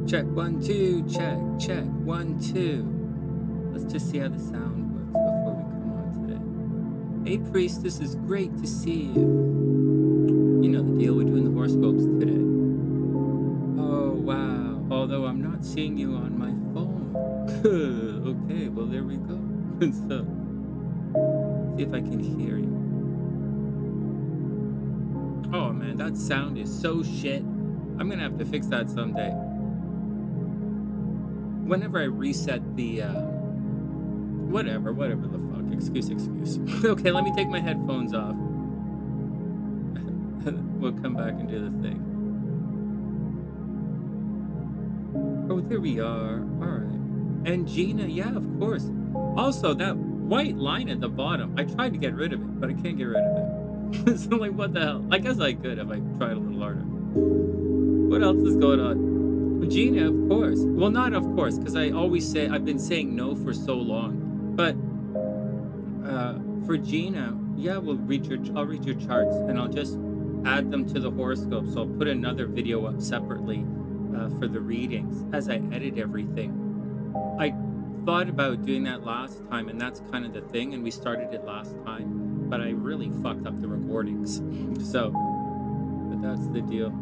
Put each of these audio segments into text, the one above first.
Check 1 2, check 1 2. Let's just see how the sound works before we come on today. Hey Priestess, it's great to see you. You know the deal, we're doing the horoscopes today. Oh wow, although I'm not seeing you on my phone. Okay, well there we go. So, see if I can hear you. Oh man, that sound is so shit. I'm gonna have to fix that someday. Whenever I reset the, whatever the fuck, excuse. Okay, let me take my headphones off. We'll come back and do the thing. Oh, there we are. All right. And Gina, yeah, of course. Also, that white line at the bottom, I tried to get rid of it, but I can't get rid of it. So, like, what the hell? I guess I could if I tried a little harder. What else is going on? Gina, of course. Well, not of course, because I always say, I've been saying no for so long. But for Gina, yeah, I'll read your charts, and I'll just add them to the horoscope. So I'll put another video up separately for the readings as I edit everything. I thought about doing that last time, and that's kind of the thing, and we started it last time, but I really fucked up the recordings. So, but that's the deal.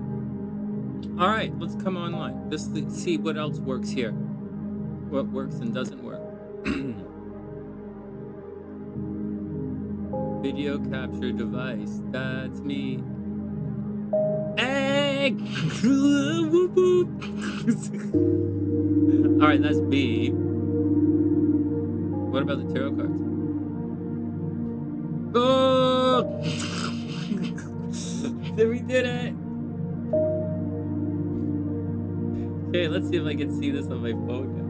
All right, let's come online. Let's see what else works here. What works and doesn't work. Video capture device. That's me. Hey! Whoop, whoop. All right, that's B. What about the tarot cards? Oh! We did it! Okay, let's see if I can see this on my phone now.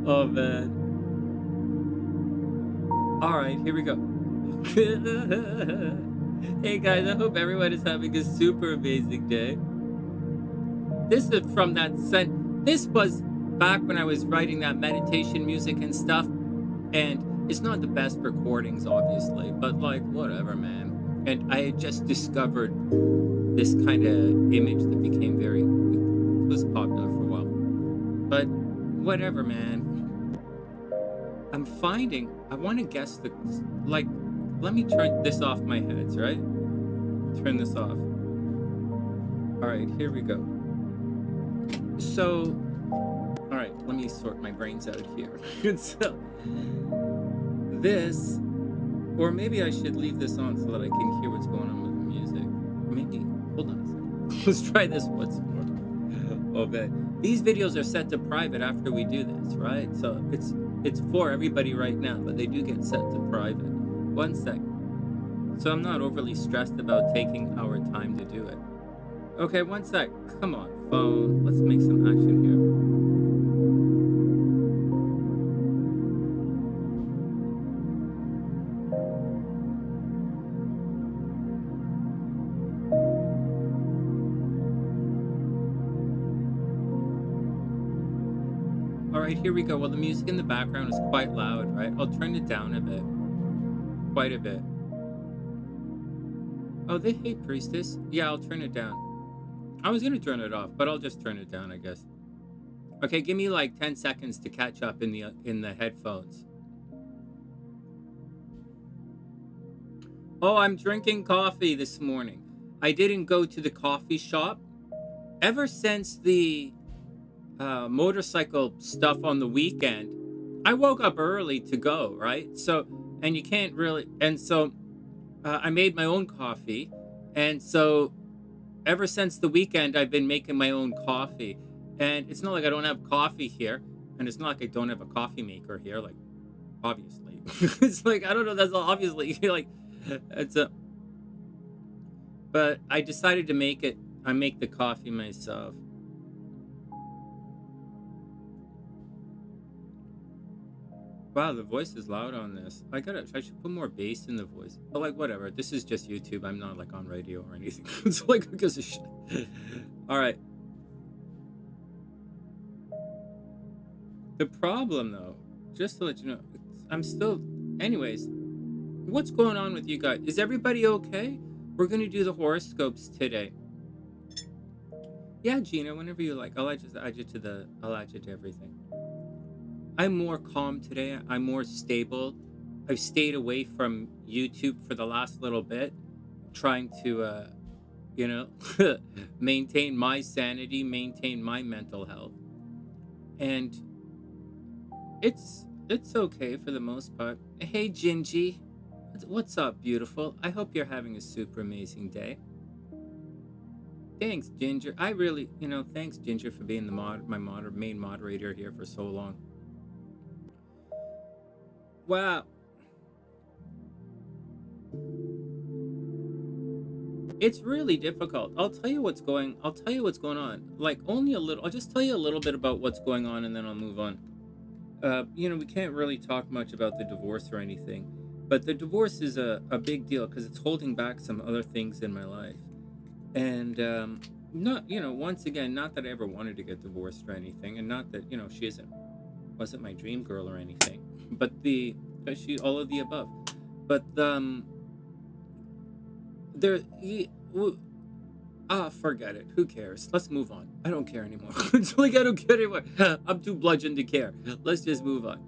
Oh man. Alright, here we go. Hey guys, I hope everyone is having a super amazing day. This is from that this was back when I was writing that meditation music and stuff, and it's not the best recordings, obviously, but like, whatever, man. And I had just discovered this kind of image that became it was popular for a while. But whatever, man. I'm finding, I want to guess let me turn this off my heads, right? Turn this off. All right, here we go. So, all right, let me sort my brains out here. So, this, or maybe I should leave this on so that I can hear what's going on with the music. Maybe, hold on a second. Let's try this once more. Okay. These videos are set to private after we do this, right? So it's for everybody right now, but they do get set to private. One sec. So I'm not overly stressed about taking our time to do it. Okay, one sec. Come on, phone. Let's make some action here. Here we go. Well, the music in the background is quite loud, right? I'll turn it down a bit. Quite a bit. Oh, they hate Priestess. Yeah, I'll turn it down. I was going to turn it off, but I'll just turn it down, I guess. Okay, give me like 10 seconds to catch up in the headphones. Oh, I'm drinking coffee this morning. I didn't go to the coffee shop. Ever since the motorcycle stuff on the weekend, I woke up early to go, right? So, and you can't really, and so I made my own coffee. And so ever since the weekend, I've been making my own coffee. And it's not like I don't have coffee here. And it's not like I don't have a coffee maker here, like, obviously. It's like, I don't know, that's obviously, like, it's a, but I decided to make it, I make the coffee myself. Wow, the voice is loud on this. I should put more bass in the voice. But like, whatever. This is just YouTube. I'm not like on radio or anything. It's like, who gives a shit? All right. The problem though, just to let you know, I'm still, anyways, what's going on with you guys? Is everybody okay? We're going to do the horoscopes today. Yeah, Gina, whenever you like, I'll add you to everything. I'm more calm today. I'm more stable. I've stayed away from YouTube for the last little bit, trying to, you know, maintain my sanity, maintain my mental health. And it's okay for the most part. Hey, Gingie. What's up, beautiful? I hope you're having a super amazing day. Thanks, Ginger. I really, you know, thanks, Ginger, for being the main moderator here for so long. Wow. It's really difficult. I'll tell you what's going on. Like, only a little. I'll just tell you a little bit about what's going on, and then I'll move on. You know, we can't really talk much about the divorce or anything, but the divorce is a big deal because it's holding back some other things in my life. And not, you know, once again, not that I ever wanted to get divorced or anything, and not that, you know, she wasn't my dream girl or anything, but she, all of the above. But forget it. Who cares? Let's move on. I don't care anymore. It's like, I don't care anymore. I'm too bludgeoned to care. Let's just move on.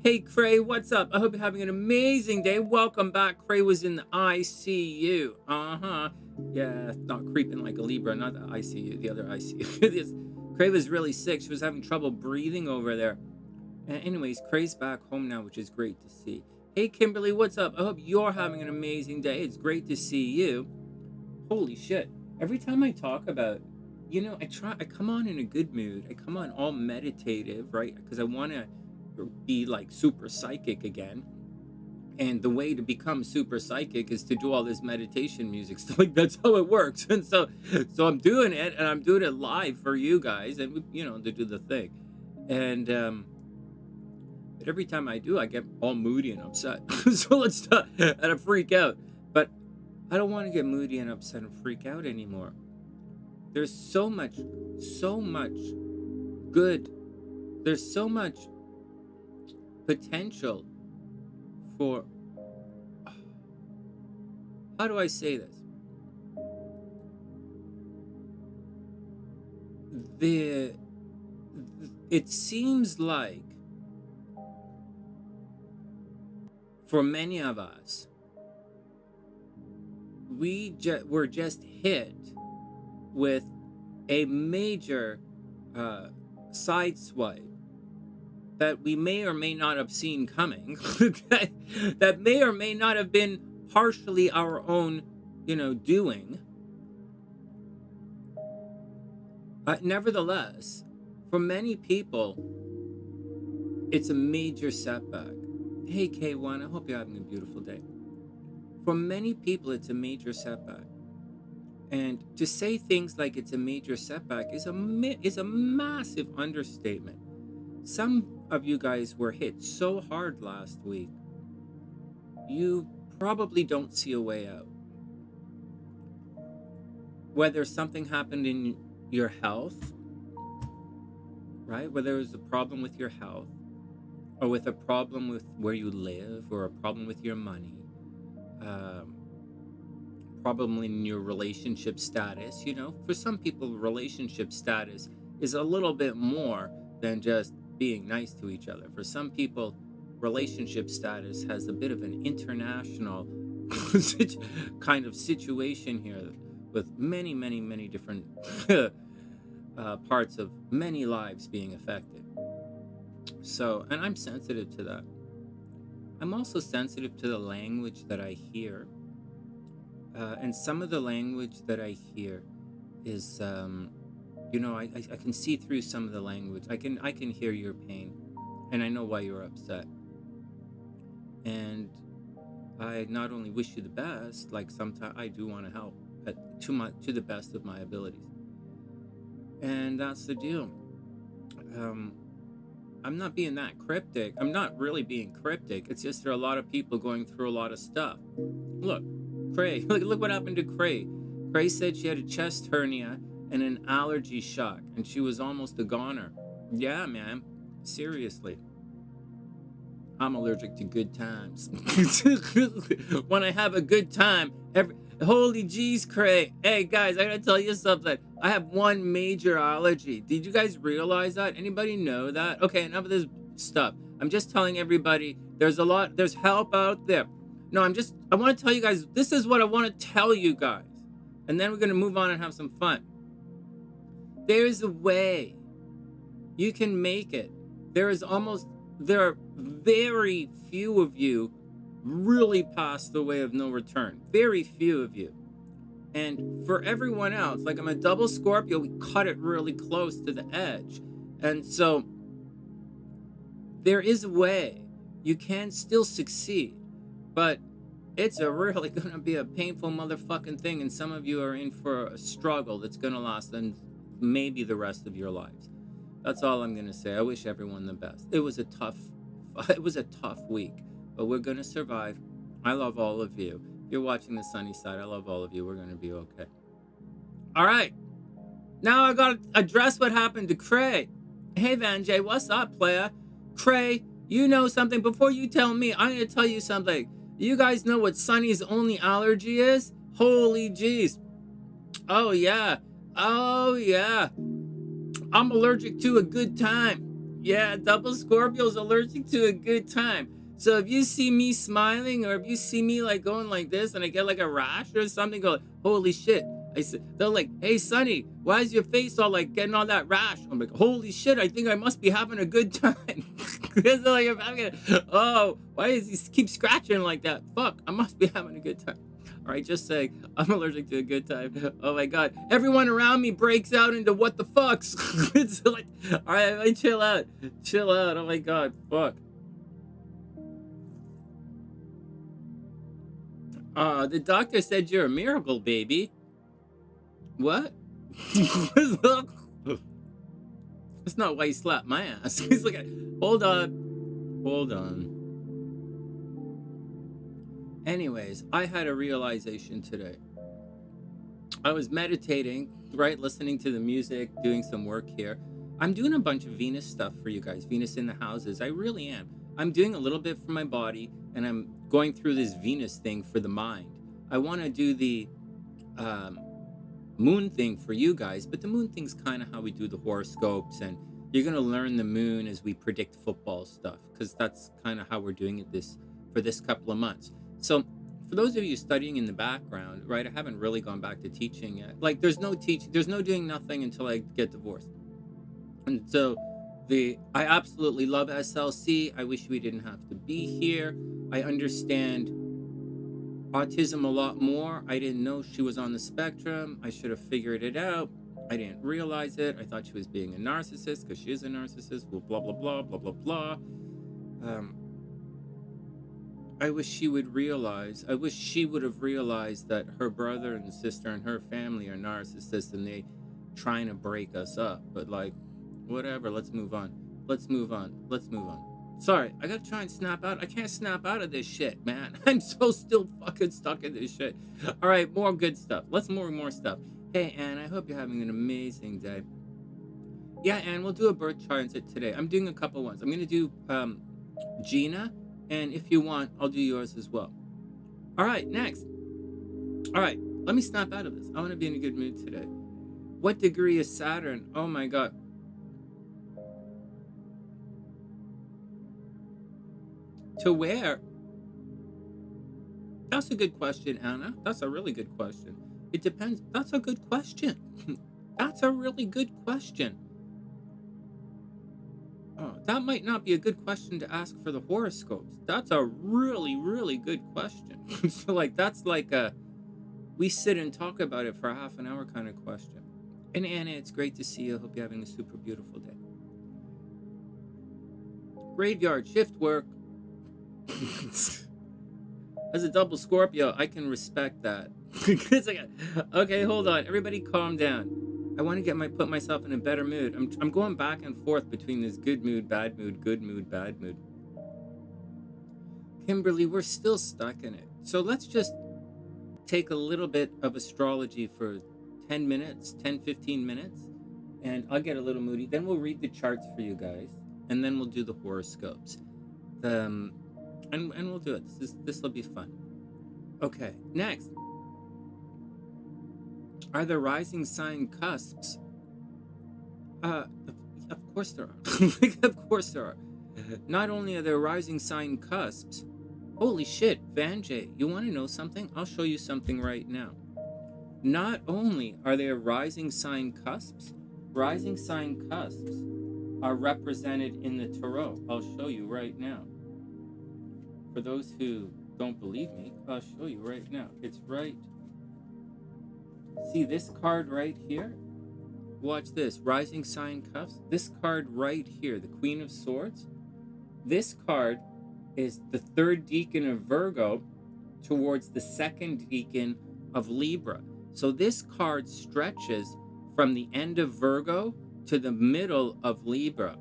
Hey, Cray, what's up? I hope you're having an amazing day. Welcome back. Cray was in the ICU. Yeah, not creeping like a Libra, not the ICU, the other ICU. Cray was really sick. She was having trouble breathing over there. Anyways, Cray's back home now, which is great to see. Hey, Kimberly, what's up? I hope you're having an amazing day. It's great to see you. Holy shit. Every time I talk about, you know, I come on in a good mood. I come on all meditative, right? Because I want to be like super psychic again. And the way to become super psychic is to do all this meditation music stuff. Like, that's how it works. And so I'm doing it, and I'm doing it live for you guys, and, you know, to do the thing. And but every time I do, I get all moody and upset. So let's stop, and I freak out. But I don't want to get moody and upset and freak out anymore. There's so much good. There's so much potential for, how do I say this? It seems like for many of us, we're just hit with a major side swipe that we may or may not have seen coming, that may or may not have been partially our own, you know, doing. Nevertheless, for many people, it's a major setback. Hey, K1, I hope you're having a beautiful day. For many people, it's a major setback. And to say things like it's a major setback is a massive understatement. Some of you guys were hit so hard last week, you probably don't see a way out. Whether something happened in your health, right? Whether it was a problem with your health, or with a problem with where you live, or a problem with your money, problem in your relationship status. You know, for some people, relationship status is a little bit more than just being nice to each other. For some people, relationship status has a bit of an international kind of situation here, with many different parts of many lives being affected. So, and I'm sensitive to that. I'm also sensitive to the language that I hear. And some of the language that I hear is, you know, I can see through some of the language. I can hear your pain, and I know why you're upset. And I not only wish you the best, like sometimes I do want to help, but to the best of my abilities. And that's the deal. I'm not being that cryptic. I'm not really being cryptic. It's just there are a lot of people going through a lot of stuff. Look, Cray. Look what happened to Cray. Cray said she had a chest hernia and an allergy shock, and she was almost a goner. Yeah, man. Seriously. I'm allergic to good times. When I have a good time, holy jeez, Cray. Hey, guys, I gotta tell you something. I have one major allergy. Did you guys realize that? Anybody know that? Okay, enough of this stuff. I'm just telling everybody there's help out there. No, I want to tell you guys, this is what I want to tell you guys. And then we're going to move on and have some fun. There's a way. You can make it. There are very few of you really past the way of no return. Very few of you. And for everyone else, like I'm a double Scorpio, we cut it really close to the edge. And so there is a way. You can still succeed. But it's really going to be a painful motherfucking thing. And some of you are in for a struggle that's going to last and maybe the rest of your lives. That's all I'm going to say. I wish everyone the best. It was a tough week, but we're going to survive. I love all of you. If you're watching the sunny side, I love all of you. We're going to be okay. All right. Now I got to address what happened to Cray. Hey, Vanjay, what's up, playa? Cray, you know something? Before you tell me, I'm going to tell you something. You guys know what Sonny's only allergy is? Holy jeez. Oh, yeah. Oh, yeah. I'm allergic to a good time. Yeah, double Scorpio's allergic to a good time. So if you see me smiling or if you see me like going like this and I get like a rash or something, go, holy shit. They're like, hey, Sonny, why is your face all like getting all that rash? I'm like, holy shit, I think I must be having a good time. Like, oh, why does he keep scratching like that? Fuck, I must be having a good time. All right, just saying, I'm allergic to a good time. Oh my God, everyone around me breaks out into what the fucks. It's like, all right, chill out. Oh my God, fuck. The doctor said you're a miracle, baby. What? That's not why he slapped my ass. He's like, hold on. Anyways, I had a realization today. I was meditating, right? Listening to the music, doing some work here. I'm doing a bunch of Venus stuff for you guys. Venus in the houses. I really am. I'm doing a little bit for my body, and I'm going through this Venus thing for the mind. I want to do the moon thing for you guys, but the moon thing's kind of how we do the horoscopes, and you're going to learn the moon as we predict football stuff, because that's kind of how we're doing it for this couple of months. So for those of you studying in the background, right, I haven't really gone back to teaching yet. Like, there's no doing nothing until I get divorced. And so I absolutely love SLC. I wish we didn't have to be here. I understand autism a lot more. I didn't know she was on the spectrum. I should have figured it out. I didn't realize it. I thought she was being a narcissist because she is a narcissist. Well, blah, blah, blah, blah, blah, blah. I wish she would have realized that her brother and sister and her family are narcissists and they trying to break us up. But like, whatever, let's move on. Sorry, I gotta try and snap out. I can't snap out of this shit, man. I'm so still fucking stuck in this shit. All right, more good stuff. Let's more stuff. Hey, Anne, I hope you're having an amazing day. Yeah, Anne, we'll do a birth chart today. I'm doing a couple ones. I'm gonna do Gina, and if you want, I'll do yours as well. All right, next. All right, let me snap out of this. I want to be in a good mood today. What degree is Saturn? Oh my God. To where? That's a good question, Anna. That's a really good question. It depends. That's a good question. That's a really good question. Oh, that might not be a good question to ask for the horoscopes. That's a really, really good question. So, like, that's like a we sit and talk about it for half an hour kind of question. And Anna, it's great to see you. I hope you're having a super beautiful day. Graveyard shift work. As a double Scorpio, I can respect that. Okay, hold on. Everybody calm down. I want to put myself in a better mood. I'm going back and forth between this good mood, bad mood, good mood, bad mood. Kimberly, we're still stuck in it. So let's just take a little bit of astrology for 10 minutes, 10, 15 minutes, and I'll get a little moody. Then we'll read the charts for you guys, and then we'll do the horoscopes. And we'll do it. This will be fun. Okay, next. Are there rising sign cusps? Of course there are. Of course there are. Not only are there rising sign cusps, holy shit, Vanjay, you want to know something? I'll show you something right now. Not only are there rising sign cusps are represented in the tarot. I'll show you right now. For those who don't believe me, I'll show you right now. It's right. See this card right here? Watch this. Rising sign cuffs. This card right here, the Queen of Swords. This card is the third decan of Virgo towards the second decan of Libra. So this card stretches from the end of Virgo to the middle of Libra.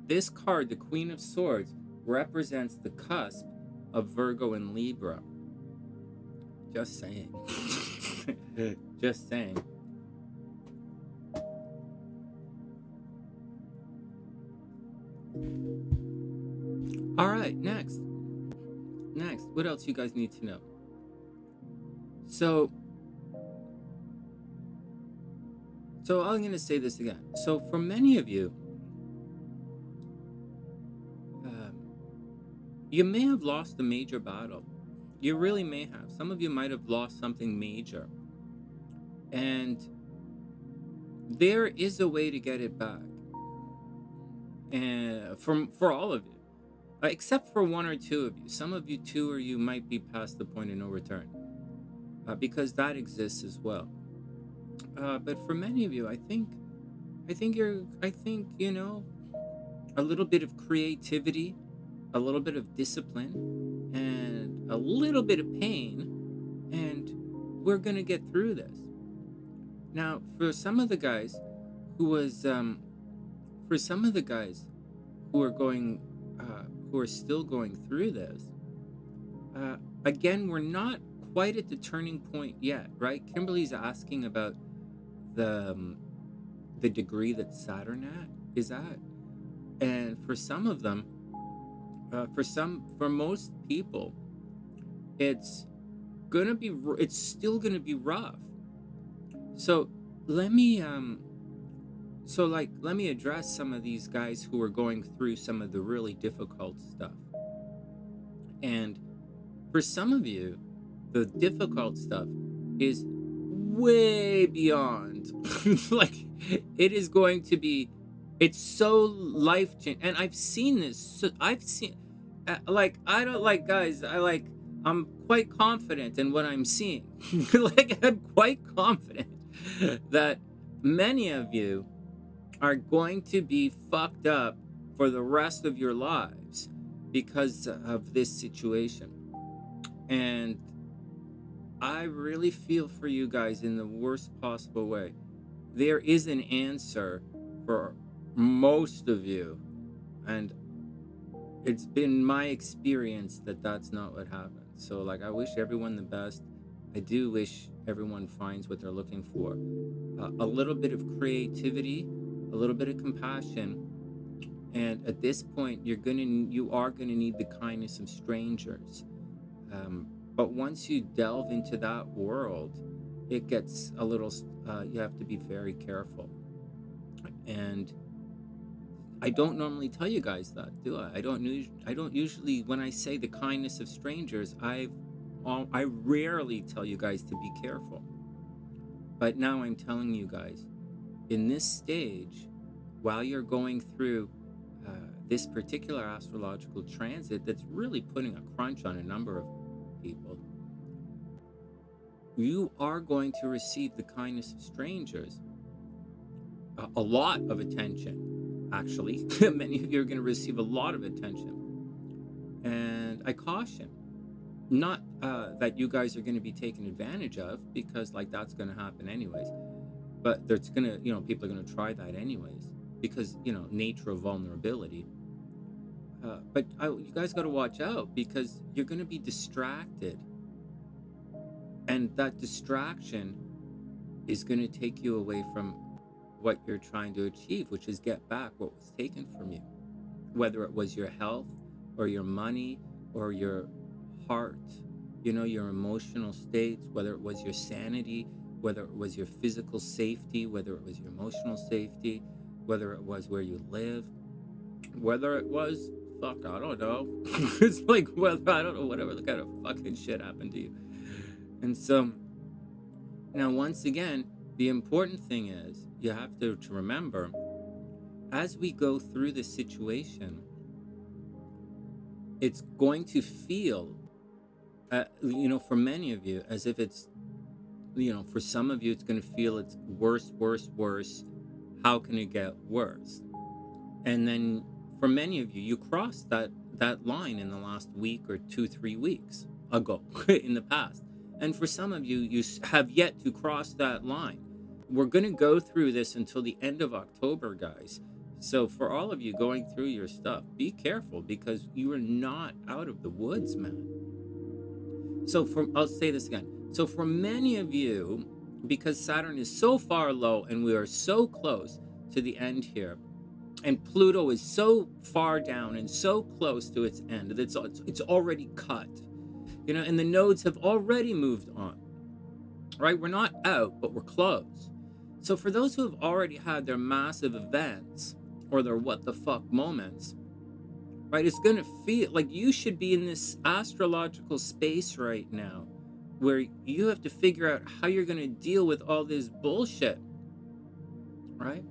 This card, the Queen of Swords, represents the cusp of Virgo and Libra. Just saying. Just saying. All right, next. What else you guys need to know? So I'm going to say this again. So for many of you, you may have lost a major battle. You really may have. Some of you might have lost something major. And there is a way to get it back. And for all of you. Except for one or two of you. Some of you, two or you might be past the point of no return. Because that exists as well. But for many of you, I think, you know, a little bit of creativity, a little bit of discipline, and a little bit of pain, and we're going to get through this. Now, for some of the guys who are still going through this, again, we're not quite at the turning point yet, right? Kimberly's asking about the degree that Saturn is at, and for some of them, for most people, it's still gonna be rough. So let me address some of these guys who are going through some of the really difficult stuff. And for some of you, the difficult stuff is way beyond. Like, it is going to be, it's so life-changing. And I've seen this. So I've seen, I'm quite confident in what I'm seeing. I'm quite confident that many of you are going to be fucked up for the rest of your lives because of this situation. And I really feel for you guys in the worst possible way. There is an answer for most of you, and it's been my experience that that's not what happens. So I wish everyone the best. I do wish everyone finds what they're looking for. A little bit of creativity, a little bit of compassion, and at this point, you are gonna need the kindness of strangers. But once you delve into that world, it gets a little. You have to be very careful. And I don't normally tell you guys that, do I? I don't usually, when I say the kindness of strangers, I rarely tell you guys to be careful. But now I'm telling you guys, in this stage, while you're going through this particular astrological transit that's really putting a crunch on a number of people, you are going to receive the kindness of strangers, a lot of attention, actually. Many of you are going to receive a lot of attention. And I caution, not that you guys are going to be taken advantage of, because like that's going to happen anyways, but there's going to, people are going to try that anyways, because, nature of vulnerability. But you guys got to watch out, because you're going to be distracted. And that distraction is going to take you away from what you're trying to achieve, which is get back what was taken from you. Whether it was your health or your money or your heart, your emotional states, whether it was your sanity, whether it was your physical safety, whether it was your emotional safety, whether it was where you live, whether it was, I don't know. It's like, I don't know, whatever kind of fucking shit happened to you. And so, now once again, the important thing is, you have to remember, as we go through this situation, it's going to feel, for many of you, as if it's, for some of you, it's going to feel it's worse, worse, worse. How can it get worse? And then for many of you, you crossed that line in the last week or 2-3 weeks ago in the past. And for some of you, you have yet to cross that line. We're going to go through this until the end of October, guys. So for all of you going through your stuff, be careful, because you are not out of the woods, man. So I'll say this again. So for many of you, because Saturn is so far low and we are so close to the end here, and Pluto is so far down and so close to its end that it's already cut, and the nodes have already moved on, right? We're not out, but we're close. So for those who have already had their massive events or their what the fuck moments, right, it's going to feel like you should be in this astrological space right now where you have to figure out how you're going to deal with all this bullshit, right?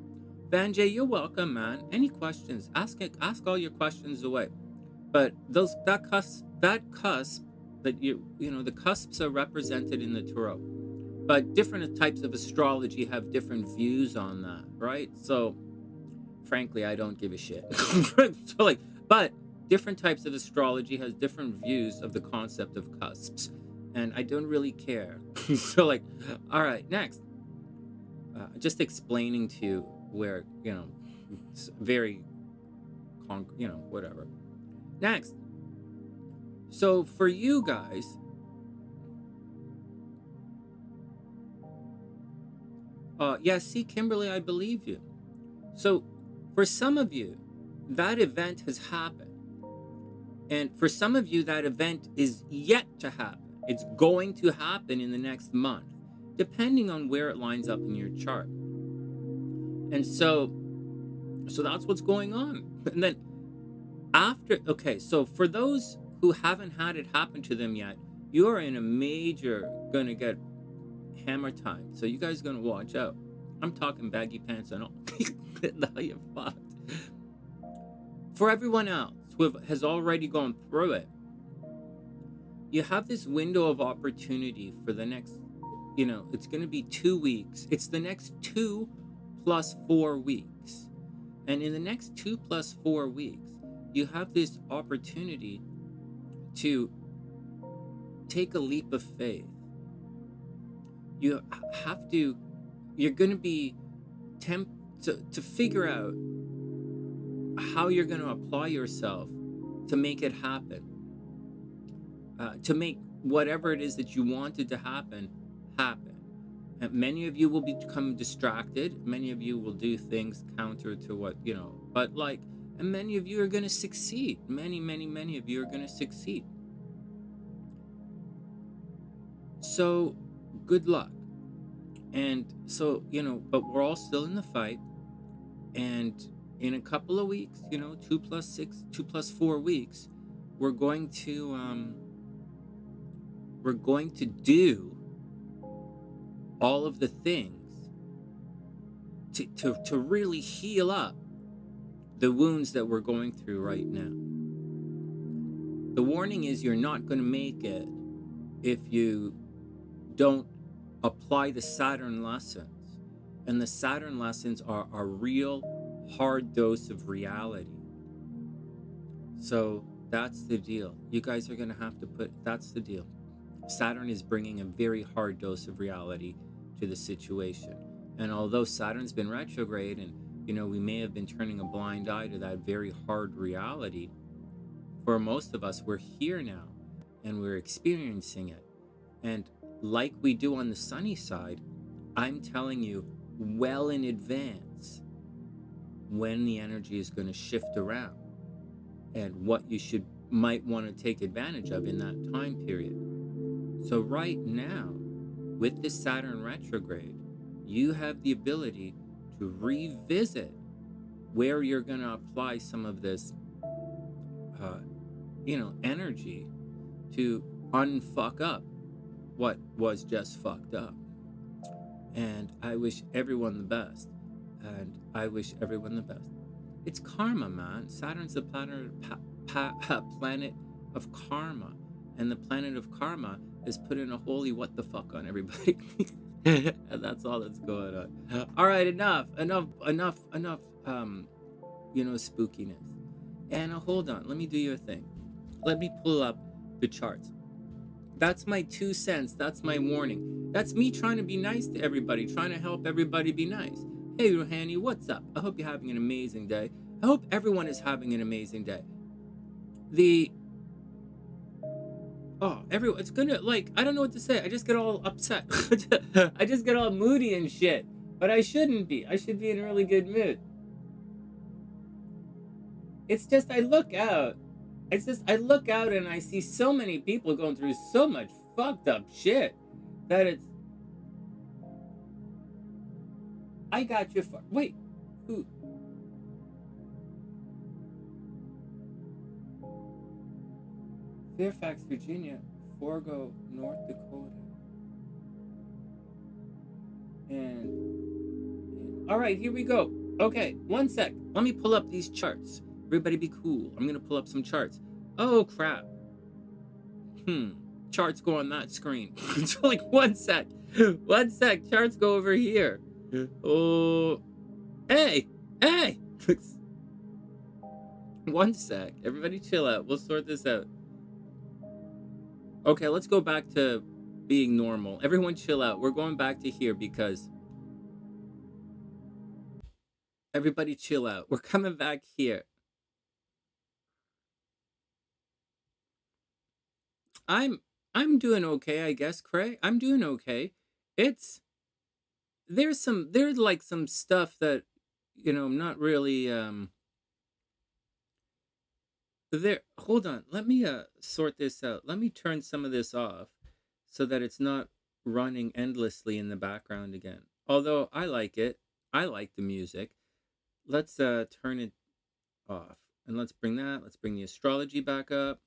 Banjay, you're welcome, man. Any questions? Ask all your questions away. But that cusp that the cusps are represented in the tarot. But different types of astrology have different views on that, right? So, frankly, I don't give a shit. But different types of astrology has different views of the concept of cusps, and I don't really care. So, all right, next. Just explaining to you where, it's very, whatever. Next. So for you guys, see, Kimberly, I believe you. So for some of you, that event has happened. And for some of you, that event is yet to happen. It's going to happen in the next month, depending on where it lines up in your chart. And so that's what's going on. And then so for those who haven't had it happen to them yet, you are in a major, gonna get hammer time. So you guys are gonna watch out. I'm talking baggy pants and all. Now you're fucked. For everyone else who has already gone through it, you have this window of opportunity for the next, it's going to be 2 weeks. It's the next 2 plus 4 weeks. And in the next 2 plus 4 weeks, you have this opportunity to take a leap of faith. You're going to be tempted to figure out how you're going to apply yourself to make it happen. To make whatever it is that you wanted to happen. And many of you will become distracted. Many of you will do things counter to what, and many of you are going to succeed. Many of you are going to succeed. So good luck. And so, but we're all still in the fight. And in a couple of weeks, 2 plus 4 weeks, we're going to do all of the things to really heal up the wounds that we're going through right now. The warning is you're not going to make it if you don't apply the Saturn lessons. And the Saturn lessons are a real hard dose of reality. So that's the deal. You guys are going to have to that's the deal. Saturn is bringing a very hard dose of reality to the situation. And although Saturn's been retrograde and, we may have been turning a blind eye to that very hard reality, for most of us, we're here now and we're experiencing it. And like we do on the sunny side, I'm telling you well in advance when the energy is going to shift around and what you might want to take advantage of in that time period. So right now, with this Saturn retrograde, you have the ability to revisit where you're going to apply some of this energy to unfuck up what was just fucked up. And I wish everyone the best. It's karma, man. Saturn's the planet of karma. And the planet of karma is putting a holy what the fuck on everybody. And that's all that's going on. All right, enough, spookiness. Anna, hold on. Let me do your thing. Let me pull up the charts. That's my 2 cents. That's my warning. That's me trying to be nice to everybody, trying to help everybody be nice. Hey, Ruhani, what's up? I hope you're having an amazing day. I hope everyone is having an amazing day. It's gonna, I don't know what to say. I just get all upset. I just get all moody and shit. But I shouldn't be. I should be in a really good mood. It's just I look out and I see so many people going through so much fucked up shit that it's... I got you for... Wait, who? Fairfax, Virginia, Fargo, North Dakota. And all right, here we go. Okay, 1 sec. Let me pull up these charts. Everybody be cool. I'm going to pull up some charts. Oh, crap. Charts go on that screen. It's 1 sec. 1 sec. Charts go over here. Oh, hey. 1 sec. Everybody chill out. We'll sort this out. Okay, let's go back to being normal. Everyone chill out. We're going back to here because... Everybody chill out. We're coming back here. I'm doing okay, I guess, Cray. I'm doing okay. There's some stuff that, I'm not really there. Hold on. Let me sort this out. Let me turn some of this off so that it's not running endlessly in the background again. Although I like it. I like the music. Let's turn it off. And let's bring the astrology back up.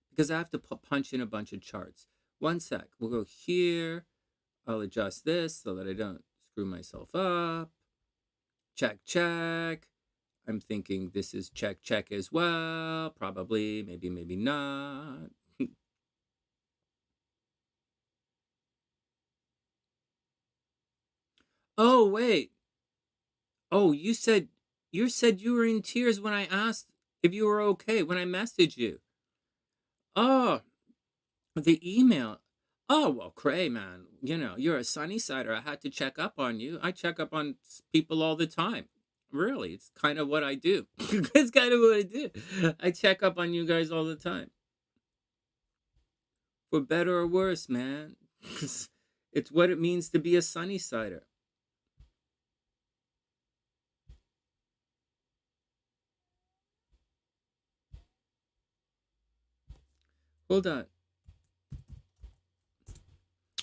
Because I have to punch in a bunch of charts. 1 sec. We'll go here. I'll adjust this so that I don't screw myself up. Check. I'm thinking this is check as well. Probably, maybe not. Oh, wait. Oh, you said you were in tears when I asked if you were okay, when I messaged you. Oh, the email. Oh, well, Cray, man, you're a sunny sider. I had to check up on you. I check up on people all the time. Really, it's kind of what I do. It's kind of what I do. I check up on you guys all the time. For better or worse, man. It's what it means to be a sunny sider. Hold on.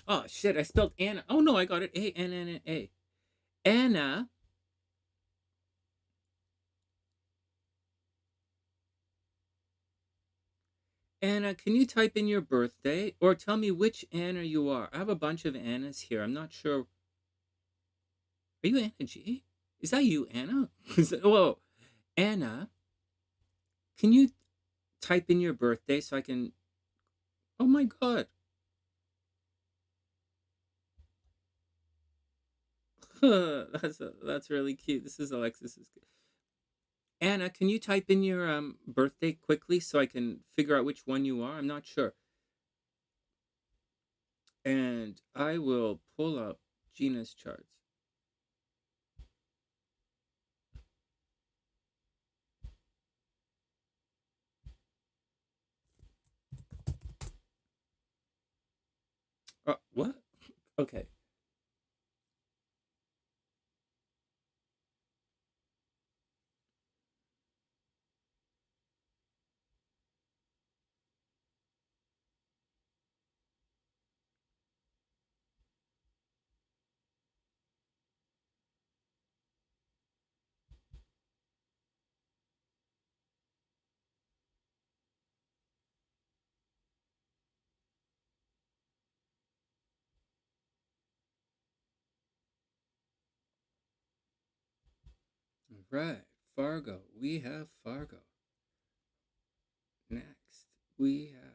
Oh, shit, I spelled Anna. Oh, no, I got it. A-N-N-A. Anna. Anna, can you type in your birthday? Or tell me which Anna you are. I have a bunch of Annas here. I'm not sure. Are you Anna G? Is that you, Anna? Whoa, Anna, can you type in your birthday so I can... Oh my God. That's really cute. This is Alexis's. Anna, can you type in your birthday quickly so I can figure out which one you are? I'm not sure. And I will pull up Gina's charts. What? Okay. All right. Fargo. We have Fargo. Next, we have...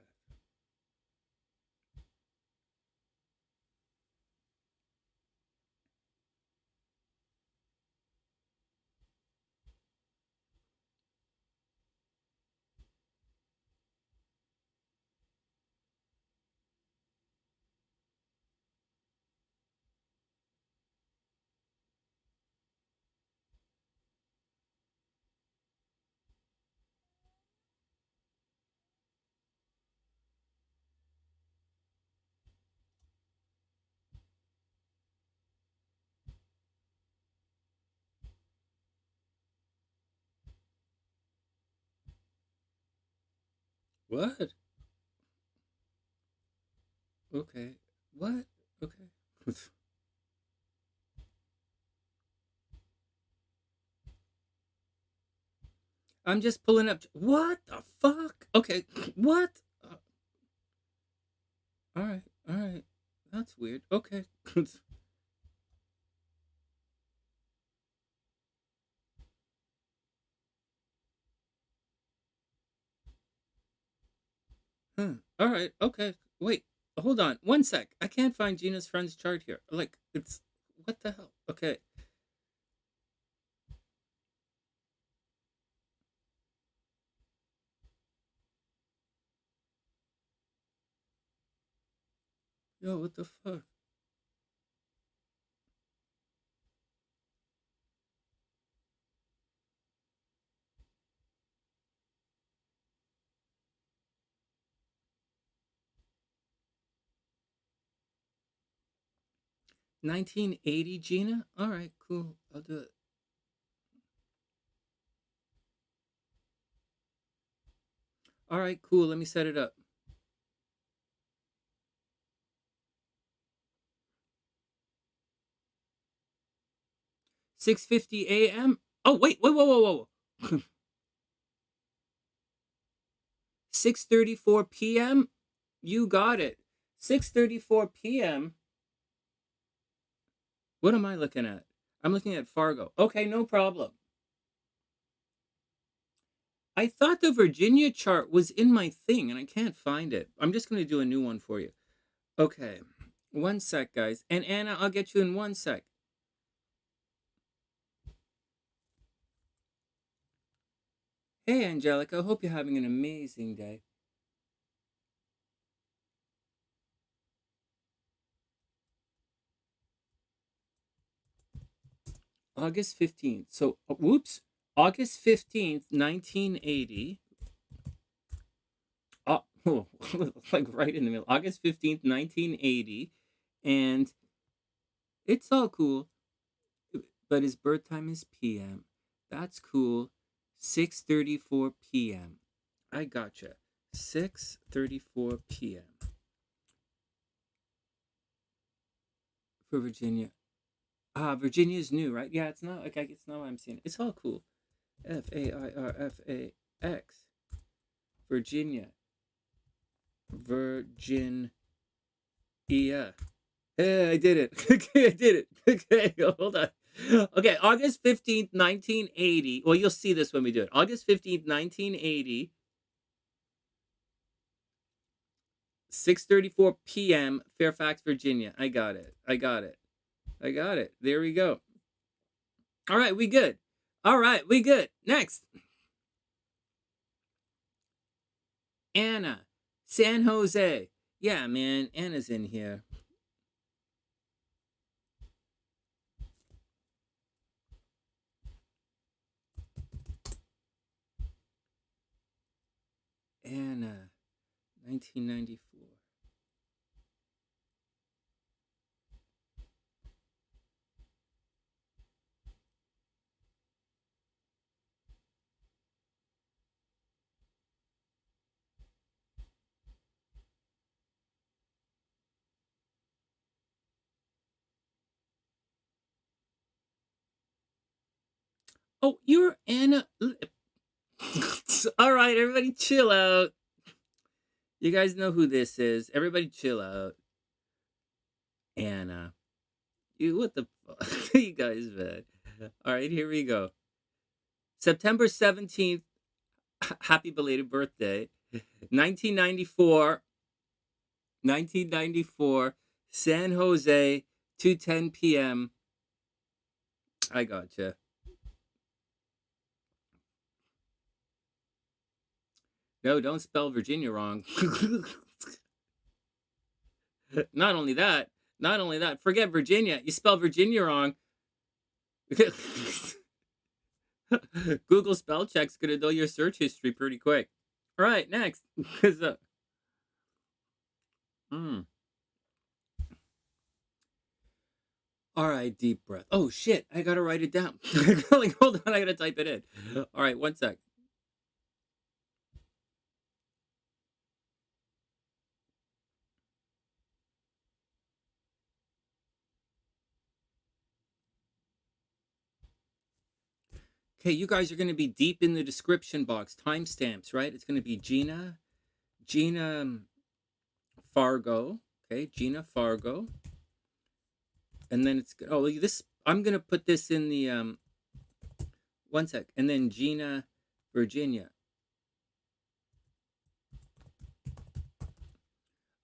What? Okay. What? Okay. I'm just pulling up. What the fuck? Okay. What? All right. All right. That's weird. Okay. Huh. All right. Okay. Wait. Hold on. One sec. I can't find Gina's friend's chart here. Like, it's... What the hell? Okay. Yo, what the fuck? $19.80, Gina? All right, cool. I'll do it. All right, cool. Let me set it up. 6:50 a.m. Oh, wait, whoa. 6:34 p.m. You got it. 6:34 p.m. What am I looking at? I'm looking at Fargo. Okay, no problem. I thought the Virginia chart was in my thing and I can't find it. I'm just going to do a new one for you. Okay. One sec, guys. And Anna, I'll get you in one sec. Hey, Angelica. Hope you're having an amazing day. August 15th. So, whoops. August 15th, 1980. Oh, like right in the middle. August 15th, 1980. And it's all cool. But his birth time is PM. That's cool. 6:34 p.m. I gotcha. 6:34 p.m. for Virginia. Virginia's new, right? Yeah, it's not like it's not what I'm seeing. It's all cool. FAIRFAX. Virginia. Virginia. Hey, I did it. Okay, I did it. Okay, hold on. Okay, August 15th, 1980. Well, you'll see this when we do it. August 15th, 1980. 6:34 p.m. Fairfax, Virginia. I got it. I got it. I got it. There we go. All right, we good. All right, we good. Next. Anna, San Jose. Yeah, man, Anna's in here. Anna, 1994. Oh, you're Anna. All right, everybody chill out. You guys know who this is. Everybody chill out. Anna. You, what the fuck? You guys, man. All right, here we go. September 17th. Happy belated birthday. 1994. 1994. San Jose. 2:10 p.m. I gotcha. No, don't spell Virginia wrong. Not only that, forget Virginia. You spell Virginia wrong. Google spell check's gonna know your search history pretty quick. All right, next. All right, deep breath. Oh shit, I gotta write it down. Like, hold on, I gotta type it in. All right, one sec. Okay, you guys are going to be deep in the description box. Timestamps, right? It's going to be Gina Fargo. Okay, Gina Fargo. And then it's, oh, this, I'm going to put this in the, one sec. And then Gina Virginia.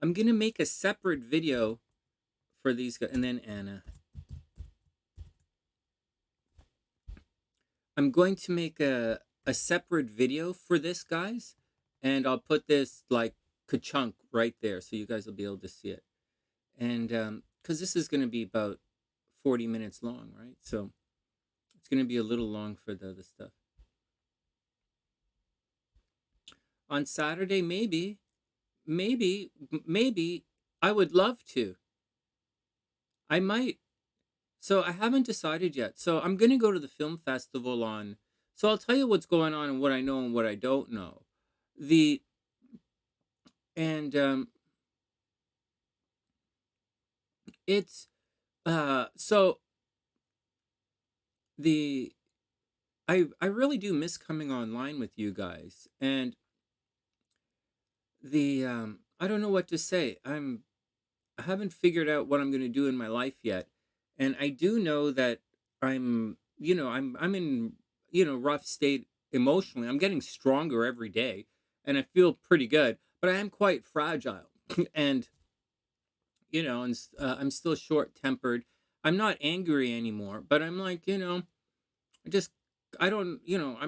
I'm going to make a separate video for these guys. And then Anna. I'm going to make a separate video for this, guys, and I'll put this like ka-chunk right there so you guys will be able to see it. And because this is going to be about 40 minutes long, right? So it's going to be a little long for the other stuff. On Saturday, maybe I would love to. I might. So I haven't decided yet. So I'm going to go to the film festival on. So I'll tell you what's going on and what I know and what I don't know. It's so I really do miss coming online with you guys, and I don't know what to say. I haven't figured out what I'm going to do in my life yet. And I do know that I'm in, rough state emotionally. I'm getting stronger every day and I feel pretty good, but I am quite fragile. And, I'm still short tempered. I'm not angry anymore, but I'm like, I'm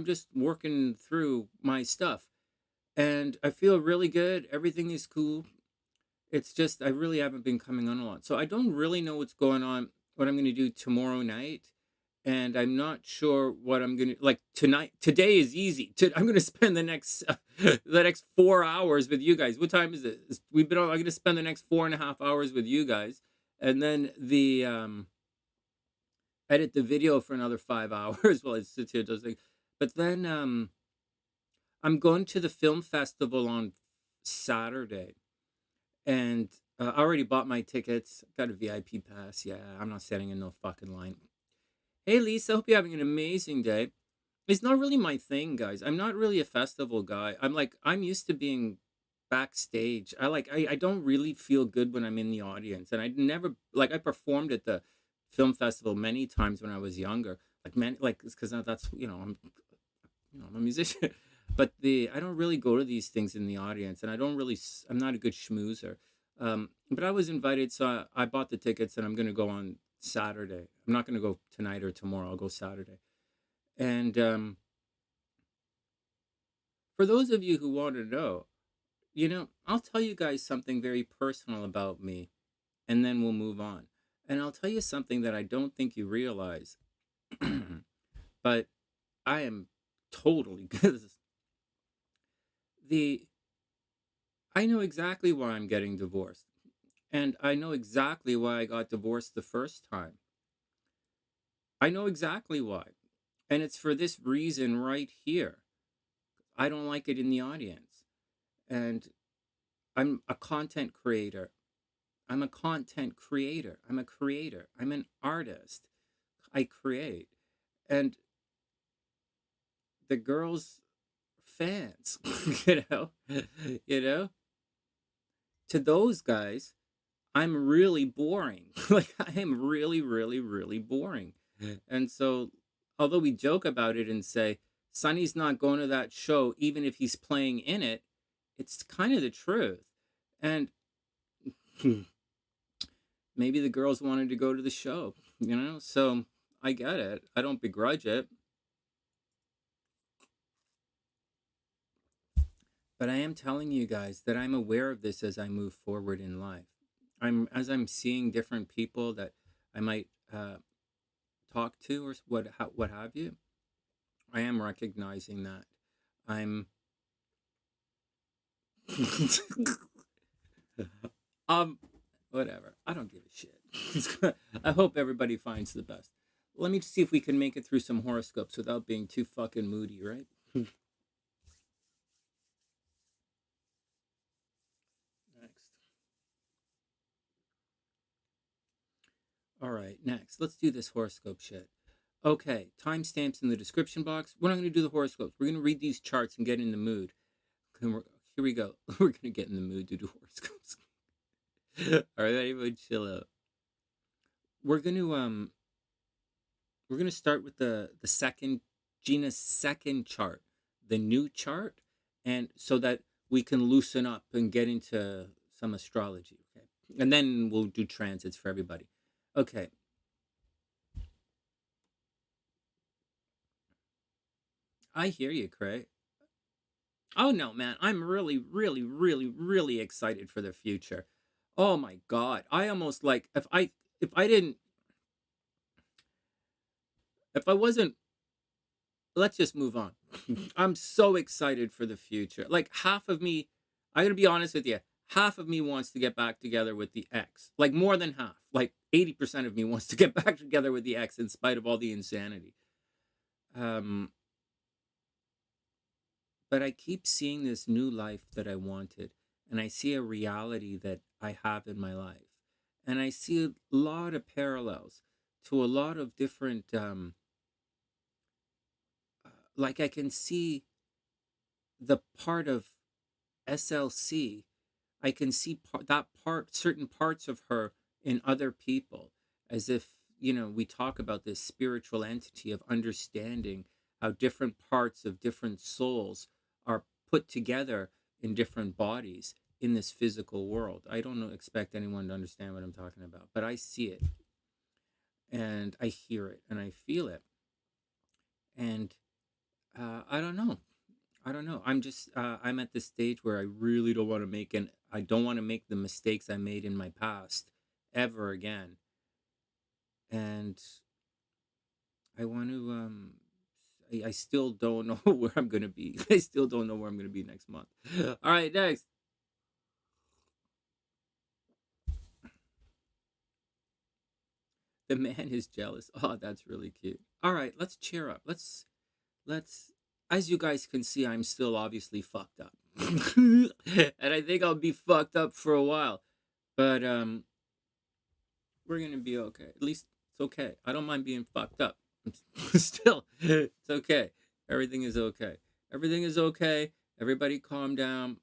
just working through my stuff and I feel really good. Everything is cool. It's just, I really haven't been coming on a lot. So I don't really know what's going on, what I'm going to do tomorrow night. And I'm not sure what I'm going to, like tonight. Today is easy. I'm going to spend the next 4 hours with you guys. What time is it? I'm going to spend the next 4.5 hours with you guys. And then edit the video for another 5 hours while I sit here does things. But then I'm going to the film festival on Saturday. And I already bought my tickets. Got a VIP pass. Yeah, I'm not standing in no fucking line. Hey, Lisa, hope you're having an amazing day. It's not really my thing, guys. I'm not really a festival guy. I'm used to being backstage. I don't really feel good when I'm in the audience. And I never, I performed at the film festival many times when I was younger. Like man, like because that's I'm a musician, but I don't really go to these things in the audience, and I'm not a good schmoozer. But I was invited, so I bought the tickets, and I'm going to go on Saturday. I'm not going to go tonight or tomorrow. I'll go Saturday. And for those of you who want to know, I'll tell you guys something very personal about me, and then we'll move on. And I'll tell you something that I don't think you realize, but I am totally good. I know exactly why I'm getting divorced, and I know exactly why I got divorced the first time. I know exactly why, and it's for this reason right here. I don't like it in the audience, and I'm a content creator. I'm a content creator. I'm a creator. I'm an artist. I create. And the girls' fans, you know, you know, to those guys, I'm really boring. Like I am really, really, really boring. And so, although we joke about it and say, Sonny's not going to that show, even if he's playing in it, it's kind of the truth. And maybe the girls wanted to go to the show, so I get it. I don't begrudge it. But I am telling you guys that I'm aware of this as I move forward in life. As I'm seeing different people that I might talk to or what have you. I am recognizing that I'm whatever. I don't give a shit. I hope everybody finds the best. Let me see if we can make it through some horoscopes without being too fucking moody, right? Next. All right, next. Let's do this horoscope shit. Okay, timestamps in the description box. We're not going to do the horoscopes. We're going to read these charts and get in the mood. Here we go. We're going to get in the mood to do horoscopes. All right, everybody chill out. We're going to start with the second, Gina's second chart, the new chart, and so that we can loosen up and get into some astrology, okay? And then we'll do transits for everybody. Okay. I hear you, Craig. Oh no, man. I'm really, really, really, really excited for the future. Oh my God. I almost like if I wasn't, let's just move on. I'm so excited for the future. Like half of me, I'm gonna be honest with you, half of me wants to get back together with the ex. Like more than half. Like 80% of me wants to get back together with the ex in spite of all the insanity. But I keep seeing this new life that I wanted, and I see a reality that I have in my life. And I see a lot of parallels to a lot of different, like I can see the part of SLC, I can see certain parts of her in other people, as if, we talk about this spiritual entity of understanding how different parts of different souls are put together in different bodies in this physical world. I don't expect anyone to understand what I'm talking about, but I see it and I hear it and I feel it. And I don't know. I don't know. I'm at this stage where I really don't want to I don't want to make the mistakes I made in my past ever again. And I want to, I still don't know where I'm going to be. I still don't know where I'm going to be next month. All right, next. The man is jealous. Oh, that's really cute. All right, let's cheer up. Let's, as you guys can see, I'm still obviously fucked up. And I think I'll be fucked up for a while. But, we're going to be okay. At least it's okay. I don't mind being fucked up. Still, it's okay. Everything is okay. Everything is okay. Everybody calm down.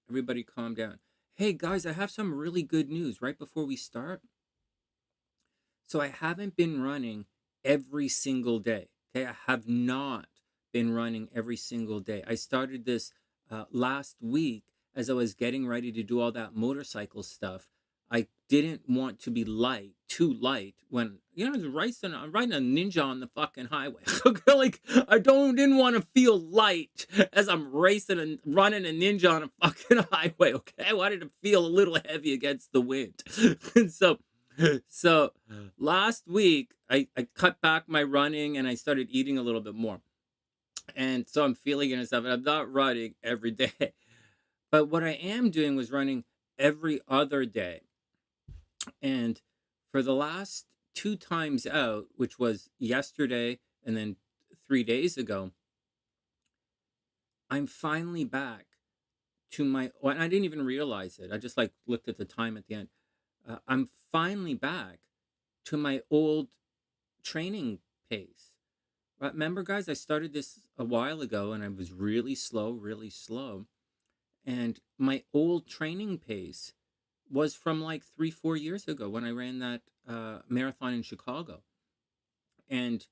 Everybody calm down. Hey, guys, I have some really good news right before we start. So I haven't been running every single day. Okay, I have not been running every single day. I started this last week as I was getting ready to do all that motorcycle stuff. I didn't want to be too light when I'm riding a ninja on the fucking highway. Like I didn't want to feel light as I'm racing and running a ninja on a fucking highway. Okay, I wanted to feel a little heavy against the wind, and so last week I cut back my running and I started eating a little bit more. And so I'm feeling it and stuff, and I'm not running every day. But what I am doing was running every other day. And for the last 2 times out, which was yesterday and then 3 days ago, I'm finally back to and I didn't even realize it. I just like looked at the time at the end. I'm finally back to my old training pace. Remember, guys, I started this a while ago and I was really slow, really slow. And my old training pace was from like 3, 4 years ago when I ran that marathon in Chicago. And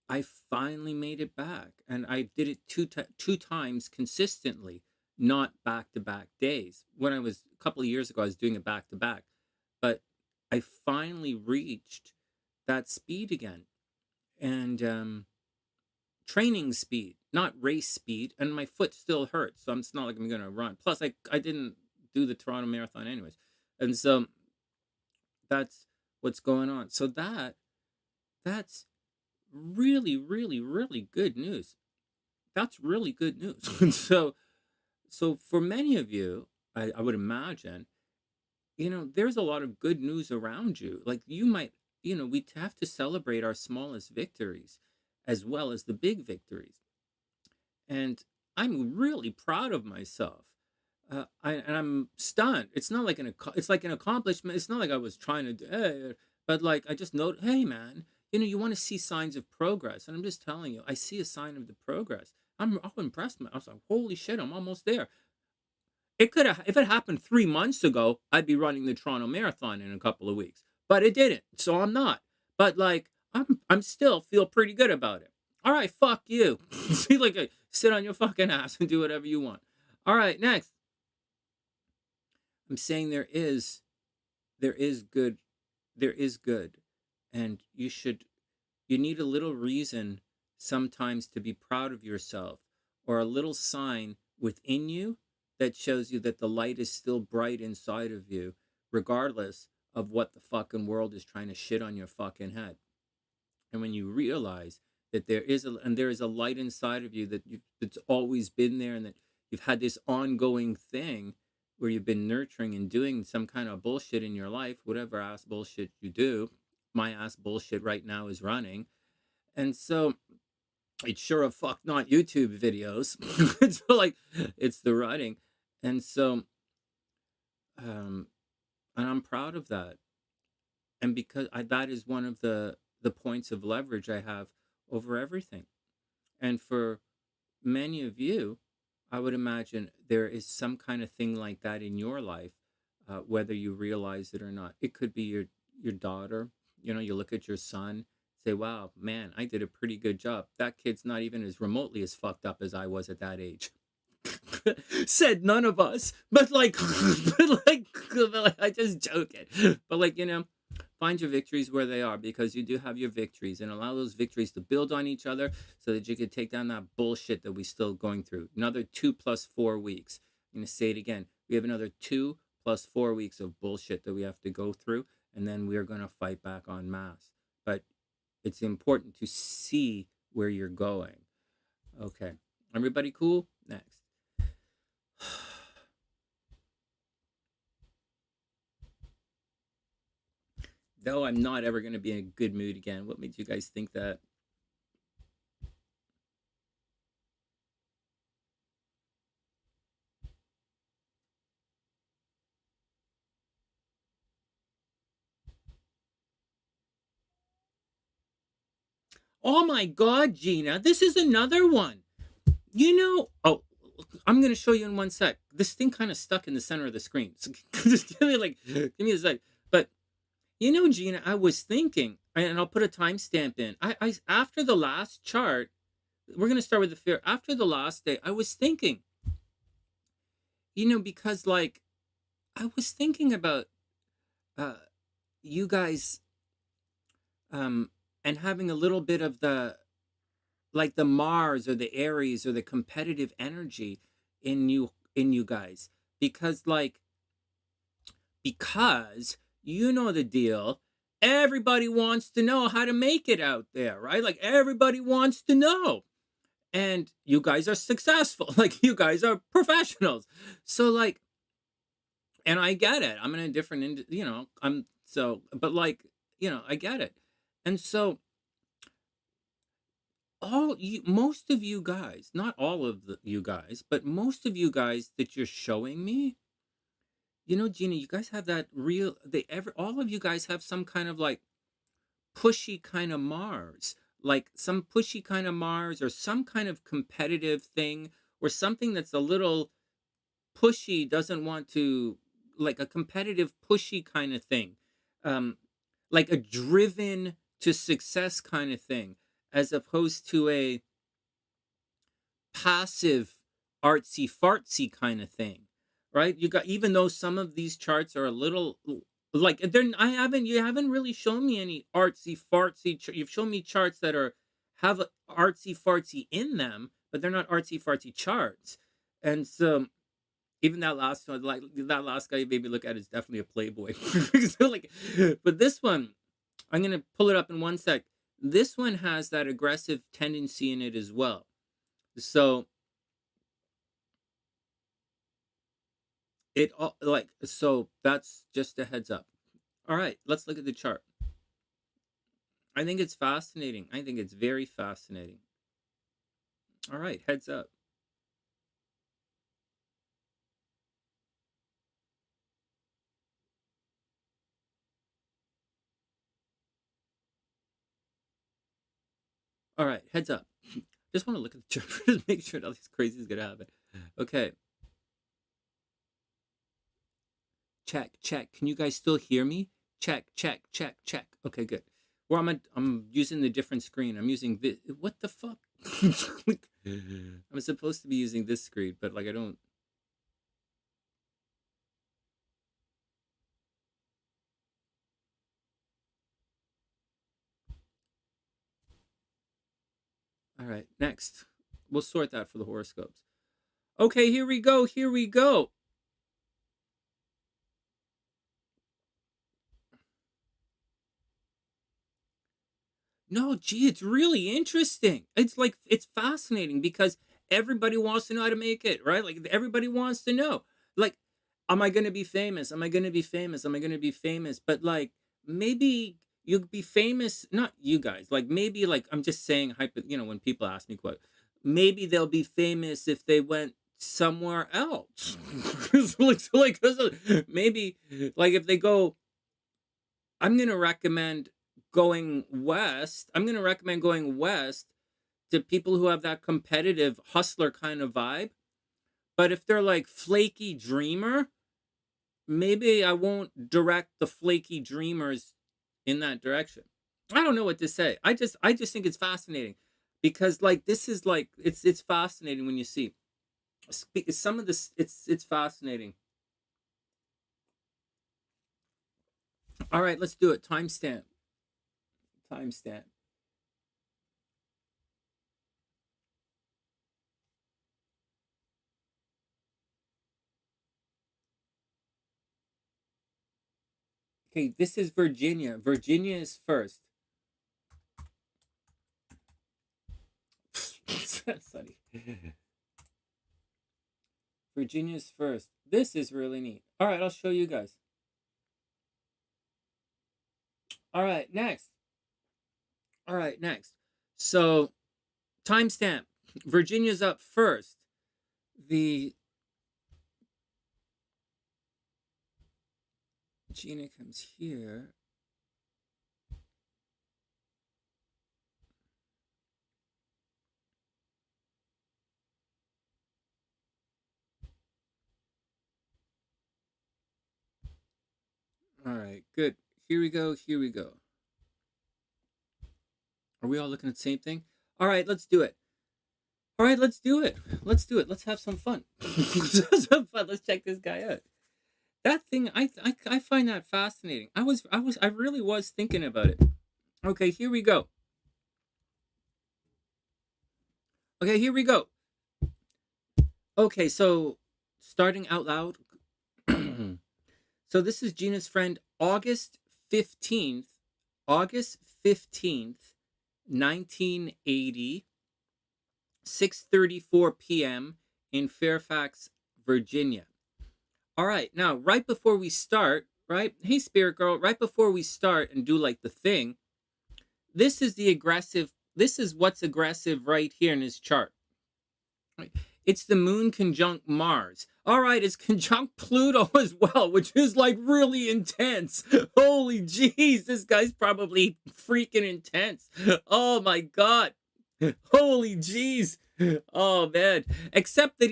I finally made it back. And I did it two times consistently, not back-to-back days. When I was a couple of years ago, I was doing it back-to-back. But I finally reached that speed again. And training speed, not race speed, and my foot still hurts, so it's not like I'm gonna run. Plus, I didn't do the Toronto Marathon anyways, and so that's what's going on. So that's really, really, really good news. That's really good news. And so for many of you, I would imagine, there's a lot of good news around you. Like you might, we have to celebrate our smallest victories as well as the big victories. And I'm really proud of myself. And I'm stunned. It's not like it's like an accomplishment. It's not like I was trying to do, but like I just note, hey man, you want to see signs of progress. And I'm just telling you, I see a sign of the progress. I'm impressed. I was like, holy shit, I'm almost there. It could have, if it happened 3 months ago, I'd be running the Toronto Marathon in a couple of weeks, but it didn't. So I'm not. But like, I'm still feel pretty good about it. All right, fuck you. See, like, sit on your fucking ass and do whatever you want. All right, next. I'm saying there is good, and you need a little reason sometimes to be proud of yourself, or a little sign within you that shows you that the light is still bright inside of you, regardless of what the fucking world is trying to shit on your fucking head. And when you realize that there is a light inside of you that's always been there, and that you've had this ongoing thing where you've been nurturing and doing some kind of bullshit in your life, whatever ass bullshit you do. My ass bullshit right now is running. And so it's sure of fuck not YouTube videos. It's like, it's the running. And so, and I'm proud of that. And because that is one of the points of leverage I have over everything. And for many of you, I would imagine there is some kind of thing like that in your life, whether you realize it or not. It could be your daughter. You look at your son, say, wow, man, I did a pretty good job. That kid's not even as remotely as fucked up as I was at that age. Said none of us, but like, I just joking. But like, find your victories where they are, because you do have your victories, and allow those victories to build on each other so that you can take down that bullshit that we're still going through. Another 2 + 4 weeks. I'm going to say it again. We have another 2 + 4 weeks of bullshit that we have to go through, and then we're going to fight back en masse. But it's important to see where you're going. Okay. Everybody cool? Next. Though I'm not ever going to be in a good mood again. What made you guys think that? Oh my God, Gina, this is another one. Oh, I'm going to show you in one sec. This thing kind of stuck in the center of the screen. So just give me a sec. But You know, Gina, I was thinking, and I'll put a timestamp in. I after the last chart, we're gonna start with the fear. After the last day, I was thinking, you know, because like I was thinking about uh you guys and having a little bit of the like the Mars or the Aries or the competitive energy in you guys. Because like because you know the deal. Everybody wants to know how to make it out there, right? Like everybody wants to know. And you guys are successful. Like you guys are professionals. So like, and I get it. I'm in a different, you know, I'm so, but like, you know, I get it. And so all you, most of you guys, not all of you guys, but most of you guys that you're showing me, you know, Gina, you guys have that real, all of you guys have some kind of like pushy kind of Mars, like some pushy kind of Mars or some kind of competitive thing or something that's a little pushy, doesn't want to, like a competitive pushy kind of thing, um like a driven to success kind of thing, as opposed to a passive artsy fartsy kind of thing, right? You got, even though some of these charts are a little like they're, you haven't really shown me any artsy fartsy you've shown me charts that are have artsy fartsy in them, but they're not artsy fartsy charts. And so even that last one, like that last guy you made me look at, is definitely a playboy. So like, but this one, I'm gonna pull it up in one sec. This one has that aggressive tendency in it as well. So like, so that's just a heads up. All right, let's look at the chart. I think it's fascinating. I think it's very fascinating. All right, heads up. All right, heads up. Just want to look at the chart. Just make sure nothing crazy is gonna happen. Okay. Check, check. Can you guys still hear me? Check, check, check, check. Okay, good. Well, I'm using the different screen. I'm using this. What the fuck? I'm supposed to be using this screen, but like I don't. All right, next. We'll sort that for the horoscopes. Okay, here we go. Here we go. No, gee, it's really interesting. It's like it's fascinating because everybody wants to know how to make it, right? Like everybody wants to know. Like, am I gonna be famous? Am I gonna be famous? Am I gonna be famous? But like maybe you'll be famous, not you guys. Like maybe like I'm just saying you know, when people ask me what, maybe they'll be famous if they went somewhere else. Maybe like if they go, I'm going to recommend going west. I'm going to recommend going west to people who have that competitive hustler kind of vibe. But if they're like flaky dreamer, maybe I won't direct the flaky dreamers in that direction. I don't know what to say. I just think it's fascinating because like this is like it's fascinating when you see some of this. It's fascinating. All right, let's do it. Timestamp. Timestamp. Okay, this is Virginia. Virginia is first. Sonny. Virginia's first. This is really neat. All right, I'll show you guys. All right, next. All right, next. So, timestamp. Virginia's up first. The Gina comes here. All right, good. Here we go. Here we go. Are we all looking at the same thing? All right, let's do it. All right, let's do it. Let's do it. Let's have some fun. Let's have some fun. Let's check this guy out. That thing, I find that fascinating. I really was thinking about it. Okay, here we go. Okay, here we go. Okay, so starting out loud. So this is Gina's friend, August 15th, 1980, 6:34 p.m. in Fairfax, Virginia. All right, now, right before we start, right? Hey, Spirit Girl, right before we start and do like the thing, this is what's aggressive right here in his chart. Right? It's the moon conjunct Mars. All right, it's conjunct Pluto as well, which is like really intense. Holy jeez, this guy's probably freaking intense. Oh my God. Holy jeez. Oh man. Except that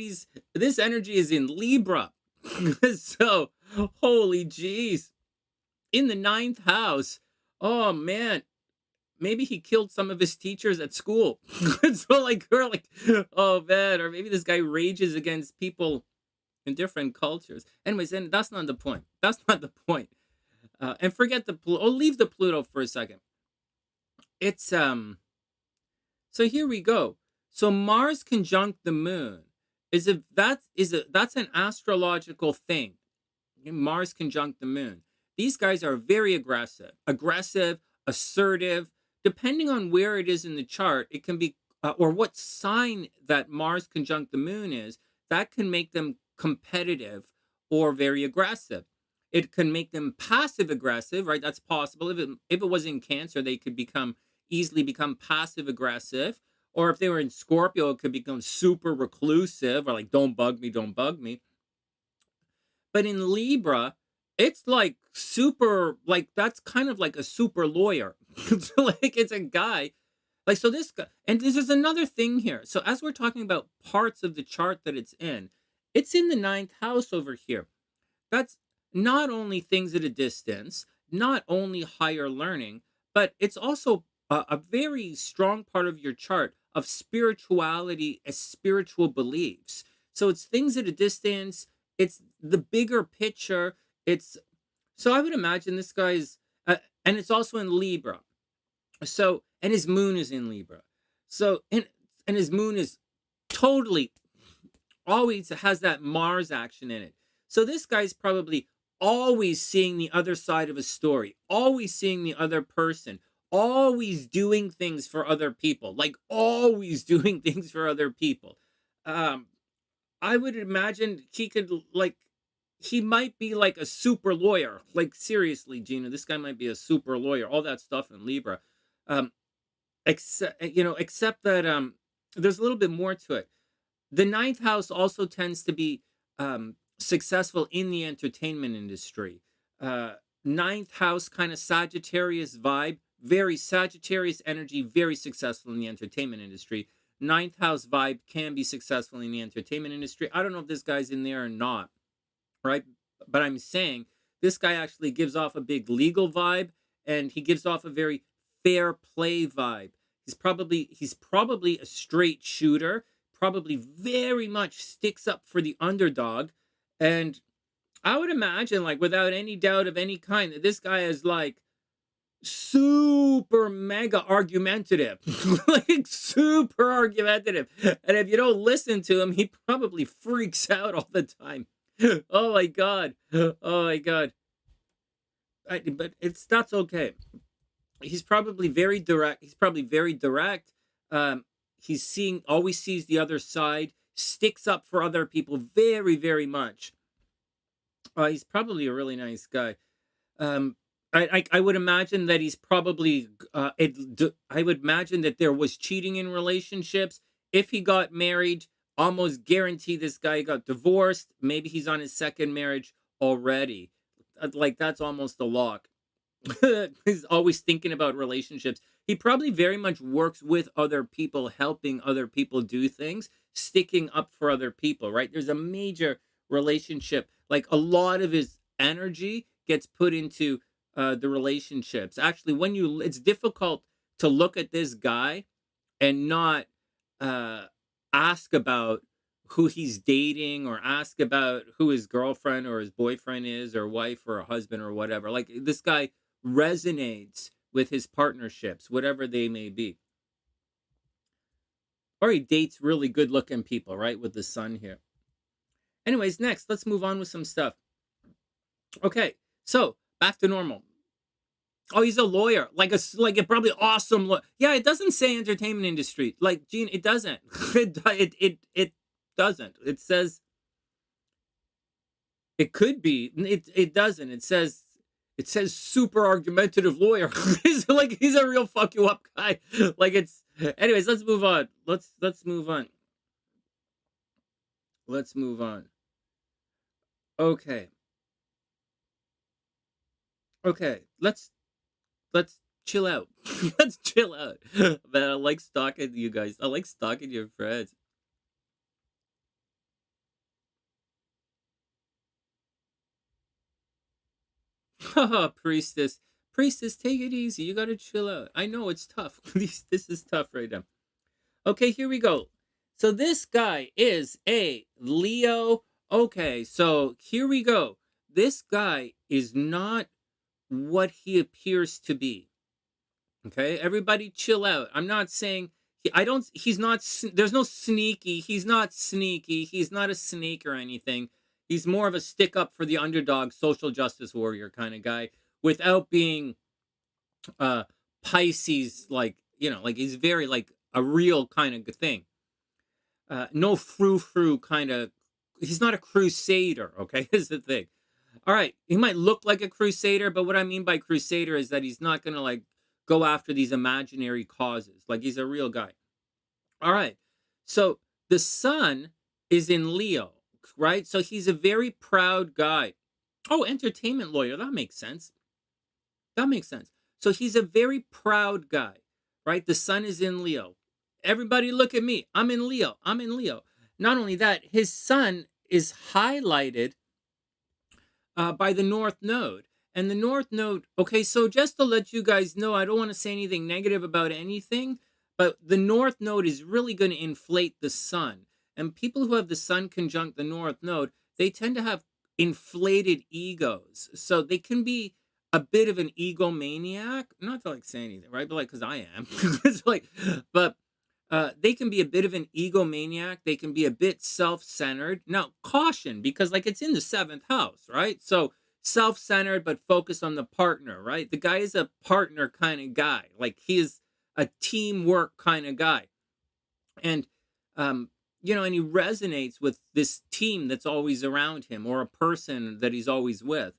this energy is in Libra. So, holy jeez. In the 9th house. Oh man. Maybe he killed some of his teachers at school. So like, oh man, or maybe this guy rages against people in different cultures. Anyways, and that's not the point. That's not the point. And forget the Pluto. Oh, leave the Pluto for a second. It's so here we go. So Mars conjunct the moon that's an astrological thing. Mars conjunct the moon. These guys are very aggressive, assertive. Depending on where it is in the chart, it can be, or what sign that Mars conjunct the moon is, that can make them competitive or very aggressive. It can make them passive aggressive, right? That's possible. If it was in Cancer, they could easily become passive aggressive. Or if they were in Scorpio, it could become super reclusive or like, don't bug me, don't bug me. But in Libra, it's like super, like that's kind of like a super lawyer. Like it's a guy. Like, so this guy, and this is another thing here. So as we're talking about parts of the chart that it's in the 9th house over here. That's not only things at a distance, not only higher learning, but it's also a very strong part of your chart of spirituality as spiritual beliefs. So it's things at a distance. It's the bigger picture. So I would imagine this guy's, and it's also in Libra. So, and his moon is in Libra. So, and his moon is totally always has that Mars action in it. So this guy's probably always seeing the other side of a story, always seeing the other person, always doing things for other people, like always doing things for other people. I would imagine he might be like a super lawyer. Like seriously, Gina, this guy might be a super lawyer. All that stuff in Libra, except that there's a little bit more to it. The 9th house also tends to be successful in the entertainment industry. 9th house kind of Sagittarius vibe, very Sagittarius energy, very successful in the entertainment industry. 9th house vibe can be successful in the entertainment industry. I don't know if this guy's in there or not, right? But I'm saying this guy actually gives off a big legal vibe, and he gives off a very fair play vibe. He's probably a straight shooter, probably very much sticks up for the underdog. And I would imagine, like, without any doubt of any kind, that this guy is like super mega argumentative, like super argumentative. And if you don't listen to him, he probably freaks out all the time. Oh my God. Oh my God. But that's okay. He's probably very direct. Always sees the other side, sticks up for other people very, very much. He's probably a really nice guy. I would imagine that he's probably, I would imagine that there was cheating in relationships. If he got married, almost guarantee this guy got divorced. Maybe he's on his second marriage already. Like, that's almost a lock. He's always thinking about relationships. He probably very much works with other people, helping other people do things, sticking up for other people, right? There's a major relationship. Like, a lot of his energy gets put into the relationships. Actually, it's difficult to look at this guy and not uh, ask about who he's dating or ask about who his girlfriend or his boyfriend is or wife or a husband or whatever. Like this guy resonates with his partnerships, whatever they may be. Or he dates really good looking people, right? With the sun here. Anyways, next, let's move on with some stuff. Okay, so back to normal. Oh, he's a lawyer, like a probably awesome lawyer. Yeah, it doesn't say entertainment industry. Like Gene, it doesn't. It doesn't. It says it could be. It doesn't. It says super argumentative lawyer. He's like he's a real fuck you up guy. Like it's. Anyways, let's move on. Let's move on. Let's move on. Okay. Okay. Let's chill out. Let's chill out. Man, I like stalking you guys. I like stalking your friends. Haha, priestess. Priestess, take it easy. You gotta chill out. I know it's tough. This is tough right now. Okay, here we go. So this guy is a Leo. Okay, so here we go. This guy is not what he appears to be. Okay, everybody chill out. I'm not saying he's not there's no sneaky. He's not sneaky. He's not a snake or anything. He's more of a stick up for the underdog, social justice warrior kind of guy without being uh Pisces, like, like he's very like a real kind of thing. No frou-frou kind of, he's not a crusader, okay? Is the thing. All right, he might look like a crusader, but what I mean by crusader is that he's not going to like go after these imaginary causes. Like he's a real guy. All right. So the sun is in Leo, right? So he's a very proud guy. Oh, entertainment lawyer. That makes sense. That makes sense. So he's a very proud guy, right? The sun is in Leo. Everybody look at me. I'm in Leo. I'm in Leo. Not only that, his sun is highlighted by the North Node. And the North Node, okay, so just to let you guys know, I don't want to say anything negative about anything, but the North Node is really going to inflate the sun. And people who have the sun conjunct the North Node, they tend to have inflated egos. So they can be a bit of an egomaniac. Not to like say anything, right? But like, because I am. It's like, but they can be a bit of an egomaniac. They can be a bit self-centered. Now, caution, because like it's in the 7th house, right? So self-centered, but focused on the partner, right? The guy is a partner kind of guy. Like he is a teamwork kind of guy. And, and he resonates with this team that's always around him or a person that he's always with.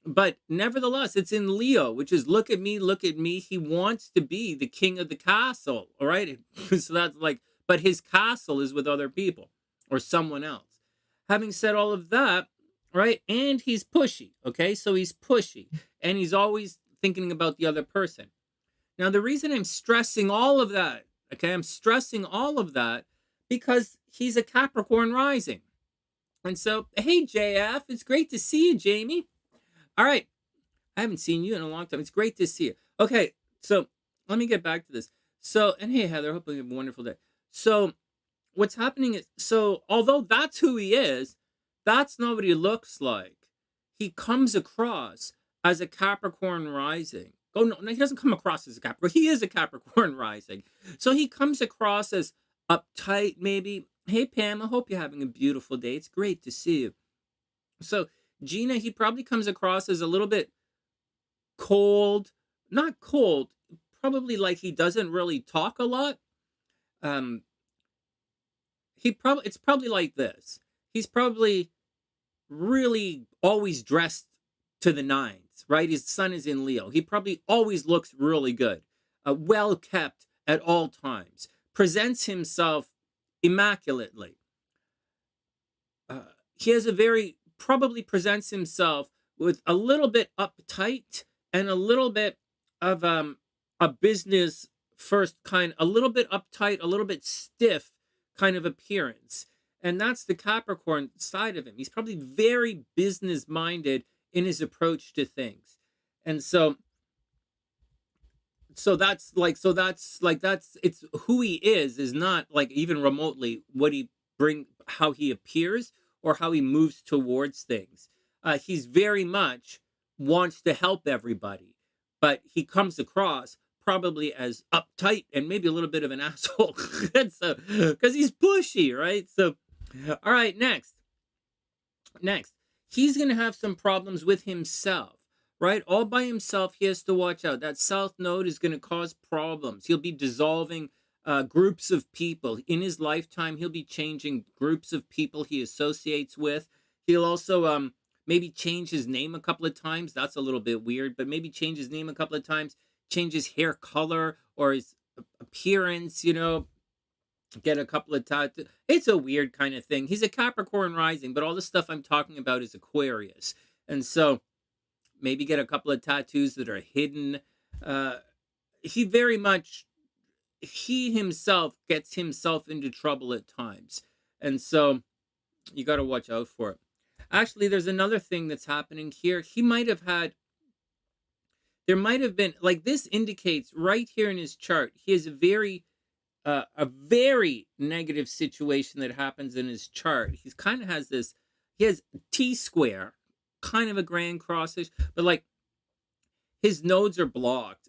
But nevertheless, it's in Leo, which is look at me, look at me. He wants to be the king of the castle, all right? So that's like, but his castle is with other people or someone else. Having said all of that, right? And he's pushy, okay? So he's pushy and he's always thinking about the other person. Now, the reason I'm stressing all of that, okay? I'm stressing all of that because he's a Capricorn rising. And so, hey, JF, it's great to see you, Jamie. All right. I haven't seen you in a long time. It's great to see you. Okay. So let me get back to this. So, and hey, Heather, hope you have a wonderful day. So what's happening is, so although that's who he is, that's not what he looks like. He comes across as a Capricorn rising. Oh, no, he doesn't come across as a Capricorn. He is a Capricorn rising. So he comes across as uptight, maybe. Hey, Pam, I hope you're having a beautiful day. It's great to see you. So Gina, he probably comes across as a little bit cold, not cold, probably like he doesn't really talk a lot. It's probably like this. He's probably really always dressed to the nines, right? His sun is in Leo. He probably always looks really good, well kept at all times, presents himself immaculately. He has a very probably presents himself with a little bit uptight and a little bit of a business first kind, a little bit uptight, a little bit stiff kind of appearance. And that's the Capricorn side of him. He's probably very business minded in his approach to things. And that's it's who he is not like even remotely what he bring how he appears or how he moves towards things. He's very much wants to help everybody, but he comes across probably as uptight and maybe a little bit of an asshole. That's because he's pushy, right? So all right, next he's gonna have some problems with himself, right? All by himself, he has to watch out. That south node is going to cause problems. He'll be dissolving groups of people. In his lifetime, he'll be changing groups of people he associates with. He'll also maybe change his name a couple of times. That's a little bit weird, but maybe change his name a couple of times, change his hair color or his appearance, get a couple of tattoos. It's a weird kind of thing. He's a Capricorn rising, but all the stuff I'm talking about is Aquarius. And so maybe get a couple of tattoos that are hidden. He very much, he himself gets himself into trouble at times. And so you got to watch out for it. Actually, there's another thing that's happening here. He might have had, there might have been, like this indicates right here in his chart, he has a very negative situation that happens in his chart. He's kind of has this, he has T square, kind of a grand crossish, but like his nodes are blocked,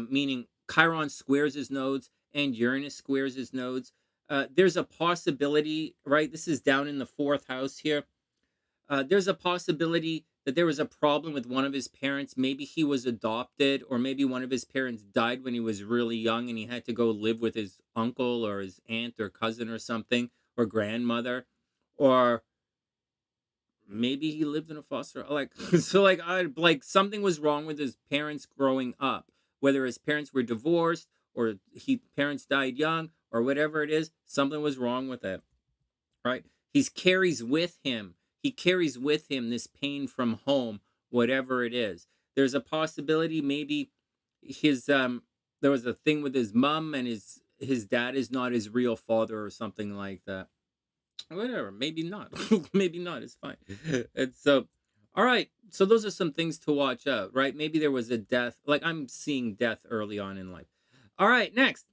meaning Chiron squares his nodes and Uranus squares his nodes. There's a possibility, right? This is down in the 4th house here. There's a possibility that there was a problem with one of his parents. Maybe he was adopted, or maybe one of his parents died when he was really young and he had to go live with his uncle or his aunt or cousin or something, or grandmother, or maybe he lived in a foster, like so like something was wrong with his parents growing up, whether his parents were divorced or parents died young or whatever it is. Something was wrong with it, right? He carries with him this pain from home, whatever it is. There's a possibility maybe his there was a thing with his mom and his dad is not his real father or something like that. Whatever, maybe not. Maybe not, it's fine. And so all right, so those are some things to watch out, right? Maybe there was a death, like I'm seeing death early on in life. All right, next,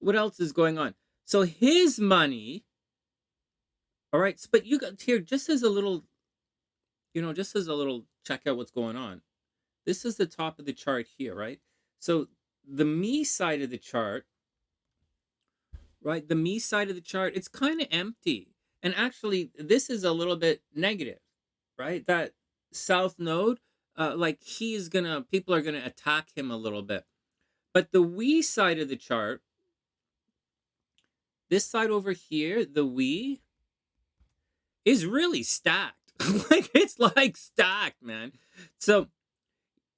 what else is going on? So his money, all right, but you got here just as a little, check out what's going on. This is the top of the chart here, right? So the me side of the chart, right? The me side of the chart, it's kind of empty. And actually, this is a little bit negative, right? That south node, like people are gonna attack him a little bit. But the we side of the chart, this side over here, the we, is really stacked. Like it's like stacked, man. So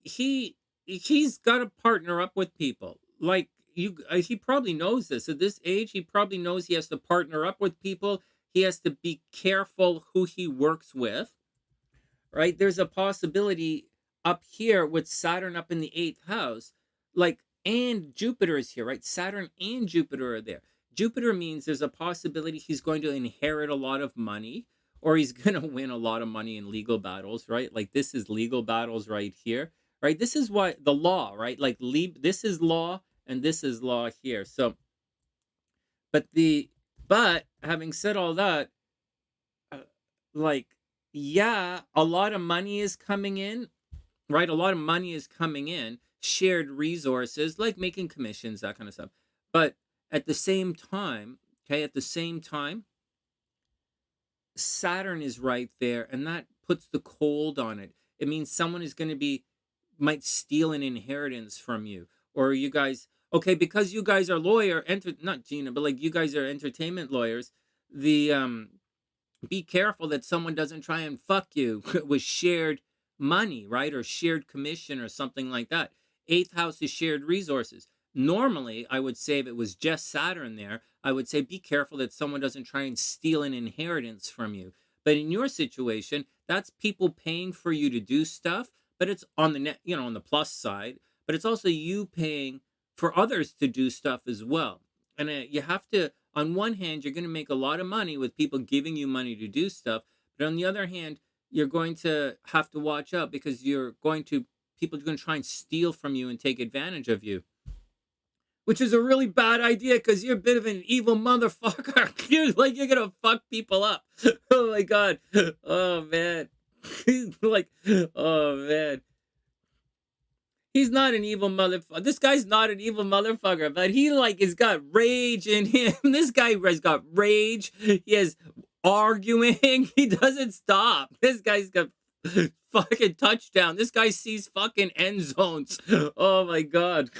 he's got to partner up with people. Like he probably knows this at this age. He probably knows he has to partner up with people. He has to be careful who he works with, right? There's a possibility up here with Saturn up in the 8th house, like, and Jupiter is here, right? Saturn and Jupiter are there. Jupiter means there's a possibility he's going to inherit a lot of money, or he's going to win a lot of money in legal battles, right? Like this is legal battles right here, right? This is why the law, right? Like this is law and this is law here. So, but having said all that, like, yeah, a lot of money is coming in, right? A lot of money is coming in, shared resources, like making commissions, that kind of stuff. But at the same time, Saturn is right there, and that puts the cold on it. It means someone is going to might steal an inheritance from you, or you guys, okay, because you guys are not Gina, but like you guys are entertainment lawyers, be careful that someone doesn't try and fuck you with shared money, right? Or shared commission or something like that. 8th house is shared resources. Normally, I would say if it was just Saturn there, I would say be careful that someone doesn't try and steal an inheritance from you. But in your situation, that's people paying for you to do stuff, but it's on the on the plus side, but it's also you paying for others to do stuff as well. And you have to, on one hand, you're going to make a lot of money with people giving you money to do stuff, but on the other hand, you're going to have to watch out because people are going to try and steal from you and take advantage of you, which is a really bad idea because you're a bit of an evil motherfucker. You're gonna fuck people up. Oh my god. Oh man. Like, oh man. He's not an evil motherfucker. This guy's not an evil motherfucker, but he like has got rage in him. This guy has got rage. He has arguing. He doesn't stop. This guy's got fucking touchdown. This guy sees fucking end zones. Oh my god.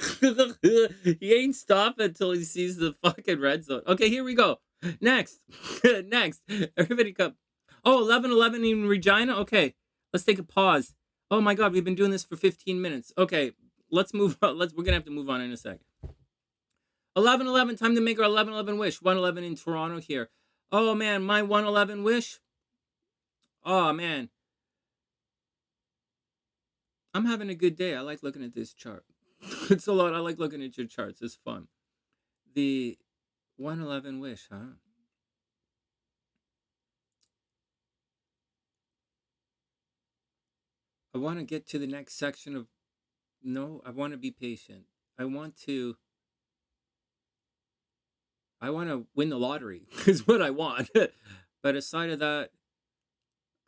He ain't stopping until he sees the fucking red zone. Okay, here we go. Next. Next. Everybody come. Oh, 11:11 in Regina? Okay. Let's take a pause. Oh my god, we've been doing this for 15 minutes. Okay, let's move on. We're gonna have to move on in a sec. 11:11, time to make our 11:11 wish. 111 in Toronto here. Oh man, my 111 wish. Oh man. I'm having a good day. I like looking at this chart. It's a lot. I like looking at your charts. It's fun. The 111 wish, huh? I want to get to the next section of... No, I want to be patient. I want to win the lottery is what I want. But aside of that,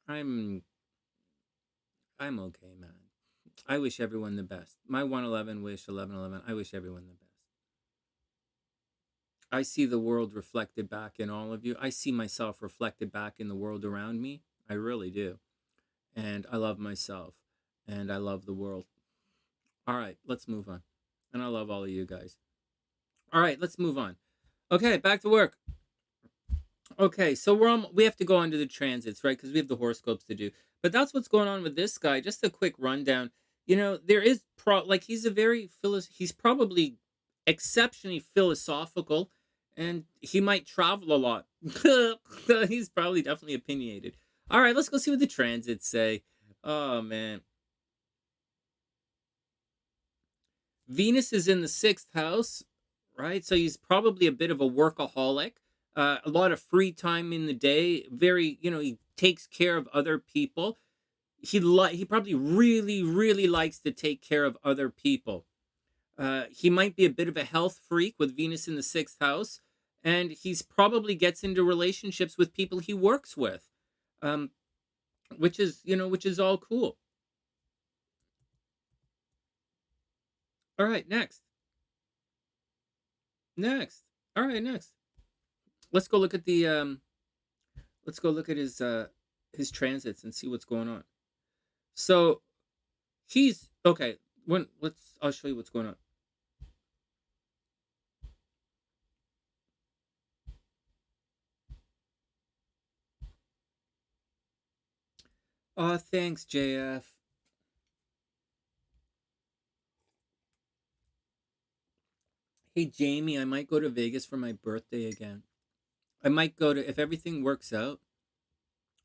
I'm okay, man. I wish everyone the best. My 111 wish, 11:11. I wish everyone the best. I see the world reflected back in all of you. I see myself reflected back in the world around me. I really do. And I love myself. And I love the world. All right, let's move on. And I love all of you guys. All right, let's move on. Okay, back to work. Okay, so we have to go on to the transits, right? Because we have the horoscopes to do. But that's what's going on with this guy. Just a quick rundown. You know, there is he's probably exceptionally philosophical, and he might travel a lot. He's probably definitely opinionated. All right, let's go see what the transits say. Oh man. Venus is in the 6th house, right? So he's probably a bit of a workaholic. A lot of free time in the day. Very, he takes care of other people. He probably really likes to take care of other people. He might be a bit of a health freak with Venus in the 6th house, and he's probably gets into relationships with people he works with, which is all cool. All right, next. All right, next. Let's go look at his transits and see what's going on. So he's okay. I'll show you what's going on. Oh, thanks, JF. Hey, Jamie, I might go to Vegas for my birthday again. I might go to, if everything works out,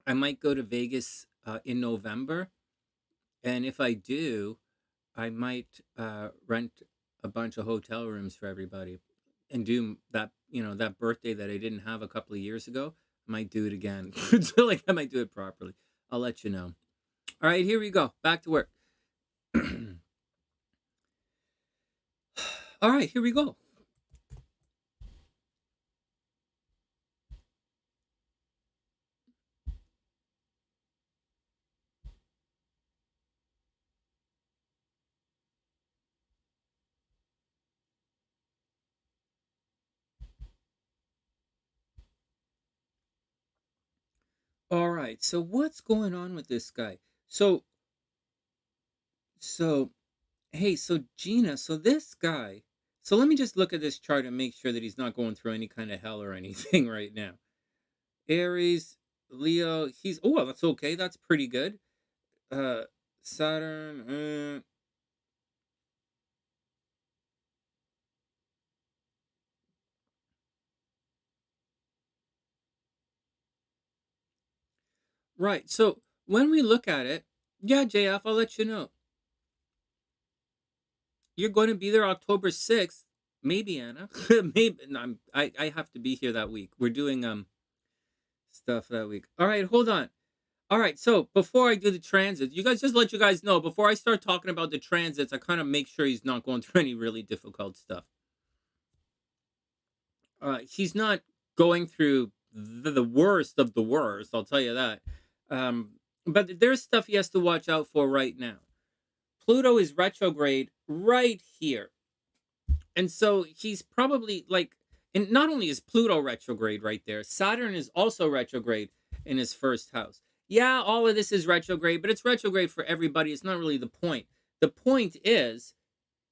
I might go to Vegas in November. And if I do, I might rent a bunch of hotel rooms for everybody and do that, that birthday that I didn't have a couple of years ago. I might do it again. So, like, I might do it properly. I'll let you know. All right, here we go. Back to work. All right, here we go. All right, so what's going on with this guy? So, hey, so Gina, so this guy, so let me just look at this chart and make sure that he's not going through any kind of hell or anything right now. Aries, Leo, oh, that's okay. That's pretty good. Saturn, right. So when we look at it, yeah, JF, I'll let you know. You're going to be there October 6th. Maybe, Anna. Maybe. No, I have to be here that week. We're doing stuff that week. All right, hold on. All right, so before I do the transits, you guys just let you guys know before I start talking about the transits, I kind of make sure he's not going through any really difficult stuff. He's not going through the worst of the worst, I'll tell you that. Um, but there's stuff he has to watch out for right now. Pluto is retrograde right here. And so he's probably like, and not only is Pluto retrograde right there, Saturn is also retrograde in his first house. Yeah, all of this is retrograde, but it's retrograde for everybody. It's not really the point. The point is,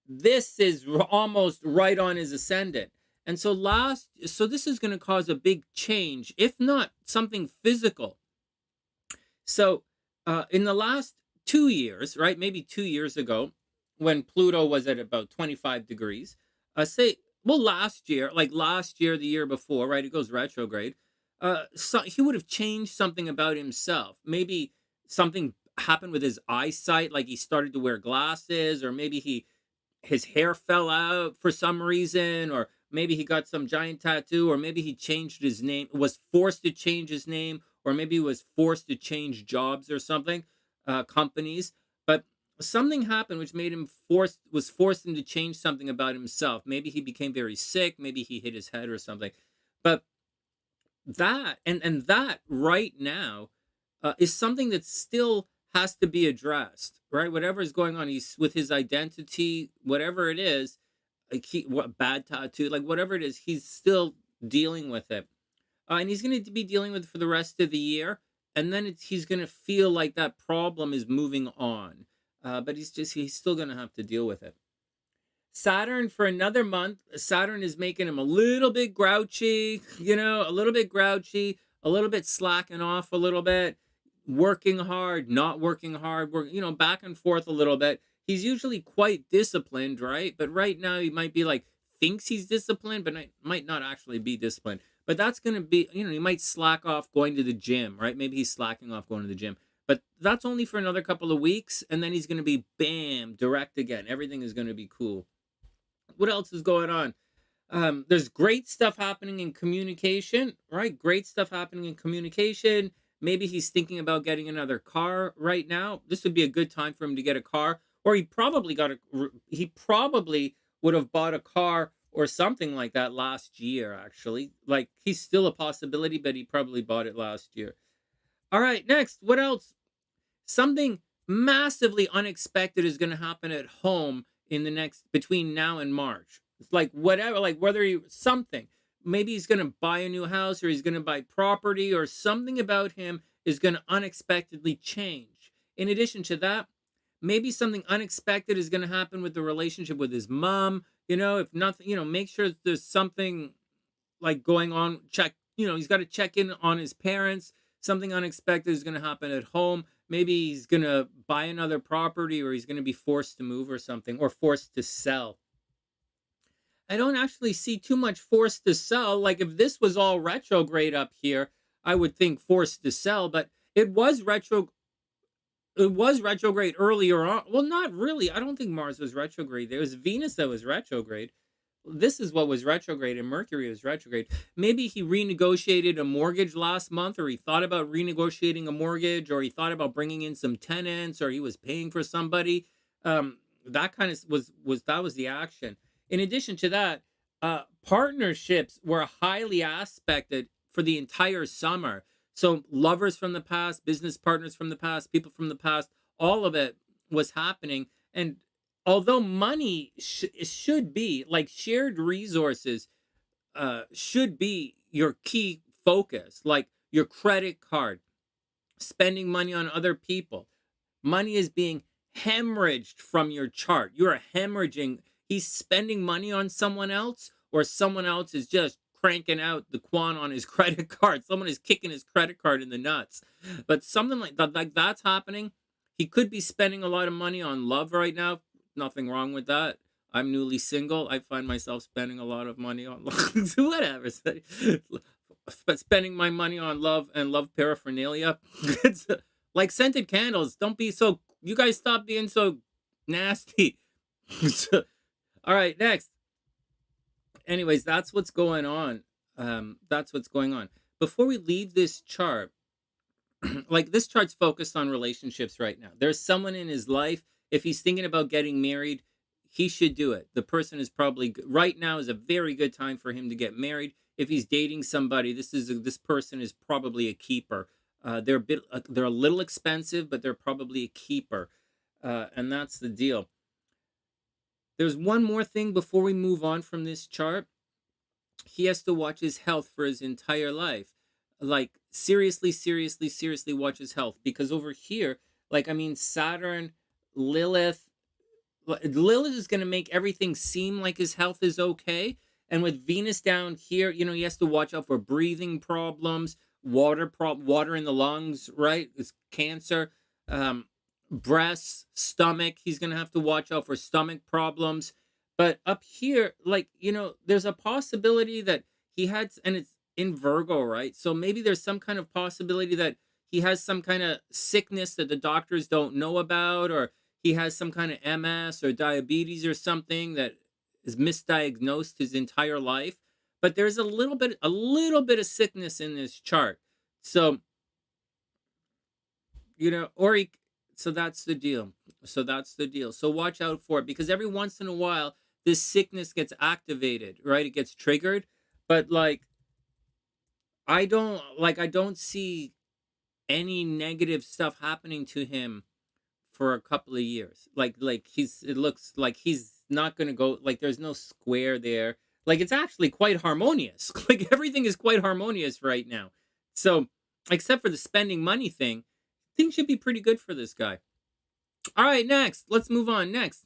this is almost right on his ascendant. And so this is going to cause a big change, if not something physical. So in the last 2 years, right, maybe 2 years ago, when Pluto was at about 25 degrees, last year, the year before, right, it goes retrograde, so he would have changed something about himself. Maybe something happened with his eyesight, like he started to wear glasses, or maybe his hair fell out for some reason, or maybe he got some giant tattoo, or maybe he changed his name, was forced to change his name, or maybe he was forced to change jobs or something, companies. But something happened which made him forced him to change something about himself. Maybe he became very sick, maybe he hit his head or something. But that right now is something that still has to be addressed, right? Whatever is going on, he's with his identity, whatever it is, like what bad tattoo, like whatever it is, he's still dealing with it, and he's going to be dealing with it for the rest of the year, and then he's going to feel like that problem is moving on, but he's still going to have to deal with it. Saturn for another month. Saturn is making him a little bit grouchy, a little bit grouchy, a little bit slacking off a little bit, working hard, not working hard, back and forth a little bit. He's usually quite disciplined, right? But right now he might be like, thinks he's disciplined, but might not actually be disciplined. But that's going to be, he might slack off going to the gym, right? Maybe he's slacking off going to the gym. But that's only for another couple of weeks. And then he's going to be, bam, direct again. Everything is going to be cool. What else is going on? There's great stuff happening in communication, right? Great stuff happening in communication. Maybe he's thinking about getting another car right now. This would be a good time for him to get a car, or he probably would have bought a car or something like that last year, actually. Like, he's still a possibility, but he probably bought it last year. All right, next, what else? Something massively unexpected is going to happen at home in the next, between now and March. It's like whatever, like whether something, maybe he's going to buy a new house, or he's going to buy property, or something about him is going to unexpectedly change. In addition to that, maybe something unexpected is going to happen with the relationship with his mom. If nothing, make sure there's something like going on. He's got to check in on his parents. Something unexpected is going to happen at home. Maybe he's going to buy another property, or he's going to be forced to move or something, or forced to sell. I don't actually see too much forced to sell. Like, if this was all retrograde up here, I would think forced to sell, but it was retrograde earlier on. Well, not really. I don't think Mars was retrograde. There was Venus that was retrograde. This is what was retrograde, and Mercury was retrograde. Maybe he renegotiated a mortgage last month, or he thought about renegotiating a mortgage, or he thought about bringing in some tenants, or he was paying for somebody. That kind of was the action. In addition to that, partnerships were highly aspected for the entire summer. So lovers from the past, business partners from the past, people from the past, all of it was happening. And although money should be, like, shared resources should be your key focus, like your credit card, spending money on other people. Money is being hemorrhaged from your chart. You're hemorrhaging. He's spending money on someone else, or someone else is just cranking out the quan on his credit card. Someone is kicking his credit card in the nuts. But something like that's happening. He could be spending a lot of money on love right now. Nothing wrong with that. I'm newly single. I find myself spending a lot of money on love. Whatever. But spending my money on love and love paraphernalia. It's like scented candles. Don't be so, you guys stop being so nasty. All right, next. Anyways, that's what's going on. That's what's going on. Before we leave this chart, like this chart's focused on relationships right now. There's someone in his life. If he's thinking about getting married, he should do it. The person is probably right now is a very good time for him to get married. If he's dating somebody, this person is probably a keeper. They're a little expensive, but they're probably a keeper, and that's the deal. There's one more thing before we move on from this chart. He has to watch his health for his entire life. Like seriously, seriously, seriously watch his health, because over here, like I mean Saturn, Lilith, Lilith is going to make everything seem like his health is okay. And with Venus down here, you know, he has to watch out for breathing problems, water in the lungs, right? It's cancer, breasts, stomach. He's going to have to watch out for stomach problems. But up here, like, you know, there's a possibility that he had, and it's in Virgo, right? So maybe there's some kind of possibility that he has some kind of sickness that the doctors don't know about, or he has some kind of MS or diabetes or something that is misdiagnosed his entire life. But there's a little bit of sickness in this chart. So, you know, so that's the deal. So watch out for it, because every once in a while, this sickness gets activated, right? It gets triggered. But like, I don't see any negative stuff happening to him for a couple of years. It looks like he's not going to go, like there's no square there. Like it's actually quite harmonious. Like everything is quite harmonious right now. So, except for the spending money thing, things should be pretty good for this guy. All right, next. Let's move on. Next.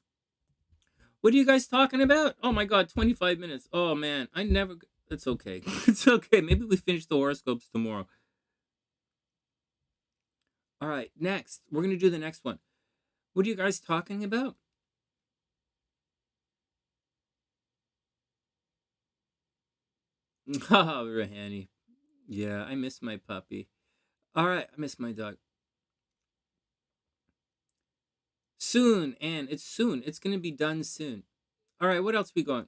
What are you guys talking about? Oh my god, 25 minutes. Oh man, it's okay. It's okay. Maybe we finish the horoscopes tomorrow. All right, next. We're going to do the next one. What are you guys talking about? Haha, Ruhani. Yeah, I miss my puppy. All right, I miss my dog. Soon, and it's soon. It's going to be done soon. All right, what else we got?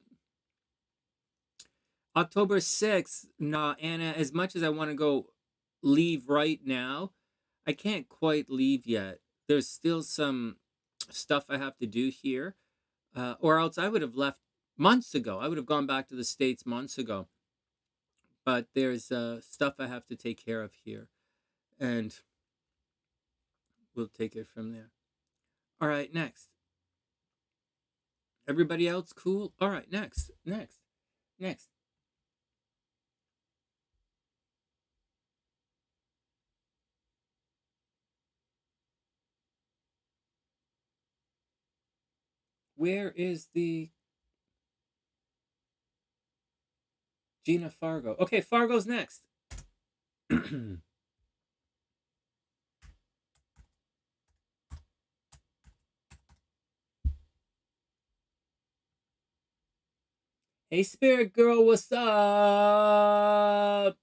October 6th. Nah, Anna, as much as I want to go leave right now, I can't quite leave yet. There's still some stuff I have to do here, or else I would have left months ago. I would have gone back to the States months ago. But there's stuff I have to take care of here, and we'll take it from there. All right, next. Everybody else cool? All right, next. Where is the Gina Fargo? Okay, Fargo's next. Hey, Spirit Girl, what's up?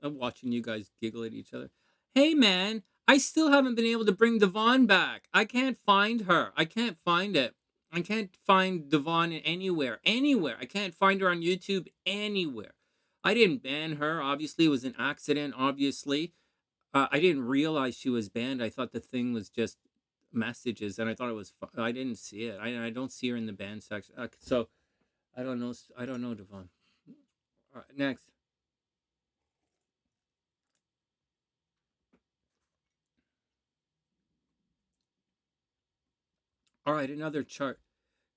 I'm watching you guys giggle at each other. Hey, man, I still haven't been able to bring Devon back. I can't find her. I can't find it. I can't find Devon anywhere. I can't find her on YouTube anywhere. I didn't ban her. Obviously, it was an accident. Obviously, I didn't realize she was banned. I thought the thing was just messages, and I thought it was. I didn't see it. I don't see her in the ban section. So I don't know. I don't know Devon. All right, next. All right, another chart.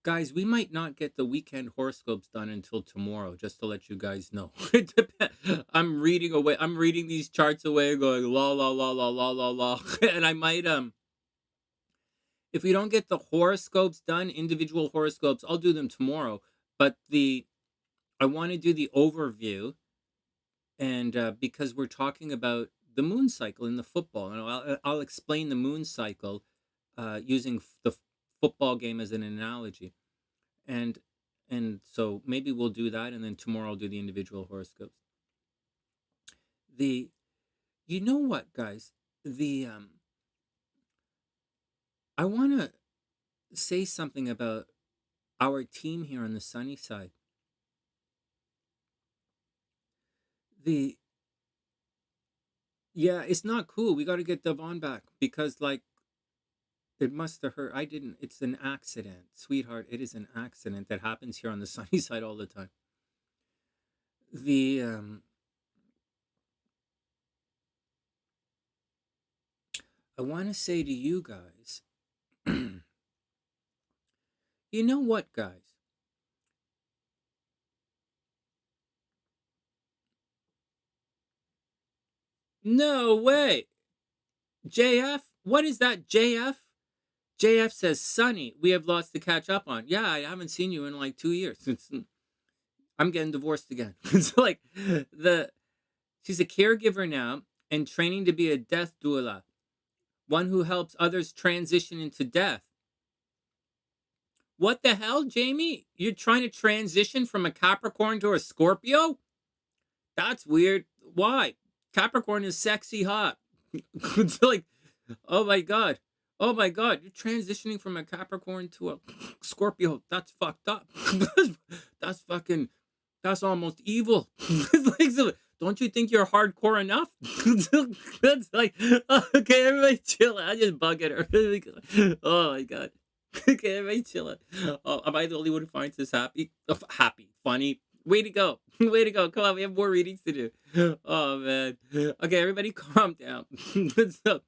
Guys, we might not get the weekend horoscopes done until tomorrow, just to let you guys know. I'm reading these charts away, going la la la la la la la. And I might if we don't get the horoscopes done, individual horoscopes, I'll do them tomorrow. But I want to do the overview, and because we're talking about the moon cycle in the football, and I'll explain the moon cycle using the football game as an analogy, and so maybe we'll do that, and then tomorrow I'll do the individual horoscopes. You know what, guys, I want to say something about our team here on the sunny side. Yeah, it's not cool. We got to get Devon back because, like, it must have hurt. I didn't. It's an accident, sweetheart. It is an accident that happens here on the sunny side all the time. I want to say to you guys, you know what, guys? No way. JF? What is that, JF? JF says, Sonny, we have lots to catch up on. Yeah, I haven't seen you in like 2 years. I'm getting divorced again. It's like she's a caregiver now and training to be a death doula, one who helps others transition into death. What the hell, Jamie? You're trying to transition from a Capricorn to a Scorpio? That's weird. Why? Capricorn is sexy hot. It's like, oh my God. Oh my God. You're transitioning from a Capricorn to a Scorpio. That's fucked up. That's almost evil. It's like, so, don't you think you're hardcore enough? That's like, okay, everybody chill. I just bugging her. Oh my God. Okay, everybody chill. Oh, am I the only one who finds this happy? Happy, funny. Way to go. Way to go. Come on, we have more readings to do. Oh, man. Okay, everybody calm down. So,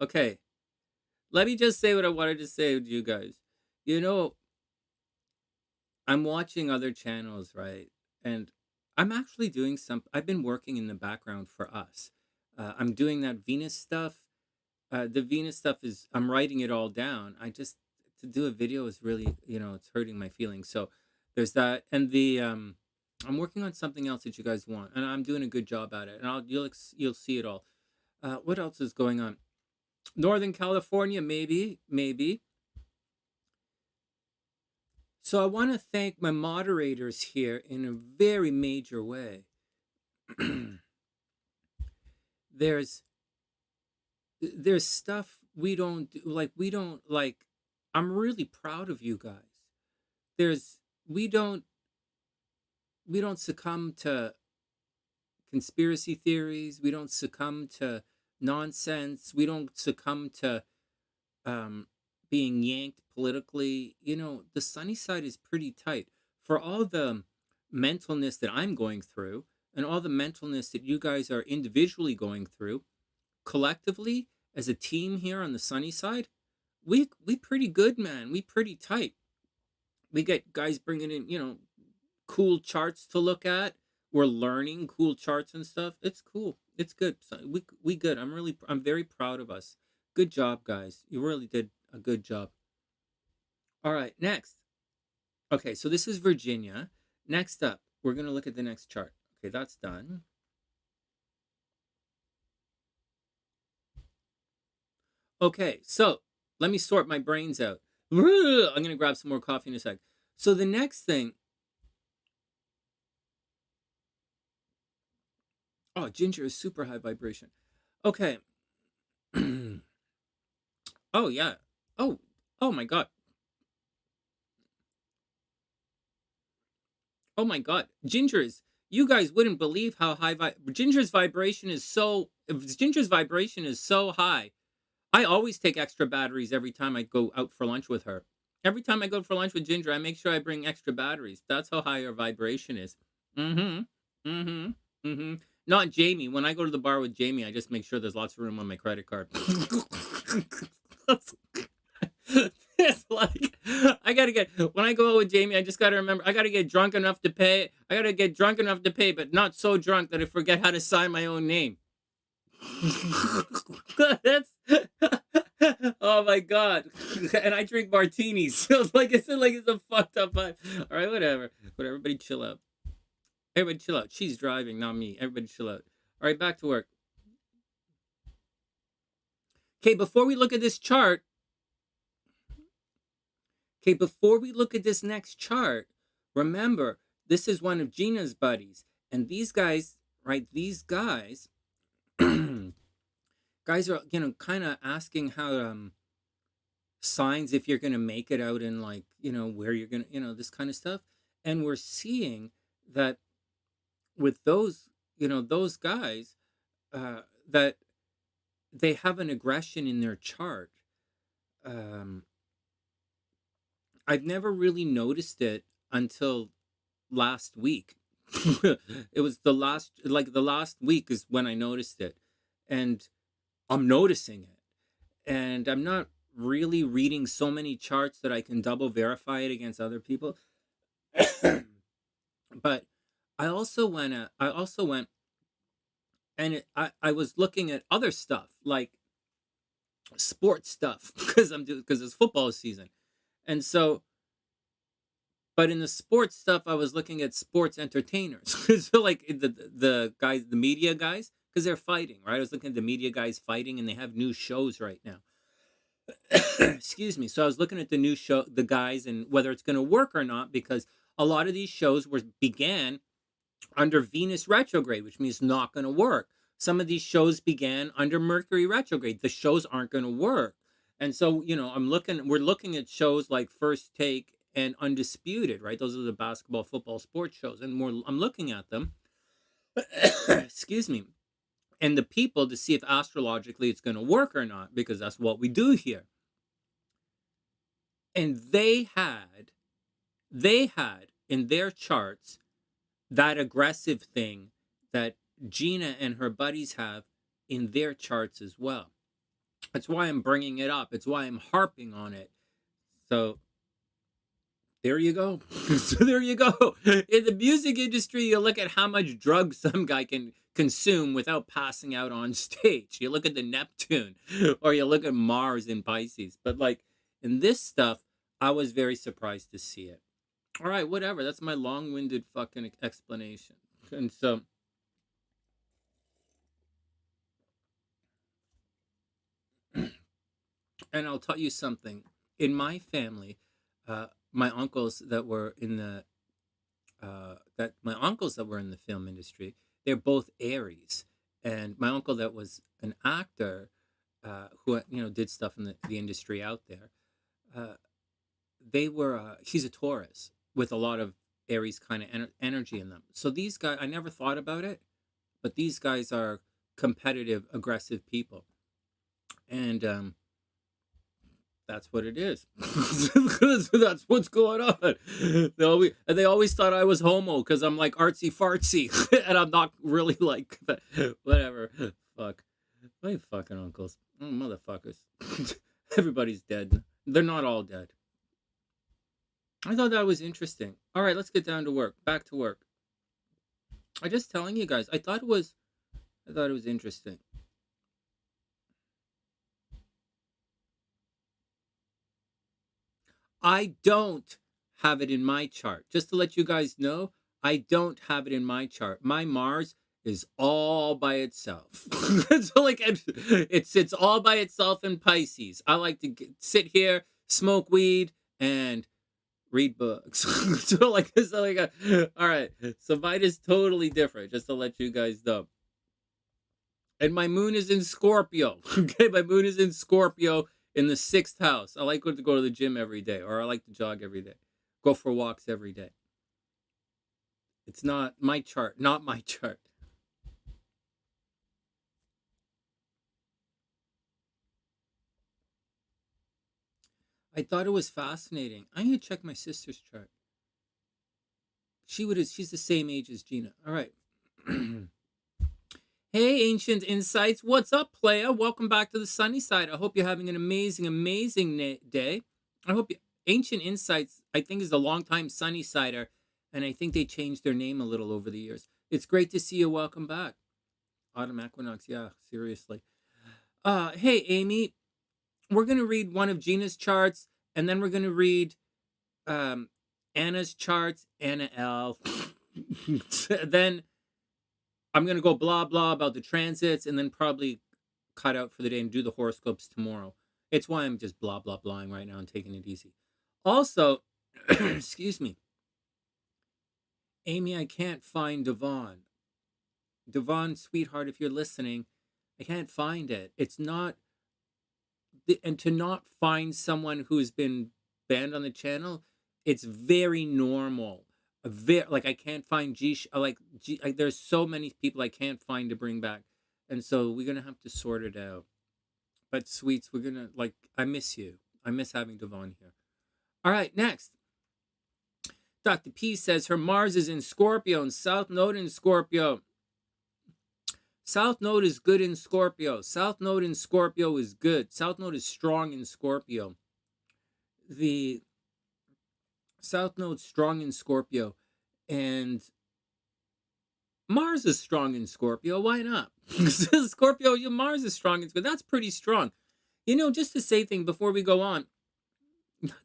okay. Let me just say what I wanted to say to you guys. You know, I'm watching other channels, right? And I'm actually doing I've been working in the background for us. I'm doing that Venus stuff. The Venus stuff is, I'm writing it all down. To do a video is really, it's hurting my feelings. So there's that. And I'm working on something else that you guys want. And I'm doing a good job at it. And you'll see it all. What else is going on? Northern California, maybe. So I want to thank my moderators here in a very major way. There's stuff we don't do, I'm really proud of you guys. We don't succumb to conspiracy theories. We don't succumb to nonsense. We don't succumb to being yanked politically. The sunny side is pretty tight. For all the mentalness that I'm going through and all the mentalness that you guys are individually going through, collectively as a team here on the sunny side, we pretty good, man. We pretty tight. We get guys bringing in, cool charts to look at. We're learning cool charts and stuff. It's cool. It's good. So we good. I'm very proud of us. Good job, guys. You really did a good job. All right, next. Okay, so this is Virginia. Next up, we're going to look at the next chart. Okay, that's done. Okay, so let me sort my brains out. I'm going to grab some more coffee in a sec. So the next thing. Oh, ginger is super high vibration. Okay. Oh, yeah. Oh my God. Oh my God. You guys wouldn't believe how high Ginger's vibration is so, if Ginger's vibration is so high. I always take extra batteries every time I go out for lunch with her. Every time I go for lunch with Ginger, I make sure I bring extra batteries. That's how high her vibration is. Not Jamie. When I go to the bar with Jamie, I just make sure there's lots of room on my credit card. It's like, when I go out with Jamie, I just got to remember, I got to get drunk enough to pay. I got to get drunk enough to pay, but not so drunk that I forget how to sign my own name. That's oh my God. And I drink martinis. So it's a fucked up vibe. All right, whatever. Everybody chill out. Everybody chill out. She's driving, not me. Everybody chill out. All right, back to work. Okay, before we look at this chart. Okay, before we look at this next chart, remember, this is one of Gina's buddies. And these guys, right, guys are, kind of asking how signs if you're going to make it out in, like, where you're going to, this kind of stuff. And we're seeing that with those guys, that they have an aggression in their chart. Um, I've never really noticed it until last week. It was the last week is when I noticed it. And I'm noticing it. And I'm not really reading so many charts that I can double verify it against other people. But I also went and I was looking at other stuff, like sports stuff, because it's football season. And so, but in the sports stuff, I was looking at sports entertainers. So, like, the guys, the media guys, because they're fighting, right? I was looking at the media guys fighting, and they have new shows right now. Excuse me. So I was looking at the new show, the guys, and whether it's going to work or not, because a lot of these shows began under Venus retrograde, which means not going to work. Some of these shows began under Mercury retrograde. The shows aren't going to work. And so, we're looking at shows like First Take and Undisputed, right? Those are the basketball, football, sports shows. And I'm looking at them, excuse me, and the people to see if astrologically it's going to work or not, because that's what we do here. And they had in their charts that aggressive thing that Gina and her buddies have in their charts as well. That's why I'm bringing it up. It's why I'm harping on it. So there you go. So there you go. In the music industry, you look at how much drugs some guy can consume without passing out on stage. You look at the Neptune, or you look at Mars in Pisces. But, like, in this stuff, I was very surprised to see it. All right, whatever. That's my long-winded fucking explanation. And so, and I'll tell you something. In my family, my uncles that were in the film industry, they're both Aries. And my uncle that was an actor, who did stuff in the industry out there, he's a Taurus with a lot of Aries kind of energy in them. So these guys, I never thought about it, but these guys are competitive, aggressive people. And that's what it is. That's what's going on. They always thought I was homo because I'm like artsy fartsy, and I'm not really like that. Whatever. Fuck. My fucking uncles. Oh, motherfuckers. Everybody's dead. They're not all dead. I thought that was interesting. All right, let's get down to work. Back to work. I'm just telling you guys. I thought it was interesting. I don't have it in my chart. Just to let you guys know, I don't have it in my chart. My Mars is all by itself. So, like, it sits all by itself in Pisces. I like to sit here, smoke weed, and read books. So, all right. So mine is totally different, just to let you guys know. And my moon is in Scorpio. Okay, my moon is in Scorpio in the 6th house. I like to go to the gym every day, or I like to jog every day, go for walks every day. It's not my chart, not my chart. I thought it was fascinating. I need to check my sister's chart. She's the same age as Gina. All right. Hey, Ancient Insights. What's up, playa? Welcome back to the sunny side. I hope you're having an amazing, amazing day. I hope Ancient Insights, I think, is a longtime sunny sider, and I think they changed their name a little over the years. It's great to see you. Welcome back. Autumn Equinox. Yeah, seriously. Hey, Amy. We're going to read one of Gina's charts, and then we're going to read Anna's charts, AnnaL. Then I'm going to go blah, blah about the transits, and then probably cut out for the day and do the horoscopes tomorrow. It's why I'm just blah, blah, blahing right now and taking it easy. Also, excuse me, Amy, I can't find Devon. Devon, sweetheart, if you're listening, I can't find it. It's not and to not find someone who's been banned on the channel, it's very normal. Like I can't find there's so many people I can't find to bring back, and so we're gonna have to sort it out. But sweets, we're gonna I miss you. I miss having Devon here. All right, next. Dr. P says her Mars is in Scorpio and South Node in Scorpio. South Node is good in Scorpio. South Node in Scorpio is good. South Node is strong in Scorpio. The South Node's strong in Scorpio. And Mars is strong in Scorpio. Why not? Scorpio, Mars is strong in Scorpio. That's pretty strong. You know, just to say thing before we go on,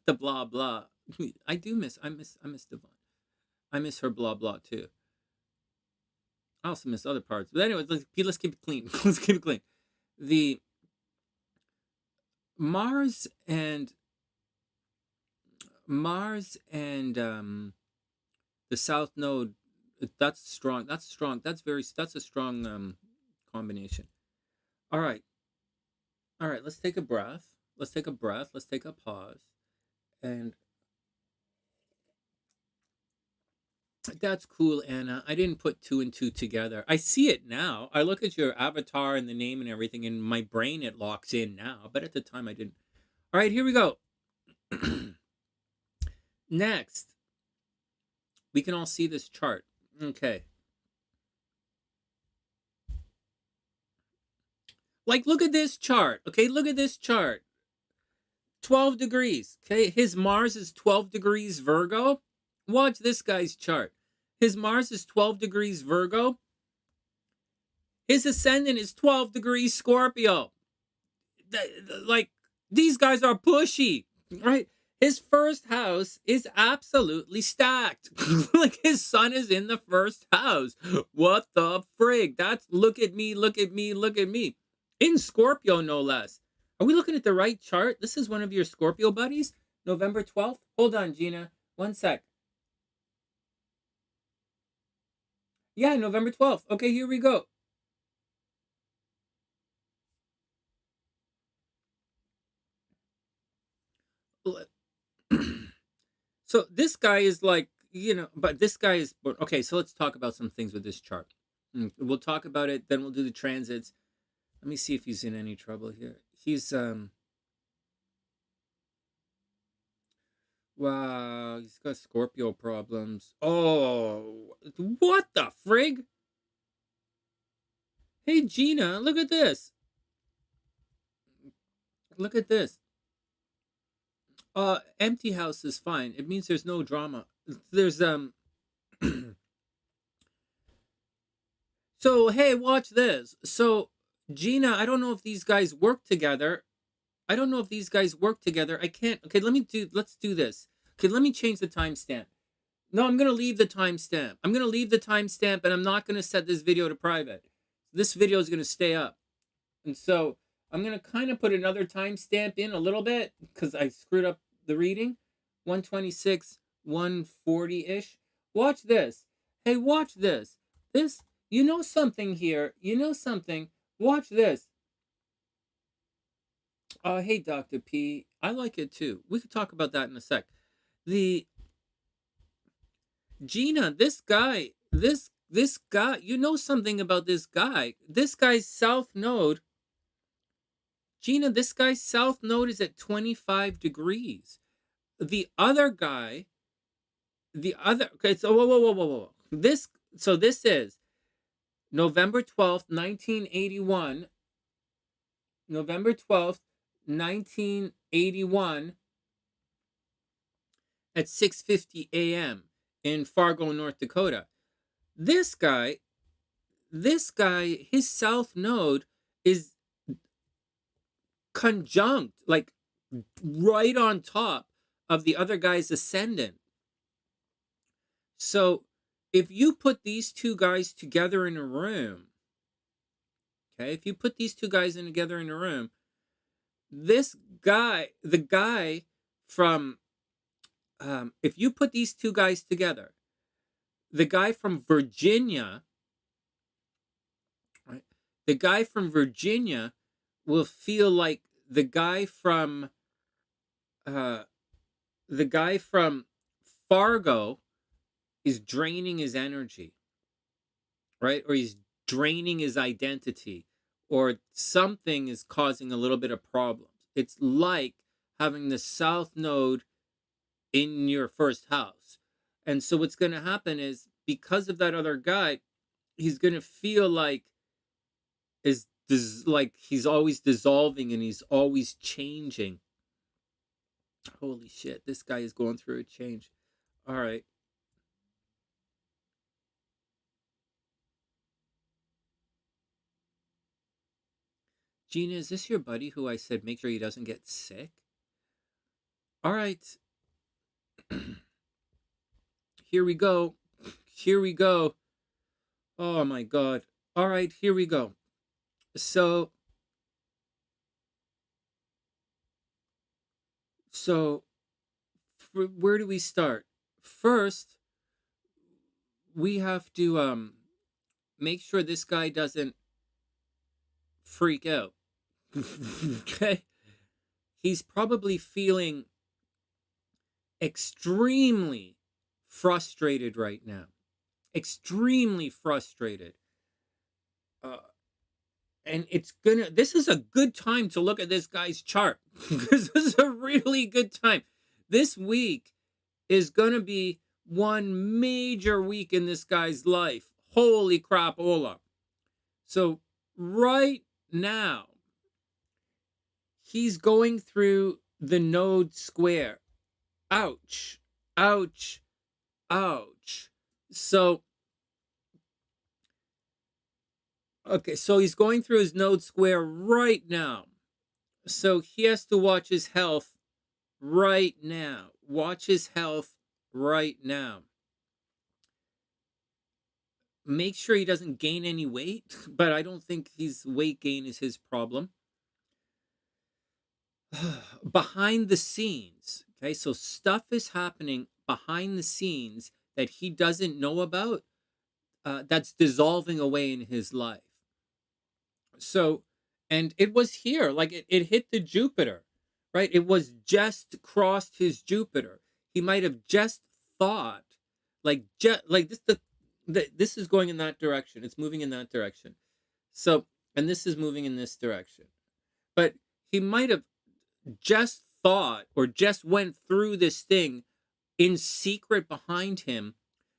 the blah blah. I miss Devon. I miss her blah blah too. I also miss other parts. But anyway, let's keep it clean. Let's keep it clean. The Mars and the South Node, that's strong. That's strong. That's a strong combination. All right. Let's take a breath. Let's take a pause. And that's cool, Anna. I didn't put 2 and 2 together. I see it now. I look at your avatar and the name and everything, and my brain, it locks in now. But at the time, I didn't. All right, here we go. Next, we can all see this chart. Okay. Look at this chart. Okay, look at this chart. 12 degrees. Okay, his Mars is 12 degrees Virgo. Watch this guy's chart. His Mars is 12 degrees Virgo. His ascendant is 12 degrees Scorpio. These guys are pushy, right? His first house is absolutely stacked. His sun is in the first house. What the frig? Look at me. In Scorpio, no less. Are we looking at the right chart? This is one of your Scorpio buddies. November 12th. Hold on, Gina. One sec. Yeah, November 12th. Okay, here we go. So this guy is but this guy is, okay, so let's talk about some things with this chart. We'll talk about it, then we'll do the transits. Let me see if he's in any trouble here. He's, wow, he's got Scorpio problems. Oh, what the frig? Hey, Gina, look at this. Look at this. Empty house is fine. It means there's no drama. There's, so, hey, watch this. So, Gina, I don't know if these guys work together. I can't. Okay, let's do this. Okay, let me change the timestamp. No, I'm going to leave the timestamp. And I'm not going to set this video to private. This video is going to stay up. And so I'm going to kind of put another timestamp in a little bit because I screwed up the reading. 126, 140-ish. Watch this. Hey, watch this. You know something here. Watch this. Hey, Dr. P. I like it too. We could talk about that in a sec. Gina, this guy, you know something about this guy. This guy's South Node. Gina, this guy's South Node is at 25 degrees. The other guy, okay, so whoa. This is November 12th, 1981. November 12th, 1981 at 6:50 a.m. in Fargo, North Dakota. This guy, his South Node is conjunct, right on top of the other guy's ascendant. So if you put these two guys together in a room, okay, this guy, the guy from, if you put these two guys together, the guy from Virginia, right? The guy from Virginia will feel like the guy from uh the guy from Fargo is draining his energy, right? Or he's draining his identity, or something is causing a little bit of problems. It's like having the south node in your first house. And so what's going to happen is, because of that other guy, he's going to feel like like he's always dissolving and he's always changing. Holy shit, this guy is going through a change. All right. Gina, is this your buddy who I said make sure he doesn't get sick? All right. Here we go. Here we go. Oh my God. All right, here we go. So where do we start? First, we have to make sure this guy doesn't freak out. Okay? He's probably feeling extremely frustrated right now. Extremely frustrated. And this is a good time to look at this guy's chart. This is a really good time. This week is gonna be one major week in this guy's life. Holy crap, Ola. So right now, he's going through the node square. Ouch, ouch, ouch. So, okay, so he's going through his node square right now. So he has to watch his health right now. Watch his health right now. Make sure he doesn't gain any weight, but I don't think his weight gain is his problem. Behind the scenes, okay, so stuff is happening behind the scenes that he doesn't know about, that's dissolving away in his life. So, and it was here, like it hit the Jupiter, right? It was just crossed his Jupiter. He might have just thought, like this is going in that direction. It's moving in that direction. So, and this is moving in this direction. But he might have just thought or just went through this thing in secret behind him,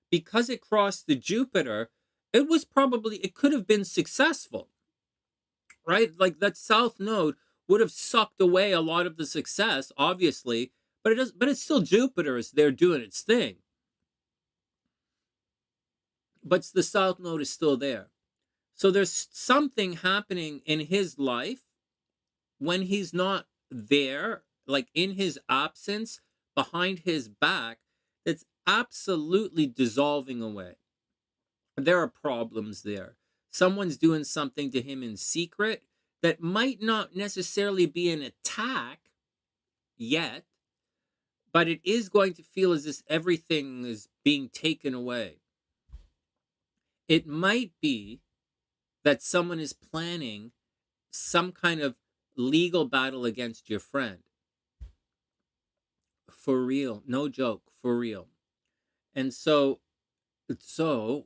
because it crossed the Jupiter. It could have been successful, right? Like that south node would have sucked away a lot of the success, obviously, but it's still Jupiter is there doing its thing. But the south node is still there. So there's something happening in his life when he's not there, like in his absence, behind his back, that's absolutely dissolving away. There are problems there. Someone's doing something to him in secret that might not necessarily be an attack yet, but it is going to feel as if everything is being taken away. It might be that someone is planning some kind of legal battle against your friend. For real, no joke, for real. And so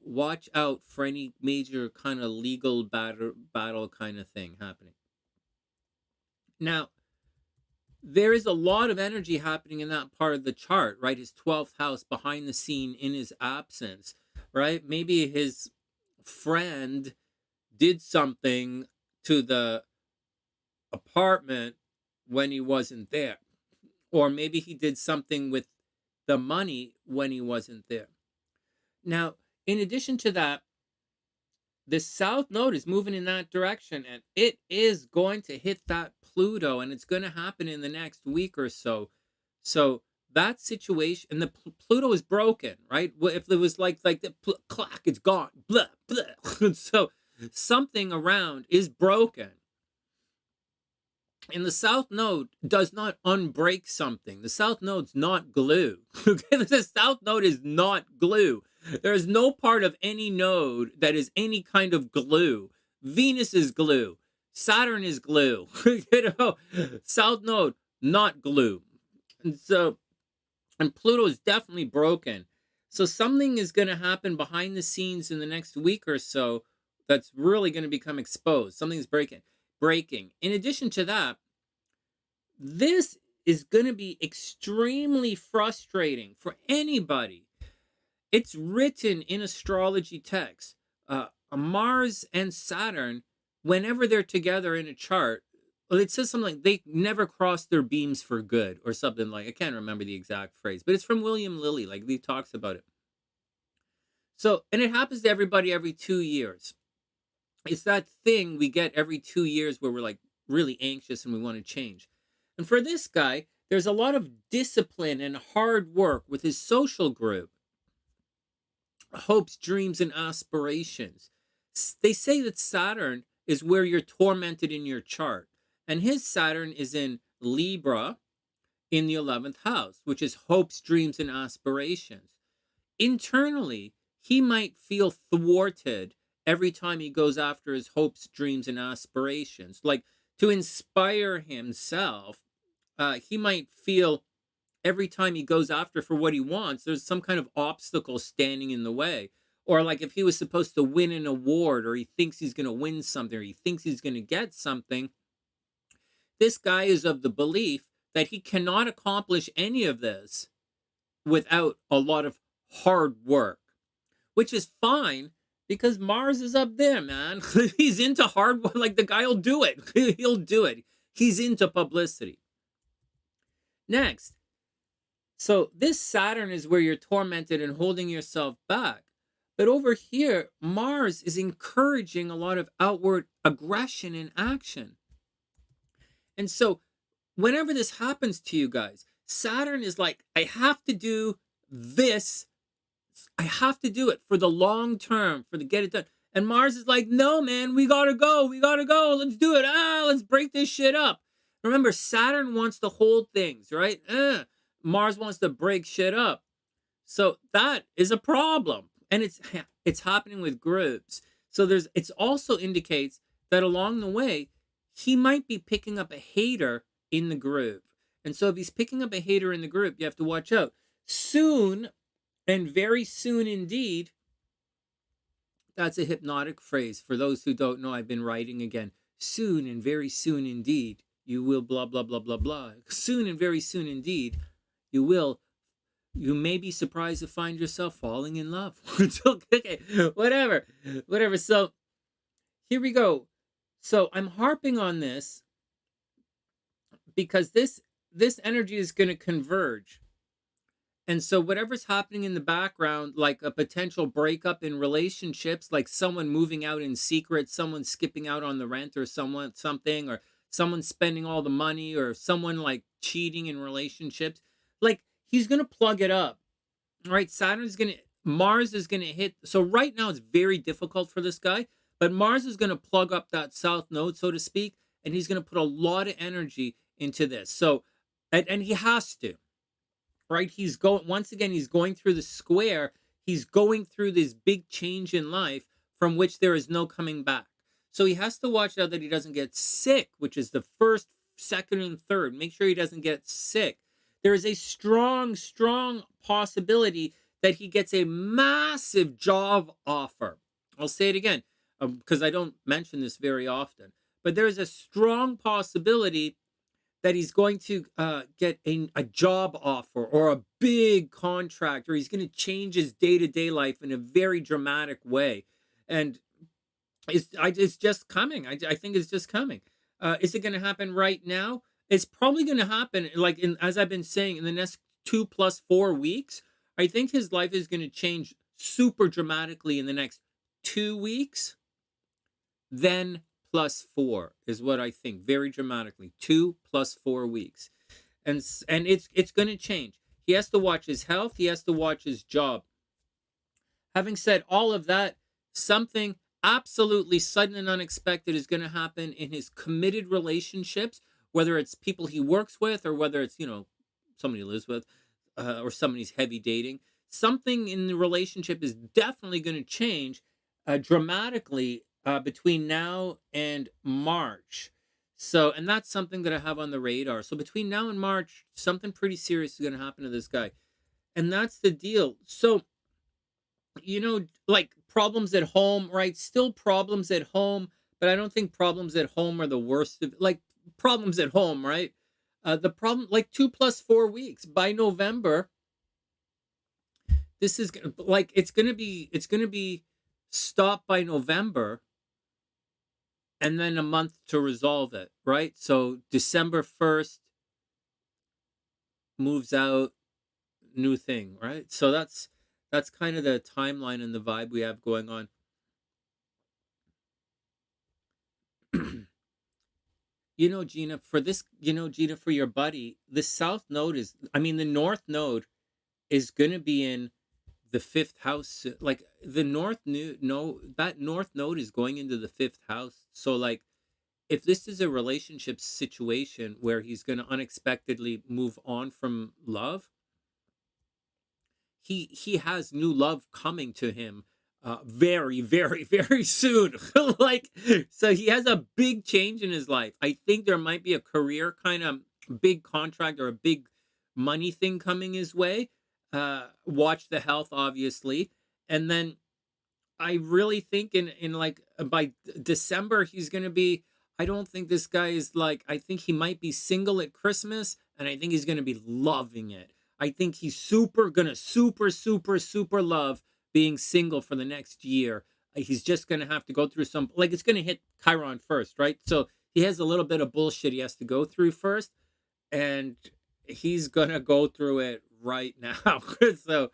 watch out for any major kind of legal battle kind of thing happening. Now, there is a lot of energy happening in that part of the chart, right? His 12th house behind the scene in his absence, right? Maybe his friend did something to the apartment when he wasn't there. Or maybe he did something with the money when he wasn't there. Now, in addition to that, the south node is moving in that direction, and it is going to hit that Pluto, and it's going to happen in the next week or so. So that situation, and the Pluto is broken, right? If it was like the clack, it's gone, blah, blah. So something around is broken. And the south node does not unbreak something. The south node's not glue. The south node is not glue. There is no part of any node that is any kind of glue. Venus is glue. Saturn is glue. You know, South Node, not glue. And so, and Pluto is definitely broken. So something is going to happen behind the scenes in the next week or so that's really going to become exposed. Something's breaking. In addition to that, this is going to be extremely frustrating for anybody. It's written in astrology text. Mars and Saturn, whenever they're together in a chart, well, it says something like they never cross their beams for good or something like, I can't remember the exact phrase, but it's from William Lilly. Like he talks about it. So, and it happens to everybody every 2 years. It's that thing we get every 2 years where we're like really anxious and we want to change. And for this guy, there's a lot of discipline and hard work with his social group. Hopes, dreams, and aspirations. They say that Saturn is where you're tormented in your chart. And his Saturn is in Libra in the 11th house, which is hopes, dreams, and aspirations. Internally, he might feel thwarted every time he goes after his hopes, dreams, and aspirations. Like to inspire himself, he might feel every time he goes after for what he wants, there's some kind of obstacle standing in the way. Or like if he was supposed to win an award, or he thinks he's going to win something, or he thinks he's going to get something, this guy is of the belief that he cannot accomplish any of this without a lot of hard work, which is fine because Mars is up there, man. He's into hard work. Like the guy will do it. He'll do it. He's into publicity. Next. So this Saturn is where you're tormented and holding yourself back. But over here, Mars is encouraging a lot of outward aggression and action. And so whenever this happens to you guys, Saturn is like, I have to do this. I have to do it for the long term, for the get it done. And Mars is like, no, man, we gotta go. We gotta go. Let's do it. Let's break this shit up. Remember, Saturn wants to hold things, right? Mars wants to break shit up. So that is a problem. And it's happening with groups. So it also indicates that along the way, he might be picking up a hater in the group. And so if he's picking up a hater in the group, you have to watch out. Soon, and very soon indeed, that's a hypnotic phrase. For those who don't know, I've been writing again. Soon and very soon indeed, you will blah, blah, blah, blah, blah. Soon and very soon indeed, you may be surprised to find yourself falling in love. Okay, whatever. So here we go. So I'm harping on this because this energy is going to converge. And so whatever's happening in the background, like a potential breakup in relationships, like someone moving out in secret, someone skipping out on the rent or something, or someone spending all the money, or someone like cheating in relationships, like he's going to plug it up. All right, Mars is going to hit. So right now it's very difficult for this guy, but Mars is going to plug up that south node, so to speak, and he's going to put a lot of energy into this. So, and he has to, right? He's going through the square. He's going through this big change in life from which there is no coming back. So he has to watch out that he doesn't get sick, which is the first, second, and third. Make sure he doesn't get sick. There is a strong, strong possibility that he gets a massive job offer. I'll say it again, because I don't mention this very often. But there's a strong possibility that he's going to get a job offer or a big contract, or he's going to change his day-to-day life in a very dramatic way. And it's just coming. I think it's just coming. Is it going to happen right now? It's probably going to happen, like as I've been saying, in the next 2 + 4 weeks. I think his life is going to change super dramatically in the next 2 weeks. Then +4 is what I think, very dramatically. 2 + 4 weeks, and it's going to change. He has to watch his health. He has to watch his job. Having said all of that, something absolutely sudden and unexpected is going to happen in his committed relationships, whether it's people he works with or whether it's, somebody he lives with, or somebody's heavy dating. Something in the relationship is definitely going to change dramatically between now and March. So, and that's something that I have on the radar. So between now and March, something pretty serious is going to happen to this guy. And that's the deal. So, like problems at home, right? Still problems at home, but I don't think problems at home are the worst of like problems at home, right? The problem, like 2 + 4 weeks by November, this is like it's gonna be stopped by November, and then a month to resolve it, right? So December 1st moves out, new thing, right? So that's kind of the timeline and the vibe we have going on. Gina, for this, Gina, for your buddy, the south node the north node is going to be in the fifth house. Like the north no, that north node is going into the fifth house. So like, if this is a relationship situation where he's going to unexpectedly move on from love, he has new love coming to him very, very, very soon. Like, so he has a big change in his life. I think there might be a career kind of big contract or a big money thing coming his way. Watch the health, obviously. And then I really think in like by December he's going to be, I don't think this guy is like, I think he might be single at Christmas, and I think he's going to be loving it. I think he's super love being single for the next year. He's just going to have to go through some, like, it's going to hit Chiron first, right? So he has a little bit of bullshit he has to go through first, and he's going to go through it right now. So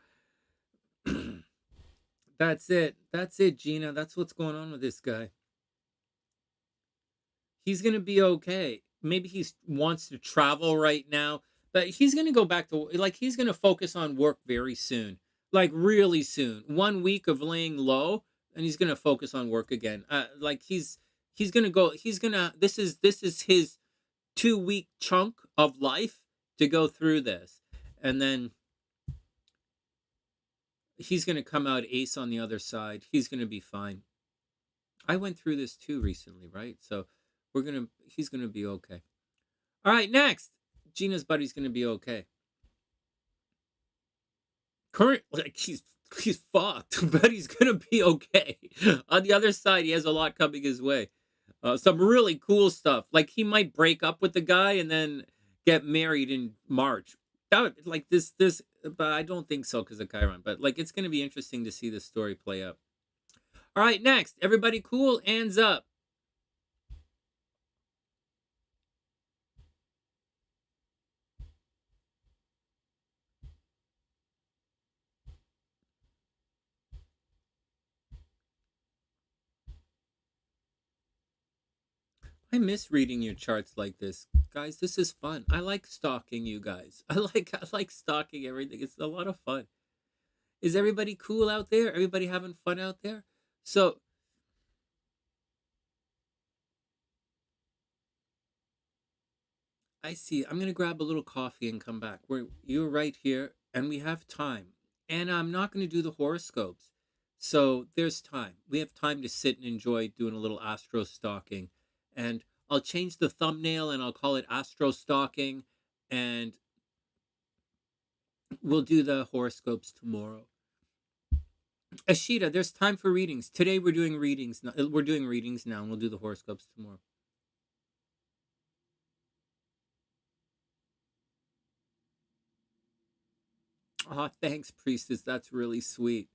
that's it. That's it, Gina. That's what's going on with this guy. He's going to be okay. Maybe he wants to travel right now, but he's going to go back to, like, he's going to focus on work very soon, like really soon. 1 week of laying low, and he's going to focus on work again. Like he's going to go, this is his 2 week chunk of life to go through this. And then he's going to come out ace on the other side. He's going to be fine. I went through this too recently, right? So he's going to be okay. All right, next. Gina's buddy's going to be okay. Like he's fucked, but he's going to be okay. On the other side, he has a lot coming his way. Some really cool stuff. Like he might break up with the guy and then get married in March. That would, like this, but I don't think so because of Chiron. But like, it's going to be interesting to see this story play out. All right, next. Everybody cool? Hands up. I miss reading your charts like this. Guys, this is fun. I like stalking you guys. I like stalking everything. It's a lot of fun. Is everybody cool out there? Everybody having fun out there? So I see. I'm gonna grab a little coffee and come back. You're right here, and we have time. And I'm not gonna do the horoscopes. So there's time. We have time to sit and enjoy doing a little astro-stalking. And I'll change the thumbnail and I'll call it Astro-Stalking. And we'll do the horoscopes tomorrow. Ishita, there's time for readings. Today we're doing readings. We're doing readings now, and we'll do the horoscopes tomorrow. Oh, thanks, Priestess. That's really sweet.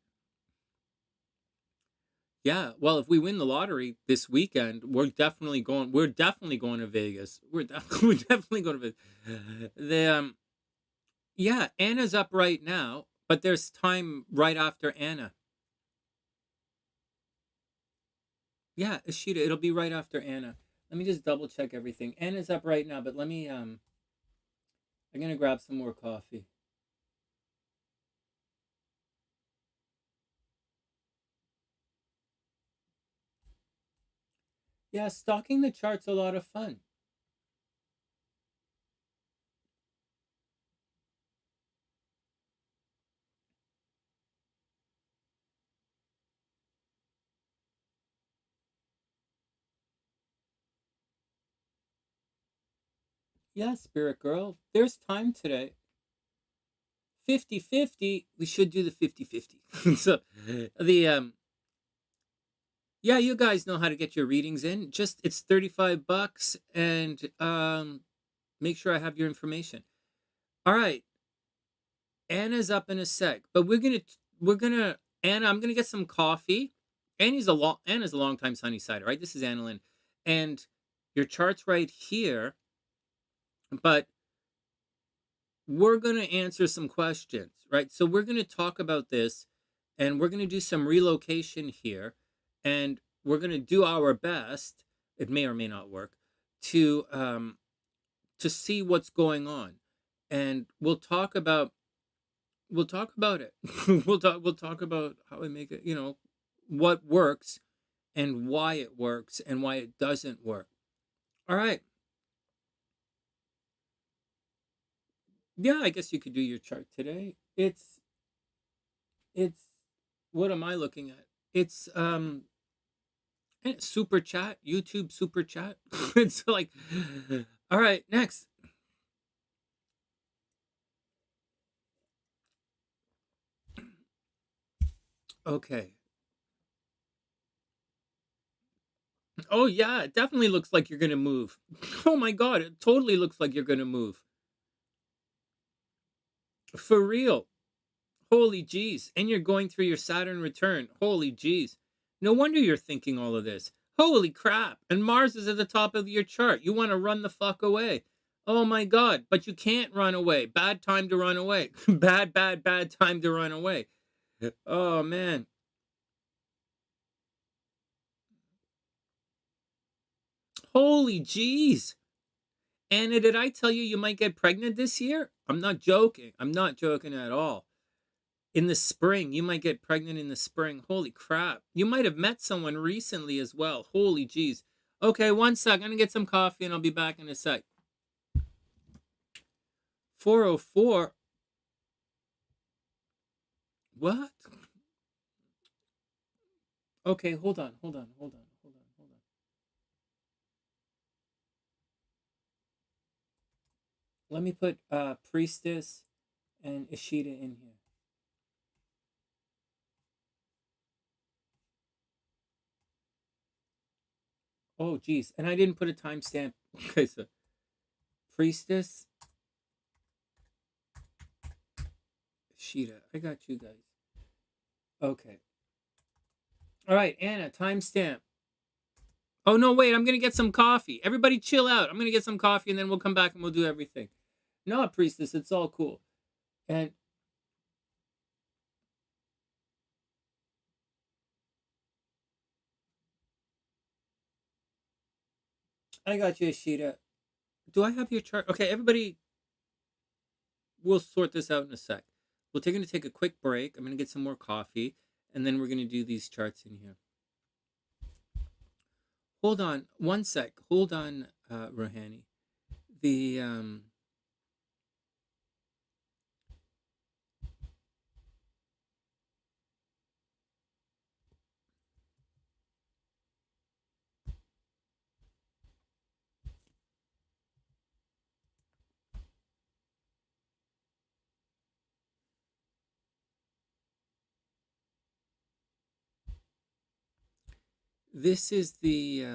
Yeah, well, if we win the lottery this weekend, we're definitely going. We're definitely going to Vegas. We're definitely going to Vegas. Yeah, Anna's up right now, but there's time right after Anna. Yeah, Ishita, it'll be right after Anna. Let me just double check everything. Anna's up right now, but let me I'm gonna grab some more coffee. Yeah, stalking the chart's a lot of fun. Yeah, Spirit Girl. There's time today. 50-50. We should do the 50-50. So the yeah, you guys know how to get your readings in. Just it's $35 and make sure I have your information. All right. Anna's up in a sec, but we're gonna Anna, I'm gonna get some coffee. Anna's a long time sunny side, right? This is AnnaL, and your chart's right here, but we're gonna answer some questions, right? So we're gonna talk about this, and we're gonna do some relocation here, and we're gonna do our best. It may or may not work to see what's going on, and we'll talk about it. We'll talk about how we make it, what works and why it works and why it doesn't work. All right. Yeah, I guess you could do your chart today. It's what am I looking at? It's super chat, YouTube super chat. It's like all right, next. Okay. Oh yeah, it definitely looks like you're gonna move. Oh my god, it totally looks like you're gonna move. For real. Holy jeez. And you're going through your Saturn return. Holy jeez. No wonder you're thinking all of this. Holy crap. And Mars is at the top of your chart. You want to run the fuck away. Oh my god. But you can't run away. Bad time to run away. Bad time to run away. Oh man. Holy jeez. Anna, did I tell you you might get pregnant this year? I'm not joking. I'm not joking at all. In the spring, you might get pregnant in the spring. Holy crap. You might have met someone recently as well. Holy jeez. Okay, one sec. I'm gonna get some coffee and I'll be back in a sec. 404. What? Okay, hold on. Let me put Priestess and Ishita in here. Oh geez. And I didn't put a timestamp. Okay, so Priestess, Ishita. I got you guys. Okay. All right, Anna, timestamp. Oh no, wait, I'm gonna get some coffee. Everybody chill out. I'm gonna get some coffee and then we'll come back and we'll do everything. No, Priestess, it's all cool. And I got you, Ishita. Do I have your chart? Okay, everybody, we'll sort this out in a sec. We're gonna take a quick break. I'm gonna get some more coffee, and then we're gonna do these charts in here. Hold on one sec. Hold on, Ruhani. The this is the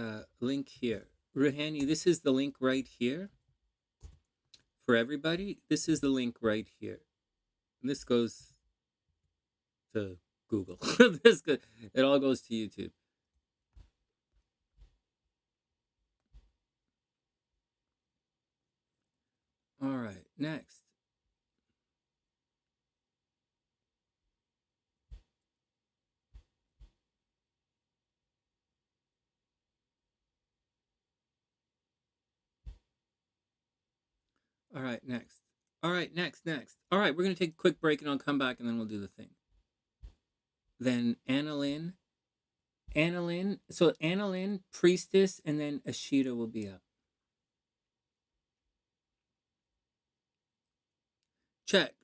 link here, Ruhani. This is the link right here for everybody. This is the link right here. And this goes to Google. It all goes to YouTube. All right, next. All right, next. All right, next. All right, we're gonna take a quick break and I'll come back and then we'll do the thing. Then AnnaL. So AnnaL, Priestess, and then Ishita will be up. Check.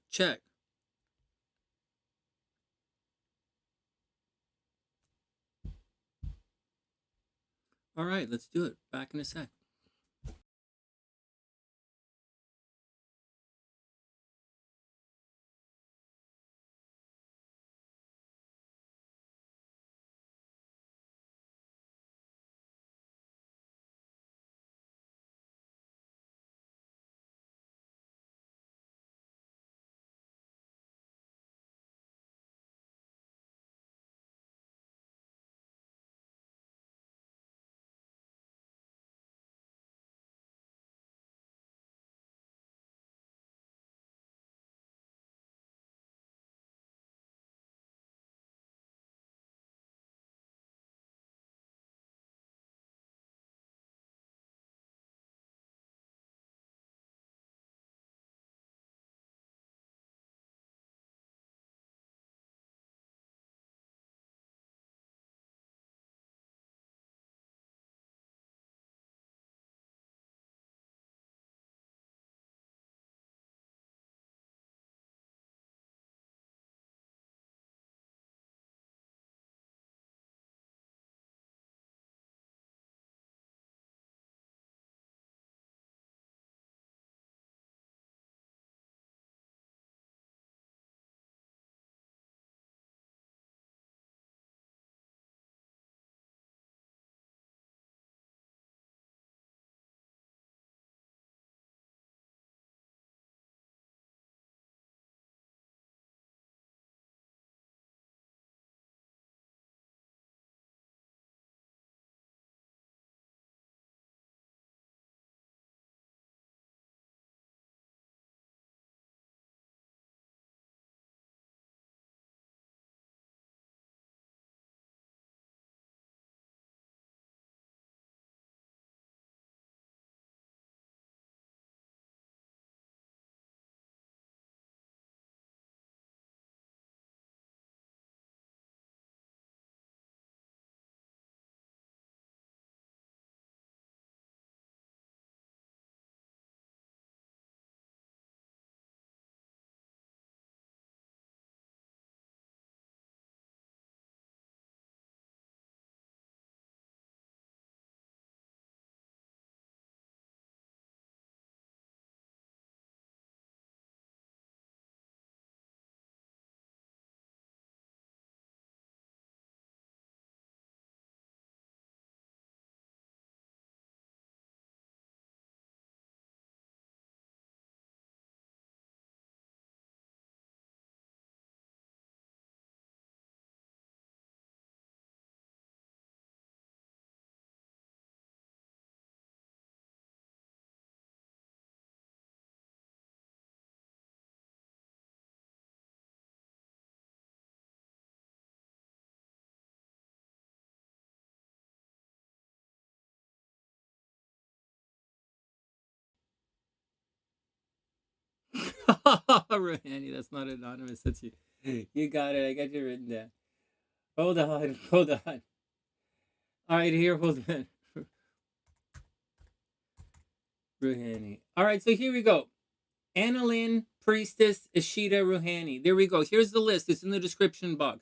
All right, let's do it. Back in a sec. Ruhani, that's not anonymous. That's you. You got it. I got you written down. Hold on. Hold on. All right, here. Hold on. Ruhani. All right, so here we go. AnnaL, Priestess, Ishita, Ruhani. There we go. Here's the list. It's in the description box.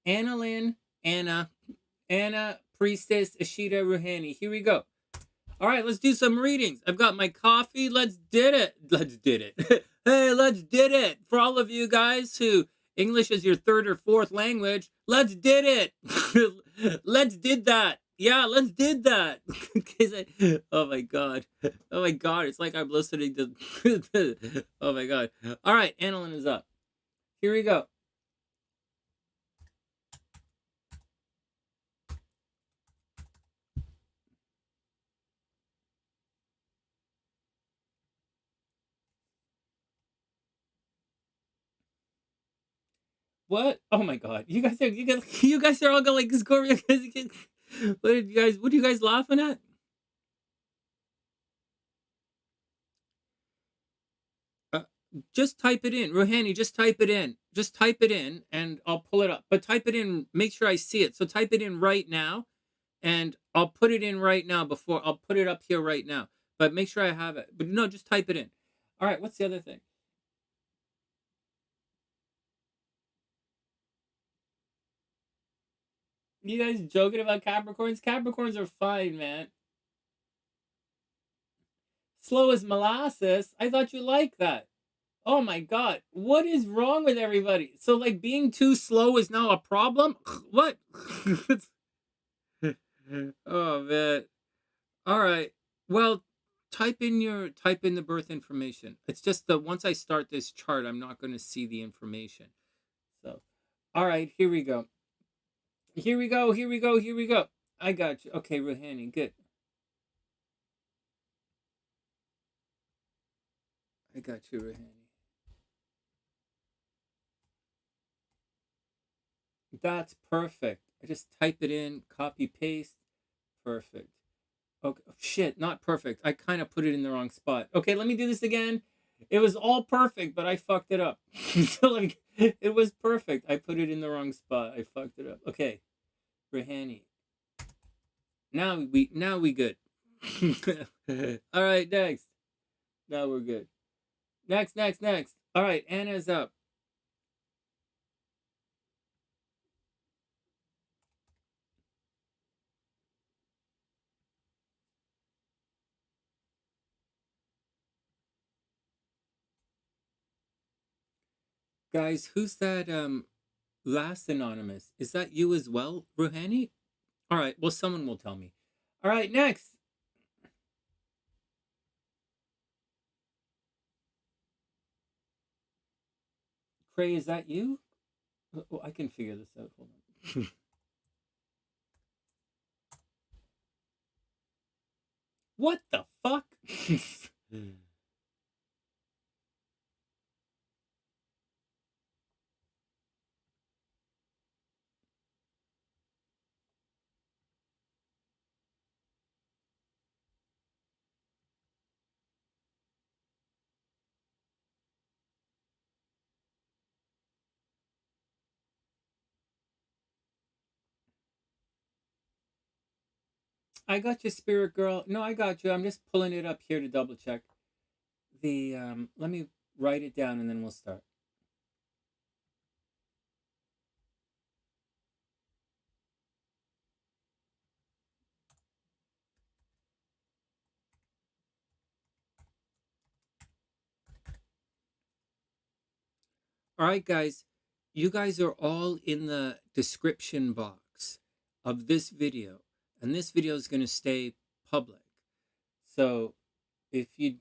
AnnaL, Anna, Priestess, Ishita, Ruhani. Here we go. All right, let's do some readings. I've got my coffee. Let's did it. Let's did it. Hey, let's did it. For all of you guys who English is your third or fourth language, let's did it. Let's did that. Yeah, let's did that. Oh my god. Oh my god. It's like I'm listening to. Oh my god. All right, AnnaL is up. Here we go. What? Oh my god! You guys are all going like score. What are you guys laughing at? Just type it in, Ruhani. Just type it in. Just type it in, and I'll pull it up. But type it in. Make sure I see it. So type it in right now, and I'll put it in right now. Before I'll put it up here right now. But make sure I have it. But no, just type it in. All right. What's the other thing? You guys joking about Capricorns? Capricorns are fine, man. Slow as molasses. I thought you liked that. Oh my god. What is wrong with everybody? So like being too slow is now a problem? What? Oh man. All right. Well, type in the birth information. It's just that once I start this chart, I'm not going to see the information. So, all right, here we go. Here we go. Here we go. Here we go. I got you. Okay, Ruhani, good. I got you, Ruhani. That's perfect. I just type it in, copy paste. Perfect. Okay, shit, not perfect. I kind of put it in the wrong spot. Okay, let me do this again. It was all perfect, but I fucked it up. So like, it was perfect. I put it in the wrong spot. I fucked it up. Okay, Ruhani. Now we good. All right, next. Now we're good. Next. All right, Anna's up. Guys, who's that last anonymous? Is that you as well, Ruhani? All right, well someone will tell me. All right, next. Cray, is that you? Oh, I can figure this out. Hold on. What the fuck? I got you, spirit girl. No, I got you. I'm just pulling it up here to double check. Let me write it down and then we'll start. All right, guys. You guys are all in the description box of this video, and this video is going to stay public. So if you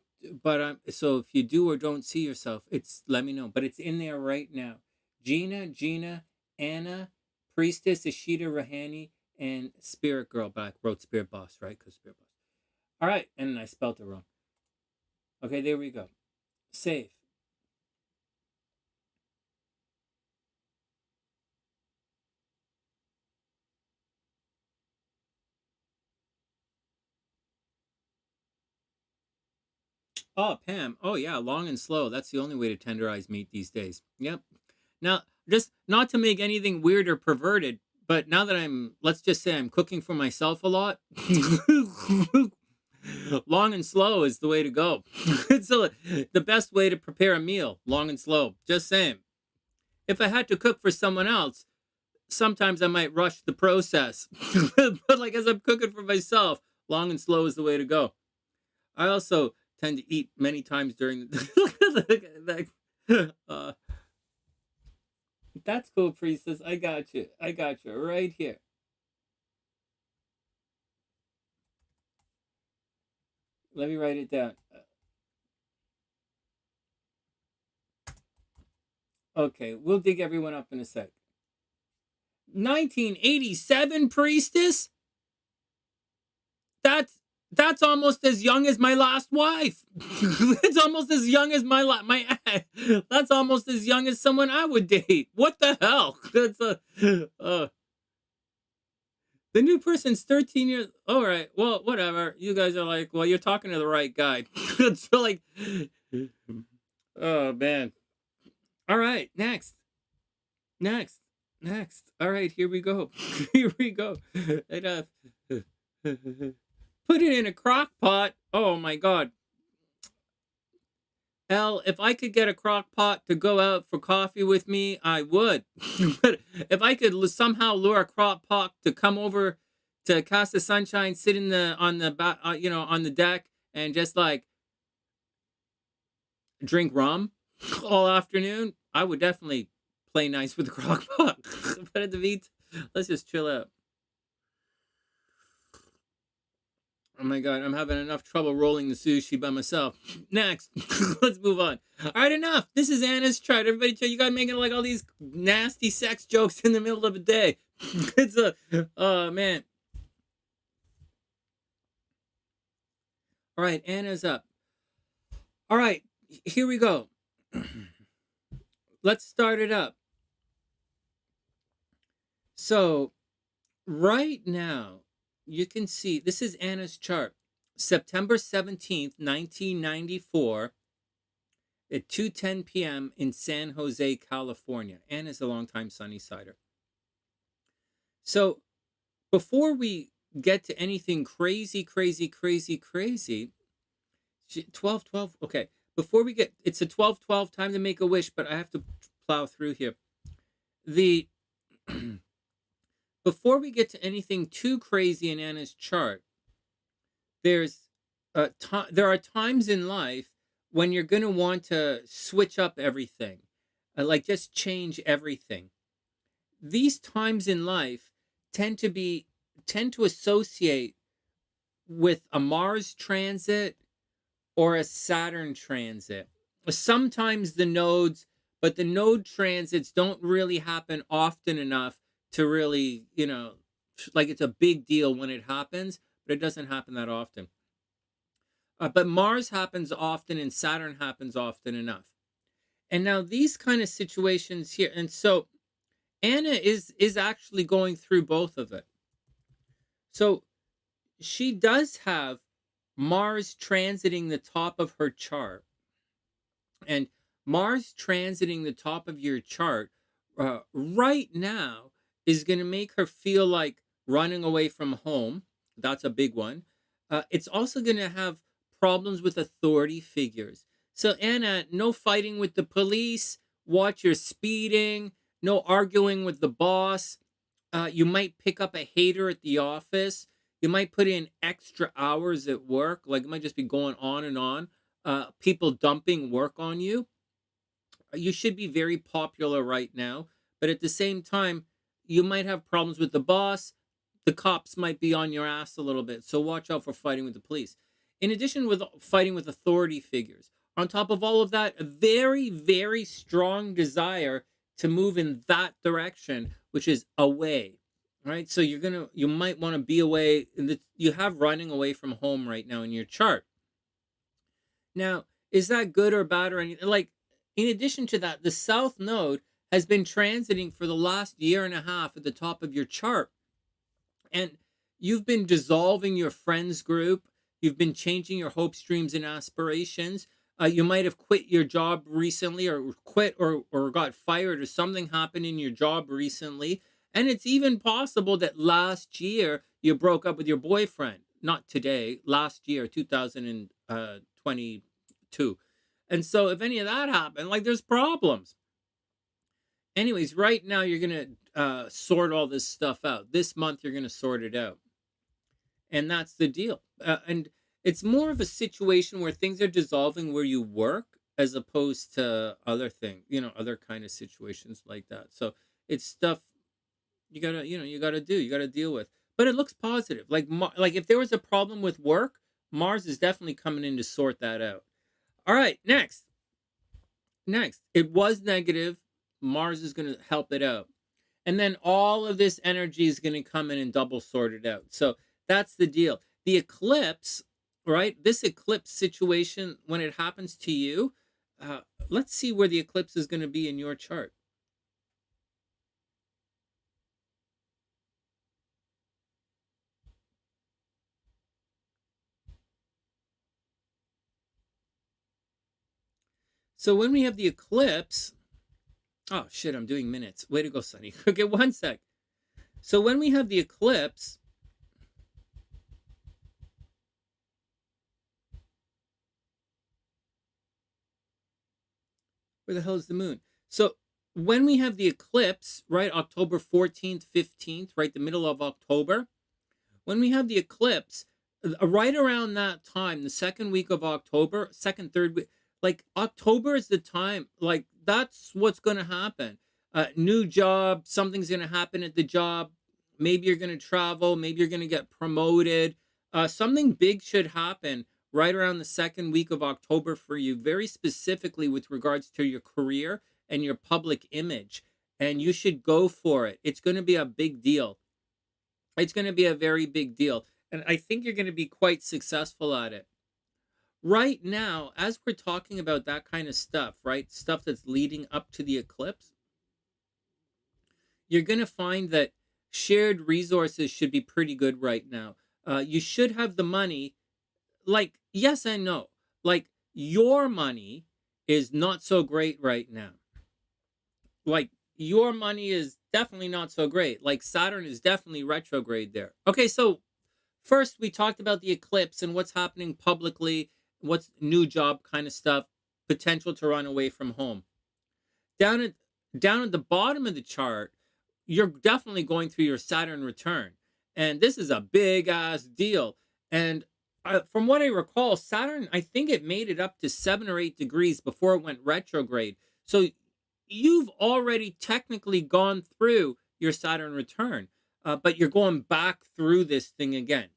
so if you do or don't see yourself, it's let me know. But it's in there right now. Gina, Anna, Priestess, Ishita, Ruhani, and Spirit Girl. But I wrote SpiritBoss, right? Because SpiritBoss. All right, and I spelled it wrong. Okay, there we go. Save. Oh, Pam. Oh, yeah, long and slow. That's the only way to tenderize meat these days. Yep. Now, just not to make anything weird or perverted, but now that let's just say I'm cooking for myself a lot, long and slow is the way to go. It's the best way to prepare a meal, long and slow. Just saying. If I had to cook for someone else, sometimes I might rush the process. But like as I'm cooking for myself, long and slow is the way to go. I also tend to eat many times during the that's cool, priestess. I got you. I got you right here. Let me write it down. Okay, we'll dig everyone up in a sec. 1987, priestess? That's almost as young as my last wife. It's almost as young as my that's almost as young as someone I would date. What the hell? That's the new person's 13 years. All right. Well, whatever. You guys are like, well, you're talking to the right guy. So like, oh man. All right. Next. All right. Here we go. Here we go. And, put it in a crock pot. Oh my God. Hell, if I could get a crock pot to go out for coffee with me, I would. But if I could somehow lure a crock pot to come over to Cast the Sunshine, sit in on the deck and just like drink rum all afternoon, I would definitely play nice with the crock pot. But at the meet, let's just chill out. Oh my God, I'm having enough trouble rolling the sushi by myself. Next, let's move on. All right, enough. This is Anna's chart. Everybody, you guys making like all these nasty sex jokes in the middle of a day. It's oh man. All right, Anna's up. All right, here we go. Let's start it up. So, right now, you can see, this is Anna's chart. September 17th, 1994, at 2:10 p.m. in San Jose, California. Anna's a longtime SunnySider. So, before we get to anything crazy, 12:12, okay. Before we get, it's a 12:12, time to make a wish, but I have to plow through here. Before we get to anything too crazy in Anna's chart, there are times in life when you're going to want to switch up everything, like just change everything. These times in life tend to associate with a Mars transit or a Saturn transit. Sometimes the nodes, but the node transits don't really happen often enough to really, like it's a big deal when it happens, but it doesn't happen that often. But Mars happens often and Saturn happens often enough. And now these kind of situations here, and so Anna is actually going through both of it. So she does have Mars transiting the top of her chart. And Mars transiting the top of your chart right now is going to make her feel like running away from home. That's a big one. It's also going to have problems with authority figures. So Anna, no fighting with the police. Watch your speeding. No arguing with the boss. You might pick up a hater at the office. You might put in extra hours at work. Like it might just be going on and on. People dumping work on you. You should be very popular right now. But at the same time, you might have problems with the boss. The cops might be on your ass a little bit. So watch out for fighting with the police. In addition with fighting with authority figures. On top of all of that, a very, very strong desire to move in that direction, which is away. All right. So you might want to be away. You have running away from home right now in your chart. Now, is that good or bad or anything? Like, in addition to that, the South Node has been transiting for the last year and a half at the top of your chart. And you've been dissolving your friends group. You've been changing your hopes, dreams, and aspirations. You might have quit your job recently, or quit, or got fired, or something happened in your job recently. And it's even possible that last year you broke up with your boyfriend. Not today, last year, 2022. And so if any of that happened, like, there's problems. Anyways, right now you're going to sort all this stuff out. This month you're going to sort it out. And that's the deal. And it's more of a situation where things are dissolving where you work, as opposed to other things, other kind of situations like that. So it's stuff you gotta, you gotta deal with. But it looks positive. Like if there was a problem with work, Mars is definitely coming in to sort that out. All right, next. It was negative. Mars is going to help it out. And then all of this energy is going to come in and double sort it out. So that's the deal. The eclipse, right? This eclipse situation, when it happens to you, let's see where the eclipse is going to be in your chart. So when we have the eclipse, oh shit, I'm doing minutes. Way to go, Sonny. Okay, one sec. So when we have the eclipse, where the hell is the moon? So when we have the eclipse, right, October 14th, 15th, right, the middle of October, when we have the eclipse, right around that time, the second week of October, second, third week, like October is the time, like that's what's going to happen. New job, something's going to happen at the job. Maybe you're going to travel. Maybe you're going to get promoted. Something big should happen right around the second week of October for you, very specifically with regards to your career and your public image. And you should go for it. It's going to be a big deal. It's going to be a very big deal. And I think you're going to be quite successful at it. Right now, as we're talking about that kind of stuff, right? Stuff that's leading up to the eclipse, you're going to find that shared resources should be pretty good right now. You should have the money. Like, yes and no. Like, your money is not so great right now. Like, your money is definitely not so great. Like, Saturn is definitely retrograde there. Okay, so first we talked about the eclipse and what's happening publicly, what's new job kind of stuff, potential to run away from home. Down at the bottom of the chart, you're definitely going through your Saturn return. And this is a big ass deal. And from what I recall, Saturn, I think it made it up to 7 or 8 degrees before it went retrograde. So you've already technically gone through your Saturn return, but you're going back through this thing again.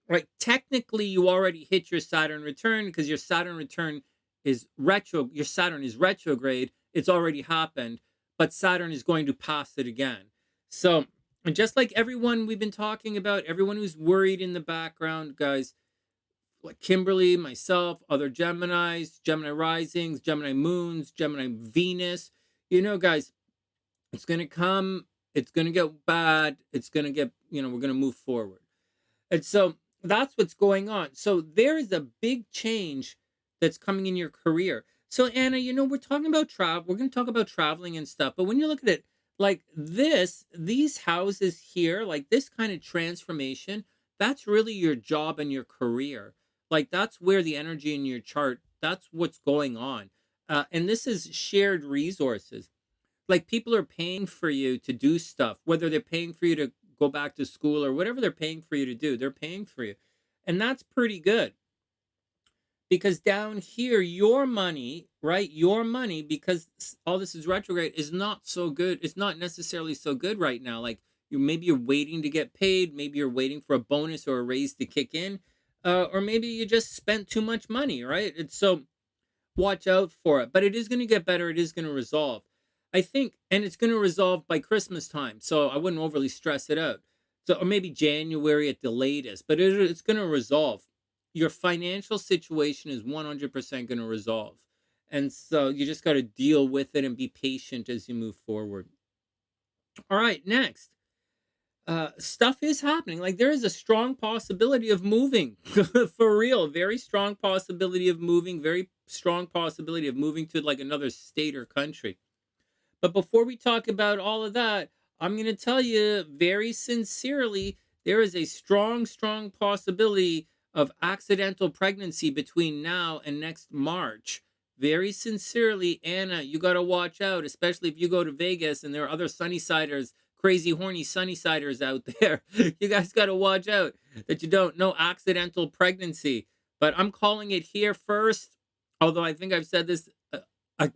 Right? Technically, you already hit your Saturn return because your Saturn return is retro. Your Saturn is retrograde. It's already happened, but Saturn is going to pass it again. So, and just like everyone we've been talking about, everyone who's worried in the background, guys, like Kimberly, myself, other Geminis, Gemini risings, Gemini moons, Gemini Venus, guys, it's going to come. It's going to get bad. It's going to get, we're going to move forward. And so that's what's going on. So there is a big change that's coming in your career. So Anna, we're talking about travel. We're going to talk about traveling and stuff. But when you look at it like this, these houses here, like this kind of transformation, that's really your job and your career. Like that's where the energy in your chart, that's what's going on. And this is shared resources. Like people are paying for you to do stuff, whether they're paying for you to go back to school or whatever they're paying for you to do, they're paying for you. And that's pretty good. Because down here, your money, right? Your money, because all this is retrograde, is not so good. It's not necessarily so good right now. Like maybe you're waiting to get paid. Maybe you're waiting for a bonus or a raise to kick in. Or maybe you just spent too much money, right? It's so watch out for it. But it is going to get better. It is going to resolve. I think, and it's going to resolve by Christmas time. So I wouldn't overly stress it out. So, or maybe January at the latest, but it's going to resolve. Your financial situation is 100% going to resolve. And so you just got to deal with it and be patient as you move forward. All right, next. stuff is happening. Like there is a strong possibility of moving for real. Very strong possibility of moving. Very strong possibility of moving to like another state or country. But before we talk about all of that, I'm going to tell you very sincerely there is a strong, strong possibility of accidental pregnancy between now and next March. Very sincerely, Anna, you got to watch out, especially if you go to Vegas and there are other Sunnysiders, crazy, horny Sunnysiders out there. You guys got to watch out that you don't know accidental pregnancy. But I'm calling it here first, although I think I've said this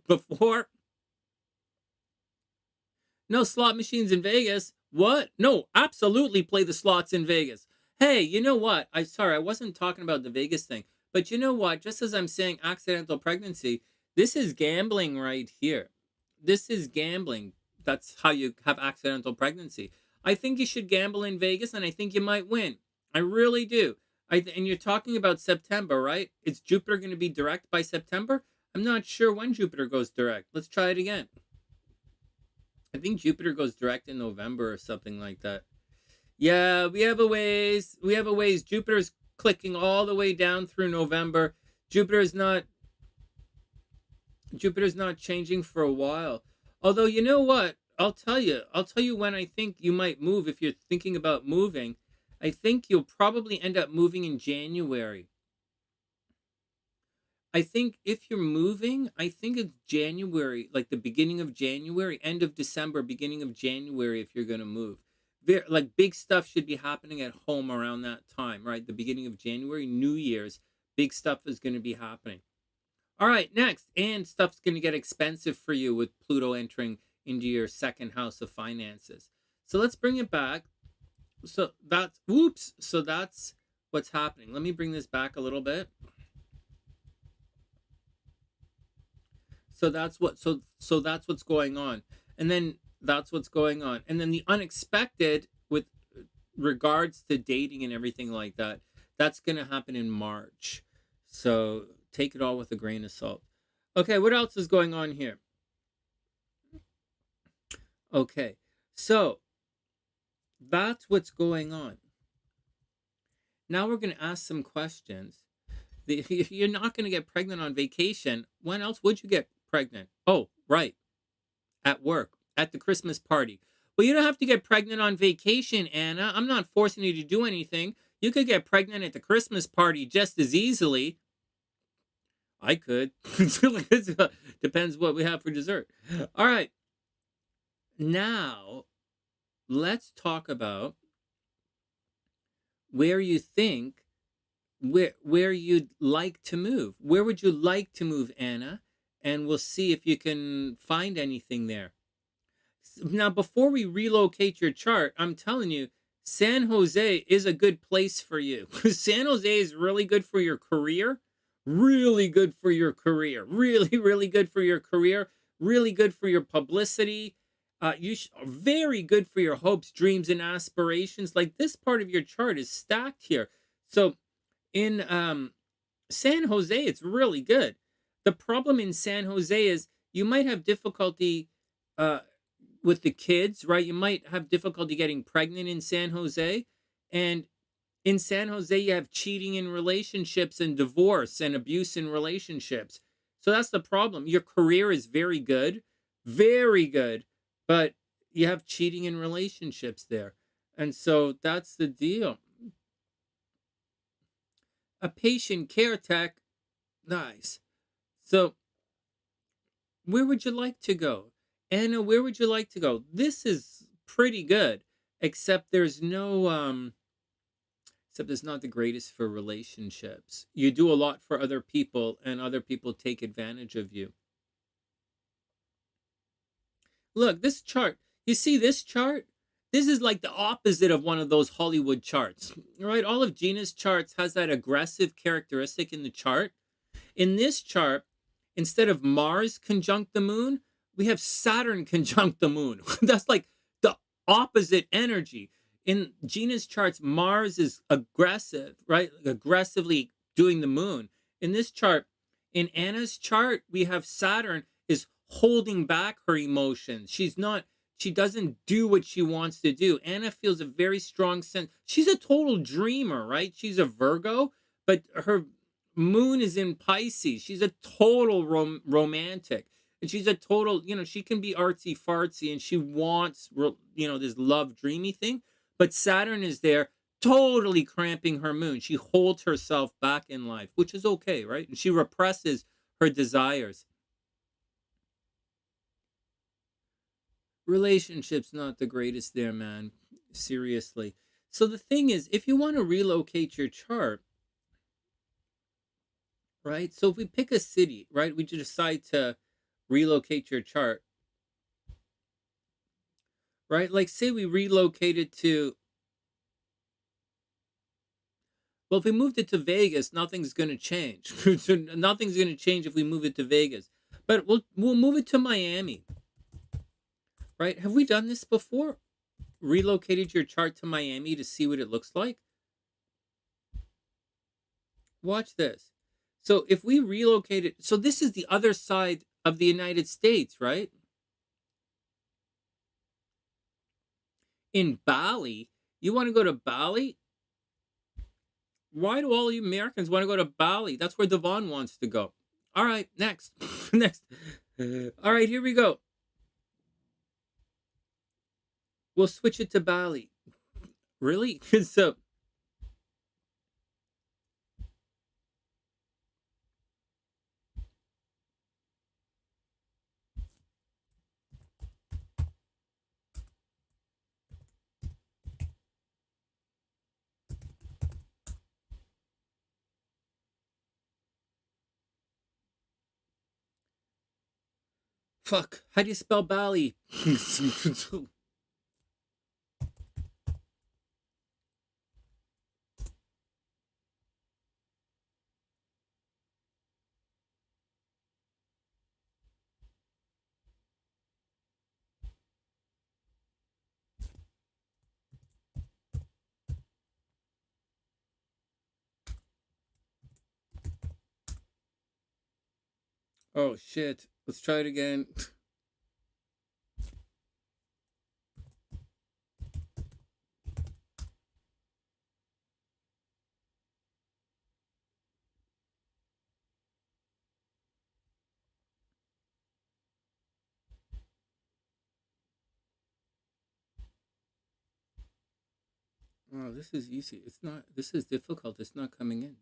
before. No slot machines in Vegas. What? No, absolutely play the slots in Vegas. Hey, you know what? I wasn't talking about the Vegas thing. But you know what? Just as I'm saying accidental pregnancy, this is gambling right here. This is gambling. That's how you have accidental pregnancy. I think you should gamble in Vegas and I think you might win. I really do. And you're talking about September, right? Is Jupiter going to be direct by September? I'm not sure when Jupiter goes direct. Let's try it again. I think Jupiter goes direct in November or something like that. Yeah, we have a ways. We have a ways. Jupiter's clicking all the way down through November. Jupiter's not changing for a while. Although, you know what? I'll tell you when I think you might move if you're thinking about moving. I think you'll probably end up moving in January. I think if you're moving, I think it's January, like the beginning of January, end of December, beginning of January, if you're going to move. Like big stuff should be happening at home around that time, right? The beginning of January, New Year's, big stuff is going to be happening. All right, next. And stuff's going to get expensive for you with Pluto entering into your second house of finances. So let's bring it back. So that's what's happening. Let me bring this back a little bit. So that's what's going on. And then that's what's going on. And then the unexpected with regards to dating and everything like that, that's going to happen in March. So take it all with a grain of salt. Okay, what else is going on here? Okay, so that's what's going on. Now we're going to ask some questions. You're not going to get pregnant on vacation. When else would you get pregnant? Oh, right. At work, at the Christmas party. Well, you don't have to get pregnant on vacation, Anna. I'm not forcing you to do anything. You could get pregnant at the Christmas party just as easily. I could. Depends what we have for dessert. All right. Now, let's talk about where you think, where you'd like to move. Where would you like to move, Anna? And we'll see if you can find anything there. Now, before we relocate your chart, I'm telling you, San Jose is a good place for you. San Jose is really good for your career. Really good for your career. Really, really good for your career. Really good for your publicity. Very good for your hopes, dreams, and aspirations. Like this part of your chart is stacked here. So in San Jose, it's really good. The problem in San Jose is you might have difficulty with the kids, right? You might have difficulty getting pregnant in San Jose. And in San Jose, you have cheating in relationships and divorce and abuse in relationships. So that's the problem. Your career is very good, but you have cheating in relationships there. And so that's the deal. A patient care tech, nice. So where would you like to go? Anna, where would you like to go? This is pretty good, except there's no, except it's not the greatest for relationships. You do a lot for other people, and other people take advantage of you. Look, this chart, you see this chart? This is like the opposite of one of those Hollywood charts, right? All of Gina's charts has that aggressive characteristic in the chart. In this chart, instead of Mars conjunct the moon, we have Saturn conjunct the moon. That's like the opposite energy. In Gina's charts, Mars is aggressive, right? Aggressively doing the moon. In this chart, in Anna's chart, we have Saturn is holding back her emotions. She's not she doesn't do what she wants to do. Anna feels a very strong sense. She's a total dreamer, right? She's a Virgo, but her moon is in Pisces. She's a total romantic. And she's a total, she can be artsy fartsy and she wants, this love dreamy thing. But Saturn is there totally cramping her moon. She holds herself back in life, which is okay, right? And she represses her desires. Relationships not the greatest there, man. Seriously. So the thing is, if you want to relocate your chart, right? So if we pick a city, right? We decide to relocate your chart, right? Like say we relocated to, well, if we moved it to Vegas, nothing's going to change. So nothing's going to change if we move it to Vegas. But we'll move it to Miami. Right? Have we done this before? Relocated your chart to Miami to see what it looks like? Watch this. So if we relocated, so this is the other side of the United States, right? In Bali, you want to go to Bali? Why do all you Americans want to go to Bali? That's where Devon wants to go. All right, next. Next. All right, here we go. We'll switch it to Bali. Really? So fuck. How do you spell Bali? Oh shit. Let's try it again. Oh, this is easy. It's not, this is difficult. It's not coming in.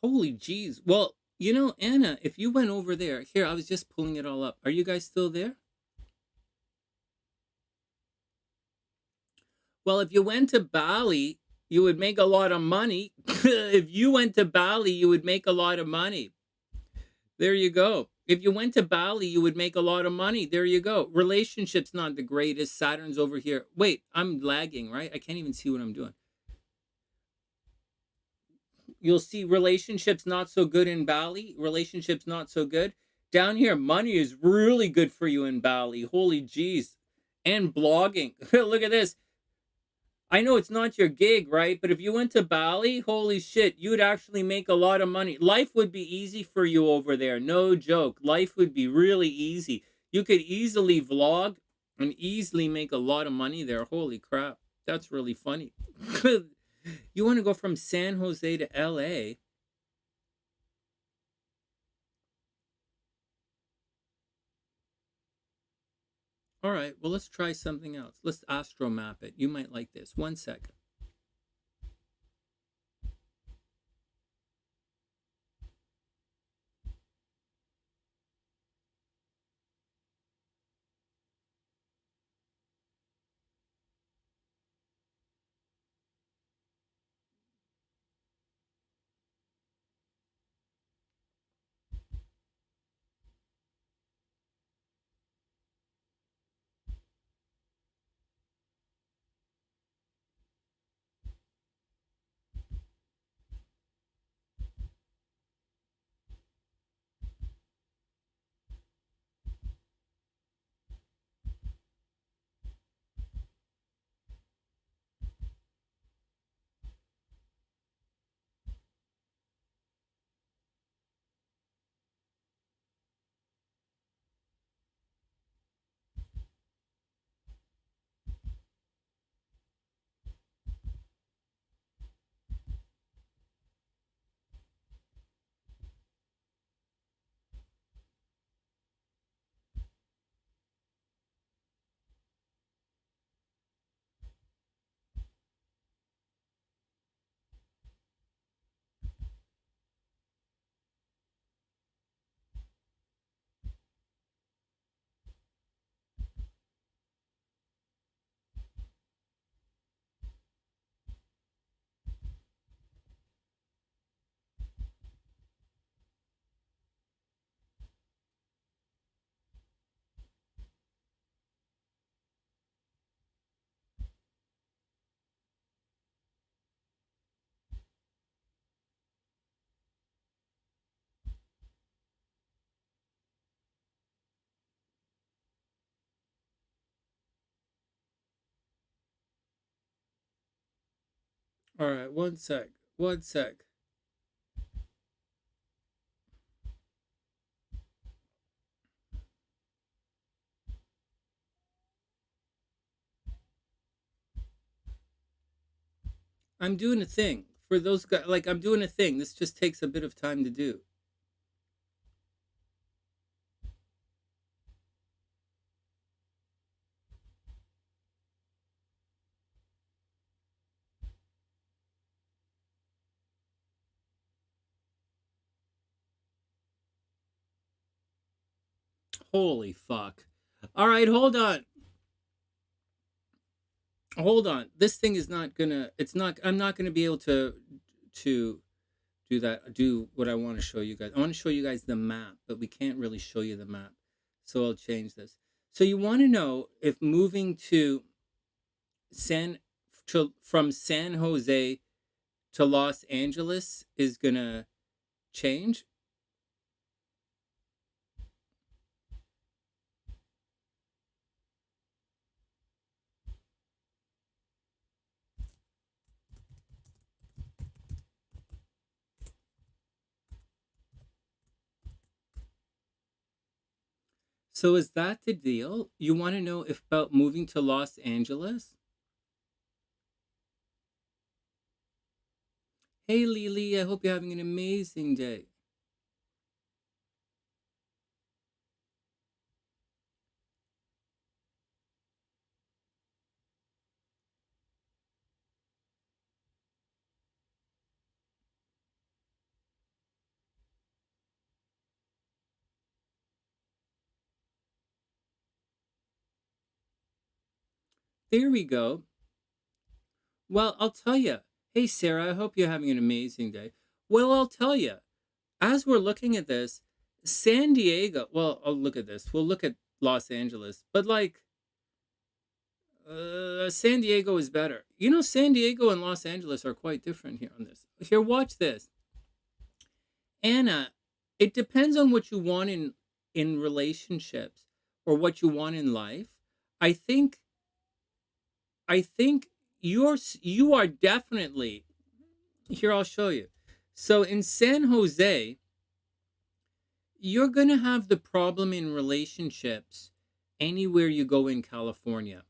Holy jeez. Well, Anna, if you went over there, here, I was just pulling it all up. Are you guys still there? Well, if you went to Bali, you would make a lot of money. If you went to Bali, you would make a lot of money. There you go. If you went to Bali, you would make a lot of money. There you go. Relationship's not the greatest. Saturn's over here. Wait, I'm lagging, right? I can't even see what I'm doing. You'll see relationships not so good in Bali. Relationships not so good. Down here, money is really good for you in Bali. Holy jeez. And blogging. Look at this. I know it's not your gig, right? But if you went to Bali, holy shit, you would actually make a lot of money. Life would be easy for you over there. No joke. Life would be really easy. You could easily vlog and easily make a lot of money there. Holy crap. That's really funny. You want to go from San Jose to LA? All right, well, let's try something else. Let's astro map it. You might like this. 1 second. All right, one sec. One sec. I'm doing a thing. For those guys, like, I'm doing a thing. This just takes a bit of time to do. Holy fuck. All right, hold on. Hold on. This thing is not gonna, it's not, I'm not gonna be able to do that, do what I want to show you guys. I want to show you guys the map, but we can't really show you the map. So I'll change this. So you want to know if moving to from San Jose to Los Angeles is gonna change. So is that the deal? You want to know if about moving to Los Angeles? Hey Lily, I hope you're having an amazing day. There we go. Well, I'll tell you. Hey Sarah, I hope you're having an amazing day. Well, I'll tell you. As we're looking at this, San Diego, well, I'll look at this. We'll look at Los Angeles, but like San Diego is better. You know, San Diego and Los Angeles are quite different here on this. Here, watch this. Anna, it depends on what you want in relationships or what you want in life. I think you are definitely here. I'll show you. So in San Jose, you're going to have the problem in relationships anywhere you go in California.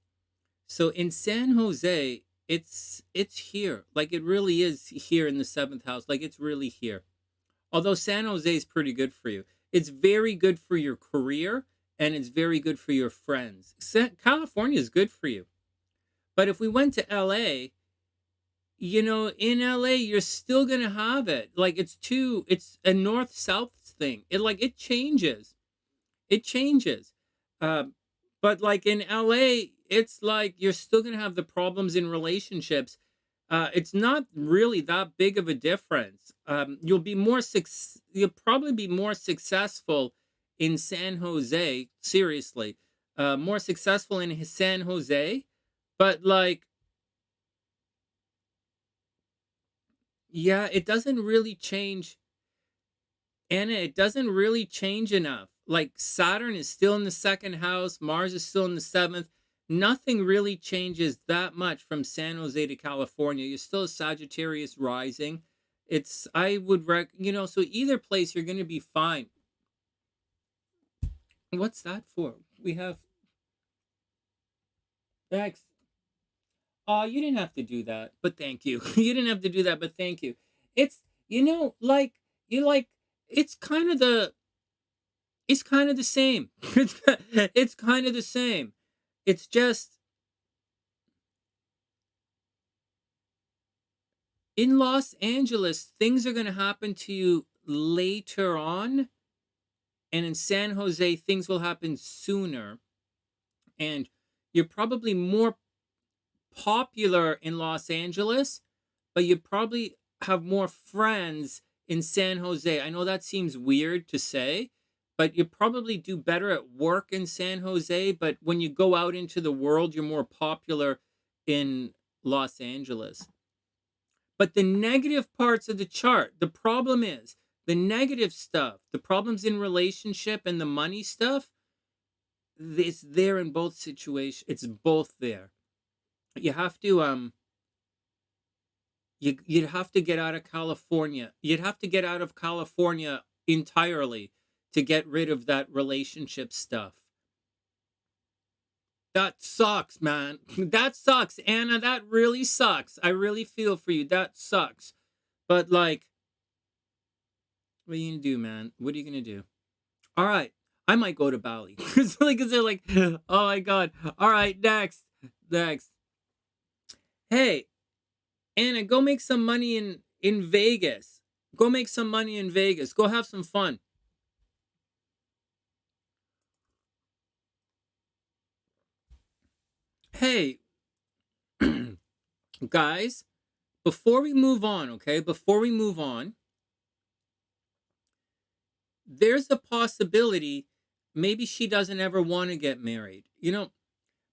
So in San Jose, it's here. Like it really is here in the 7th house. Like it's really here. Although San Jose is pretty good for you. It's very good for your career and it's very good for your friends. California is good for you. But if we went to LA, you know, in LA, you're still going to have it. Like it's a north south thing. It changes. It changes. But like in LA, it's like you're still going to have the problems in relationships. It's not really that big of a difference. You'll probably be more successful in San Jose. Seriously, more successful in San Jose. But like, yeah, it doesn't really change. Anna, it doesn't really change enough. Like Saturn is still in the 2nd house, Mars is still in the 7th. Nothing really changes that much from San Jose to California. You're still a Sagittarius rising. I would so either place you're going to be fine. What's that for? We have X. Oh, you didn't have to do that, but thank you. You didn't have to do that, but thank you. It's like you like it's kind of the it's kind of the same. It's kind of the same. It's just in Los Angeles, things are going to happen to you later on. And in San Jose, things will happen sooner. And you're probably more popular in Los Angeles, but you probably have more friends in San Jose. I know that seems weird to say, but you probably do better at work in San Jose. But when you go out into the world, you're more popular in Los Angeles. But the negative parts of the chart, the problem is the negative stuff, the problems in relationship and the money stuff, it's there in both situations. It's both there. You have to You'd have to get out of California. You'd have to get out of California entirely to get rid of that relationship stuff. That sucks, man. That sucks, Anna. That really sucks. I really feel for you. That sucks. But like, what are you gonna do, man? What are you gonna do? All right, I might go to Bali because they're like, oh my god. All right, next. Hey, Anna, go make some money in Vegas. Go make some money in Vegas. Go have some fun. Hey, guys, before we move on, okay? Before we move on, there's a possibility maybe she doesn't ever want to get married. You know,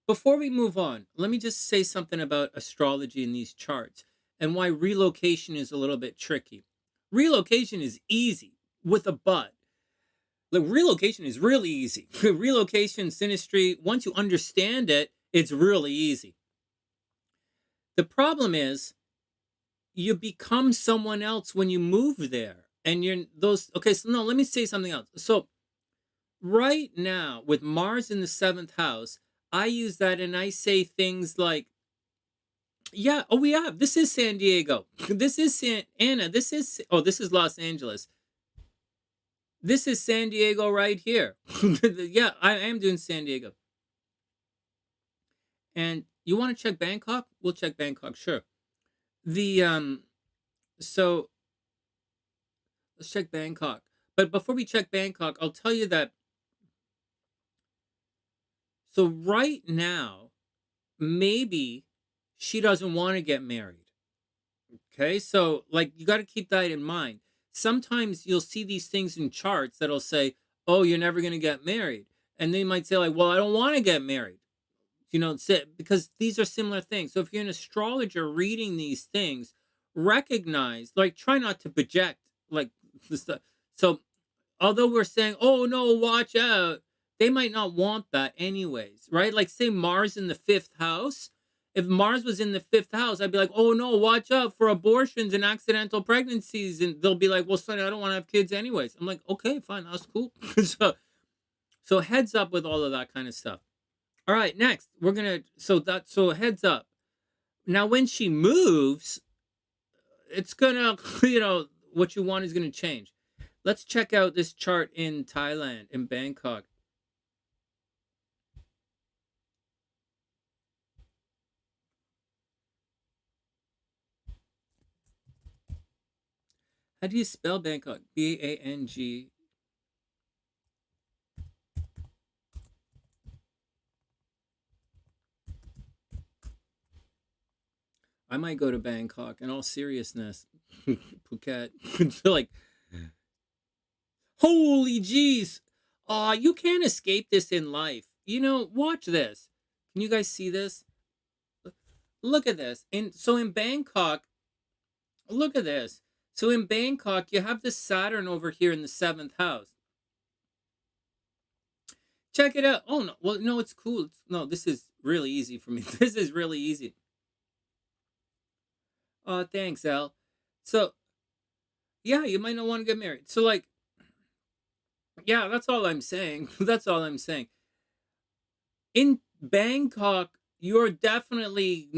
before we move on, let me just say something about astrology in these charts and why relocation is a little bit tricky. Relocation is easy with a but. Like, relocation is really easy. Relocation, synastry, once you understand it, it's really easy. The problem is you become someone else when you move there. And you're those, okay, so no, let me say something else. So right now, with Mars in the 7th house, I use that and I say things like, yeah, oh, we have, this is San Diego. This is Anna, this is Los Angeles. This is San Diego right here. Yeah, I am doing San Diego. And you want to check Bangkok? We'll check Bangkok, sure. So let's check Bangkok. But before we check Bangkok, I'll tell you that. So right now, maybe she doesn't want to get married. Okay, so like you got to keep that in mind. Sometimes you'll see these things in charts that'll say, "Oh, you're never going to get married," and they might say like, "Well, I don't want to get married." You know, because these are similar things. So if you're an astrologer reading these things, recognize, like, try not to project like the stuff. So although we're saying, oh no, watch out, they might not want that anyways, right? Like, say Mars in the 5th house. If Mars was in the 5th house, I'd be like, oh no, watch out for abortions and accidental pregnancies. And they'll be like, well, Sonny, I don't want to have kids anyways. I'm like, okay, fine, that's cool. so heads up with all of that kind of stuff. All right, next we're gonna, so heads up. Now when she moves, it's gonna, what you want is gonna change. Let's check out this chart in Thailand, in Bangkok. How do you spell Bangkok? B-A-N-G. I might go to Bangkok in all seriousness. Phuket. Like, holy jeez. You can't escape this in life. Watch this. Can you guys see this? Look at this. So in Bangkok, look at this. So in Bangkok, you have this Saturn over here in the 7th house. Check it out. Oh, no. Well, no, it's cool. No, this is really easy for me. This is really easy. Oh, thanks, Al. So, yeah, you might not want to get married. So, like, yeah, that's all I'm saying. That's all I'm saying. In Bangkok, you're definitely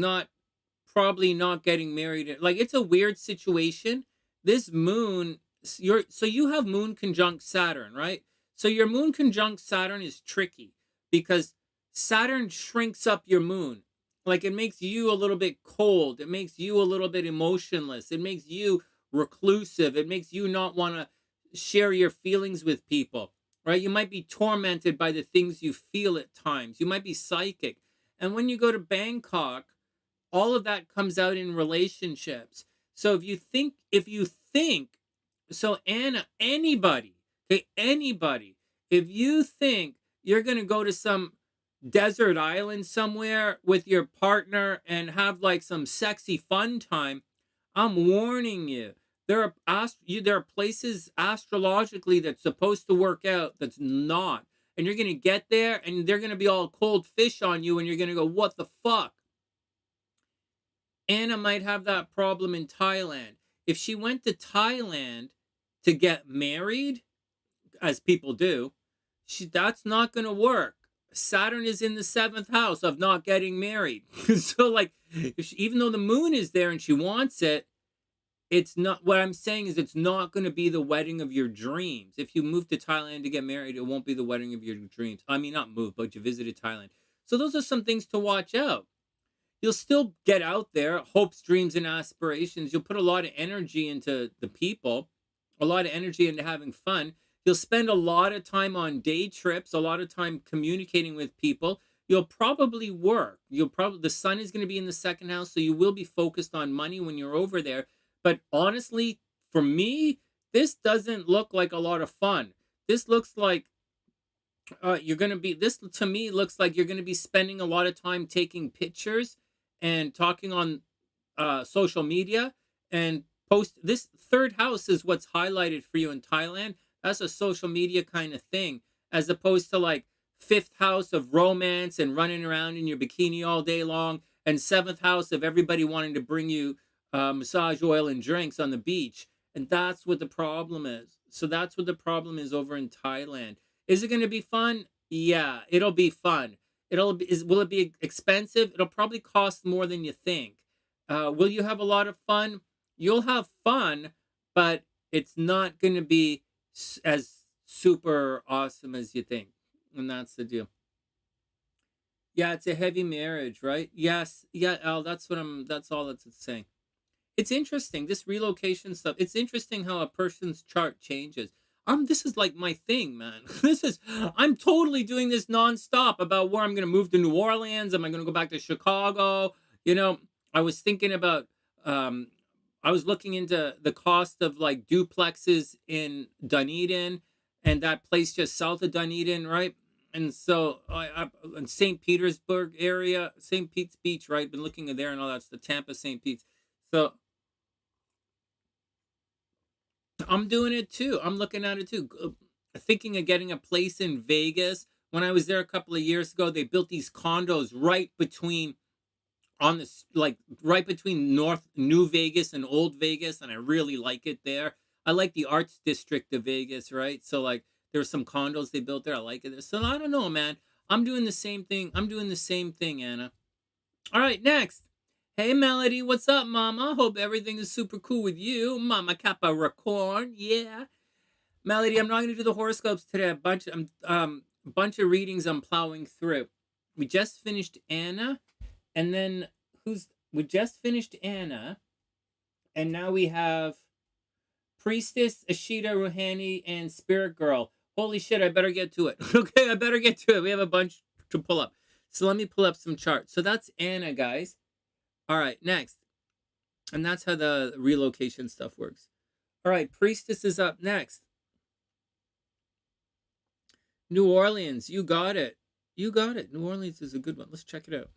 probably not getting married. Like, it's a weird situation. This moon, so you have moon conjunct Saturn, right? So your moon conjunct Saturn is tricky because Saturn shrinks up your moon. Like, it makes you a little bit cold. It makes you a little bit emotionless. It makes you reclusive. It makes you not want to share your feelings with people, right? You might be tormented by the things you feel at times. You might be psychic. And when you go to Bangkok, all of that comes out in relationships. So if you think, so Anna, anybody, okay, anybody, if you think you're going to go to some desert island somewhere with your partner and have like some sexy fun time, I'm warning you. There are places astrologically that's supposed to work out that's not. And you're going to get there and they're going to be all cold fish on you and you're going to go, what the fuck? Anna might have that problem in Thailand. If she went to Thailand to get married, as people do, that's not going to work. Saturn is in the 7th house of not getting married. So, like, even though the moon is there and she wants it, it's not, what I'm saying is it's not going to be the wedding of your dreams. If you move to Thailand to get married, it won't be the wedding of your dreams. I mean, not move, but you visited Thailand. So those are some things to watch out. You'll still get out there, hopes, dreams, and aspirations. You'll put a lot of energy into the people, a lot of energy into having fun. You'll spend a lot of time on day trips, a lot of time communicating with people. You'll probably work. The sun is going to be in the 2nd house, so you will be focused on money when you're over there. But honestly, for me, this doesn't look like a lot of fun. This looks like you're going to be, this to me looks like you're going to be spending a lot of time taking pictures and talking on social media and post. This 3rd house is what's highlighted for you in Thailand. That's a social media kind of thing, as opposed to like 5th house of romance and running around in your bikini all day long, and 7th house of everybody wanting to bring you massage oil and drinks on the beach. And that's what the problem is. So that's what the problem is over in Thailand. Is it going to be fun? Yeah, it'll be fun. Will it be expensive? It'll probably cost more than you think. Will you have a lot of fun? You'll have fun, but it's not going to be as super awesome as you think. And that's the deal. Yeah, it's a heavy marriage, right? Yes. Yeah, Al, that's all that's saying. It's interesting, this relocation stuff. It's interesting how a person's chart changes. This is like my thing, man. I'm totally doing this nonstop about where I'm gonna move to New Orleans. Am I gonna go back to Chicago? You know, I was thinking about I was looking into the cost of like duplexes in Dunedin and that place just south of Dunedin, right? And so in St. Petersburg area, St. Pete's Beach, right? Been looking at there and all that's the Tampa St. Pete's. So I'm doing it too. I'm looking at it too. Thinking of getting a place in Vegas. When I was there a couple of years ago, they built these condos right between right between North New Vegas and Old Vegas, and I really like it there. I like the arts district of Vegas, right? So like there's some condos they built there. I like it there. So I don't know, man. I'm doing the same thing. I'm doing the same thing, Anna. All right, next. Hey, Melody, what's up, Mama? Hope everything is super cool with you. Mama Kappa Racorn, yeah. Melody, I'm not going to do the horoscopes today. A bunch of readings I'm plowing through. We just finished Anna, and then we just finished Anna, and now we have Priestess, Ishita, Ruhani, and Spirit Girl. Holy shit, I better get to it. Okay, I better get to it. We have a bunch to pull up. So let me pull up some charts. So that's Anna, guys. All right, next. And that's how the relocation stuff works. All right, Priestess is up next. New Orleans, you got it. You got it. New Orleans is a good one. Let's check it out.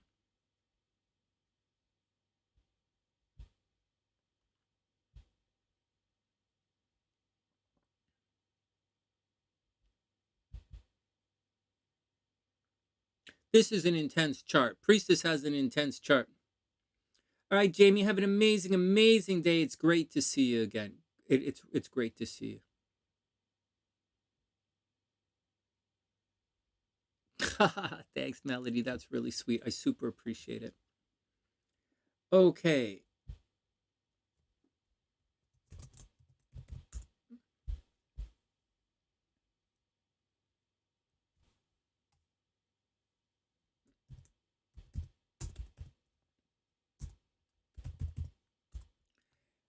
This is an intense chart. Priestess has an intense chart. All right, Jamie, have an amazing, amazing day. It's great to see you again. It's great to see you. Thanks, Melody. That's really sweet. I super appreciate it. Okay.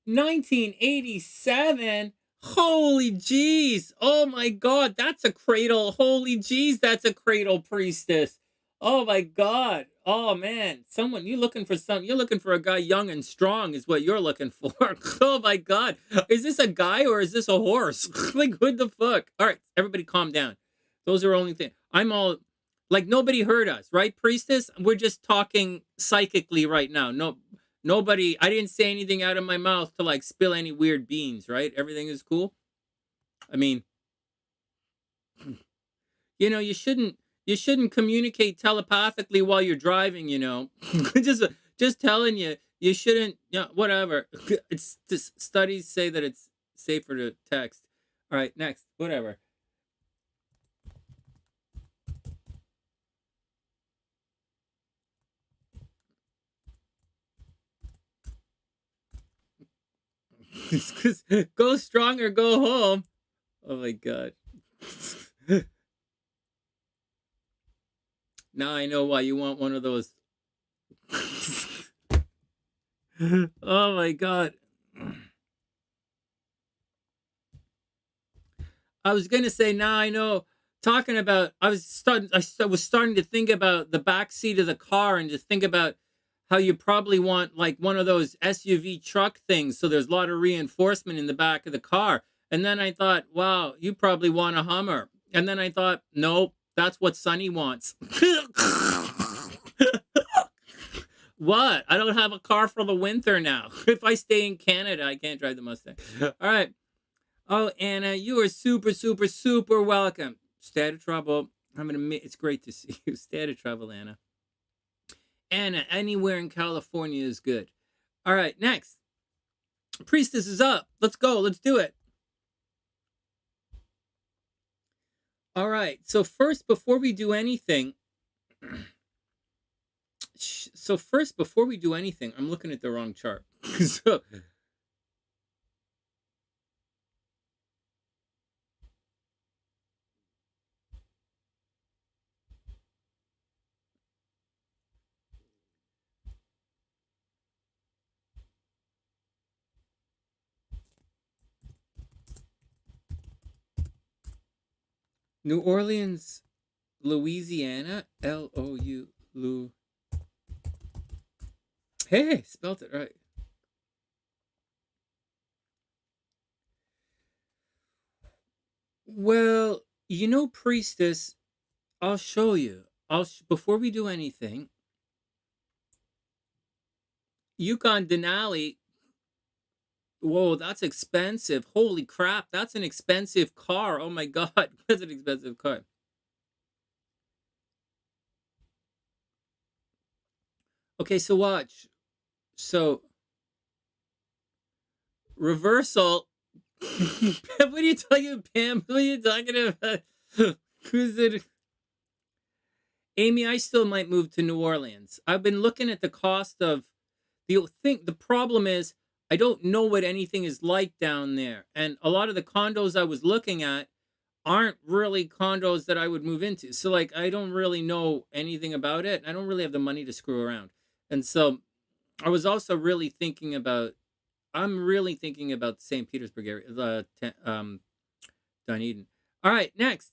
$1987. Holy jeez. Oh my god, that's a cradle. Holy jeez, that's a cradle, Priestess. Oh my god. Oh man. You're looking for a guy young and strong is what you're looking for. Oh my god. Is this a guy or is this a horse? Like, what the fuck? All right, everybody calm down. Those are only things. I'm all like, nobody heard us, right, Priestess? We're just talking psychically right now. Nobody, I didn't say anything out of my mouth to like spill any weird beans, right? Everything is cool. I mean, you shouldn't communicate telepathically while you're driving, just telling you, You shouldn't. Yeah, whatever. It's just studies say that it's safer to text. All right, next. Whatever. Go strong or go home. Oh my god. Now I know why you want one of those. Oh my god. I was gonna say now I know. Talking about, I was starting to think about the back seat of the car and just think about how you probably want like one of those SUV truck things. So there's a lot of reinforcement in the back of the car. And then I thought, wow, you probably want a Hummer. And then I thought, nope, that's what Sonny wants. What? I don't have a car for the winter now. If I stay in Canada, I can't drive the Mustang. All right. Oh, Anna, you are super, super, super welcome. Stay out of trouble. It's great to see you. Stay out of trouble, Anna. Anna, anywhere in California is good. All right, next. Priestess is up. Let's go. Let's do it. All right. So first, before we do anything, I'm looking at the wrong chart. So, New Orleans, Louisiana, L-O-U, Lou. Hey, spelled it right. Well, you know, Priestess, I'll show you. Before we do anything, Yukon Denali. Whoa, that's expensive. Holy crap, that's an expensive car. Oh my god, that's an expensive car. Okay, so watch. So reversal. What are you talking, Pam? What are you talking about? Who's it? Amy, I still might move to New Orleans. I've been looking at the cost of the thing. The problem is I don't know what anything is like down there. And a lot of the condos I was looking at aren't really condos that I would move into. So like I don't really know anything about it. I don't really have the money to screw around. And so I was also really thinking about St. Petersburg area, Dunedin. All right, next.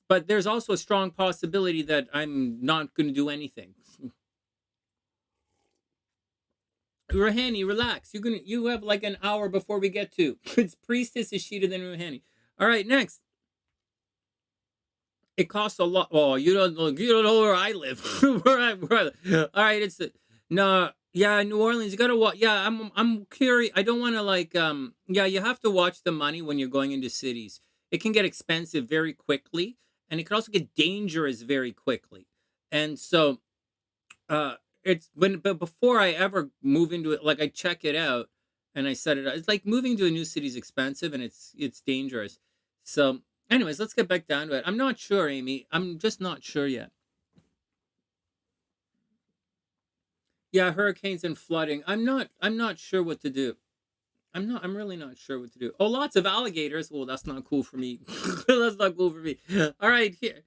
But there's also a strong possibility that I'm not going to do anything. Ruhani, relax. You have like an hour before we get to. It's Priestess, Ishita, then Ruhani. All right, next. It costs a lot. Oh, you don't know where I live. where I live. All right, no. Yeah, New Orleans. You gotta watch. Yeah, I'm curious. I don't want to like. Yeah, you have to watch the money when you're going into cities. It can get expensive very quickly, and it can also get dangerous very quickly. And so, but before I ever move into it, like I check it out and I set it out. It's like moving to a new city is expensive and it's dangerous. So, anyways, let's get back down to it. I'm not sure, Amy. I'm just not sure yet. Yeah, hurricanes and flooding. I'm not sure what to do. I'm really not sure what to do. Oh, lots of alligators. Well, that's not cool for me. That's not cool for me. All right, here.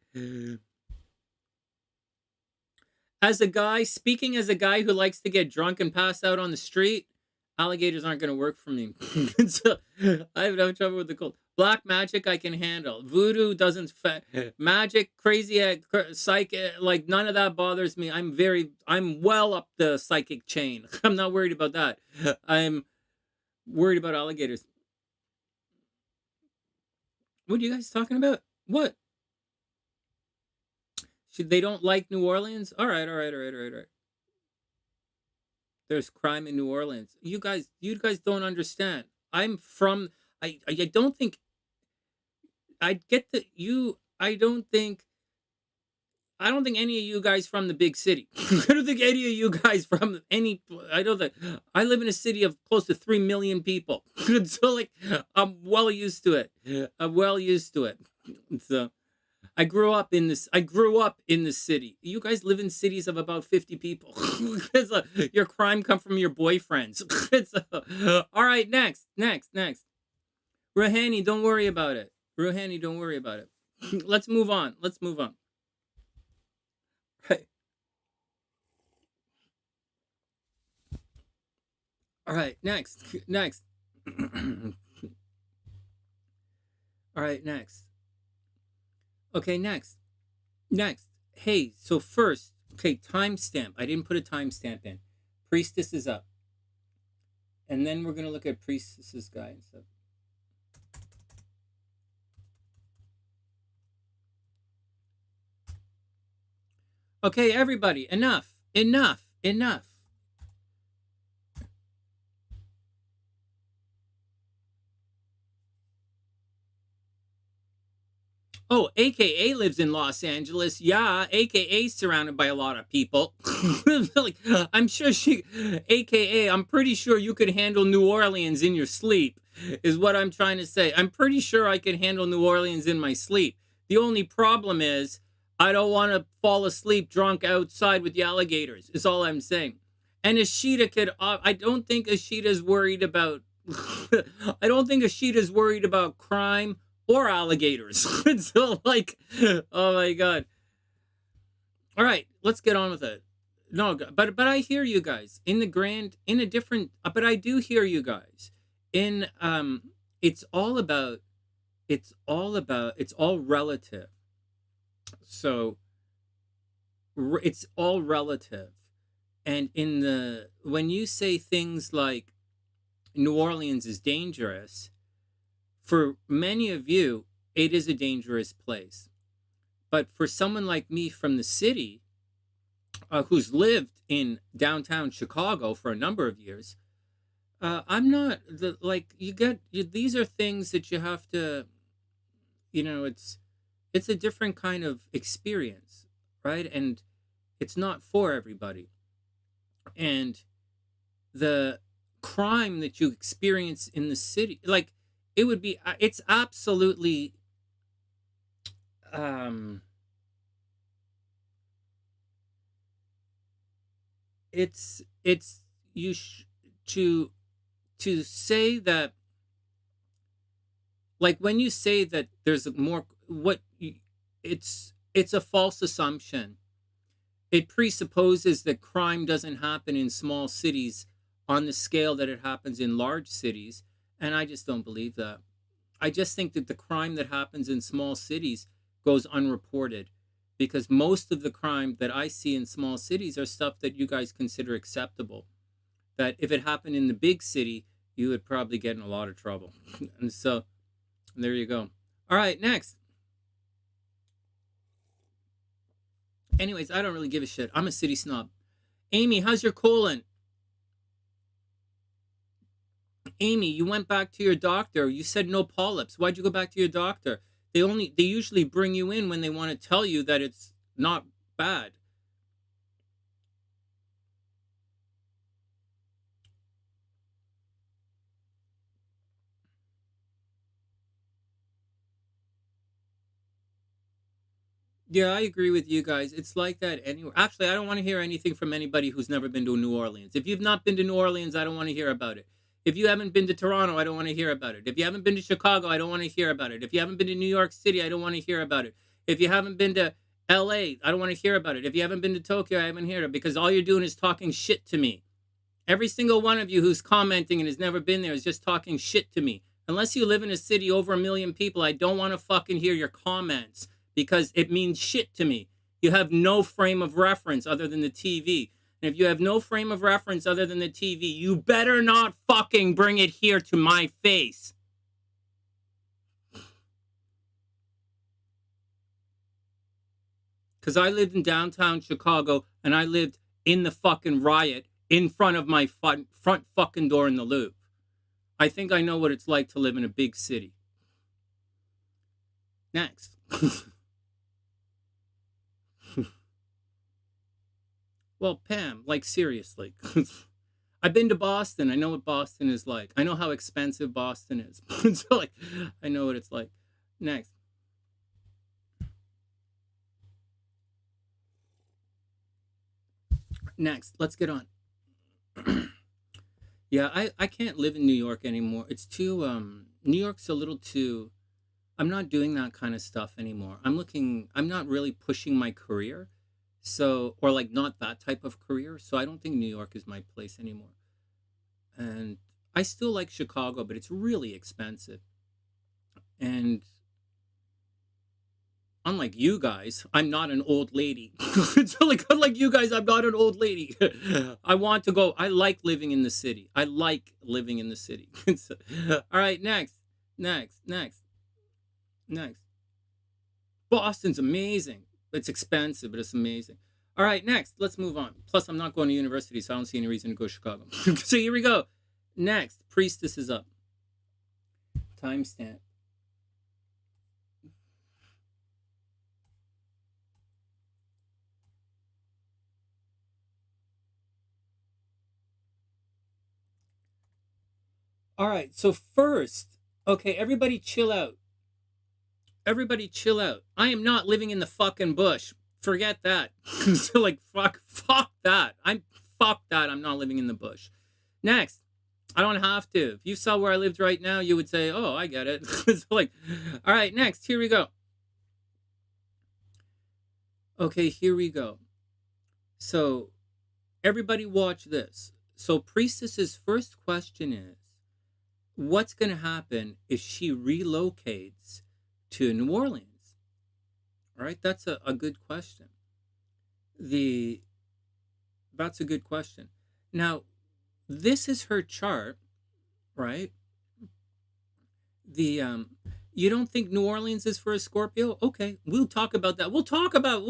Speaking as a guy who likes to get drunk and pass out on the street, alligators aren't going to work for me. So I have no trouble with the cold. Black magic I can handle. Voodoo doesn't. Magic, crazy, psychic, like none of that bothers me. I'm well up the psychic chain. I'm not worried about that. I'm worried about alligators. What are you guys talking about? What? They don't like New Orleans? All right. There's crime in New Orleans. You guys don't understand. I'm from. I don't think. I get that you. I don't think. I don't think any of you guys from the big city. I don't think any of you guys from any. I know that I live in a city of close to 3 million people, so like I'm well used to it. I'm well used to it. So I grew up in this. I grew up in the city. You guys live in cities of about 50 people. Your crime come from your boyfriends. All right, next. Ruhani, don't worry about it. Ruhani, don't worry about it. Let's move on. Right. All right, next. All right, next. Okay, next. Hey, so first, okay, timestamp. I didn't put a timestamp in. Priestess is up. And then we're going to look at Priestess's guy and stuff. Okay, everybody, enough. Oh, AKA lives in Los Angeles. Yeah, AKA surrounded by a lot of people. Like, I'm sure AKA, I'm pretty sure you could handle New Orleans in your sleep, is what I'm trying to say. I'm pretty sure I could handle New Orleans in my sleep. The only problem is I don't want to fall asleep drunk outside with the alligators, is all I'm saying. And Ishita could, I don't think Ishita's worried about, I don't think Ishita's worried about crime or alligators. So like, oh my God. All right, let's get on with it. No, but I hear you guys in a different, but I do hear you guys in, it's all relative. So it's all relative. And when you say things like New Orleans is dangerous, for many of you, it is a dangerous place. But for someone like me from the city, who's lived in downtown Chicago for a number of years, I'm not these are things that you have to, it's a different kind of experience, right? And it's not for everybody. And the crime that you experience in the city, like, it's absolutely, to say that, like, when you say that there's more, it's a false assumption. It presupposes that crime doesn't happen in small cities on the scale that it happens in large cities. And I just don't believe that. I just think that the crime that happens in small cities goes unreported, because most of the crime that I see in small cities are stuff that you guys consider acceptable. That if it happened in the big city, you would probably get in a lot of trouble. And so there you go. All right, next. Anyways, I don't really give a shit. I'm a city snob. Amy, how's your colon? Amy, you went back to your doctor. You said no polyps. Why'd you go back to your doctor? They usually bring you in when they want to tell you that it's not bad. Yeah, I agree with you guys. It's like that anywhere. Actually, I don't want to hear anything from anybody who's never been to New Orleans. If you've not been to New Orleans, I don't want to hear about it. If you haven't been to Toronto, I don't want to hear about it. If you haven't been to Chicago, I don't want to hear about it. If you haven't been to New York City, I don't want to hear about it. If you haven't been to LA, I don't want to hear about it. If you haven't been to Tokyo, I haven't heard it, because all you're doing is talking shit to me. Every single one of you who's commenting and has never been there is just talking shit to me. Unless you live in a city over 1 million people, I don't want to fucking hear your comments, because it means shit to me. You have no frame of reference other than the TV. And if you have no frame of reference other than the TV, you better not fucking bring it here to my face. Because I lived in downtown Chicago, and I lived in the fucking riot in front of my front fucking door in the Loop. I think I know what it's like to live in a big city. Next. Well, Pam, like seriously. I've been to Boston. I know what Boston is like. I know how expensive Boston is. So like, I know what it's like. Next. Next, let's get on. Yeah, I can't live in New York anymore. It's too New York's a little too. I'm not doing that kind of stuff anymore. I'm not really pushing my career. So, or like not that type of career. So I don't think New York is my place anymore. And I still like Chicago, but it's really expensive. And unlike you guys, I'm not an old lady. So like unlike you guys, I'm not an old lady. I want to go. I like living in the city. I like living in the city. All right, next. Boston's amazing. It's expensive, but it's amazing. All right, next. Let's move on. Plus, I'm not going to university, so I don't see any reason to go to Chicago. So here we go. Next, Priestess is up. Timestamp. All right, so first, okay, everybody chill out. Everybody chill out. I am not living in the fucking bush. Forget that. So like, fuck that. Fuck that. I'm not living in the bush. Next. I don't have to. If you saw where I lived right now, you would say, oh, I get it. So like, all right, next. Here we go. Okay, here we go. So everybody watch this. So Priestess's first question is, what's going to happen if she relocates to New Orleans? All right, that's a good question. That's a good question. Now, this is her chart, right? You don't think New Orleans is for a Scorpio? Okay, we'll talk about that. We'll talk about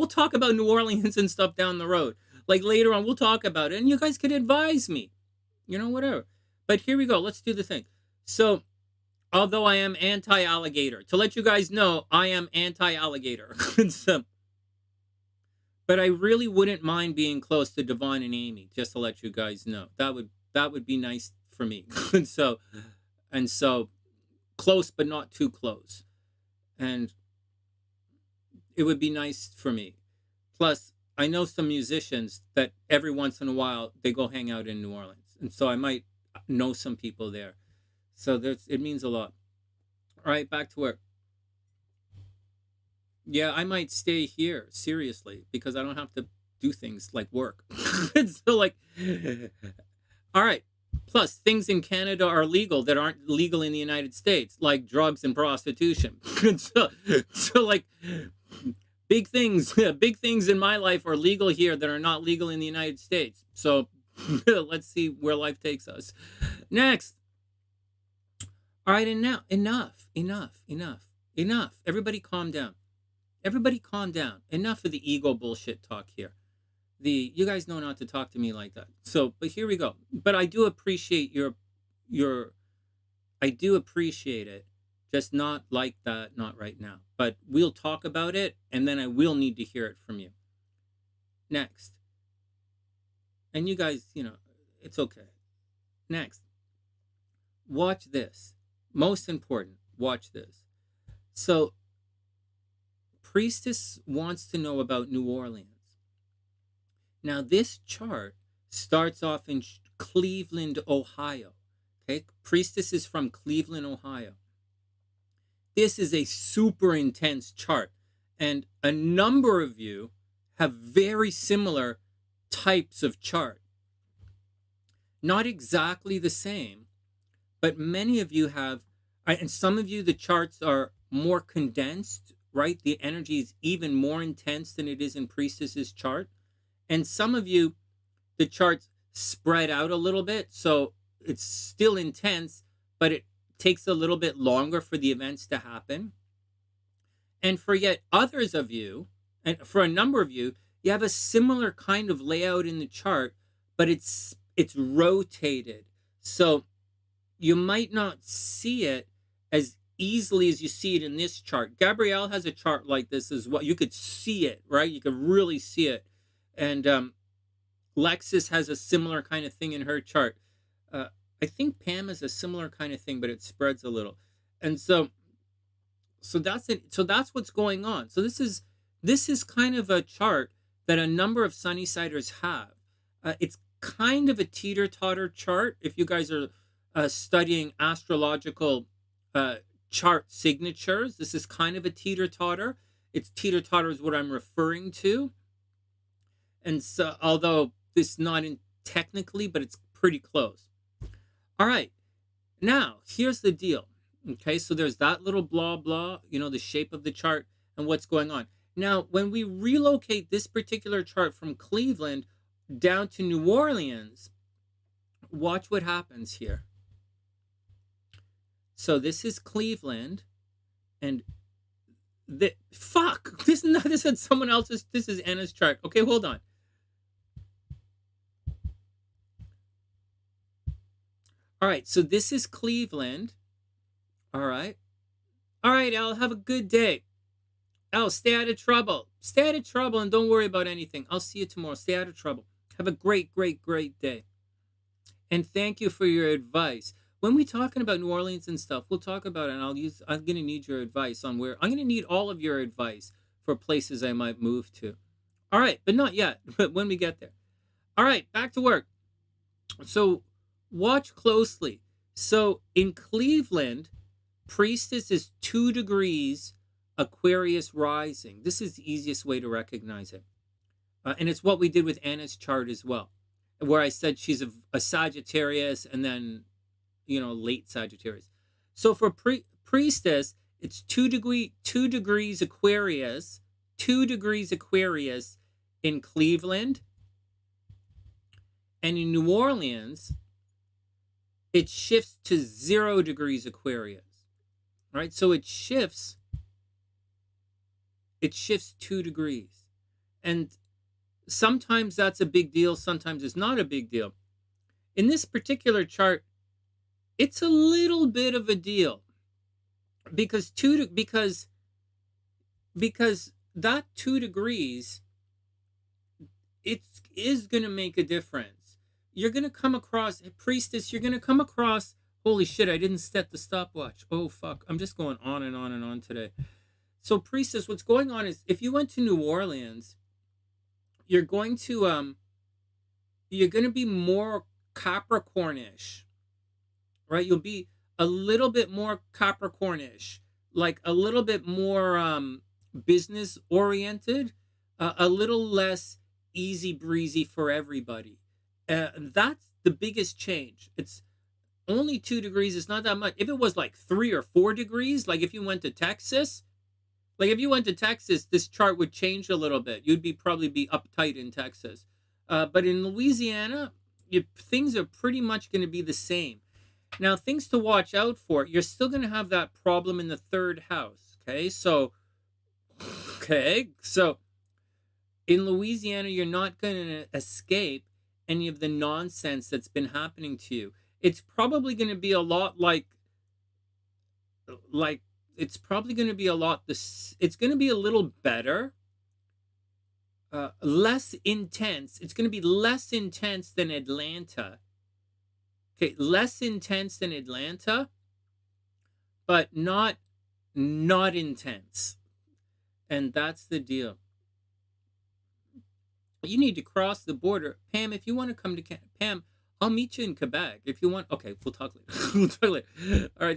New Orleans and stuff down the road. Like later on, we'll talk about it, and you guys could advise me. Whatever. But here we go. Let's do the thing. So, although I am anti-alligator, to let you guys know, I am anti-alligator. So, but I really wouldn't mind being close to Devon and Amy, just to let you guys know. That would be nice for me. So close, but not too close. And it would be nice for me. Plus, I know some musicians that every once in a while, they go hang out in New Orleans. And so I might know some people there. So it means a lot. All right, back to work. Yeah, I might stay here, seriously, because I don't have to do things like work. So like, all right. Plus, things in Canada are legal that aren't legal in the United States, like drugs and prostitution. So like, big things in my life are legal here that are not legal in the United States. So let's see where life takes us. Next. All right, and now enough. Everybody calm down. Enough of the ego bullshit talk here. You guys know not to talk to me like that. So, but here we go. But I do appreciate I do appreciate it. Just not like that, not right now. But we'll talk about it, and then I will need to hear it from you. Next. And you guys, it's okay. Next. Watch this. Most important, watch this. So, Priestess wants to know about New Orleans. Now, this chart starts off in Cleveland, Ohio. Okay, Priestess is from Cleveland, Ohio. This is a super intense chart, and a number of you have very similar types of chart. Not exactly the same, but many of you have, and some of you, the charts are more condensed, right? The energy is even more intense than it is in Priestess's chart. And some of you, the charts spread out a little bit. So it's still intense, but it takes a little bit longer for the events to happen. And for yet others of you, and for a number of you, you have a similar kind of layout in the chart, but it's rotated. So you might not see it as easily as you see it in this chart. Gabrielle has a chart like this as well. You could see it, right? You could really see it. And Lexus has a similar kind of thing in her chart. I think Pam has a similar kind of thing, but it spreads a little. And so that's it. So that's what's going on. So this is kind of a chart that a number of Sunnysiders have. It's kind of a teeter-totter chart. If you guys are studying astrological chart signatures, this is kind of a teeter-totter. It's teeter-totter is what I'm referring to. And so, although this is not in technically, but it's pretty close. All right. Now, here's the deal. Okay, so there's that little blah, blah, the shape of the chart and what's going on. Now, when we relocate this particular chart from Cleveland down to New Orleans, watch what happens here. So this is Cleveland, and this is someone else's, this is Anna's chart. Okay, hold on. All right, so this is Cleveland. All right, Al, have a good day. Al, stay out of trouble. Stay out of trouble and don't worry about anything. I'll see you tomorrow. Stay out of trouble. Have a great, great, great day. And thank you for your advice. When we're talking about New Orleans and stuff, we'll talk about it, and I'm going to need your advice on where, I'm going to need all of your advice for places I might move to. All right, but not yet, but when we get there. All right, back to work. So watch closely. So in Cleveland, Priestess is 2 degrees Aquarius rising. This is the easiest way to recognize it. And it's what we did with Anna's chart as well, where I said she's a Sagittarius and then, late Sagittarius. So for Priestess, it's 2 degrees Aquarius, 2 degrees Aquarius in Cleveland. And in New Orleans, it shifts to 0 degrees Aquarius. Right? So it shifts 2 degrees. And sometimes that's a big deal, sometimes it's not a big deal. In this particular chart, it's a little bit of a deal because that 2 degrees, it is going to make a difference. You're going to come across, Priestess, you're going to come across, holy shit, I didn't set the stopwatch. Oh, fuck. I'm just going on and on and on today. So, Priestess, what's going on is if you went to New Orleans, you're going to be more Capricornish, right? You'll be a little bit more Capricornish, like a little bit more business oriented, a little less easy breezy for everybody. That's the biggest change. It's only 2 degrees. It's not that much. If it was like 3 or 4 degrees, like if you went to Texas, this chart would change a little bit. You'd probably be uptight in Texas. But in Louisiana, things are pretty much going to be the same. Now, things to watch out for. You're still going to have that problem in the 3rd house. Okay, so in Louisiana, you're not going to escape any of the nonsense that's been happening to you. It's probably going to be a lot like it's probably going to be a lot it's going to be a little better, less intense. It's going to be less intense than Atlanta. Okay, less intense than Atlanta, but not intense. And that's the deal. You need to cross the border. Pam, if you want to come to Pam, I'll meet you in Quebec. If you want, okay, we'll talk later. We'll talk later. All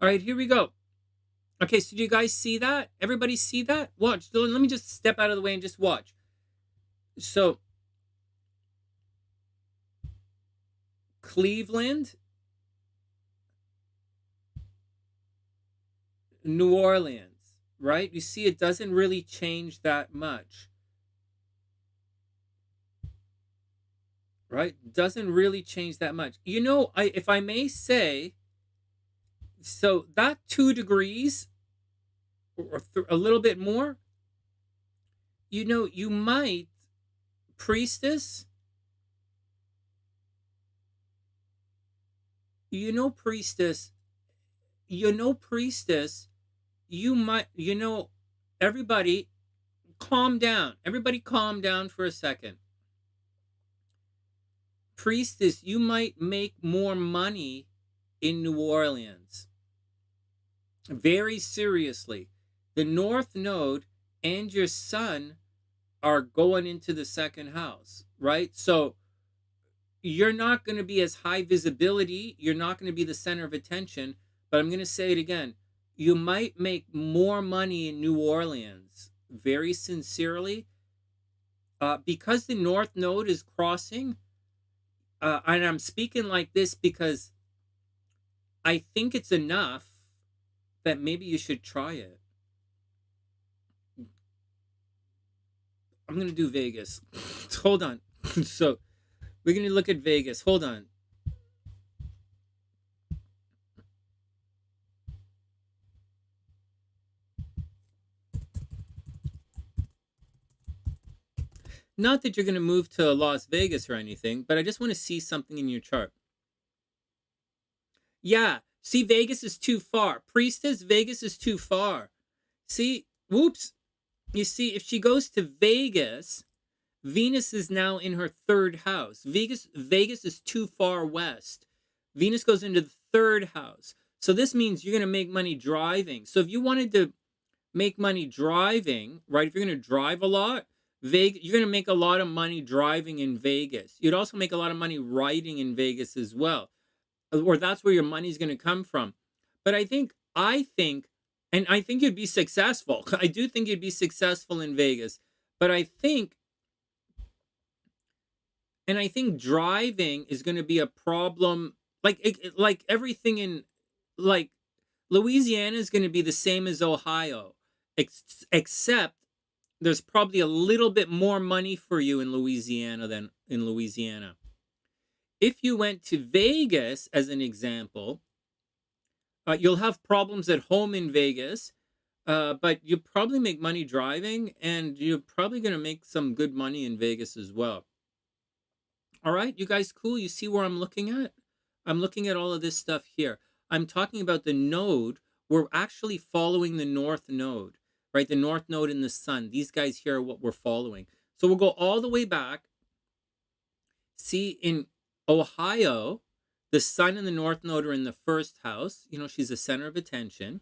right, here we go. Okay, so do you guys see that? Everybody see that? Watch. Let me just step out of the way and just watch. So, Cleveland, New Orleans, right? You see, it doesn't really change that much. Right? Doesn't really change that much. If I may say, so that 2 degrees or a little bit more, you might, Priestess, Priestess, you might, everybody calm down. Everybody calm down for a second. Priestess, you might make more money in New Orleans. Very seriously. The North Node and your sun are going into the second house, right? So you're not going to be as high visibility. You're not going to be the center of attention. But I'm going to say it again. You might make more money in New Orleans, very sincerely, because the North Node is crossing. And I'm speaking like this because I think it's enough that maybe you should try it. I'm going to do Vegas. Hold on. So we're going to look at Vegas. Hold on. Not that you're going to move to Las Vegas or anything, but I just want to see something in your chart. Yeah. See, Vegas is too far. Priestess, Vegas is too far. See, whoops. You see, if she goes to Vegas, Venus is now in her third house. Vegas is too far west. Venus goes into the third house. So this means you're going to make money driving. So if you wanted to make money driving, right? If you're going to drive a lot, Vegas, you're going to make a lot of money driving in Vegas. You'd also make a lot of money writing in Vegas as well. Or that's where your money's going to come from. But I think, and I think you'd be successful. I do think you'd be successful in Vegas. But I think driving is going to be a problem. Like everything in, like, Louisiana is going to be the same as Ohio, except there's probably a little bit more money for you in Louisiana than in Louisiana. If you went to Vegas, as an example, you'll have problems at home in Vegas, but you probably make money driving, and you're probably going to make some good money in Vegas as well. All right, you guys cool? You see where I'm looking at? I'm looking at all of this stuff here. I'm talking about the node. We're actually following the North Node, right? The North Node and the Sun. These guys here are what we're following. So we'll go all the way back. See, in Ohio, the Sun and the North Node are in the first house. You know, she's the center of attention.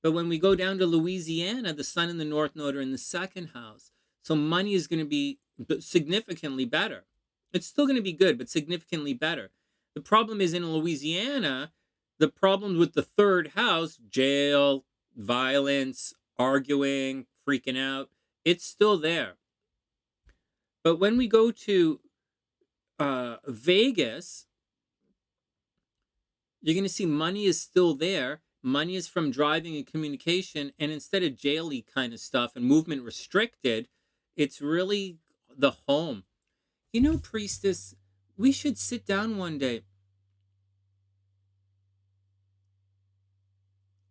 But when we go down to Louisiana, the Sun and the North Node are in the second house. So money is going to be significantly better. It's still going to be good, but significantly better. The problem is in Louisiana, the problem with the third house, jail, violence, arguing, freaking out, it's still there. But when we go to Vegas, you're going to see money is still there. Money is from driving and communication. And instead of jail-y kind of stuff and movement restricted, it's really the home. You know, Priestess, we should sit down one day.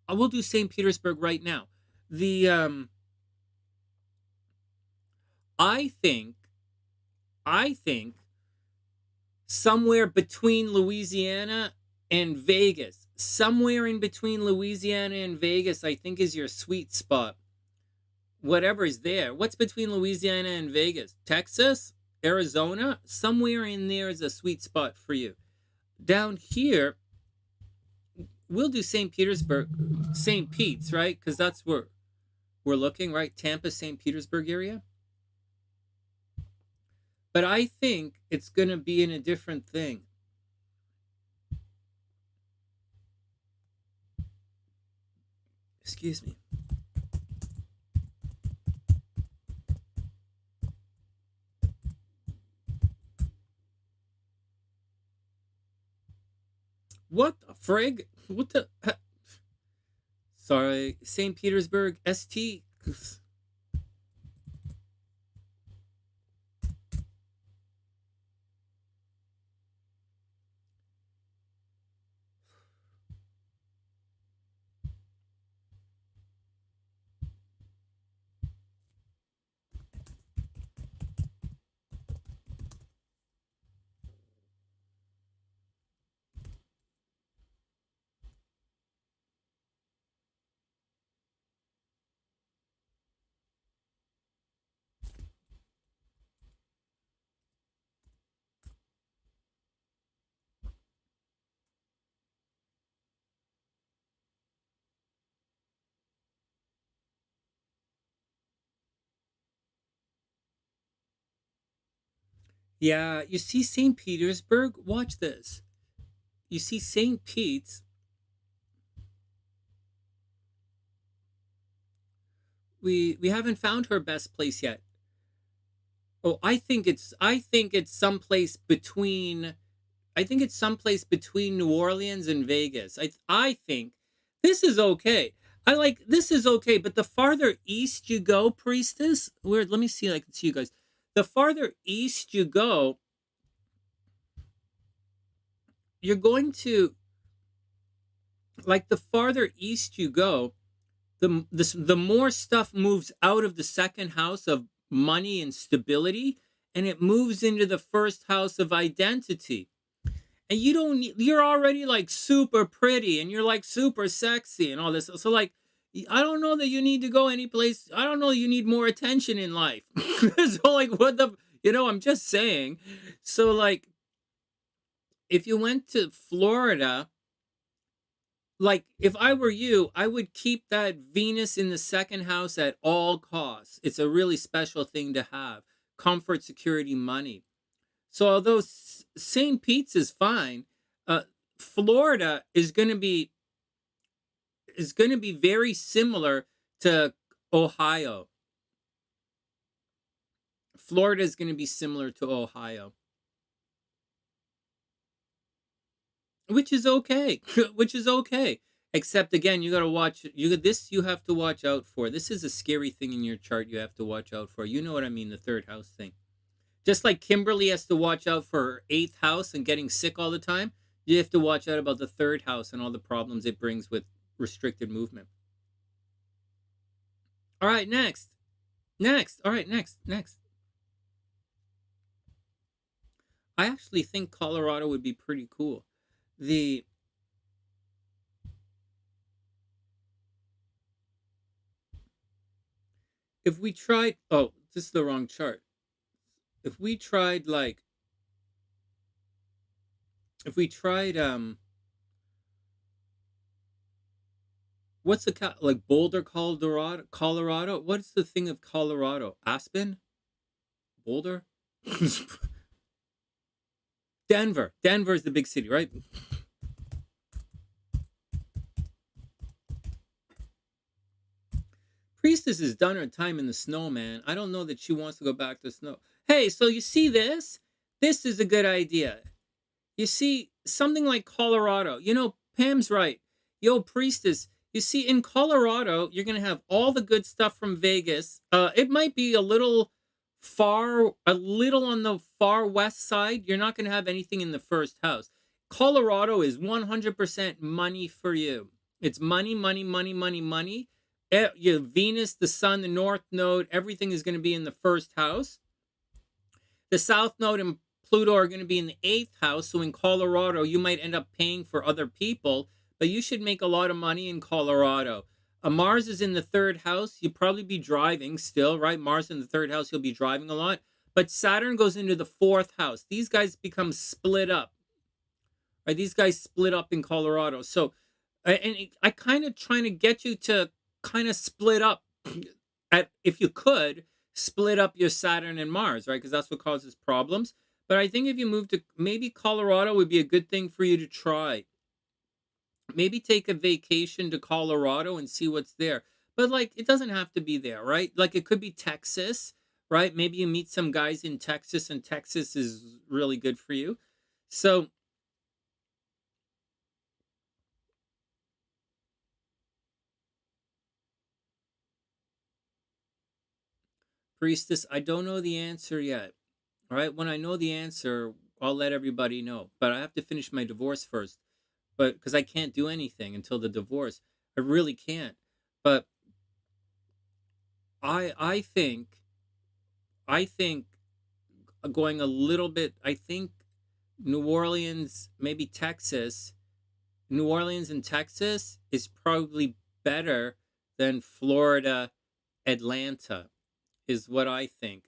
I will do St. Petersburg right now. I think somewhere between Louisiana and Vegas, somewhere in between Louisiana and Vegas, I think is your sweet spot. Whatever is there. What's between Louisiana and Vegas? Texas? Arizona? Somewhere in there is a sweet spot for you. Down here, we'll do St. Petersburg, St. Pete's, right? Because that's where we're looking, right? Tampa, St. Petersburg area. But I think it's going to be in a different thing. Excuse me. What the frig? What the? Sorry, St. Petersburg, ST. Yeah, you see St. Petersburg? Watch this. You see St. Pete's. We haven't found her best place yet. Oh, I think it's someplace between New Orleans and Vegas. I think this is okay. This is okay, but the farther east you go, priestess, where let me see, I can see you guys. The farther east you go, you're going to the farther east you go, the more stuff moves out of the second house of money and stability, and it moves into the first house of identity. And you're already like super pretty and you're like super sexy and all this. So like, I don't know that you need to go any place. I don't know you need more attention in life. So like, I'm just saying. So like, if you went to Florida, like if I were you, I would keep that Venus in the second house at all costs. It's a really special thing to have. Comfort, security, money. So although St. Pete's is fine, uh, Florida is going to be very similar to Ohio. Florida is going to be similar to Ohio, which is okay. Which is okay. Except again, you got to watch you have to watch out for. This is a scary thing in your chart you have to watch out for. You know what I mean, the third house thing. Just like Kimberly has to watch out for her eighth house and getting sick all the time, you have to watch out about the third house and all the problems it brings with restricted movement. All right, next. All right, next. I actually think Colorado would be pretty cool. The If we tried, oh, this is the wrong chart. If we tried what's like Boulder, Colorado? What's the thing of Colorado? Aspen? Boulder? Denver. Denver is the big city, right? Priestess has done her time in the snow, man. I don't know that she wants to go back to snow. Hey, so you see this? This is a good idea. You see, something like Colorado. Pam's right. Yo, Priestess, you see, in Colorado, you're going to have all the good stuff from Vegas. It might be a little on the far west side. You're not going to have anything in the first house. Colorado is 100% money for you. It's money, money, money, money, money. Your Venus, the Sun, the North Node, everything is going to be in the first house. The South Node and Pluto are going to be in the eighth house. So in Colorado, you might end up paying for other people, but you should make a lot of money in Colorado. Mars is in the third house. You'll probably be driving still, right? Mars in the third house, you'll be driving a lot. But Saturn goes into the fourth house. These guys become split up. Right? These guys split up in Colorado. So, and I kind of trying to get you to kind of split up, if you could, split up your Saturn and Mars, right? Because that's what causes problems. But I think if you move to maybe Colorado would be a good thing for you to try. Maybe take a vacation to Colorado and see what's there. But like, it doesn't have to be there, right? Like, it could be Texas, right? Maybe you meet some guys in Texas and Texas is really good for you. So, Priestess, I don't know the answer yet. All right. When I know the answer, I'll let everybody know. But I have to finish my divorce first. But because I can't do anything until the divorce. I really can't. But I think going a little bit, I think New Orleans, maybe Texas, New Orleans and Texas is probably better than Florida, Atlanta, is what I think.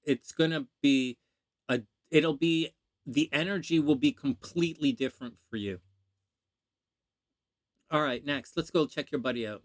It's gonna be a it'll be the energy will be completely different for you. All right, next, let's go check your buddy out.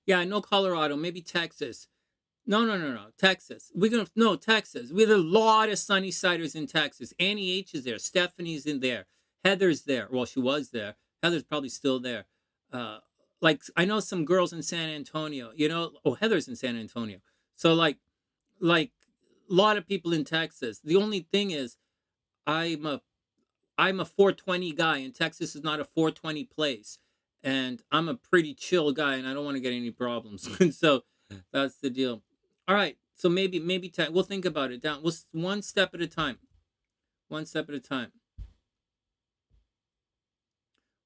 Yeah, no Colorado, maybe Texas. No. Texas. No, Texas. We have a lot of Sunnysiders in Texas. Annie H is there. Stephanie's in there. Heather's there. Well, she was there. Heather's probably still there. Like I know some girls in San Antonio. Oh, Heather's in San Antonio. So like a lot of people in Texas. The only thing is, I'm a I'm a 420 guy, and Texas is not a 420 place. And I'm a pretty chill guy, and I don't want to get any problems. So that's the deal. All right. So maybe we'll think about it. Down. We'll one step at a time. One step at a time.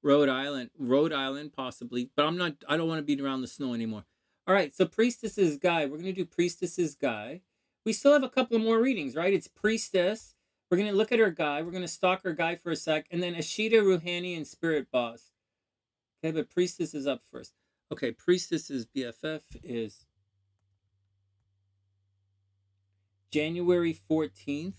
Rhode Island, possibly, but I don't want to beat around the snow anymore. All right. So Priestess's Guy. We're gonna do Priestess's Guy. We still have a couple more readings, right? It's Priestess. We're going to look at her guy. We're going to stalk her guy for a sec. And then Ishita, Ruhani, and SpiritBoss. Okay, but Priestess is up first. Okay, Priestess's BFF is January 14th.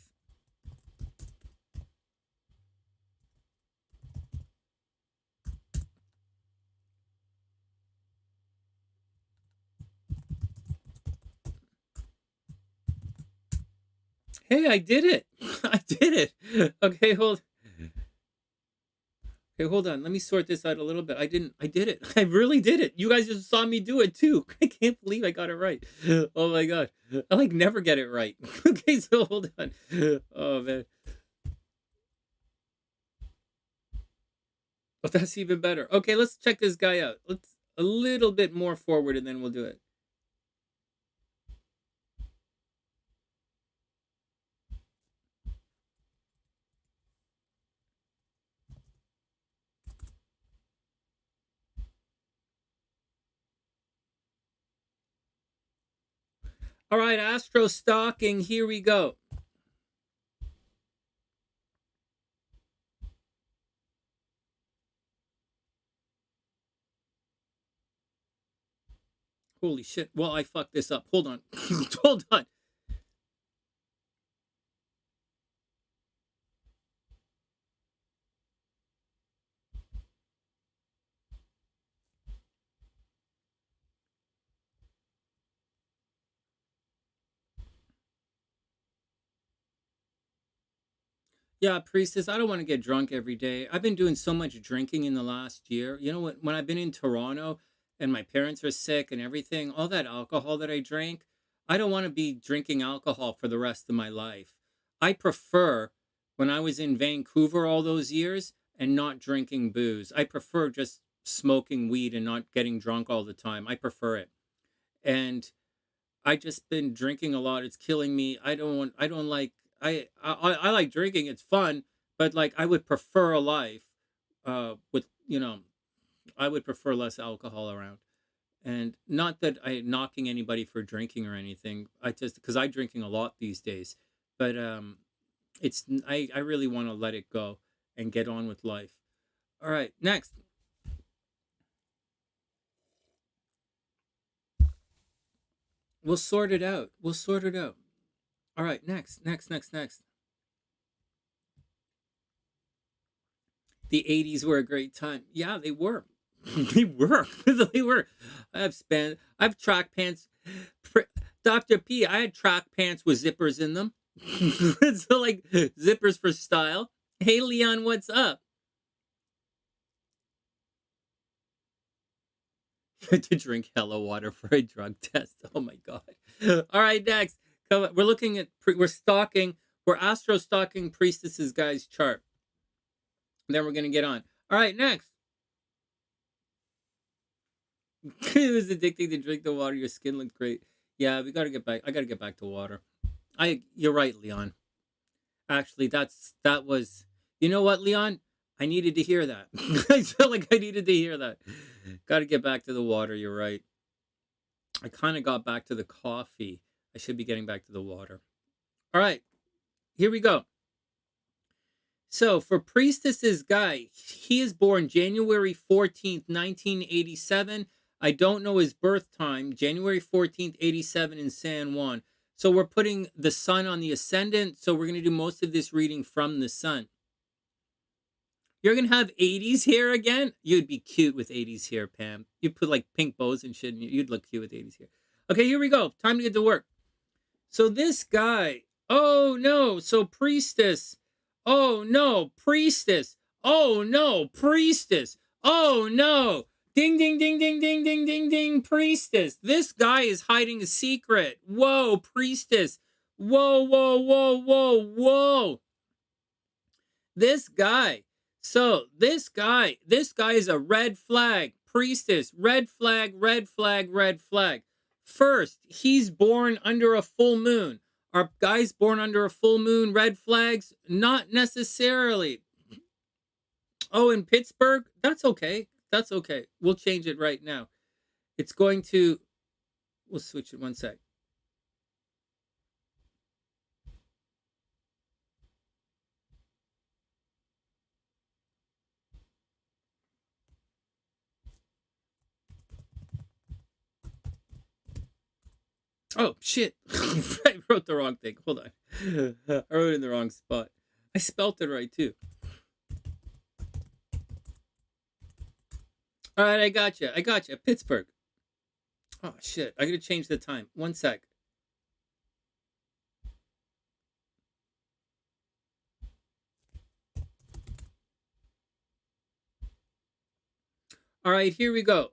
Hey, I did it. I did it. Okay, hold on. Let me sort this out a little bit. I did it. I really did it. You guys just saw me do it too. I can't believe I got it right. Oh my God. I never get it right. Okay, so hold on. Oh man. Oh, that's even better. Okay, let's check this guy out. Let's a little bit more forward and then we'll do it. All right, Astro-Stalking, here we go. Holy shit. Well, I fucked this up. Hold on. Hold on. Yeah, Priestess, I don't want to get drunk every day. I've been doing so much drinking in the last year. You know what? When I've been in Toronto and my parents are sick and everything, all that alcohol that I drank, I don't want to be drinking alcohol for the rest of my life. I prefer when I was in Vancouver all those years and not drinking booze. I prefer just smoking weed and not getting drunk all the time. I prefer it. And I just been drinking a lot. It's killing me. I don't like I like drinking. It's fun, but like I would prefer a life with, I would prefer less alcohol around. And not that I knocking anybody for drinking or anything. I just because I drinking a lot these days. But I really want to let it go and get on with life. All right, next. We'll sort it out. We'll sort it out. All right, next. The 80s were a great time. Yeah, they were. They were. They were. I've track pants. Dr. P, I had track pants with zippers in them. So like zippers for style. Hey Leon, what's up? To drink hella water for a drug test. Oh my God. All right, next. We're looking at we're Astro-Stalking Priestess's guy's chart. Then we're gonna get on. All right, next. It was addicting to drink the water. Your skin looked great. Yeah, we gotta get back. I gotta get back to water. You're right, Leon. Actually, that was. You know what, Leon? I needed to hear that. I felt like I needed to hear that. Got to get back to the water. You're right. I kind of got back to the coffee. I should be getting back to the water. All right, here we go. So for Priestess's guy, he is born January 14th, 1987. I don't know his birth time. January 14th, 87 in San Juan. So we're putting the sun on the ascendant. So we're going to do most of this reading from the sun. You're gonna have 80s hair again? You'd be cute with 80s hair, Pam. You'd put like pink bows and shit, and you'd look cute with 80s hair. Okay, here we go. Time to get to work. So this guy, oh no, so priestess. Oh no, priestess. Oh no, priestess. Oh no. Ding, ding, ding, ding, ding, ding, ding, ding, priestess. This guy is hiding a secret. Whoa, priestess. Whoa, whoa, whoa, whoa, whoa. This guy. So this guy is a red flag. Priestess, red flag, red flag, red flag. First, he's born under a full moon. Are guys born under a full moon red flags? Not necessarily. Oh, in Pittsburgh? That's okay. That's okay. We'll change it right now. It's going to, we'll switch it one sec. Oh, shit. I wrote the wrong thing. Hold on. I wrote it in the wrong spot. I spelt it right, too. All right, I got you. Pittsburgh. Oh, shit. I got to change the time. One sec. All right, here we go.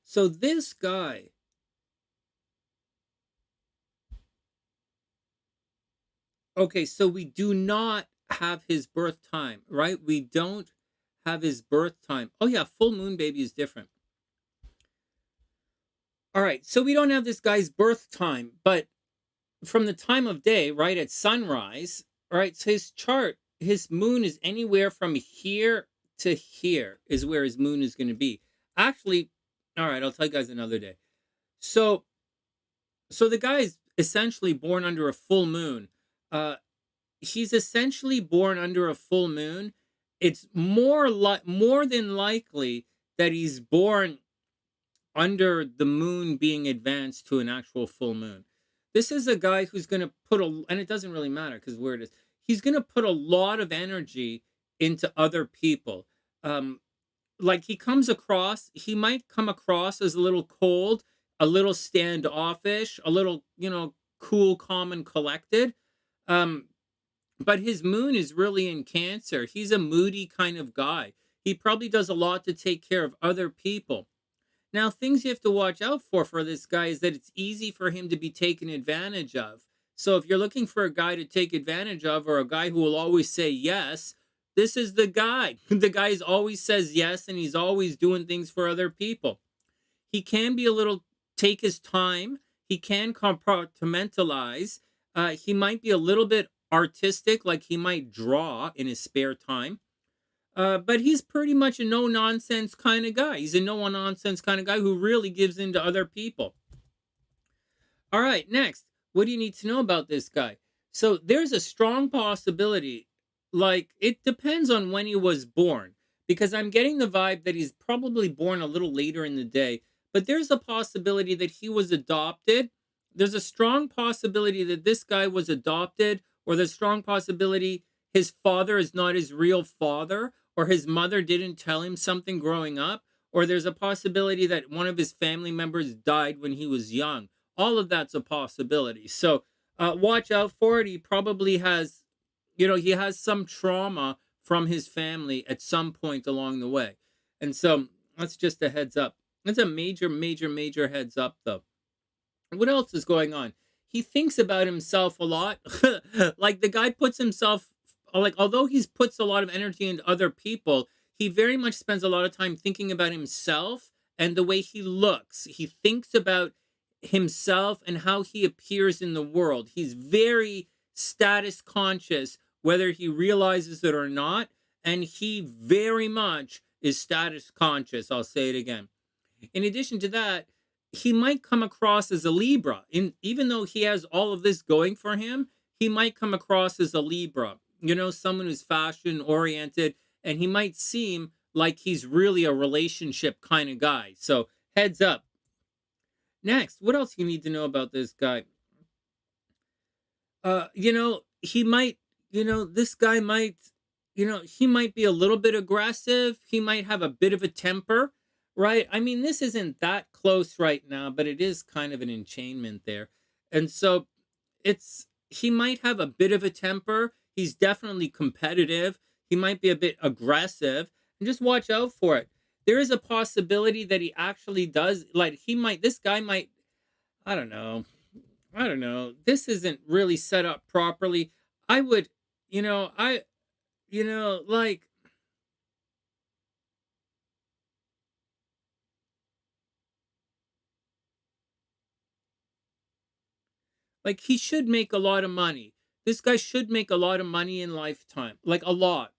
So this guy, okay, so we do not have his birth time, right? We don't have his birth time. Oh yeah, full moon baby is different. All right, so we don't have this guy's birth time, but from the time of day, right, at sunrise, right, so his chart, his moon is anywhere from here to here is where his moon is going to be. Actually, all right, I'll tell you guys another day. So the guy is essentially born under a full moon. He's essentially born under a full moon. It's more than likely that he's born under the moon being advanced to an actual full moon. This is a guy who's going to put and it doesn't really matter because where it is, he's going to put a lot of energy into other people. Like he might come across as a little cold, a little standoffish, a little, cool, calm, and collected. But his moon is really in Cancer. He's a moody kind of guy. He probably does a lot to take care of other people. Now, things you have to watch out for this guy is that it's easy for him to be taken advantage of. So if you're looking for a guy to take advantage of or a guy who will always say yes, this is the guy. The guy always says yes, and he's always doing things for other people. He can be a little, take his time. He can compartmentalize. He might be a little bit artistic, like he might draw in his spare time. But he's pretty much a no-nonsense kind of guy. He's a no-nonsense kind of guy who really gives in to other people. All right, next. What do you need to know about this guy? So there's a strong possibility, like it depends on when he was born, because I'm getting the vibe that he's probably born a little later in the day, but there's a possibility that he was adopted. There's a strong possibility that this guy was adopted, or there's a strong possibility his father is not his real father, or his mother didn't tell him something growing up, or there's a possibility that one of his family members died when he was young. All of that's a possibility. So watch out for it. He probably has, he has some trauma from his family at some point along the way. And so that's just a heads up. That's a major, major, major heads up, though. What else is going on? He thinks about himself a lot. Like the guy puts himself, like, although he puts a lot of energy into other people, he very much spends a lot of time thinking about himself and the way he looks. He thinks about himself and how he appears in the world. He's very status conscious, whether he realizes it or not. And he very much is status conscious. I'll say it again. In addition to that, he might come across as a Libra. Even though he has all of this going for him, he might come across as a Libra. Someone who's fashion oriented, and he might seem like he's really a relationship kind of guy. So heads up. Next, what else you need to know about this guy? He might, this guy might, he might be a little bit aggressive. He might have a bit of a temper, right? I mean, this isn't that close right now, but it is kind of an enchainment there. And so he might have a bit of a temper. He's definitely competitive. He might be a bit aggressive, and just watch out for it. There is a possibility that he actually does, like, this guy might, I don't know. I don't know. This isn't really set up properly. I would, you know, I, like, he should make a lot of money. This guy should make a lot of money in lifetime, like a lot.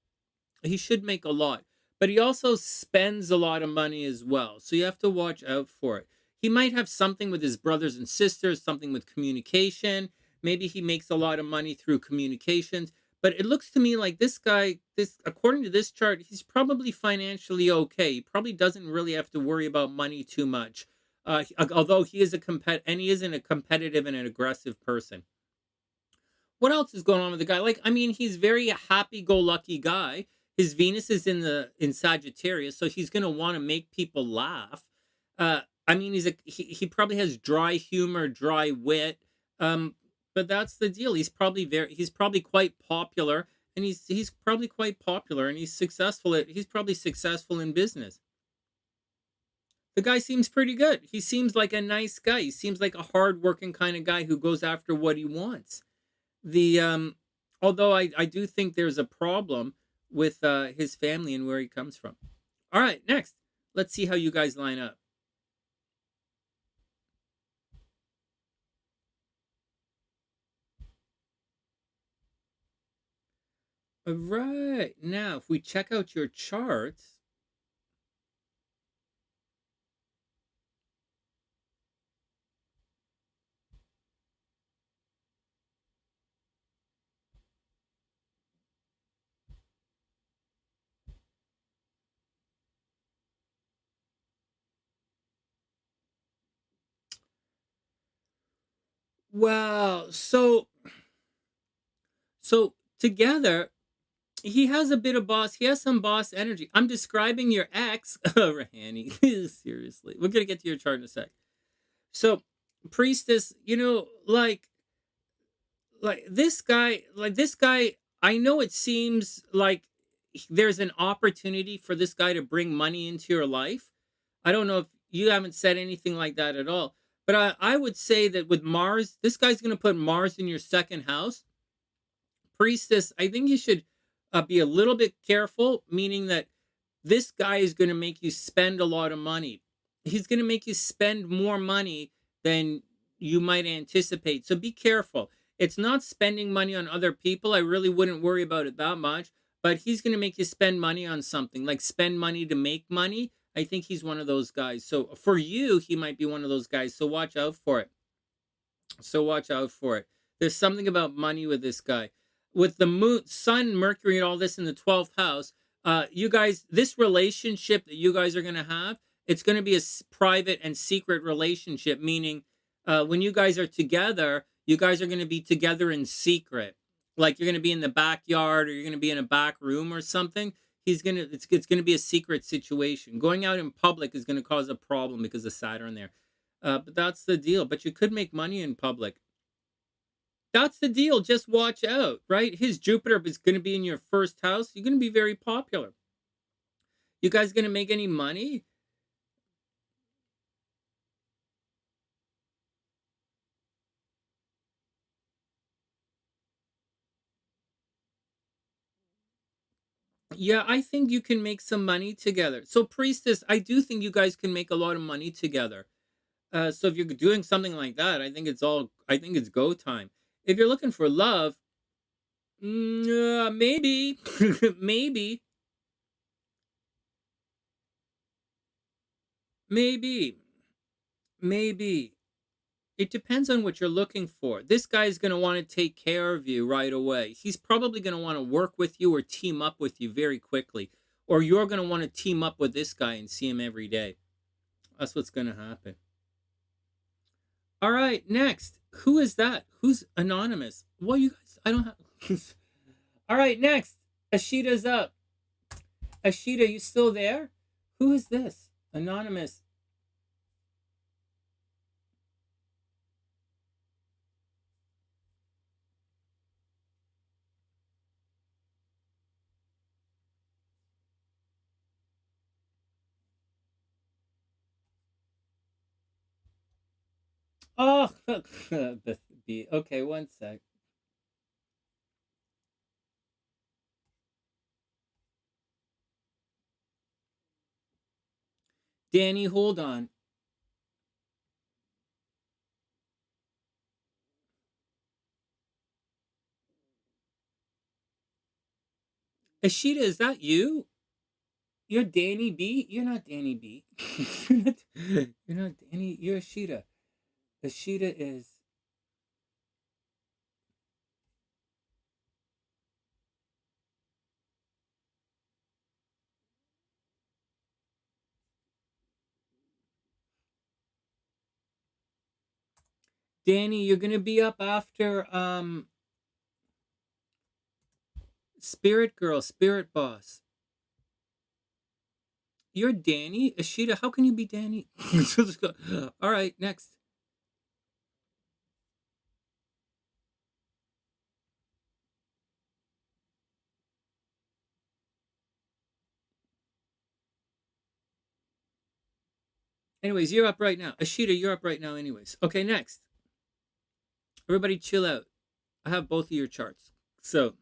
He should make a lot, but he also spends a lot of money as well. So you have to watch out for it. He might have something with his brothers and sisters, something with communication. Maybe he makes a lot of money through communications. But it looks to me like this guy, according to this chart, he's probably financially okay. He probably doesn't really have to worry about money too much. Although he is and he isn't a competitive and an aggressive person. What else is going on with the guy? Like, I mean, he's very happy-go-lucky guy. His Venus is in Sagittarius, so he's gonna want to make people laugh. I mean, he probably has dry humor, dry wit. But that's the deal. He's probably quite popular, and he's probably quite popular, and he's probably successful in business. The guy seems pretty good. He seems like a nice guy. He seems like a hardworking kind of guy who goes after what he wants. The Although I do think there's a problem with his family and where he comes from. All right, next, let's see how you guys line up. All right, now if we check out your charts. Well, so together he has a bit of boss. He has some boss energy. I'm describing your ex, Ruhani. Seriously, we're gonna get to your chart in a sec. So, priestess, like this guy. I know it seems like there's an opportunity for this guy to bring money into your life. I don't know if you haven't said anything like that at all, but I would say that with Mars, this guy's going to put Mars in your second house. Priestess, I think you should be a little bit careful, meaning that this guy is going to make you spend a lot of money. He's going to make you spend more money than you might anticipate. So be careful. It's not spending money on other people. I really wouldn't worry about it that much. But he's going to make you spend money on something, like spend money to make money. I think he's one of those guys. So for you, he might be one of those guys. So watch out for it. There's something about money with this guy. With the moon, sun, Mercury, and all this in the 12th house, you guys, this relationship that you guys are going to have, it's going to be a private and secret relationship, meaning when you guys are together, you guys are going to be together in secret. Like you're going to be in the backyard or you're going to be in a back room or something. It's going to be a secret situation. Going out in public is going to cause a problem because of Saturn there. But that's the deal. But you could make money in public. That's the deal. Just watch out, right? His Jupiter is going to be in your first house. You're going to be very popular. You guys going to make any money? Yeah, I think you can make some money together. So, priestess, I do think you guys can make a lot of money together. So if you're doing something like that, I think it's go time. If you're looking for love, maybe, maybe, maybe, maybe. It depends on what you're looking for. This guy's going to want to take care of you right away. He's probably going to want to work with you or team up with you very quickly. Or you're going to want to team up with this guy and see him every day. That's what's going to happen. All right, next. Who is that? Who's anonymous? Well, you guys, I don't have. All right, next. Ishita's up. Ishita, you still there? Who is this? Anonymous. Oh, okay, one sec. Danny, hold on. Ishita, is that you? You're Danny B? You're not Danny B. You're not Danny. You're Ishita. Ishita is. Danny, you're gonna be up after Spirit Girl, Spirit Boss. You're Danny? Ishita, how can you be Danny? All right, next. Anyways, you're up right now. Ishita, you're up right now anyways. Okay, next. Everybody chill out. I have both of your charts. So,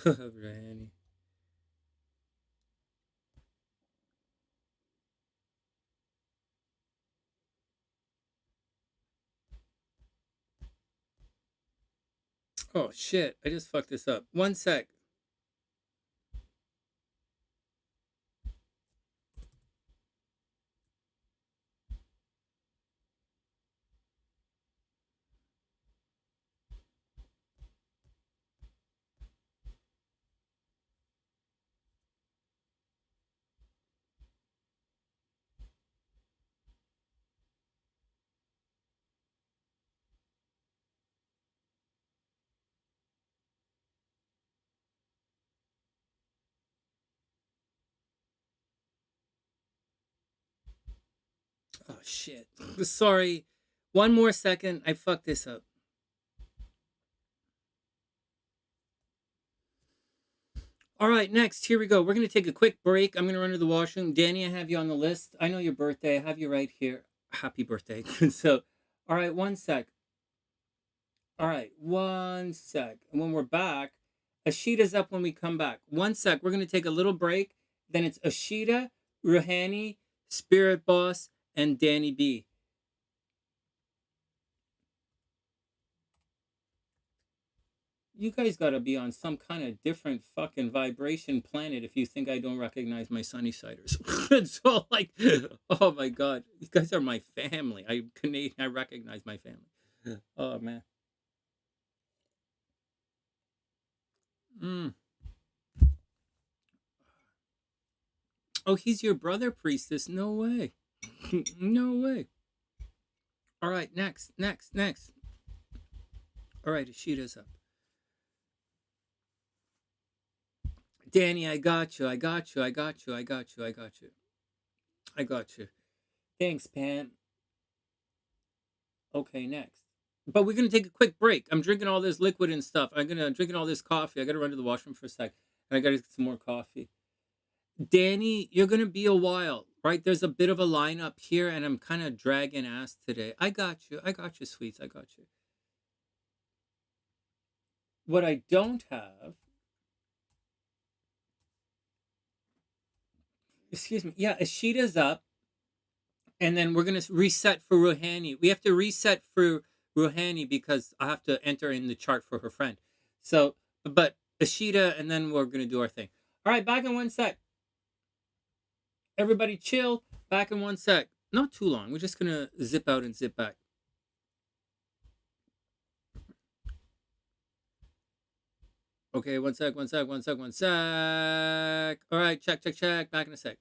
Ruhani. Oh shit, I just fucked this up. One sec. Oh shit. Sorry. One more second. I fucked this up. All right, next. Here we go. We're going to take a quick break. I'm going to run to the washroom. Danny, I have you on the list. I know your birthday. I have you right here. Happy birthday. So, all right, one sec. All right, one sec. And when we're back, Ishita's up when we come back. One sec. We're going to take a little break. Then it's Ishita, Ruhani, Spirit Boss, and Danny B. You guys got to be on some kind of different fucking vibration planet if you think I don't recognize my SunnySiders. It's all like, oh my God. You guys are my family. I'm Canadian. I recognize my family. Oh, man. Mm. Oh, he's your brother, priestess. No way. No way. All right, next. All right, Ishita's up. Danny, I got you. I got you. Thanks, Pam. Okay, next. But we're going to take a quick break. I'm drinking all this liquid and stuff. I'm drinking all this coffee. I got to run to the washroom for a sec. I gotta get some more coffee. Danny, you're gonna be a while, right? There's a bit of a lineup here, and I'm kind of dragging ass today. I got you. I got you, sweets. I got you. What I don't have, excuse me. Yeah, Ishita's up, and then we're gonna reset for Ruhani. We have to reset for Ruhani because I have to enter in the chart for her friend. So, but Ishita, and then we're gonna do our thing. All right, back in one sec. Everybody chill. Back in one sec. Not too long. We're just gonna zip out and zip back. Okay, one sec, one sec, one sec, one sec. All right, check, check, check. Back in a sec.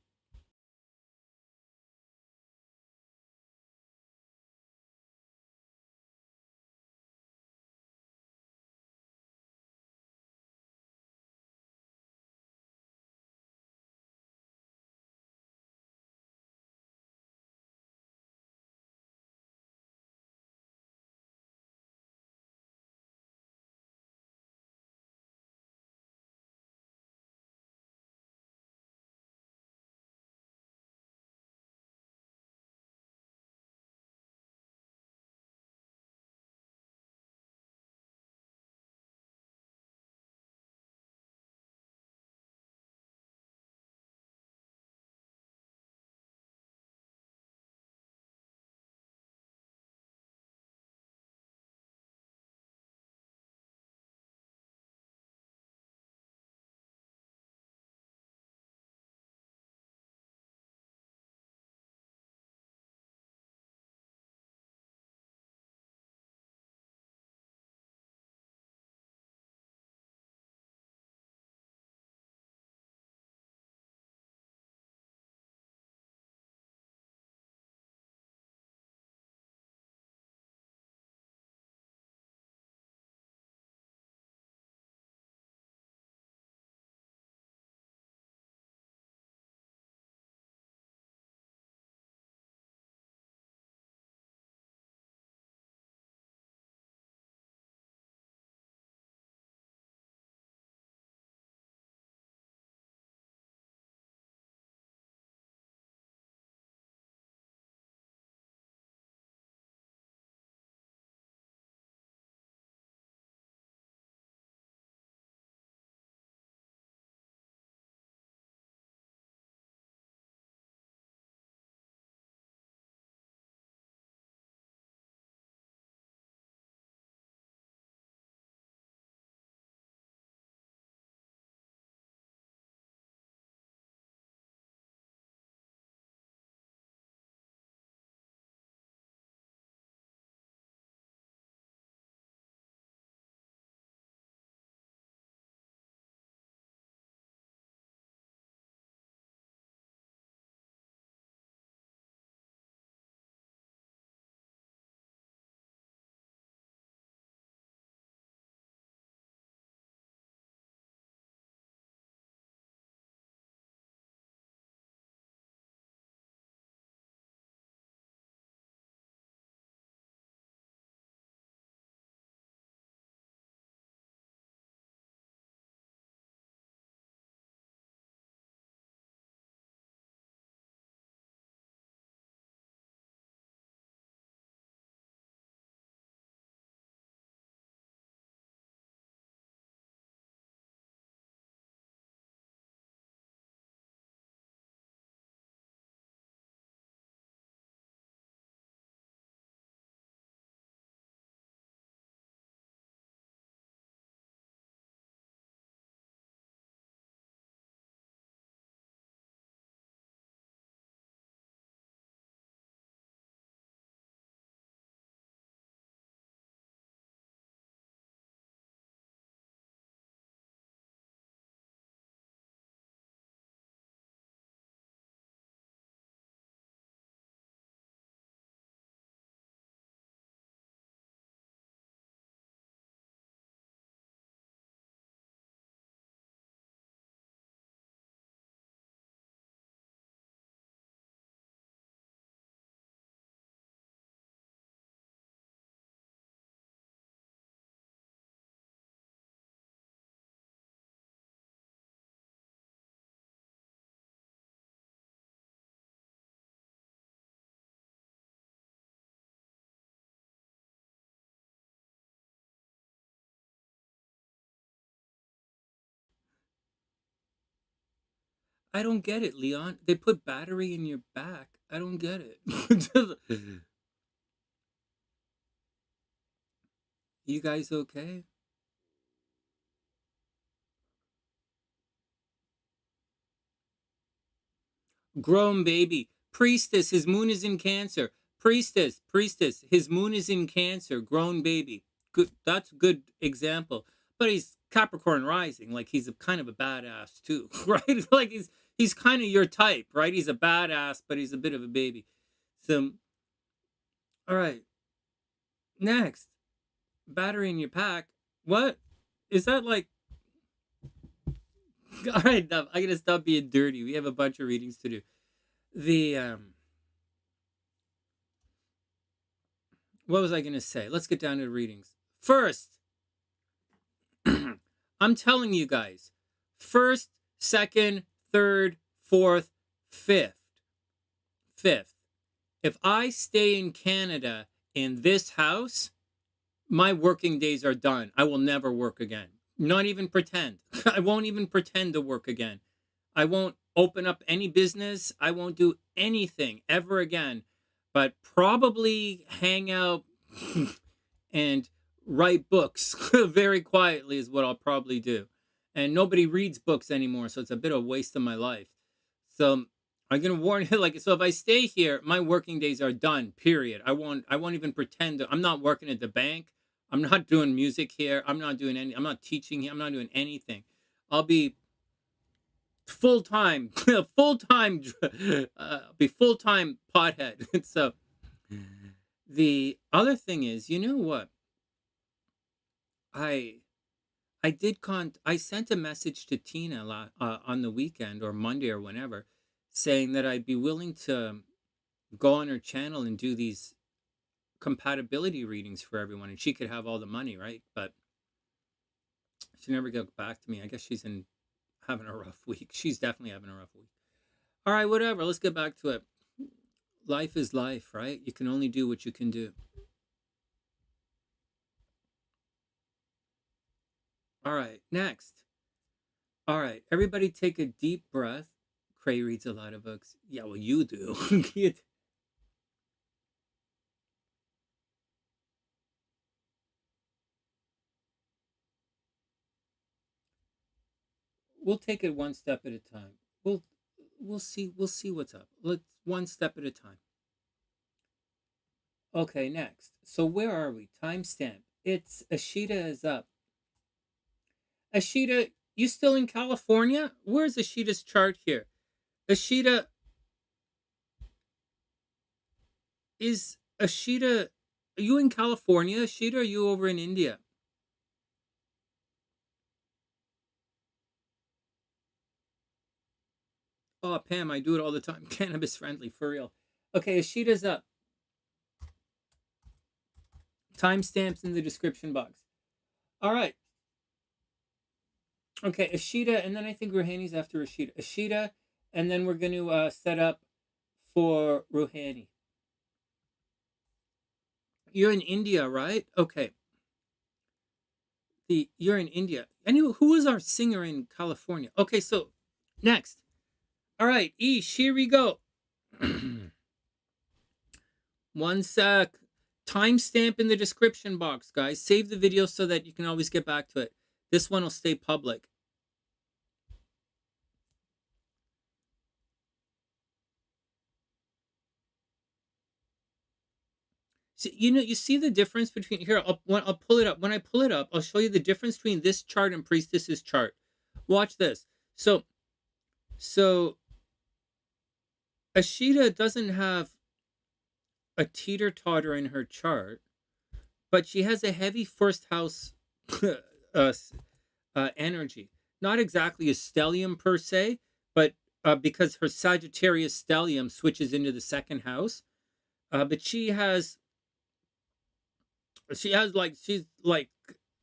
I don't get it, Leon. They put battery in your back. I don't get it. You guys okay? Grown baby. Priestess, his moon is in Cancer. Priestess, his moon is in Cancer. Grown baby. Good. That's a good example. But he's Capricorn rising. Like he's a kind of a badass too, right? Like he's kind of your type, right? He's a badass, but he's a bit of a baby. So, all right. Next, battery in your pack. What is that like? All right, I gotta stop being dirty. We have a bunch of readings to do. The what was I gonna say? Let's get down to the readings. First, I'm telling you guys, first, second, third, fourth, fifth. If I stay in Canada in this house, my working days are done. I will never work again. Not even pretend. I won't even pretend to work again. I won't open up any business. I won't do anything ever again, but probably hang out and write books very quietly is what I'll probably do. And nobody reads books anymore, so it's a bit of a waste of my life. So I'm gonna warn you, like, so if I stay here, my working days are done. Period. I won't even pretend to. I'm not working at the bank. I'm not doing music here. I'm not doing any. I'm not teaching here. I'm not doing anything. I'll be full time, be full time pothead. So the other thing is, you know what? I sent a message to Tina on the weekend or Monday or whenever, saying that I'd be willing to go on her channel and do these compatibility readings for everyone, and she could have all the money, right? But she never got back to me. I guess she's having a rough week. She's definitely having a rough week. All right, whatever. Let's get back to it. Life is life, right? You can only do what you can do. All right, next. All right, everybody take a deep breath. Cray reads a lot of books. Yeah, well, you do. We'll take it one step at a time. We'll see what's up. Let's one step at a time. Okay, next. So where are we? Timestamp. It's Ishita is up. Ishita, you still in California? Where's Ishita's chart here? Ishita, are you in California? Ishita, are you over in India? Oh, Pam, I do it all the time. Cannabis friendly, for real. Okay, Ishita's up. Timestamps in the description box. All right. Okay, Ishita, and then I think Ruhani's after Ishita. Ishita, and then we're going to set up for Ruhani. You're in India, right? Okay. You're in India. Anyway, who was our singer in California? Okay, so next. All right, Ish, here we go. One sec. Timestamp in the description box, guys. Save the video so that you can always get back to it. This one will stay public. So, you see the difference between here. I'll pull it up. When I pull it up, I'll show you the difference between this chart and Priestess's chart. Watch this. So Ishita doesn't have a teeter-totter in her chart, but she has a heavy first house energy. Not exactly a stellium per se, but because her Sagittarius stellium switches into the second house. But she's like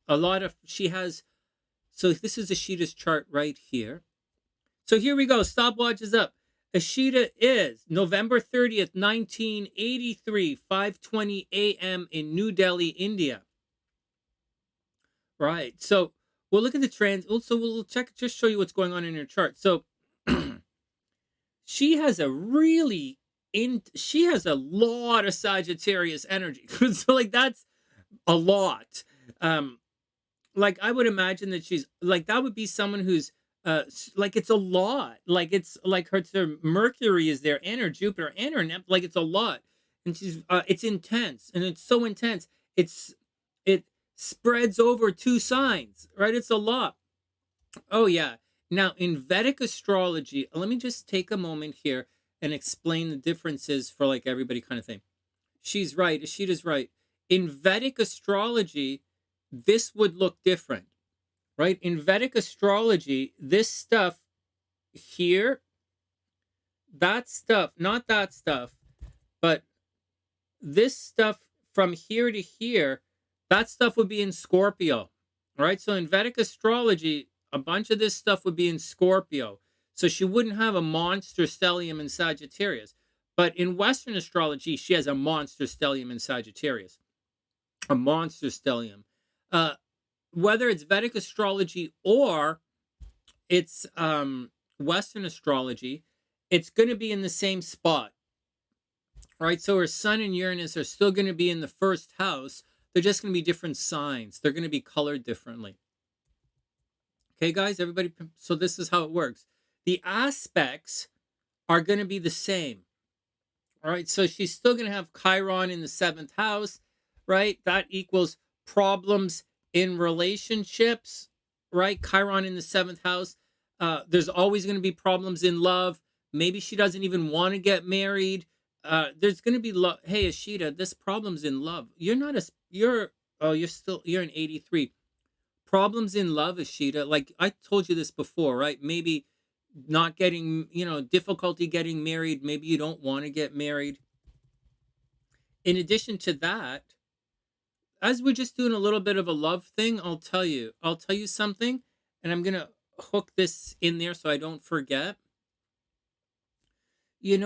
a lot of, so this is Ishita's chart right here. So here we go. Stopwatch is up. Ishita is November 30th, 1983, 5:20 a.m. in New Delhi, India. Right. So we'll look at the trends. Also, we'll check, just show you what's going on in your chart. So she has a really she has a lot of Sagittarius energy. So like that's a lot. Like I would imagine that she's like that would be someone who's like it's a lot. Like it's like her Mercury is there and her Jupiter and her Neptune. Like it's a lot, and she's it's intense, and it's so intense. It spreads over 2 signs, right? It's a lot. Oh yeah. Now in Vedic astrology, let me just take a moment here and explain the differences for like everybody kind of thing. She's right. Ishita's right. In Vedic astrology, this would look different, right? In Vedic astrology, this stuff here, that stuff, not that stuff, but this stuff from here to here, that stuff would be in Scorpio, right? So in Vedic astrology, a bunch of this stuff would be in Scorpio. So she wouldn't have a monster stellium in Sagittarius. But in Western astrology, she has a monster stellium in Sagittarius. A monster stellium. Whether it's Vedic astrology or it's Western astrology, it's going to be in the same spot, right? So her Sun and Uranus are still going to be in the first house. They're just going to be different signs. They're going to be colored differently. Okay, guys, everybody. So this is how it works. The aspects are going to be the same. All right, so she's still going to have Chiron in the 7th house, right? That equals problems in relationships, right? Chiron in the 7th house. There's always going to be problems in love. Maybe she doesn't even want to get married. There's going to be love. Hey, Ishita, this problem's in love. You're not a, you're an 83. Problems in love, Ishita. Like I told you this before, right? Maybe not getting, difficulty getting married. Maybe you don't want to get married. In addition to that, as we're just doing a little bit of a love thing, I'll tell you something, and I'm going to hook this in there so I don't forget. You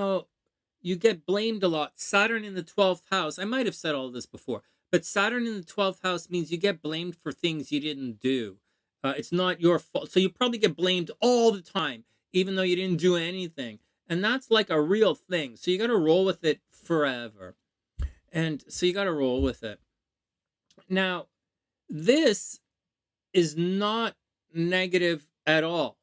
get blamed a lot. Saturn in the 12th house. I might have said all this before, but Saturn in the 12th house means you get blamed for things you didn't do. It's not your fault. So you probably get blamed all the time, even though you didn't do anything. And that's like a real thing. So you got to roll with it forever. And so you got to roll with it. Now, this is not negative at all.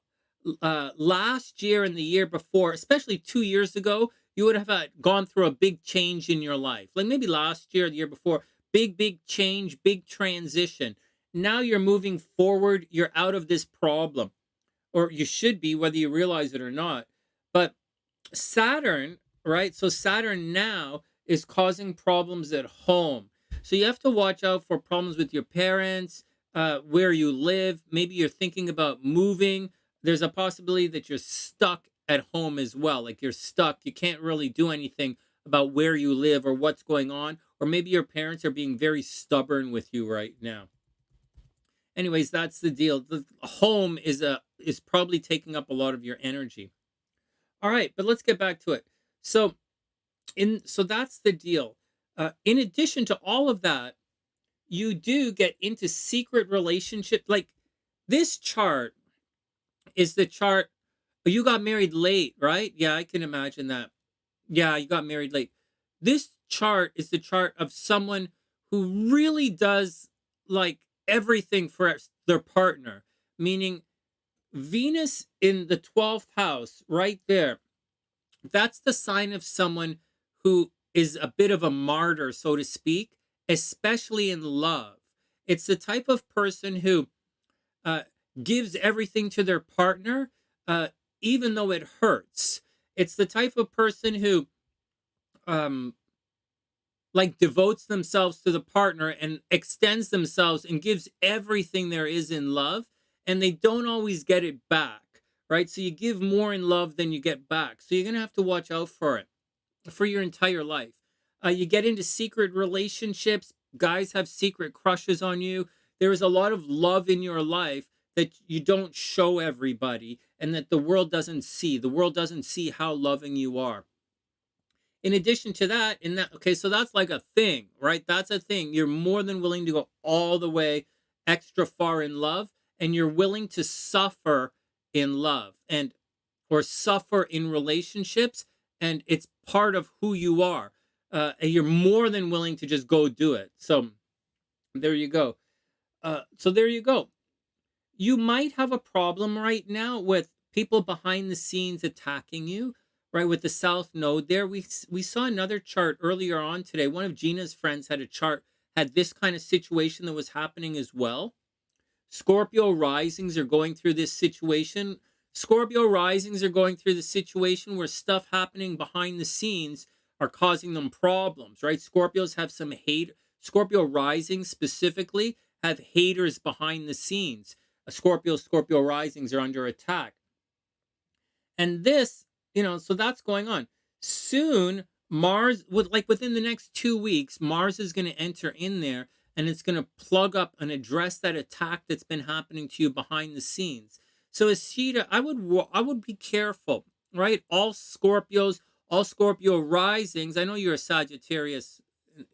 Last year and the year before, especially 2 years ago, you would have gone through a big change in your life. Like maybe last year, the year before, big change, big transition. Now you're moving forward. You're out of this problem, or you should be, whether you realize it or not. But Saturn, right? So Saturn now is causing problems at home. So you have to watch out for problems with your parents, where you live. Maybe you're thinking about moving. There's a possibility that you're stuck at home as well. Like you're stuck. You can't really do anything about where you live or what's going on. Or maybe your parents are being very stubborn with you right now. Anyways, that's the deal. The home is probably taking up a lot of your energy. All right, but let's get back to it. So that's the deal. In addition to all of that, you do get into secret relationship. Like this chart is the chart. You got married late, right? Yeah, I can imagine that. Yeah, you got married late. This chart is the chart of someone who really does like everything for their partner, meaning Venus in the 12th house right there. That's the sign of someone who is a bit of a martyr, so to speak, especially in love. It's the type of person who gives everything to their partner, even though it hurts. It's the type of person who like devotes themselves to the partner and extends themselves and gives everything there is in love, and they don't always get it back, right? So you give more in love than you get back. So you're going to have to watch out for it for your entire life. You get into secret relationships. Guys have secret crushes on you. There is a lot of love in your life that you don't show everybody and that the world doesn't see. The world doesn't see how loving you are. In addition to that, okay, so that's like a thing, right? That's a thing. You're more than willing to go all the way extra far in love, and you're willing to suffer in love. And or suffer in relationships, and it's part of who you are. And you're more than willing to just go do it. So there you go. So there you go. You might have a problem right now with people behind the scenes attacking you, right? With the South Node there. We saw another chart earlier on today. One of Gina's friends had a chart, had this kind of situation that was happening as well. Scorpio risings are going through this situation. Scorpio risings are going through the situation where stuff happening behind the scenes are causing them problems, right? Scorpios have some hate. Scorpio risings specifically have haters behind the scenes. Scorpio risings are under attack. And this, so that's going on. Soon, Mars, within the next 2 weeks, Mars is going to enter in there, and it's going to plug up and address that attack that's been happening to you behind the scenes. So Ishita, I would be careful, right? All Scorpio risings. I know you're a Sagittarius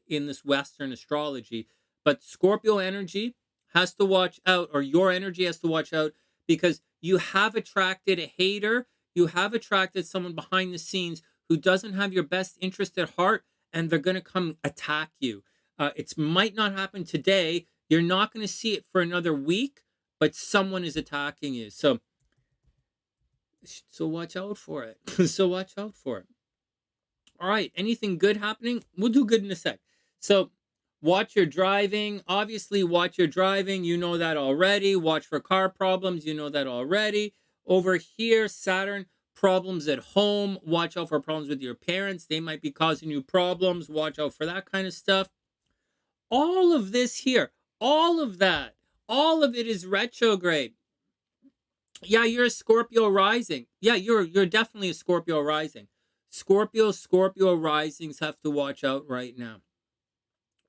in this Western astrology, but Scorpio energy has to watch out, or your energy has to watch out, because you have attracted a hater. You have attracted someone behind the scenes who doesn't have your best interest at heart, and they're going to come attack you. It might not happen today. You're not going to see it for another week, but someone is attacking you. So watch out for it. So watch out for it. All right. Anything good happening? We'll do good in a sec. So watch your driving. Obviously, watch your driving. You know that already. Watch for car problems. You know that already. Over here, Saturn, problems at home. Watch out for problems with your parents. They might be causing you problems. Watch out for that kind of stuff. All of this here, all of that, all of it is retrograde. Yeah, you're a Scorpio rising. Yeah, you're definitely a Scorpio rising. Scorpio risings have to watch out right now.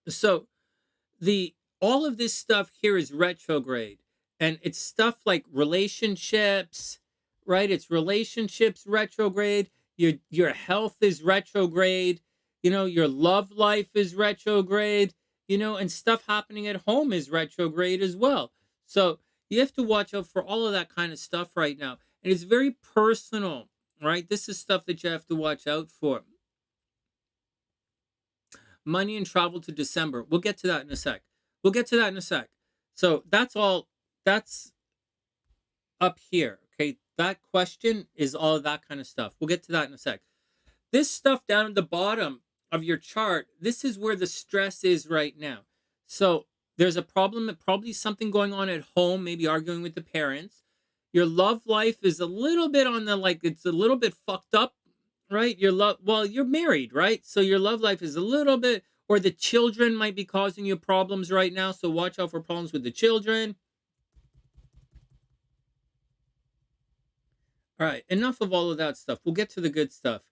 So all of this stuff here is retrograde, and it's stuff like relationships, right? It's relationships retrograde. Your health is retrograde. Your love life is retrograde. And stuff happening at home is retrograde as well. So you have to watch out for all of that kind of stuff right now. And it's very personal, right? This is stuff that you have to watch out for. Money and travel to December. We'll get to that in a sec. So that's up here. Okay. That question is all of that kind of stuff. We'll get to that in a sec. This stuff down at the bottom of your chart, this is where the stress is right now. So there's a problem, probably something going on at home, maybe arguing with the parents. Your love life is a little bit on the, it's a little bit fucked up, right? You're married, right? So your love life is a little bit, or the children might be causing you problems right now. So watch out for problems with the children. All right, enough of all of that stuff. We'll get to the good stuff.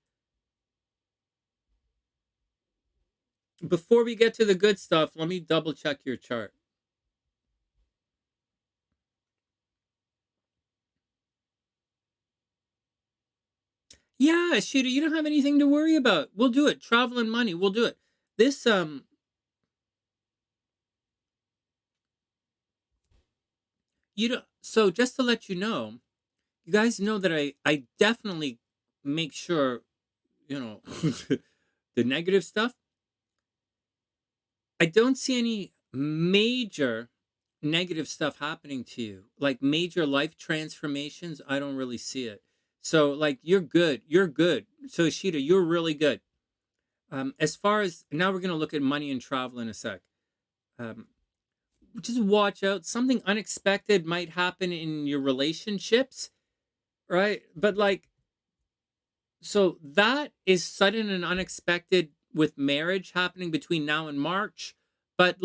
Before we get to the good stuff, let me double check your chart. Yeah, Ishita, you don't have anything to worry about. We'll do it. Travel and money, we'll do it. This so just to let you know, you guys know that I definitely make sure, the negative stuff. I don't see any major negative stuff happening to you, like major life transformations. I don't really see it. So you're good. So Ishita, you're really good. As far as now, we're going to look at money and travel in a sec. Just watch out. Something unexpected might happen in your relationships, right? But so that is sudden and unexpected with marriage happening between now and March. But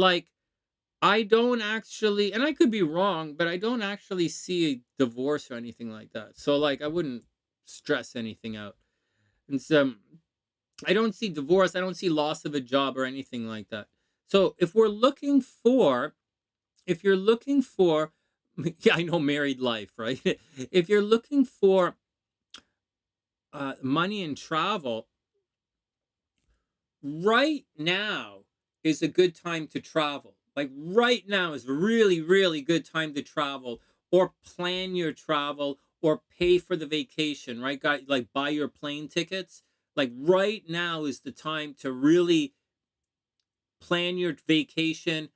I don't actually, and I could be wrong, but I don't actually see a divorce or anything like that. So I wouldn't stress anything out. And so I don't see divorce. I don't see loss of a job or anything like that. So if you're looking for, yeah, I know married life, right? If you're looking for money and travel, right now is a good time to travel. Right now is a really, really good time to travel, or plan your travel, or pay for the vacation, right? Got like buy your plane tickets. Like right now is the time to really plan your vacation,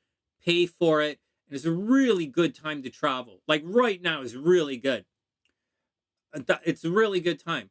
pay for it. And it's a really good time to travel. Like right now is really good. It's a really good time.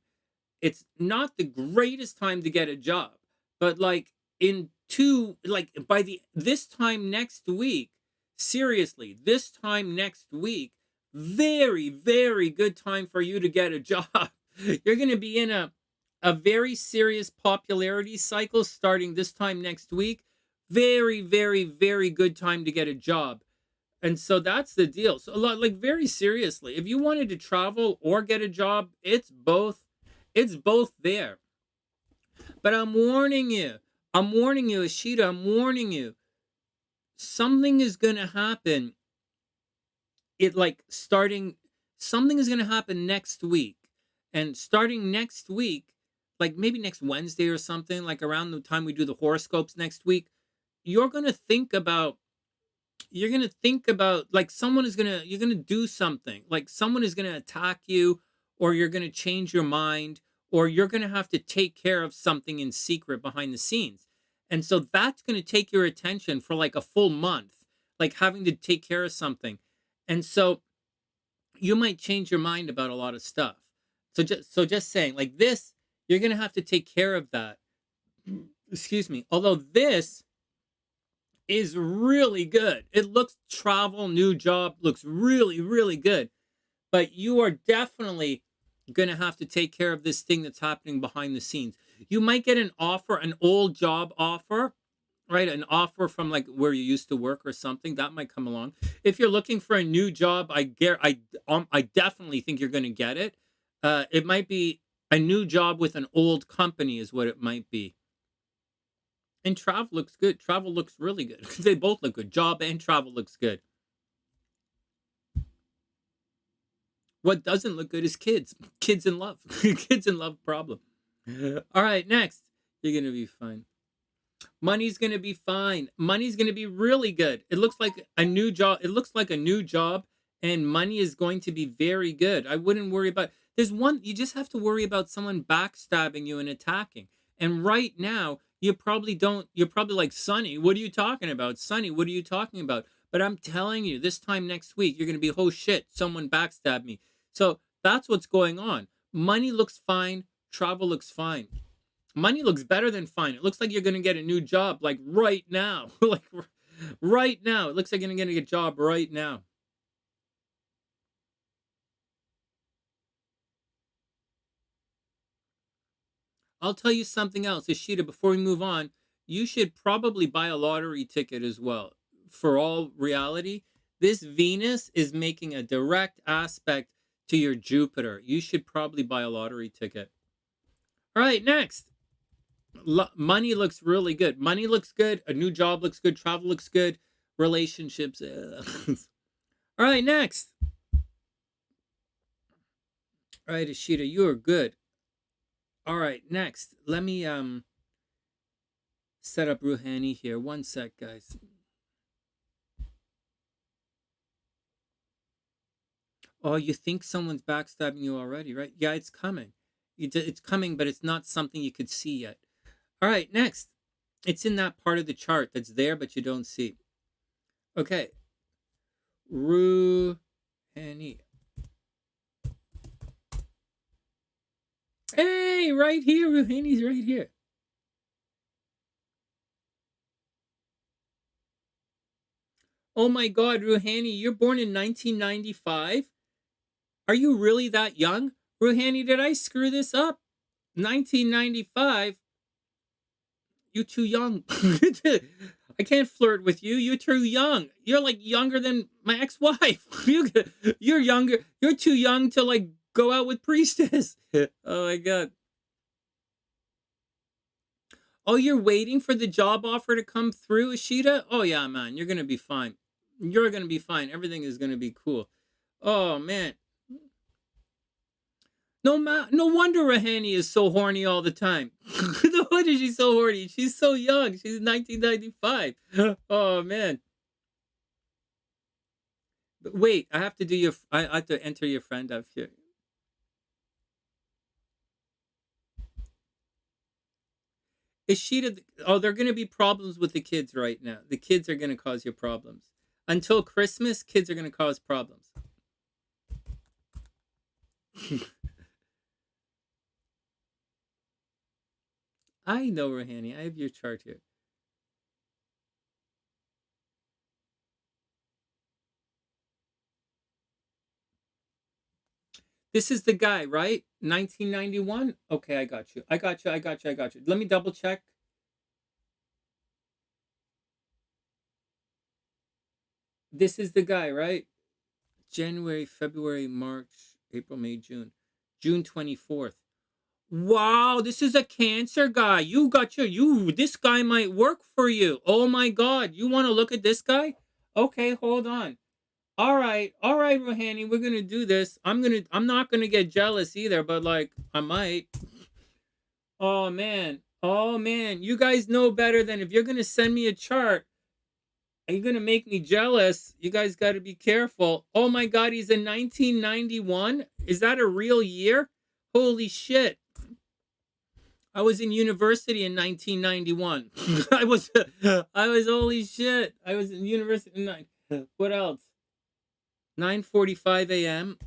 It's not the greatest time to get a job, but like by this time next week, seriously, this time next week, very, very good time for you to get a job. You're going to be in a very serious popularity cycle starting this time next week. Very, very, very good time to get a job. And so that's the deal. So like very seriously, if you wanted to travel or get a job, it's both there. But I'm warning you, Ishita, I'm warning you, something is going to happen. Something is going to happen next week. And starting next week, like maybe next Wednesday or something, like around the time we do the horoscopes next week, you're going to think about like you're going to do something, like someone is going to attack you, or you're going to change your mind, or you're going to have to take care of something in secret behind the scenes. And so that's going to take your attention for like a full month, like having to take care of something. And so you might change your mind about a lot of stuff. So just saying, like this, you're going to have to take care of that. Excuse me. Although this is really good. It looks travel, new job, looks really, really good. But you are definitely going to have to take care of this thing that's happening behind the scenes. You might get an offer, an old job offer, right? An offer from like where you used to work or something that might come along. If you're looking for a new job, I definitely think you're going to get it. It might be a new job with an old company is what it might be. And travel looks good. Travel looks really good. They both look good. Job and travel looks good. What doesn't look good is kids. Kids in love. Kids in love problem. All right, next. You're going to be fine. Money's going to be fine. Money's going to be really good. It looks like a new job. It looks like a new job, and money is going to be very good. I wouldn't worry about. You just have to worry about someone backstabbing you and attacking. And right now, you're probably like, Sonny, what are you talking about? Sonny, what are you talking about? But I'm telling you, this time next week, you're going to be, oh shit, someone backstabbed me. So that's what's going on. Money looks fine. Travel looks fine. Money looks better than fine. It looks like you're going to get a new job, like right now. Like right now. It looks like you're going to get a job right now. I'll tell you something else, Ishita, before we move on. You should probably buy a lottery ticket as well. For all reality, this Venus is making a direct aspect to your Jupiter. You should probably buy a lottery ticket. All right, next. Money looks really good. Money looks good. A new job looks good. Travel looks good. Relationships. All right, next. All right, Ishita, you are good. All right, next. Let me set up Ruhani here. One sec, guys. Oh, you think someone's backstabbing you already, right? Yeah, it's coming. It's coming, but it's not something you could see yet. All right, next. It's in that part of the chart that's there, but you don't see. Okay. Ruhani. Hey, right here. Ruhani's right here. Oh my God, Ruhani, you're born in 1995? Are you really that young? Ruhani, did I screw this up? 1995? You're too young. I can't flirt with you. You're too young. You're like younger than my ex-wife. You're younger. You're too young to like go out with Priestess. Oh my God. Oh, you're waiting for the job offer to come through, Ishita? Oh yeah, man. You're going to be fine. You're going to be fine. Everything is going to be cool. Oh man. No wonder Ruhani is so horny all the time. No wonder she's so horny. She's so young. She's 1995. Oh man. But wait, I have to enter your friend up here. Ishita, oh, there are going to be problems with the kids right now. The kids are going to cause you problems. Until Christmas, kids are going to cause problems. I know, Ruhani. I have your chart here. This is the guy, right? 1991? Okay, I got you. I got you. Let me double check. This is the guy, right? January, February, March, April, May, June. June 24th. Wow, this is a Cancer guy. You got this guy might work for you. Oh my God. You want to look at this guy? Okay, hold on. All right, Ruhani, we're gonna do this. I'm not gonna get jealous either, but like I might. Oh man, you guys know better than if you're gonna send me a chart. Are you gonna make me jealous? You guys got to be careful. Oh my God, he's in 1991. Is that a real year? Holy shit! I was in university in 1991. I was holy shit. I was in university. What else? 9:45 a.m.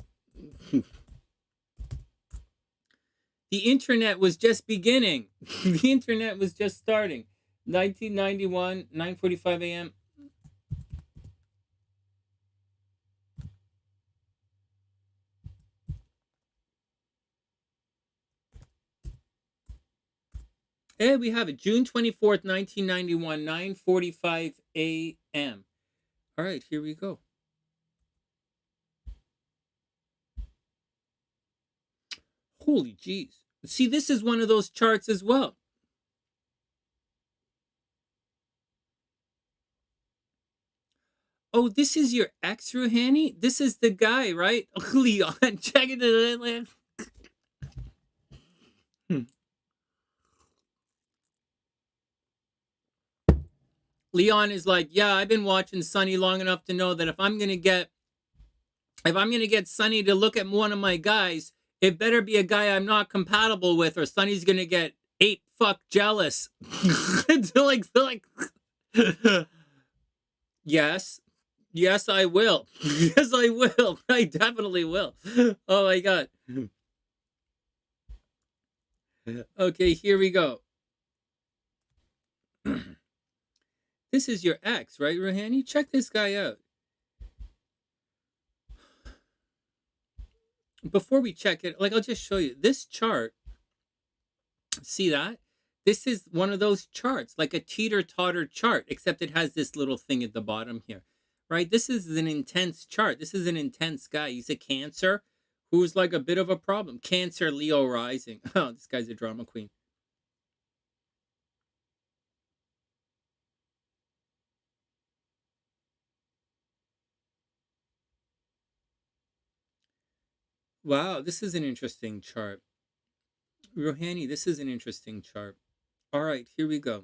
The internet was just beginning. The internet was just starting. 1991, 9:45 a.m. And we have it. June 24th, 1991, 9:45 a.m. All right, here we go. Holy jeez. See, this is one of those charts as well. Oh, this is your ex, Ruhani? This is the guy, right? Leon, check it. Leon is like, yeah, I've been watching Sonny long enough to know that if I'm gonna get Sonny to look at one of my guys, it better be a guy I'm not compatible with, or Sonny's gonna get fuck jealous. like, yes, I will. Yes, I will. I definitely will. Oh my God. Okay, here we go. This is your ex, right, Ruhani? Check this guy out. Before we check it, like, I'll just show you this chart. See that? This is one of those charts, like a teeter-totter chart, except it has this little thing at the bottom here, right? This is an intense chart. This is an intense guy. He's a Cancer who's like a bit of a problem. Cancer, Leo rising. Oh, this guy's a drama queen. Wow, this is an interesting chart. Ruhani, this is an interesting chart. All right, here we go.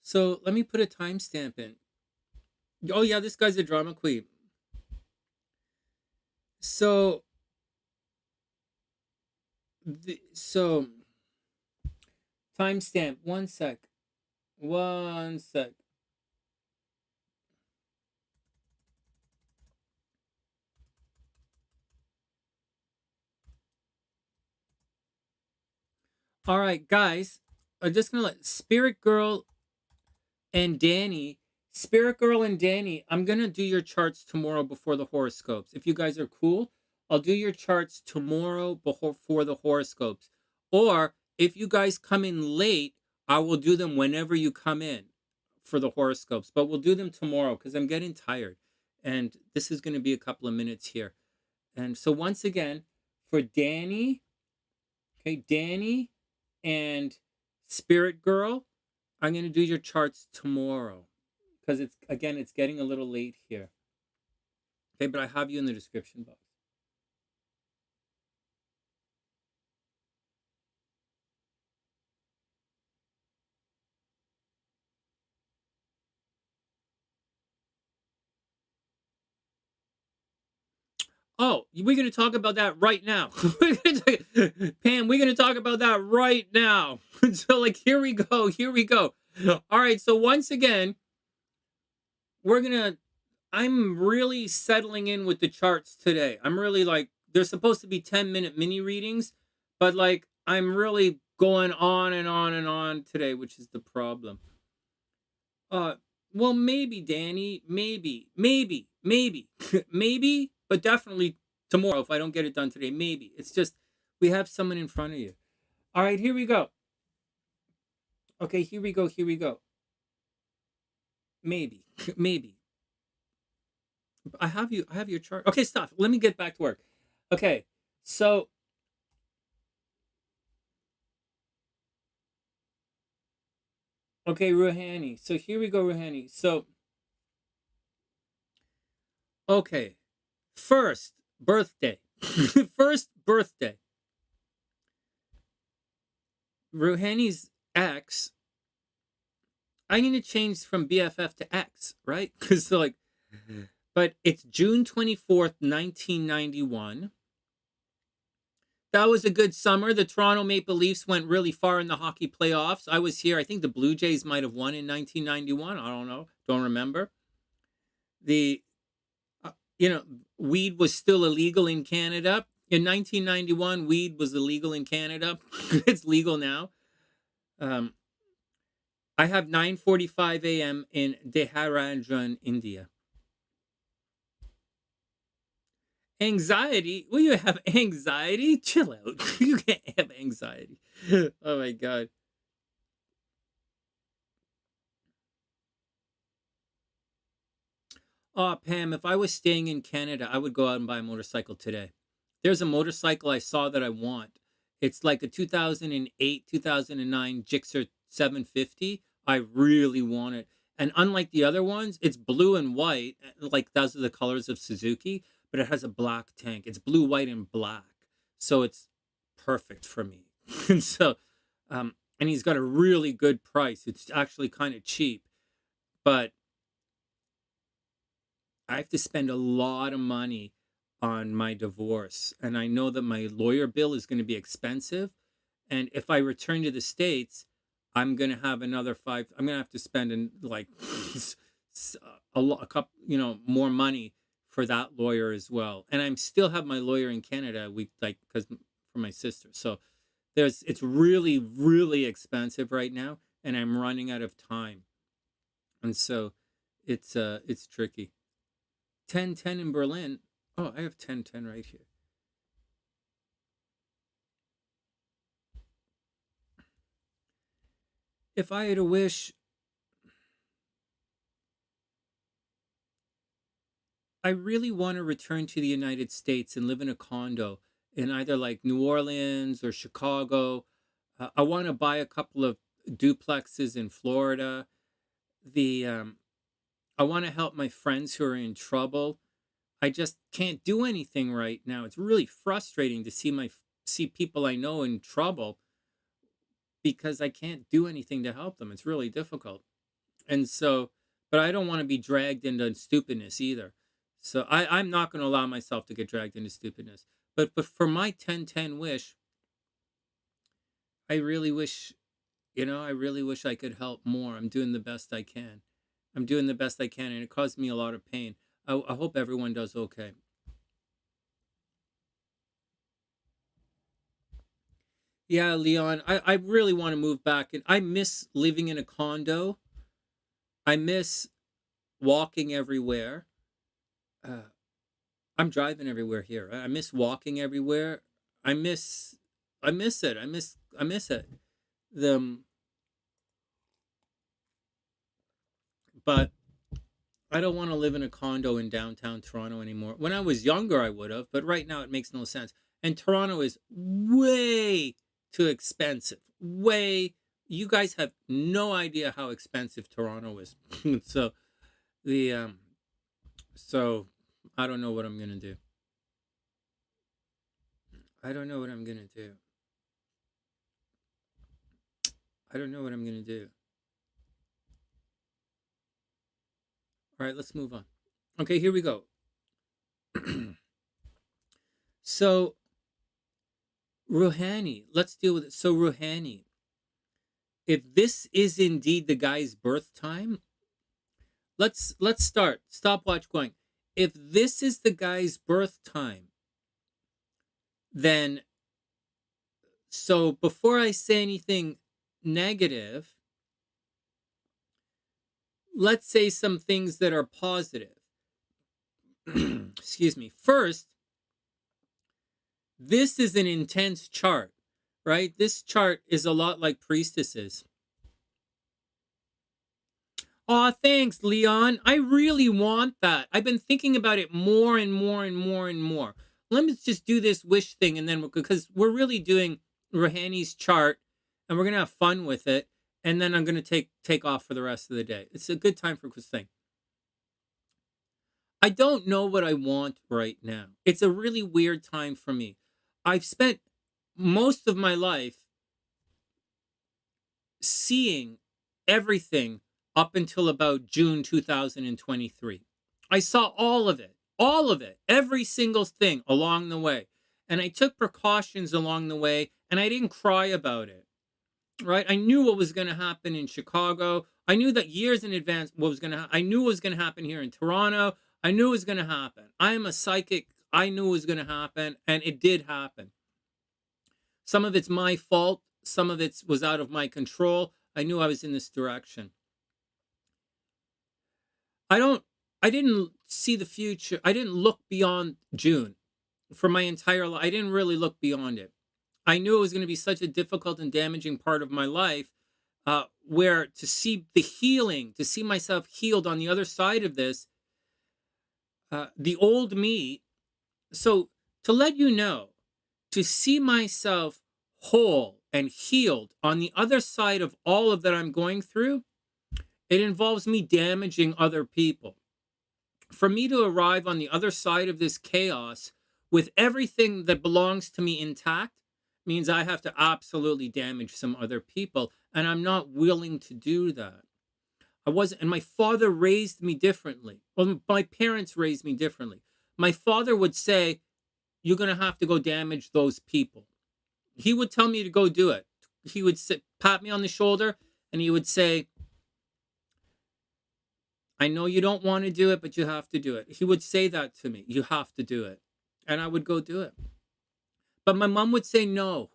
So let me put a timestamp in. Oh yeah, this guy's a drama queen. So timestamp. One sec. All right, guys. I'm just gonna let Spirit Girl and Danny. I'm gonna do your charts tomorrow before the horoscopes. If you guys are cool, I'll do your charts tomorrow before the horoscopes. Or if you guys come in late, I will do them whenever you come in for the horoscopes. But we'll do them tomorrow because I'm getting tired. And this is going to be a couple of minutes here. And so once again, for Danny, okay, Danny and Spirit Girl, I'm going to do your charts tomorrow because it's getting a little late here. Okay, but I have you in the description box. Oh, we're going to talk about that right now. Pam, we're going to talk about that right now. So, like, here we go. Here we go. All right. So, once again, we're going to, I'm really settling in with the charts today. I'm really like, they're supposed to be 10-minute mini readings, but like, I'm really going on and on and on today, which is the problem. Uh, well, maybe, Danny, maybe, maybe, but definitely tomorrow if I don't get it done today. Maybe. It's just we have someone in front of you. All right, here we go. Okay, here we go. Here we go. Maybe, maybe. I have you. I have your chart. Okay, stop. Let me get back to work. Okay, so okay, Ruhani. So here we go, Ruhani. So okay, first birthday, first birthday. Ruhani's ex. I'm gonna change from BFF to X, right? Because like, but it's June 24th, 1991. That was a good summer. The Toronto Maple Leafs went really far in the hockey playoffs. I was here. I think the Blue Jays might have won in 1991. I don't know. Don't remember. The, weed was still illegal in Canada. In 1991, weed was illegal in Canada. It's legal now. I have 9:45 a.m. in Dehradun, India. Anxiety? Will you have anxiety? Chill out. You can't have anxiety. Oh my God. Oh, Pam, if I was staying in Canada, I would go out and buy a motorcycle today. There's a motorcycle I saw that I want. It's like a 2008, 2009 Gixxer 750. I really want it. And unlike the other ones, it's blue and white, like those are the colors of Suzuki, but it has a black tank. It's blue, white, and black. So it's perfect for me. And so, and he's got a really good price. It's actually kind of cheap, but I have to spend a lot of money on my divorce. And I know that my lawyer bill is going to be expensive. And if I return to the States, I'm going to have another I'm going to have to spend like a couple, more money for that lawyer as well. And I'm still have my lawyer in Canada. Because for my sister. So it's really, really expensive right now. And I'm running out of time. And so it's tricky. 1010 in Berlin. Oh, I have 1010 right here. If I had a wish, I really want to return to the United States and live in a condo in either like New Orleans or Chicago. I want to buy a couple of duplexes in Florida. I want to help my friends who are in trouble. I just can't do anything right now. It's really frustrating to see people I know in trouble because I can't do anything to help them. It's really difficult. And so, but I don't want to be dragged into stupidness either. So I'm not going to allow myself to get dragged into stupidness. But for my 1010 wish, I really wish, I really wish I could help more. I'm doing the best I can. I'm doing the best I can, and it caused me a lot of pain. I hope everyone does okay. Yeah, Leon, I really want to move back. And I miss living in a condo. I miss walking everywhere. I'm driving everywhere here. I miss walking everywhere. I miss it. I miss it. The but I don't want to live in a condo in downtown Toronto anymore. When I was younger, I would have, but right now it makes no sense. And Toronto is way too expensive. Way. You guys have no idea how expensive Toronto is. So the so I don't know what I'm gonna do. I don't know what I'm gonna do. I don't know what I'm gonna do. All right, let's move on. Okay, here we go. So Ruhani, let's deal with it. So Ruhani, if this is indeed the guy's birth time, let's start. Stopwatch going. If this is the guy's birth time, then so before I say anything negative, let's say some things that are positive. Excuse me. First, this is an intense chart, right? This chart is a lot like Priestesses. Aw, thanks, Leon. I really want that. I've been thinking about it more and more and more and more. Let me just do this wish thing, and then because we're really doing Ruhani's chart, and we're gonna have fun with it, and then I'm gonna take off for the rest of the day. It's a good time for this thing. I don't know what I want right now. It's a really weird time for me. I've spent most of my life seeing everything up until about June 2023. I saw all of it, every single thing along the way. And I took precautions along the way, and I didn't cry about it, right? I knew what was going to happen in Chicago. I knew that years in advance what was going to I knew what was going to happen here in Toronto. I knew it was going to happen. I am a psychic. I knew it was going to happen, and it did happen. Some of it's my fault. Some of it was out of my control. I knew I was in this direction. I didn't see the future. I didn't look beyond June for my entire life. I didn't really look beyond it. I knew it was going to be such a difficult and damaging part of my life, where to see the healing, to see myself healed on the other side of this, the old me. So to let you know, to see myself whole and healed on the other side of all of that I'm going through, it involves me damaging other people. For me to arrive on the other side of this chaos with everything that belongs to me intact means I have to absolutely damage some other people, and I'm not willing to do that. I wasn't, and my father raised me differently. Well, my parents raised me differently. My father would say, "You're going to have to go damage those people." He would tell me to go do it. He would pat me on the shoulder, and he would say, "I know you don't want to do it, but you have to do it." He would say that to me. You have to do it. And I would go do it. But my mom would say no.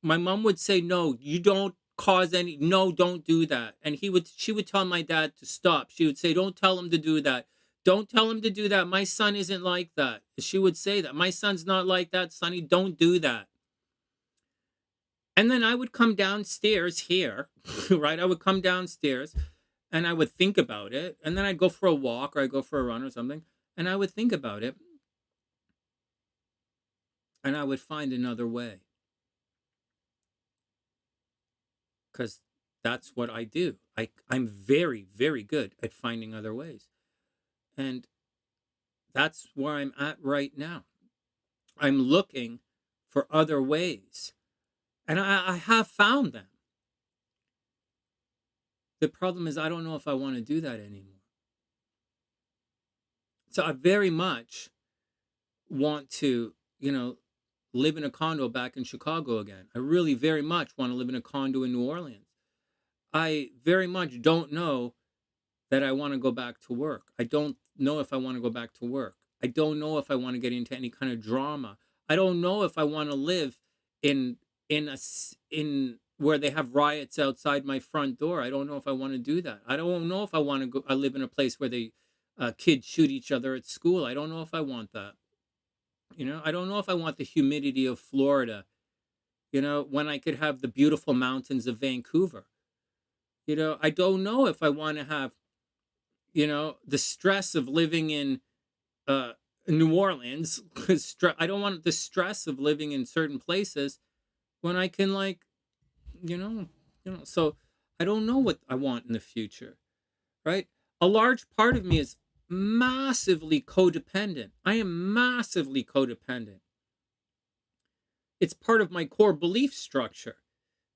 My mom would say, "No, you don't cause any, no, don't do that." And she would tell my dad to stop. She would say, "Don't tell him to do that. Don't tell him to do that. My son isn't like that." She would say that. "My son's not like that, Sonny. Don't do that." And then I would come downstairs here, right? I would come downstairs and I would think about it. And then I'd go for a walk or I'd go for a run or something. And I would think about it. And I would find another way. Because that's what I do. I'm very, very good at finding other ways. And that's where I'm at right now. I'm looking for other ways. And I have found them. The problem is I don't know if I want to do that anymore. So I very much want to, live in a condo back in Chicago again. I really very much want to live in a condo in New Orleans. I very much don't know that I want to go back to work. I don't know if I want to go back to work. I don't know if I want to get into any kind of drama. I don't know if I want to live in where they have riots outside my front door. I don't know if I want to do that. I don't know if I want to go. I live in a place where they kids shoot each other at school. I don't know if I want that. I don't know if I want the humidity of Florida, when I could have the beautiful mountains of Vancouver. I don't know if I want to have, the stress of living in New Orleans. I don't want the stress of living in certain places when I can, so I don't know what I want in the future, right? A large part of me is massively codependent. I am massively codependent. It's part of my core belief structure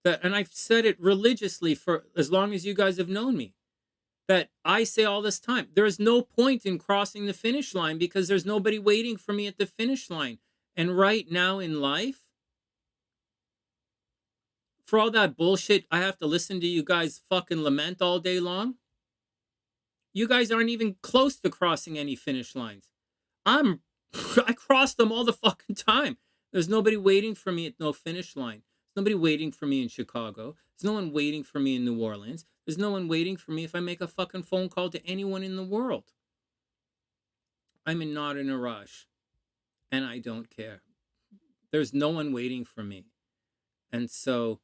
and I've said it religiously for as long as you guys have known me, that I say all this time, there is no point in crossing the finish line because there's nobody waiting for me at the finish line. And right now in life, for all that bullshit, I have to listen to you guys fucking lament all day long. You guys aren't even close to crossing any finish lines. I cross them all the fucking time. There's nobody waiting for me at no finish line. There's nobody waiting for me in Chicago. There's no one waiting for me in New Orleans. There's no one waiting for me if I make a fucking phone call to anyone in the world. I'm not in a rush, and I don't care. There's no one waiting for me. And so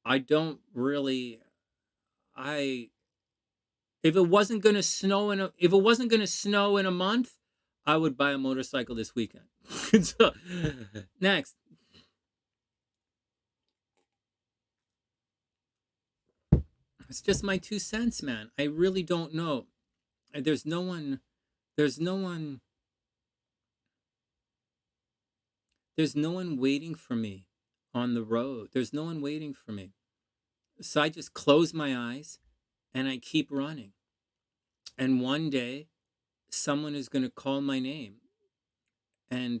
I don't really if it wasn't going to snow in a month, I would buy a motorcycle this weekend. So, next. It's just my 2 cents, man. I really don't know. There's no one waiting for me on the road. There's no one waiting for me. So I just close my eyes and I keep running. And one day someone is going to call my name and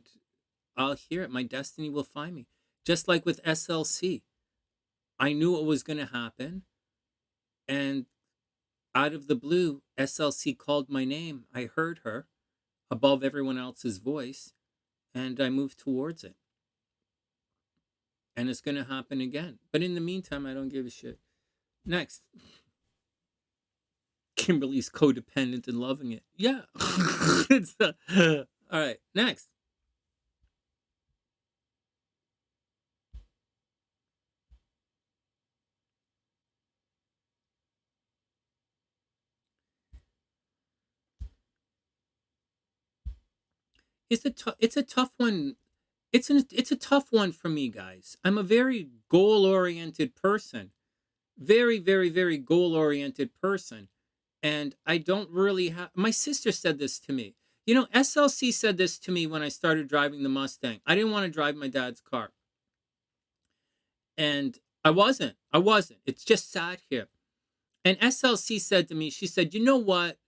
I'll hear it. My destiny will find me. Just like with SLC. I knew what was going to happen. And out of the blue, SLC called my name. I heard her above everyone else's voice. And I moved towards it. And it's going to happen again. But in the meantime, I don't give a shit. Next. Kimberly's codependent and loving it. Yeah. All right. Next. It's a tough one. It's a tough one for me, guys. I'm a very goal-oriented person. Very, very, very goal-oriented person. And I don't really have... My sister said this to me. You know, SLC said this to me when I started driving the Mustang. I didn't want to drive my dad's car. And I wasn't. It's just sat here. And SLC said to me, she said, you know what?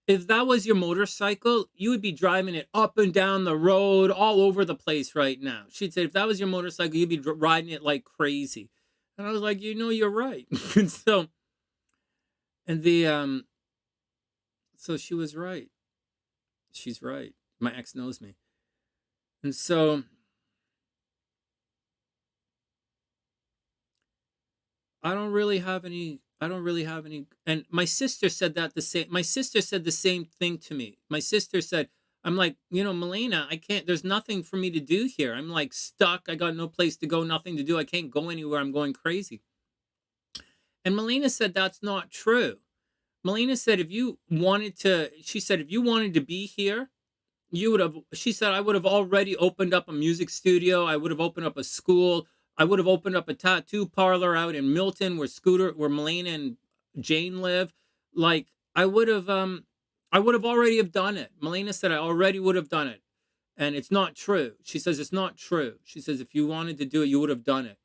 If that was your motorcycle, you would be driving it up and down the road, all over the place right now. She'd say, if that was your motorcycle, you'd be riding it like crazy. And I was like, you know, you're right. And so, so she was right. She's right. My ex knows me. And so, I don't really have any, and my sister said the same thing to me. My sister said, I'm like, you know, Melena, I can't, there's nothing for me to do here. I'm like stuck. I got no place to go, nothing to do. I can't go anywhere. I'm going crazy. And Melena said, that's not true. Melena said, if you wanted to be here, she said, I would have already opened up a music studio. I would have opened up a school. I would have opened up a tattoo parlor out in Milton where Melena and Jane live. Like I would have already have done it. Melena said I already would have done it. And it's not true. She says it's not true. She says if you wanted to do it, you would have done it.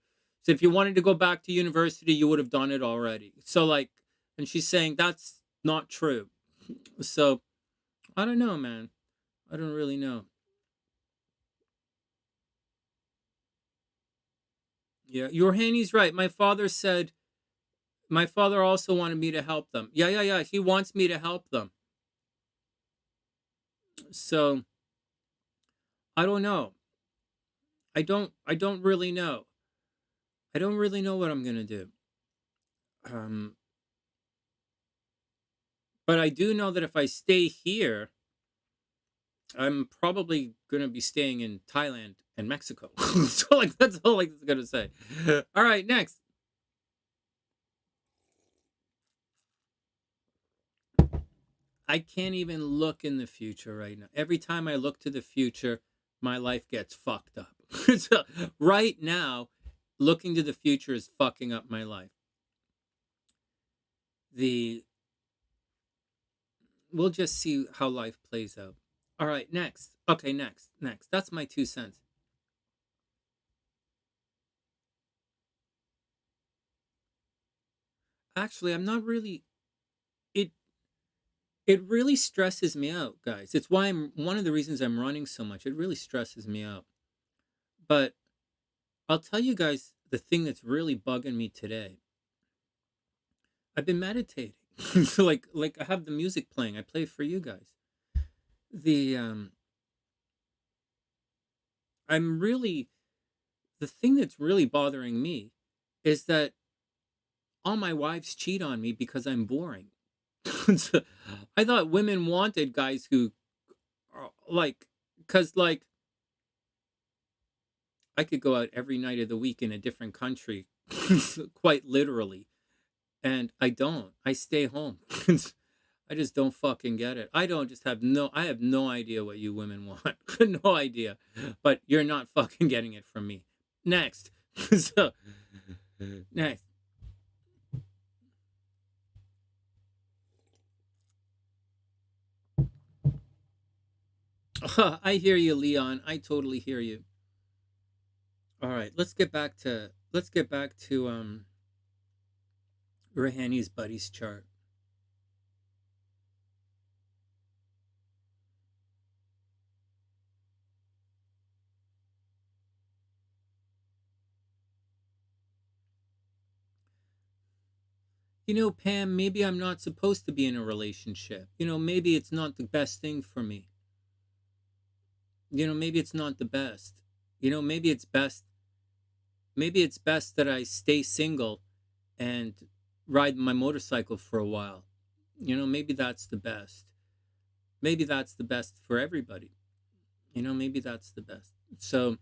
So if you wanted to go back to university, you would have done it already. So like, and she's saying that's not true. So I don't know, man. I don't really know. Yeah, Ruahani's right. My father also wanted me to help them. Yeah. He wants me to help them. So I don't know. I don't really know. I don't really know what I'm gonna do. But I do know that if I stay here, I'm probably gonna be staying in Thailand and Mexico. So like that's all I'm gonna say. All right, next. I can't even look in the future right now. Every time I look to the future, my life gets fucked up. So right now, looking to the future is fucking up my life. We'll just see how life plays out. All right, next. Okay, next. That's my 2 cents. Actually, I'm not really. It really stresses me out, guys. It's why I'm one of the reasons I'm running so much. It really stresses me out. But I'll tell you guys the thing that's really bugging me today. I've been meditating. So like I have the music playing. I play for you guys. The thing that's really bothering me is that all my wives cheat on me because I'm boring. So, I thought women wanted guys who are because I could go out every night of the week in a different country, quite literally, and I don't. I stay home. I just don't fucking get it. I have no idea what you women want. No idea. But you're not fucking getting it from me. Next. So, next. I hear you, Leon. I totally hear you. All right, let's get back to Ruahani's buddies chart. You know, Pam, maybe I'm not supposed to be in a relationship. You know, maybe it's not the best thing for me. You know, maybe it's not the best. You know, maybe it's best that I stay single and ride my motorcycle for a while. You know, maybe that's the best. Maybe that's the best for everybody. You know, maybe that's the best. So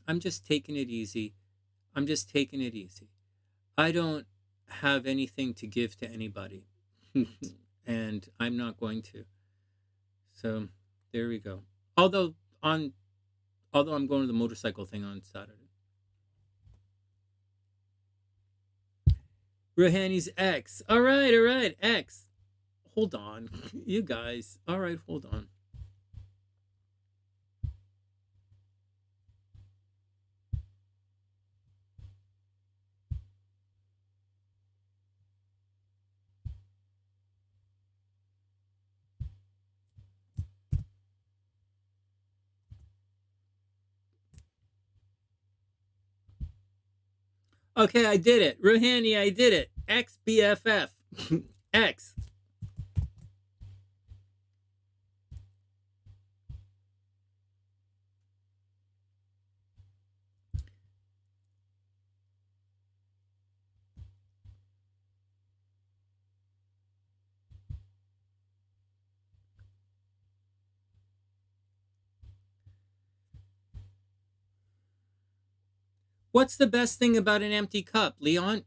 I'm just taking it easy. I don't have anything to give to anybody. And I'm not going to. So there we go. Although I'm going to the motorcycle thing on Saturday. Ruahani's ex. All right, ex. Hold on, you guys. All right, hold on. Okay, I did it. Ruahani, I did it. Ex BFF. Ex. What's the best thing about an empty cup, Leon?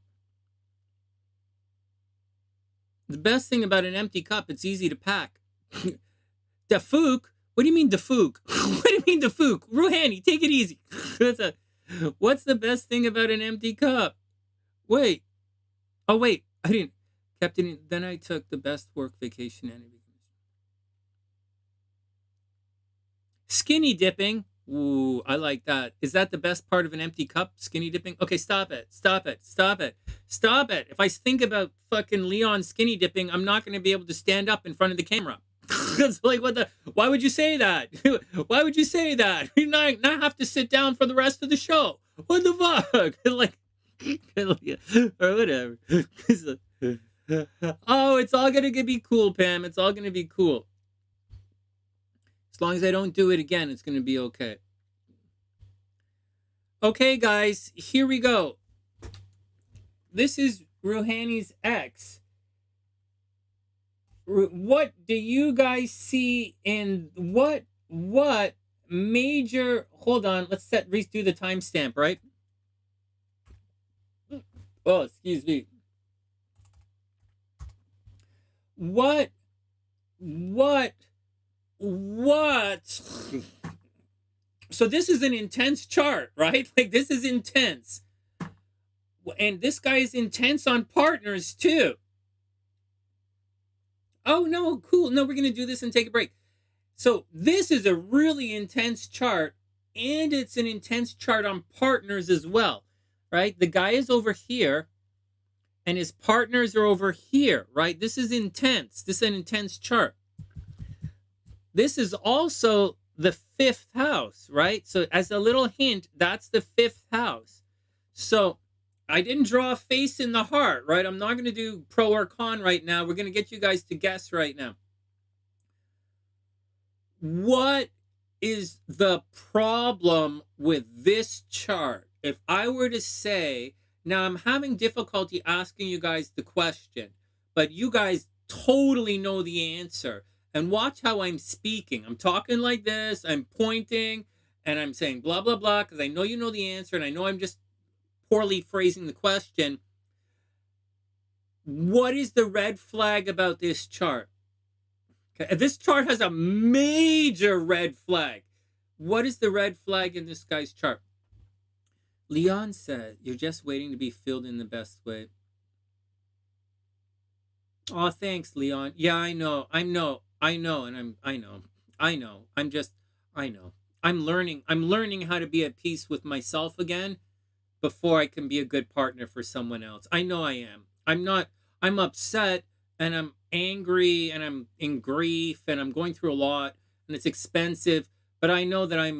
The best thing about an empty cup, it's easy to pack. Dafook? What do you mean Dafook? What do you mean Dafook? Ruahani, take it easy. What's the best thing about an empty cup? Wait. Oh, wait. I didn't. Captain, then I took the best work vacation and skinny dipping. Ooh, I like that. Is that the best part of an empty cup? Skinny dipping? Okay, stop it. If I think about fucking Leon skinny dipping, I'm not going to be able to stand up in front of the camera. It's like, why would you say that? Why would you say that? You not have to sit down for the rest of the show. What the fuck? Like, or whatever. Oh, it's all going to be cool, Pam. It's all going to be cool. As long as I don't do it again, it's going to be okay. Okay, guys, here we go. This is Ruahani's ex. What do you guys see in what major... Hold on, let's redo the timestamp, right? Oh, excuse me. What so this is an intense chart, right? Like, this is intense, and this guy is intense on partners too. Oh no, cool. No, we're gonna do this and take a break. So this is a really intense chart, and it's an intense chart on partners as well, right? The guy is over here, and his partners are over here, right? This is intense. This is an intense chart. This is also the 5th house, right? So as a little hint, that's the 5th house. So I didn't draw a face in the heart, right? I'm not going to do pro or con right now. We're going to get you guys to guess right now. What is the problem with this chart? If I were to say, now I'm having difficulty asking you guys the question, but you guys totally know the answer. And watch how I'm speaking. I'm talking like this, I'm pointing, and I'm saying blah, blah, blah, because I know you know the answer, and I know I'm just poorly phrasing the question. What is the red flag about this chart? Okay, this chart has a major red flag. What is the red flag in this guy's chart? Leon said, you're just waiting to be filled in the best way. Oh, thanks, Leon. Yeah, I know. I'm learning how to be at peace with myself again before I can be a good partner for someone else. I know I am. I'm upset and I'm angry and I'm in grief and I'm going through a lot and it's expensive, but I know that I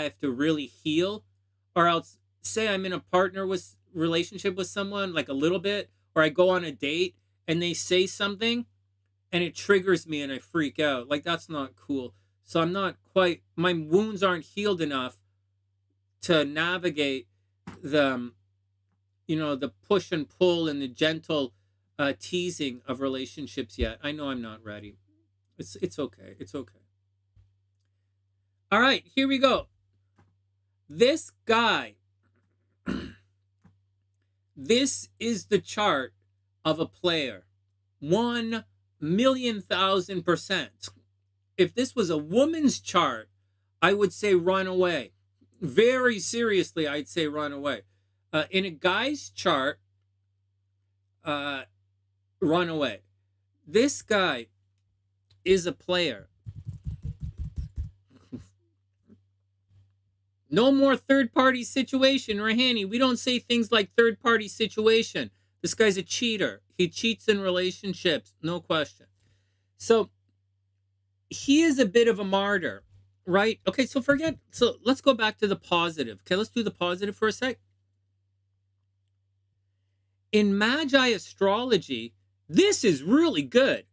have to really heal, or else say I'm in a relationship with someone like a little bit, or I go on a date and they say something and it triggers me and I freak out. Like, that's not cool. So my wounds aren't healed enough to navigate the push and pull and the gentle teasing of relationships yet. I know I'm not ready. It's okay. It's okay. All right, here we go. This guy, this is the chart of a player. 1,000,000%. If this was a woman's chart, I would say run away. Very seriously, I'd say run away. In a guy's chart, run away. This guy is a player. No more third-party situation, Ruhani. We don't say things like third-party situation. This guy's a cheater. He cheats in relationships, no question. So he is a bit of a martyr, right? Okay, so let's go back to the positive. Okay, let's do the positive for a sec. In Magi astrology, this is really good,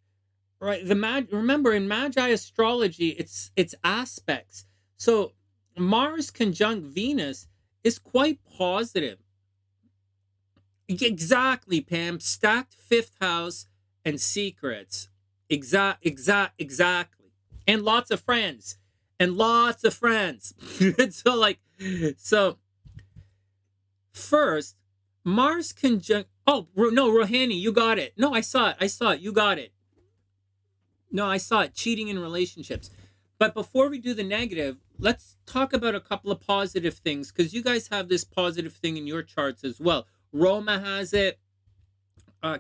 right? Remember, in Magi astrology, it's aspects. So Mars conjunct Venus is quite positive. Exactly, Pam. Stacked 5th house and secrets. Exactly. And lots of friends. So first, Mars conjunct. Oh, no, Ruhani, you got it. No, I saw it. You got it. No, I saw it. Cheating in relationships. But before we do the negative, let's talk about a couple of positive things, because you guys have this positive thing in your charts as well. Roma has it.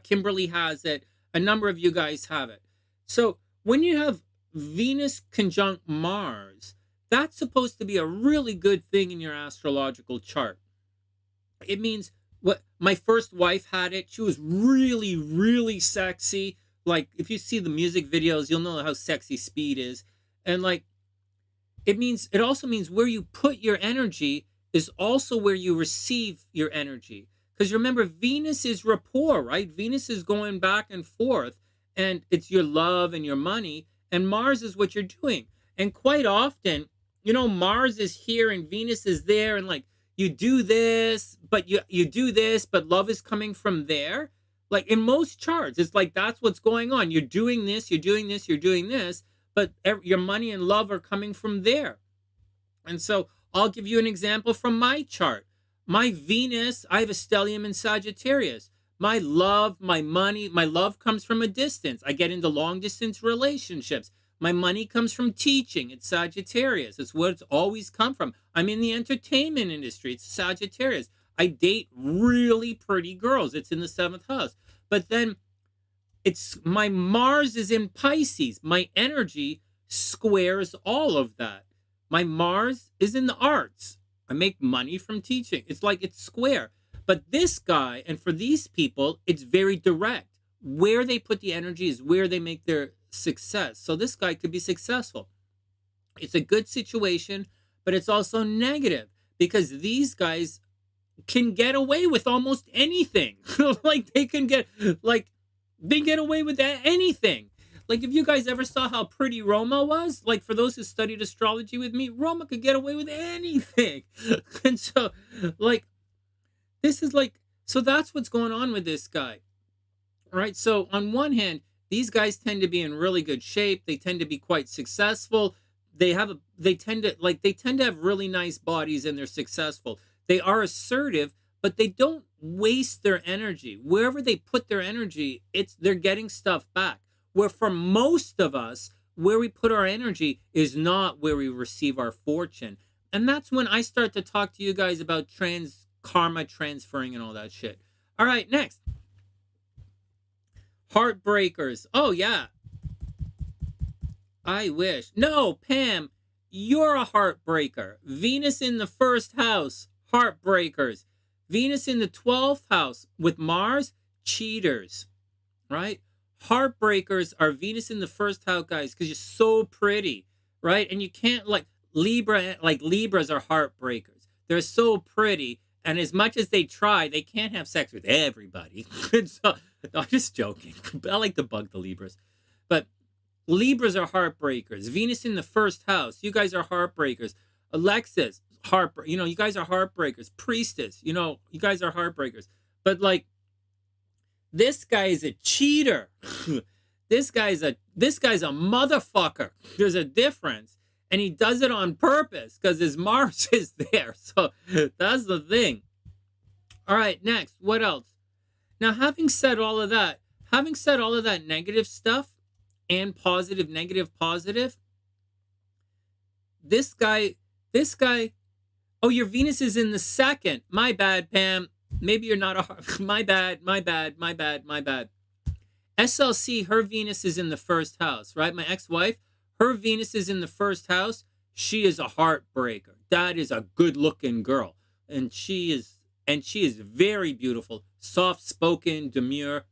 Kimberly has it. A number of you guys have it. So when you have Venus conjunct Mars, that's supposed to be a really good thing in your astrological chart. It means what my first wife had it. She was really, really sexy. Like, if you see the music videos, you'll know how sexy Speed is. And like, it also means where you put your energy is also where you receive your energy. Because remember, Venus is rapport, right? Venus is going back and forth, and it's your love and your money, and Mars is what you're doing. And quite often, Mars is here and Venus is there, and like, you do this, but you do this, but love is coming from there. Like in most charts, it's like that's what's going on. You're doing this, you're doing this, you're doing this, but your money and love are coming from there. And so I'll give you an example from my chart. My Venus, I have a stellium in Sagittarius. My love, my money, my love comes from a distance. I get into long distance relationships. My money comes from teaching. It's Sagittarius. It's what it's always come from. I'm in the entertainment industry. It's Sagittarius. I date really pretty girls. It's in the 7th house. But then it's my Mars is in Pisces. My energy squares all of that. My Mars is in the arts. I make money from teaching. It's like it's square. But this guy, and for these people, it's very direct. Where they put the energy is where they make their success. So this guy could be successful. It's a good situation, but it's also negative because these guys can get away with almost anything. Like they get away with anything. Like if you guys ever saw how pretty Roma was, like for those who studied astrology with me, Roma could get away with anything. And so like this is like, so that's what's going on with this guy. Right? So on one hand, these guys tend to be in really good shape. They tend to be quite successful. They tend to have really nice bodies and they're successful. They are assertive, but they don't waste their energy. Wherever they put their energy, they're getting stuff back. Where for most of us, where we put our energy is not where we receive our fortune. And that's when I start to talk to you guys about karma transferring and all that shit. All right, next. Heartbreakers. Oh, yeah. I wish. No, Pam, you're a heartbreaker. Venus in the first house, heartbreakers. Venus in the 12th house with Mars, cheaters. Right? Heartbreakers are Venus in the first house, guys, because you're so pretty. Right? And you can't, Libras are heartbreakers. They're so pretty. And as much as they try, they can't have sex with everybody. So, I'm just joking. I like to bug the Libras. But Libras are heartbreakers. Venus in the first house. You guys are heartbreakers. Alexis, you guys are heartbreakers. Priestess, you guys are heartbreakers. But like, this guy is a cheater. This guy's a motherfucker. There's a difference. And he does it on purpose because his Mars is there. So that's the thing. All right, next. What else? Now, having said all of that negative stuff and positive, negative, positive, this guy, oh, your Venus is in the second. My bad, Pam. Maybe you're not my bad. SLC, her Venus is in the first house, right? My ex-wife, her Venus is in the first house. She is a heartbreaker. That is a good-looking girl. And she is very beautiful. Soft-spoken, demure,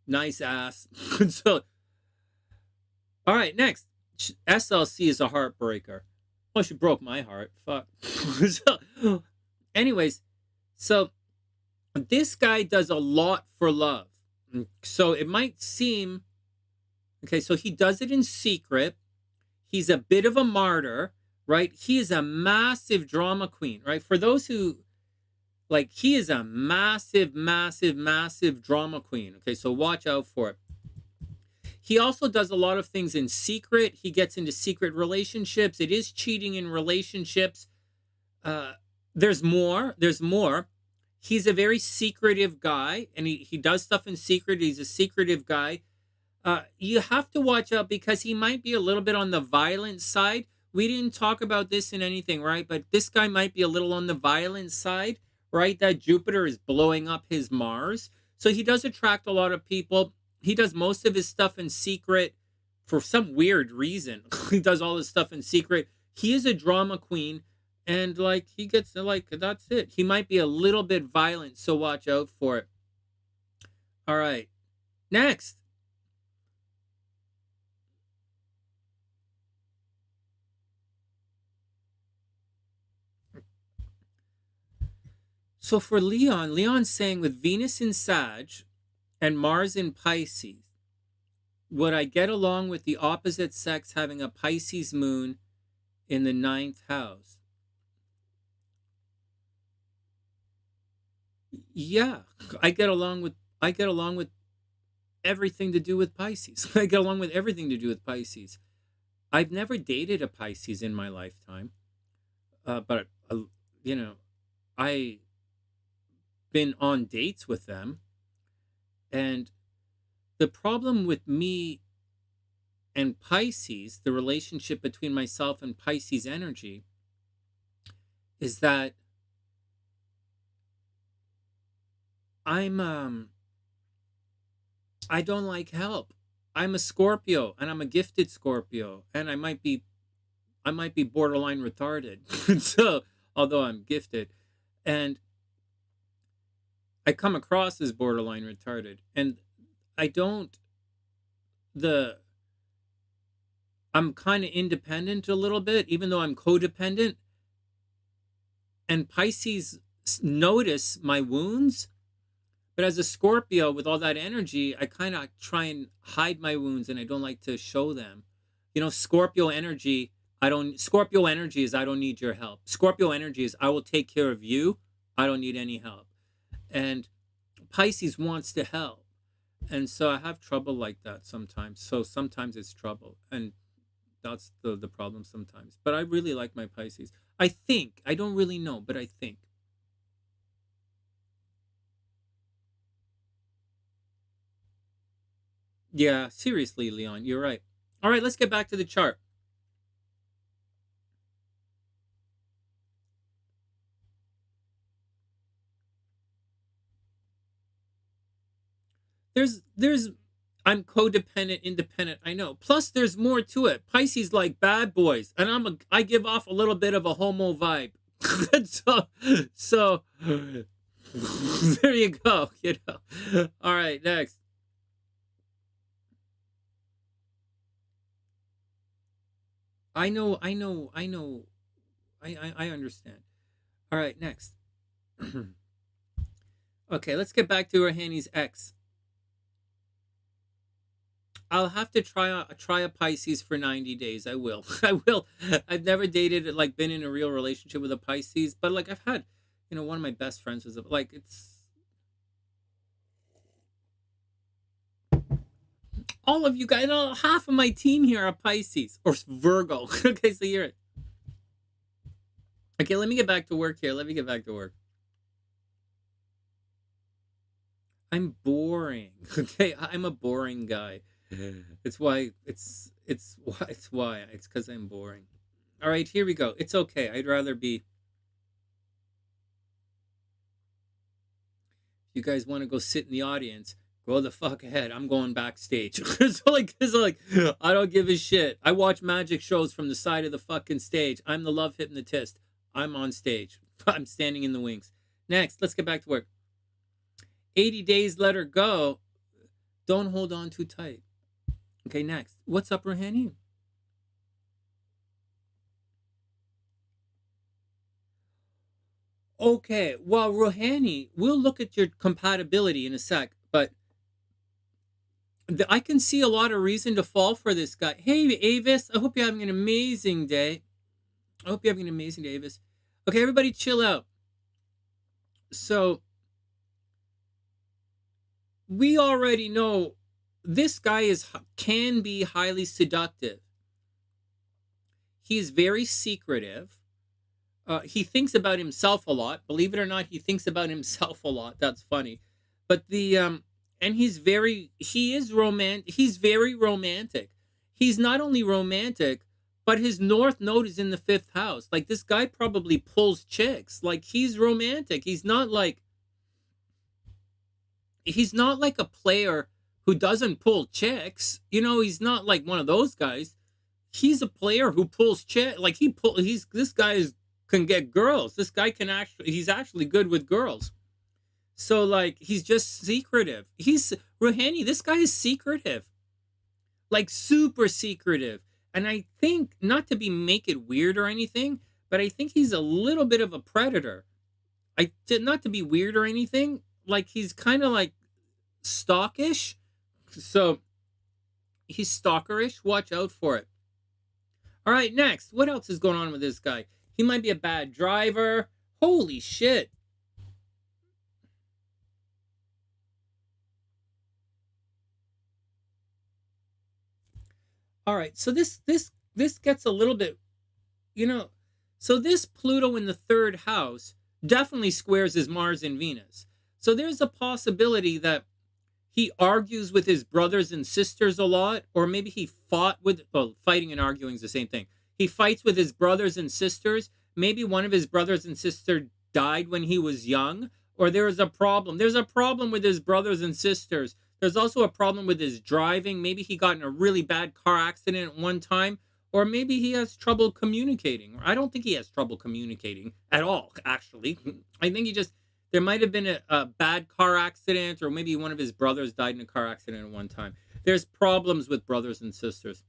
nice ass. So, all right, next. SLC is a heartbreaker. Oh, she broke my heart. Fuck. So, anyways, so this guy does a lot for love. So it might seem, okay, so he does it in secret. He's a bit of a martyr, right? He is a massive drama queen, right? For those who, like, he is a massive, massive, massive drama queen. Okay, so watch out for it. He also does a lot of things in secret. He gets into secret relationships. It is cheating in relationships. There's more. He's a very secretive guy, and he does stuff in secret. He's a secretive guy. You have to watch out because he might be a little bit on the violent side. We didn't talk about this in anything, right? But this guy might be a little on the violent side, right? That Jupiter is blowing up his Mars. So he does attract a lot of people. He does most of his stuff in secret for some weird reason. He does all his stuff in secret. He is a drama queen. And like, he gets like, that's it. He might be a little bit violent. So watch out for it. All right. Next. So for Leon's saying with Venus in Sag and Mars in Pisces, would I get along with the opposite sex having a Pisces moon in the 9th house? Yeah, I get along with everything to do with Pisces. I get along with everything to do with Pisces. I've never dated a Pisces in my lifetime, but I been on dates with them, and the problem with me and Pisces, the relationship between myself and Pisces energy, is that I don't like help. I'm a Scorpio, and I'm a gifted Scorpio, and I might be borderline retarded. So, although I'm gifted, and I come across as borderline retarded, and I don't I'm kind of independent a little bit, even though I'm codependent. And Pisces notice my wounds, but as a Scorpio with all that energy, I kind of try and hide my wounds, and I don't like to show them. You know, Scorpio energy is I don't need your help. Scorpio energy is I will take care of you. I don't need any help. And Pisces wants to help. And so I have trouble like that sometimes. So sometimes it's trouble. And that's the problem sometimes. But I really like my Pisces. I think. I don't really know, but I think. Yeah, seriously, Leon, you're right. All right, let's get back to the chart. There's I'm codependent, independent, I know. Plus there's more to it. Pisces like bad boys, and I give off a little bit of a homo vibe. so there you go, you know. All right, next. I know. I understand. All right, next. Okay, let's get back to Ruhani's ex. I'll have to try a Pisces for 90 days. I will. I will. I've never dated, like, been in a real relationship with a Pisces, but like I've had, you know, one of my best friends was like, it's all of you guys, half of my team here are Pisces or Virgo. Okay, so you're okay. Let me get back to work here. Let me get back to work. I'm boring. Okay, I'm a boring guy. It's why it's because I'm boring. All right, here we go. It's okay. I'd rather be. If you guys want to go sit in the audience, go the fuck ahead. I'm going backstage. Like, I don't give a shit. I watch magic shows from the side of the fucking stage. I'm the love hypnotist. I'm on stage. I'm standing in the wings. Next, let's get back to work. 80 days, let her go. Don't hold on too tight. Okay, next. What's up, Ruhani? Okay, well, Ruhani, we'll look at your compatibility in a sec, but I can see a lot of reason to fall for this guy. Hey, Avis, I hope you're having an amazing day. I hope you're having an amazing day, Avis. Okay, everybody chill out. So, we already know this guy can be highly seductive. He's very secretive. He thinks about himself a lot. Believe it or not, he thinks about himself a lot. That's funny. But and he's very romantic. He's not only romantic, but his north node is in the 5th house. Like, this guy probably pulls chicks. Like, he's romantic. He's not like a player who doesn't pull chicks. You know, he's not like one of those guys. He's a player who pulls chicks. Like, this guy can get girls. This guy he's actually good with girls. So, like, he's just secretive. Ruhani, this guy is secretive. Like, super secretive. And I think, not to make it weird or anything, but I think he's a little bit of a predator. Not to be weird or anything, like, he's kind of like stalkish. So he's stalkerish. Watch out for it. All right, next. What else is going on with this guy? He might be a bad driver. Holy shit. All right, so this gets a little bit, you know, so this Pluto in the 3rd house definitely squares his Mars and Venus. So there's a possibility that he argues with his brothers and sisters a lot, or maybe he fighting and arguing is the same thing. He fights with his brothers and sisters. Maybe one of his brothers and sisters died when he was young, or there is a problem. There's a problem with his brothers and sisters. There's also a problem with his driving. Maybe he got in a really bad car accident one time, or maybe he has trouble communicating. I don't think he has trouble communicating at all, actually. I think There might have been a bad car accident, or maybe one of his brothers died in a car accident at one time. There's problems with brothers and sisters.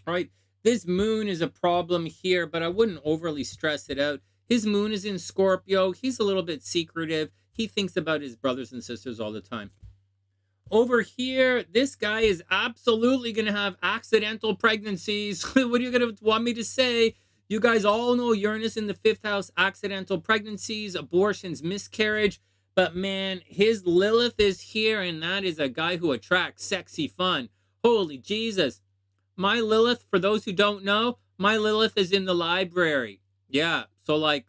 All right. This moon is a problem here, but I wouldn't overly stress it out. His moon is in Scorpio. He's a little bit secretive. He thinks about his brothers and sisters all the time. Over here, this guy is absolutely going to have accidental pregnancies. What are you going to want me to say? You guys all know Uranus in the 5th house, accidental pregnancies, abortions, miscarriage. But man, his Lilith is here, and that is a guy who attracts sexy fun. Holy Jesus. My Lilith, for those who don't know, my Lilith is in the library. Yeah, so like,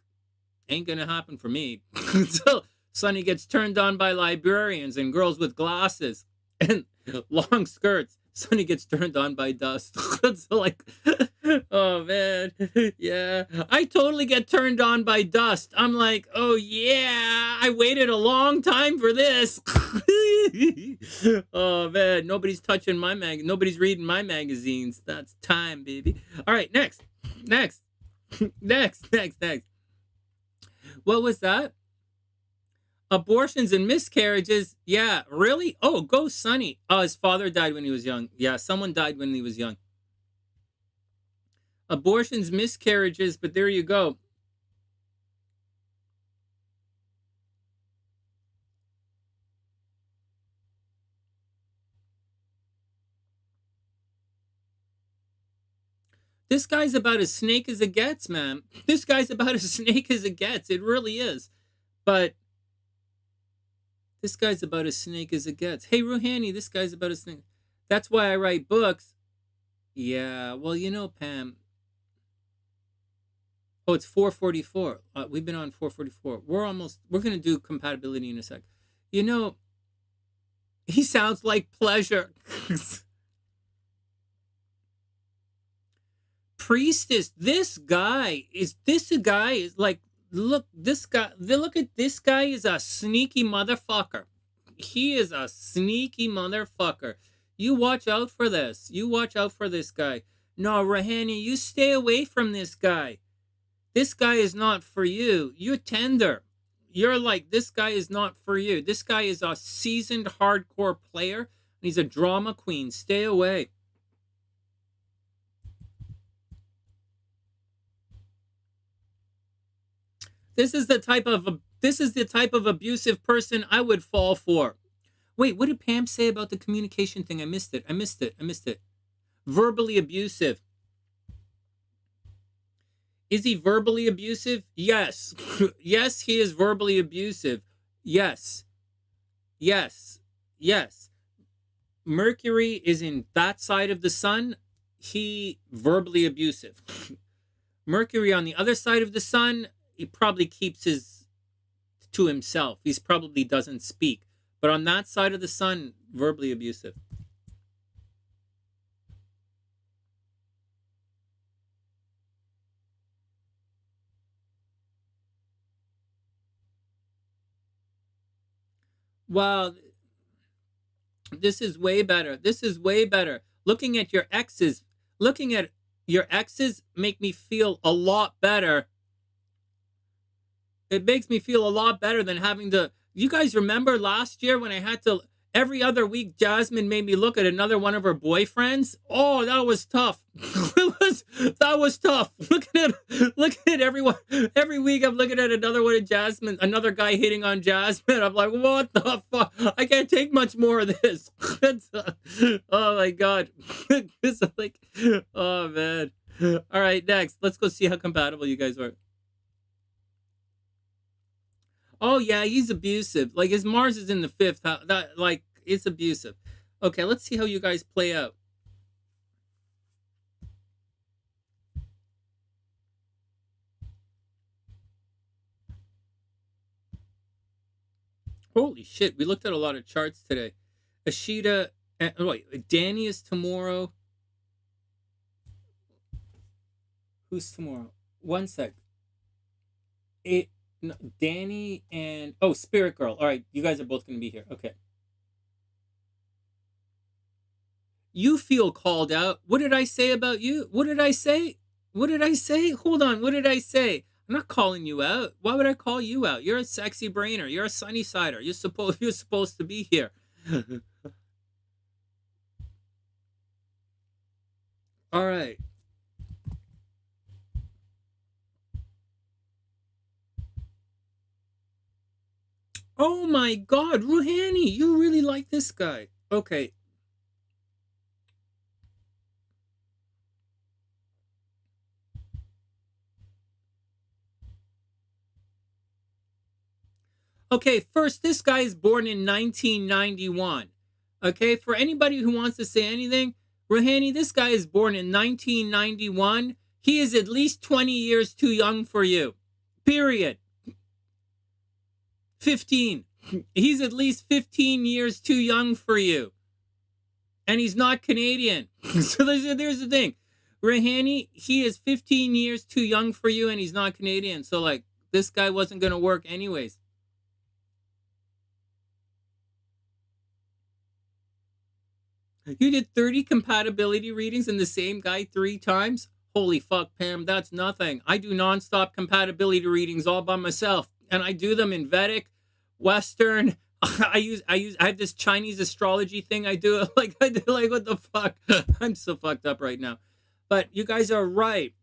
ain't gonna happen for me. So Sonny gets turned on by librarians and girls with glasses and long skirts. Sonny gets turned on by dust. So like, oh man, yeah. I totally get turned on by dust. I'm like, oh yeah, I waited a long time for this. Oh man, nobody's touching my nobody's reading my magazines. That's time, baby. All right, next. What was that? Abortions and miscarriages. Yeah, really? Oh, go Sonny. Oh, his father died when he was young. Yeah, someone died when he was young. Abortions, miscarriages, but there you go. This guy's about as snake as it gets, man. This guy's about as snake as it gets. It really is. But this guy's about as snake as it gets. Hey, Ruhani, this guy's about as snake. That's why I write books. Yeah, well, you know, Pam. Oh, it's 4:44. We've been on 4:44. We're going to do compatibility in a sec. You know, he sounds like pleasure. Priestess, this guy is like, look at this guy is a sneaky motherfucker. He is a sneaky motherfucker. You watch out for this. You watch out for this guy. No, Ruhani, you stay away from this guy. This guy is not for you. You're tender. You're like, this guy is not for you. This guy is a seasoned hardcore player, and he's a drama queen. Stay away. This is the type of abusive person I would fall for. Wait, what did Pam say about the communication thing? I missed it. Verbally abusive. Is he verbally abusive? Yes. Yes, he is verbally abusive. Yes. Mercury is in that side of the sun. He verbally abusive. Mercury on the other side of the sun, he probably keeps his to himself. He probably doesn't speak. But on that side of the sun, verbally abusive. Well, this is way better. Looking at your exes make me feel a lot better. It makes me feel a lot better than having to. You guys remember last year when I had to, every other week, Jasmine made me look at another one of her boyfriends? Oh, that was tough. That was tough. Looking at everyone. Every week I'm looking at another one of Jasmine, another guy hitting on Jasmine. I'm like, what the fuck? I can't take much more of this. Oh my God. It's like, oh man. All right, next. Let's go see how compatible you guys are. Oh yeah, he's abusive. Like his Mars is in the 5th house. That like it's abusive. Okay, let's see how you guys play out. Holy shit, we looked at a lot of charts today. Ishita, wait, Danny is tomorrow. Who's tomorrow? One sec. Danny and Spirit Girl. All right, you guys are both going to be here. Okay. You feel called out. What did I say about you? What did I say? Hold on. What did I say? I'm not calling you out. Why would I call you out? You're a sexy brainer. You're a sunny sider. You're supposed to be here. All right. Oh my God, Ruhani, you really like this guy. Okay. Okay, first, this guy is born in 1991. Okay, for anybody who wants to say anything, Ruhani, this guy is born in 1991. He is at least 20 years too young for you. Period. 15. He's at least 15 years too young for you. And he's not Canadian. So there's the thing. Ruhani, he is 15 years too young for you and he's not Canadian. So, like, this guy wasn't going to work anyways. You did 30 compatibility readings in the same guy 3 times? Holy fuck, Pam, that's nothing. I do nonstop compatibility readings all by myself. And I do them in Vedic, Western. I have this Chinese astrology thing I do. Like, what the fuck? I'm so fucked up right now. But you guys are right.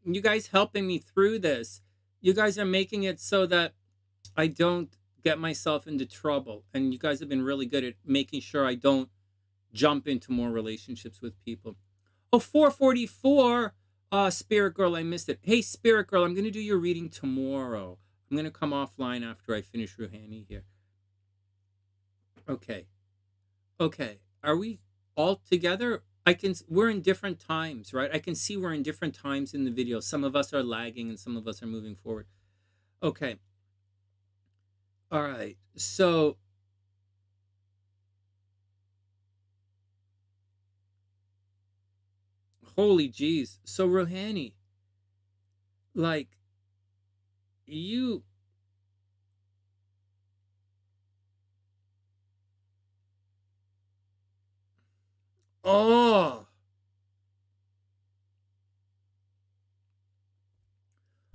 You guys helping me through this. You guys are making it so that I don't get myself into trouble. And you guys have been really good at making sure I don't jump into more relationships with people. Oh, 444. Spirit Girl, I missed it. Hey, Spirit Girl, I'm going to do your reading tomorrow. I'm going to come offline after I finish Ruhani here. Okay. Okay. Are we all together? We're in different times, right? I can see we're in different times in the video. Some of us are lagging and some of us are moving forward. Okay. All right. So, holy jeez. So, Ruhani, like, you... Oh.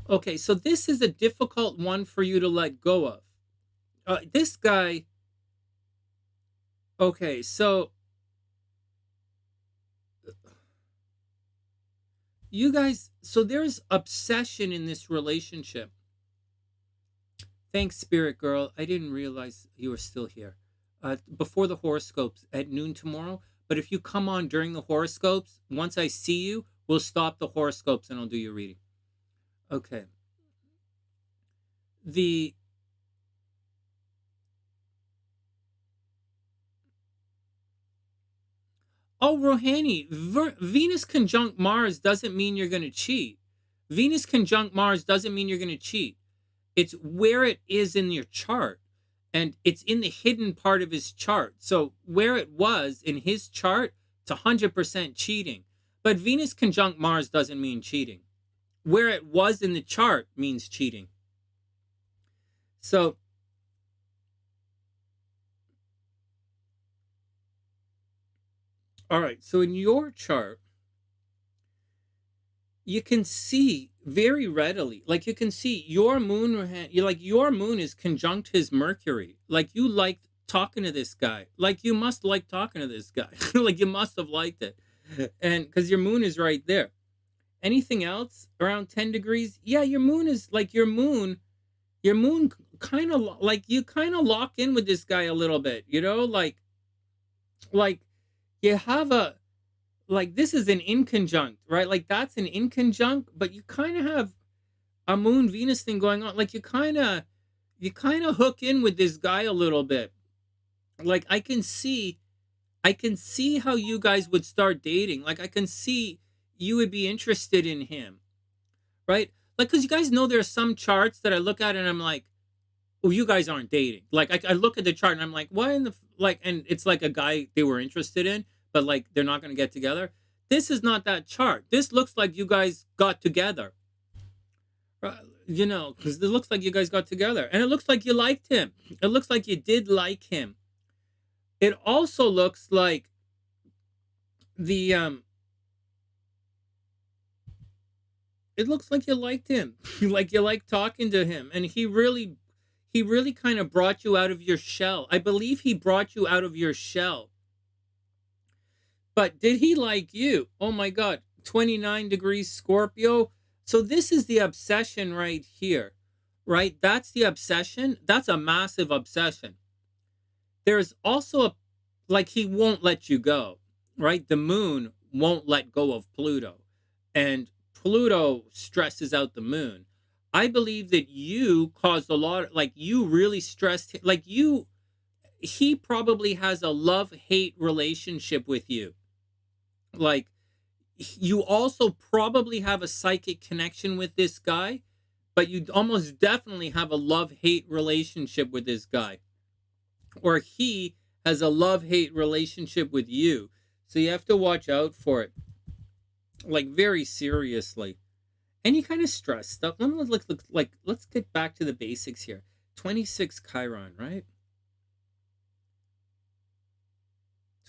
Okay, so this is a difficult one for you to let go of. This guy... Okay, so... You guys... So there's obsession in this relationship. Thanks, Spirit Girl. I didn't realize you were still here. Before the horoscopes at noon tomorrow. But if you come on during the horoscopes, once I see you, we'll stop the horoscopes and I'll do your reading. Okay. Oh, Ruhani, Venus conjunct Mars doesn't mean you're going to cheat. Venus conjunct Mars doesn't mean you're going to cheat. It's where it is in your chart. And it's in the hidden part of his chart. So where it was in his chart, it's 100% cheating. But Venus conjunct Mars doesn't mean cheating. Where it was in the chart means cheating. So, all right. So in your chart, you can see very readily, like you can see your moon, your moon is conjunct his Mercury. Like you like talking to this guy. Like you must like talking to this guy. Like you must have liked it. And because your moon is right there. Anything else around 10 degrees? Yeah, your moon is like your moon kind of like you kind of lock in with this guy a little bit, you know, like you have a, like this is an inconjunct, right? Like that's an inconjunct, but you kind of have a moon Venus thing going on. Like you kind of hook in with this guy a little bit. Like I can see how you guys would start dating. Like I can see you would be interested in him, right? Like, because you guys know there are some charts that I look at and I'm like, oh, you guys aren't dating. Like I look at the chart and I'm like, why in the like, and it's like a guy they were interested in, but like they're not going to get together. This is not that chart. This looks like you guys got together. You know, because it looks like you guys got together, and it looks like you liked him. It looks like you did like him. It also looks like the It looks like you liked him. Like you like talking to him. And he really kind of brought you out of your shell. I believe he brought you out of your shell. But did he like you? Oh my God. 29 degrees Scorpio. So this is the obsession right here, right? That's the obsession. That's a massive obsession. There's also like he won't let you go, right? The moon won't let go of Pluto. And Pluto stresses out the moon. I believe that you caused a lot, like you really stressed, like he probably has a love-hate relationship with you. Like you also probably have a psychic connection with this guy, but you almost definitely have a love-hate relationship with this guy. Or he has a love-hate relationship with you. So you have to watch out for it. Like very seriously. Any kind of stress stuff. Let's get back to the basics here. 26 Chiron, right?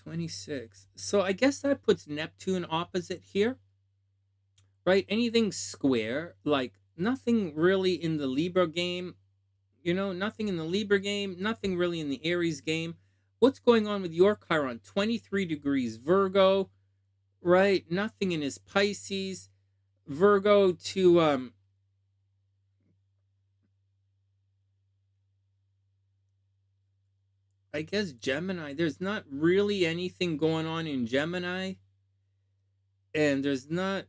26. So I guess that puts Neptune opposite here. Right? Anything square, like nothing really in the Libra game. You know, nothing in the Libra game, nothing really in the Aries game. What's going on with your Chiron? 23 degrees Virgo, right? Nothing in his Pisces. Virgo to I guess Gemini. There's not really anything going on in Gemini. And there's not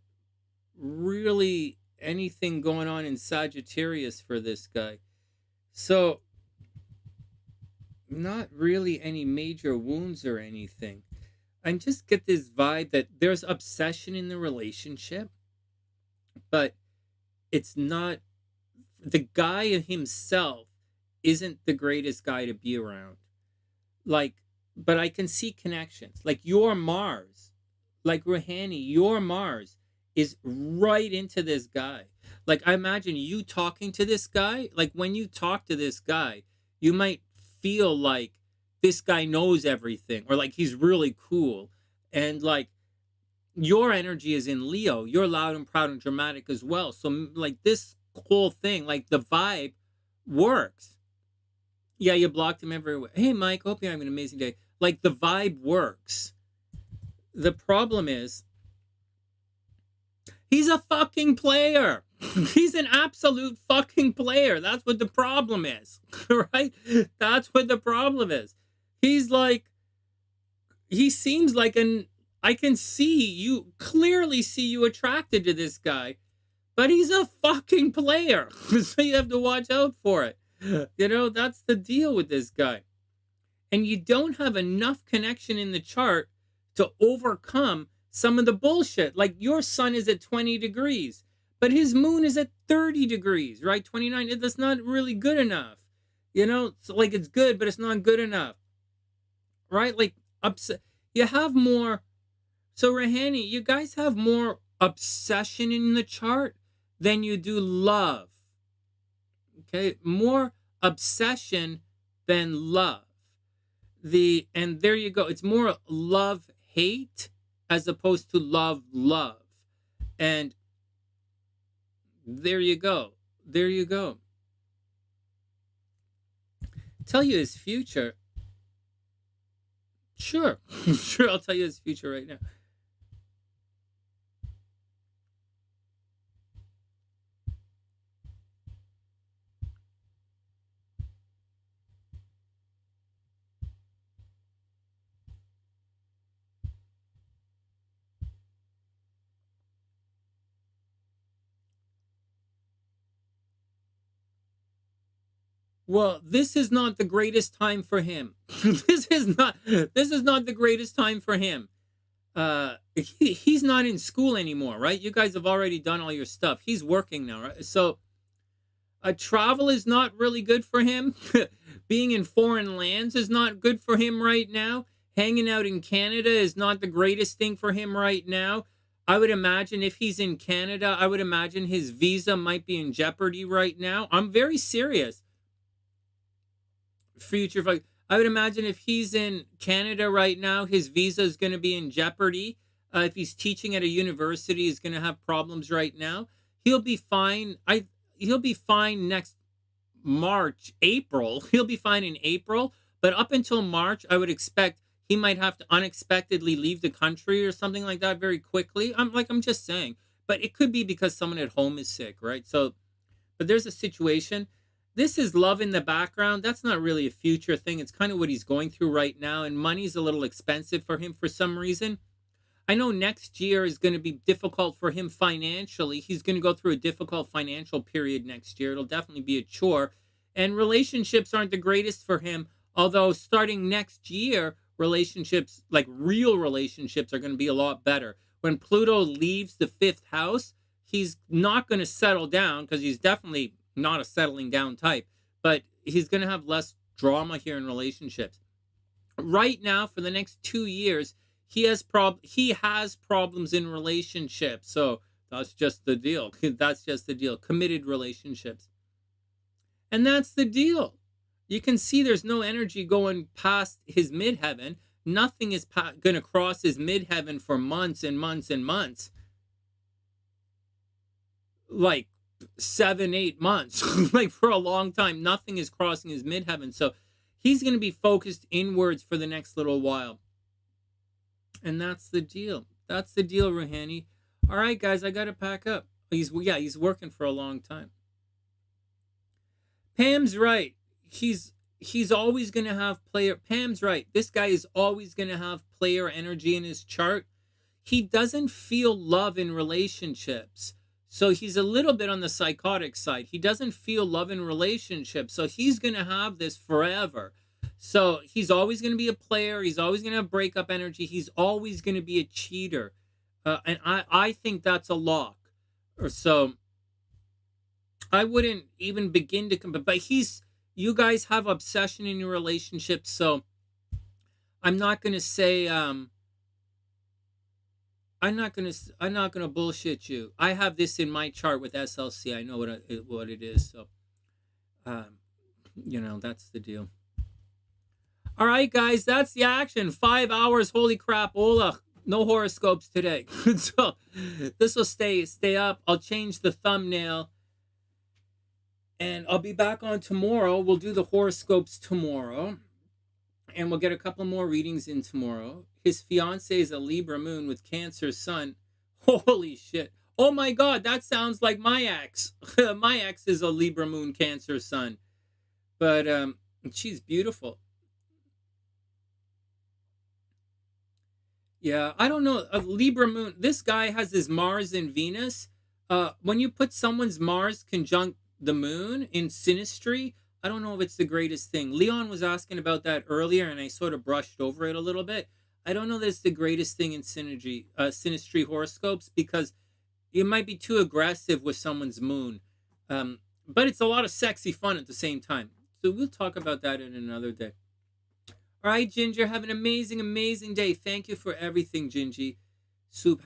really anything going on in Sagittarius for this guy. So not really any major wounds or anything. I just get this vibe that there's obsession in the relationship, but it's not, the guy himself isn't the greatest guy to be around. Like, but I can see connections. Like your Mars, like Ruhani, your Mars is right into this guy. Like I imagine you talking to this guy, like when you talk to this guy, you might feel like this guy knows everything, or like he's really cool. And like your energy is in Leo. You're loud and proud and dramatic as well. So like this whole thing, like the vibe works. Yeah, you blocked him everywhere. Hey, Mike, hope you're having an amazing day. Like the vibe works. The problem is he's a fucking player. He's an absolute fucking player. That's what the problem is, right? That's what the problem is. He's like, he seems like I can clearly see you attracted to this guy, but he's a fucking player. So you have to watch out for it. You know, that's the deal with this guy. And you don't have enough connection in the chart to overcome some of the bullshit. Like your sun is at 20 degrees, but his moon is at 30 degrees, right? 29. That's not really good enough. You know, so like it's good, but it's not good enough. Right? Like you have more. So Ruhani, you guys have more obsession in the chart than you do love. Okay? More obsession than love. And there you go. It's more love hate as opposed to love love. And there you go. There you go. Tell you his future. Sure. Sure, I'll tell you his future right now. Well, this is not the greatest time for him. This is not the greatest time for him. He's not in school anymore, right? You guys have already done all your stuff. He's working now, right? So travel is not really good for him. Being in foreign lands is not good for him right now. Hanging out in Canada is not the greatest thing for him right now. I would imagine if he's in Canada, I would imagine his visa might be in jeopardy right now. I'm very serious. Future, I would imagine if he's in Canada right now, his visa is going to be in jeopardy. If he's teaching at a university, he's going to have problems right now. He'll be fine. He'll be fine next March, April. He'll be fine in April, but up until March, I would expect he might have to unexpectedly leave the country or something like that very quickly. I'm just saying, but it could be because someone at home is sick, right? So, but there's a situation. This is love in the background. That's not really a future thing. It's kind of what he's going through right now, and money's a little expensive for him for some reason. I know next year is going to be difficult for him financially. He's going to go through a difficult financial period next year. It'll definitely be a chore. And relationships aren't the greatest for him. Although starting next year, relationships, like real relationships, are going to be a lot better. When Pluto leaves the fifth house, he's not going to settle down because he's definitely not a settling down type. But he's going to have less drama here in relationships. Right now, for the next 2 years, he has problems in relationships. So that's just the deal. That's just the deal. Committed relationships. And that's the deal. You can see there's no energy going past his midheaven. Nothing is going to cross his midheaven for months and months and months. Like 7, 8 months. Like for a long time, nothing is crossing his midheaven. So he's going to be focused inwards for the next little while. And that's the deal. That's the deal, Ruhani. All right, guys, I got to pack up. He's working for a long time. Pam's right. He's always going to have player. Pam's right. This guy is always going to have player energy in his chart. He doesn't feel love in relationships. So he's a little bit on the psychotic side. He doesn't feel love in relationships. So he's going to have this forever. So he's always going to be a player. He's always going to have breakup energy. He's always going to be a cheater. And I think that's a lock. Or so I wouldn't even begin to come. But you guys have obsession in your relationship. So I'm not going to say, I'm not gonna bullshit you. I have this in my chart with SLC. I know what it is. So, that's the deal. All right, guys, that's the action. 5 hours. Holy crap, Ola. No horoscopes today. So this will stay up. I'll change the thumbnail, and I'll be back on tomorrow. We'll do the horoscopes tomorrow. And we'll get a couple more readings in tomorrow. His fiance is a Libra moon with Cancer sun. Holy shit. Oh my God, that sounds like my ex. My ex is a Libra moon, Cancer sun. But she's beautiful. Yeah, I don't know. A Libra moon. This guy has his Mars and Venus. When you put someone's Mars conjunct the moon in synastry, I don't know if it's the greatest thing. Leon was asking about that earlier, and I sort of brushed over it a little bit. I don't know that it's the greatest thing in synastry horoscopes because it might be too aggressive with someone's moon. But it's a lot of sexy fun at the same time. So we'll talk about that in another day. All right, Ginger, have an amazing, amazing day. Thank you for everything, Gingie.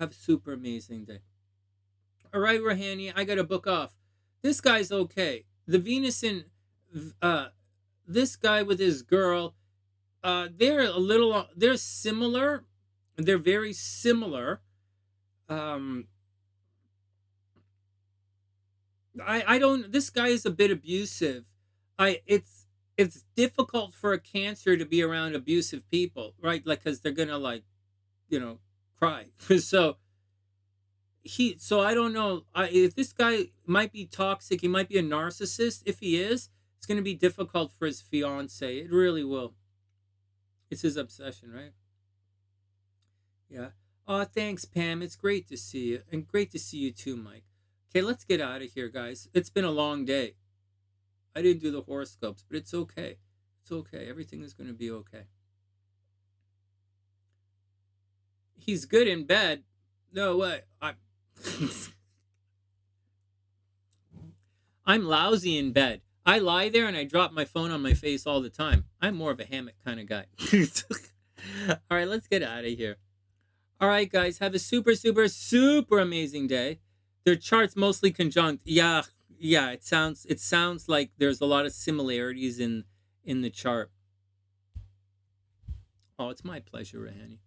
Have a super amazing day. All right, Ruhani, I got to book off. This guy's okay. The Venus in this guy with his girl, they're similar. They're very similar. This guy is a bit abusive. It's difficult for a Cancer to be around abusive people, right? Like, cause they're gonna cry. So I don't know. If this guy might be toxic, he might be a narcissist. If he is, it's going to be difficult for his fiance. It really will. It's his obsession, right? Yeah. Oh, thanks, Pam. It's great to see you. And great to see you too, Mike. Okay, let's get out of here, guys. It's been a long day. I didn't do the horoscopes, but it's okay. It's okay. Everything is going to be okay. He's good in bed. No way. I'm lousy in bed. I lie there and I drop my phone on my face all the time. I'm more of a hammock kind of guy. All right, let's get out of here. All right, guys, have a super, super, super amazing day. Their charts mostly conjunct. Yeah, it sounds like there's a lot of similarities in the chart. Oh, it's my pleasure, Ruhani.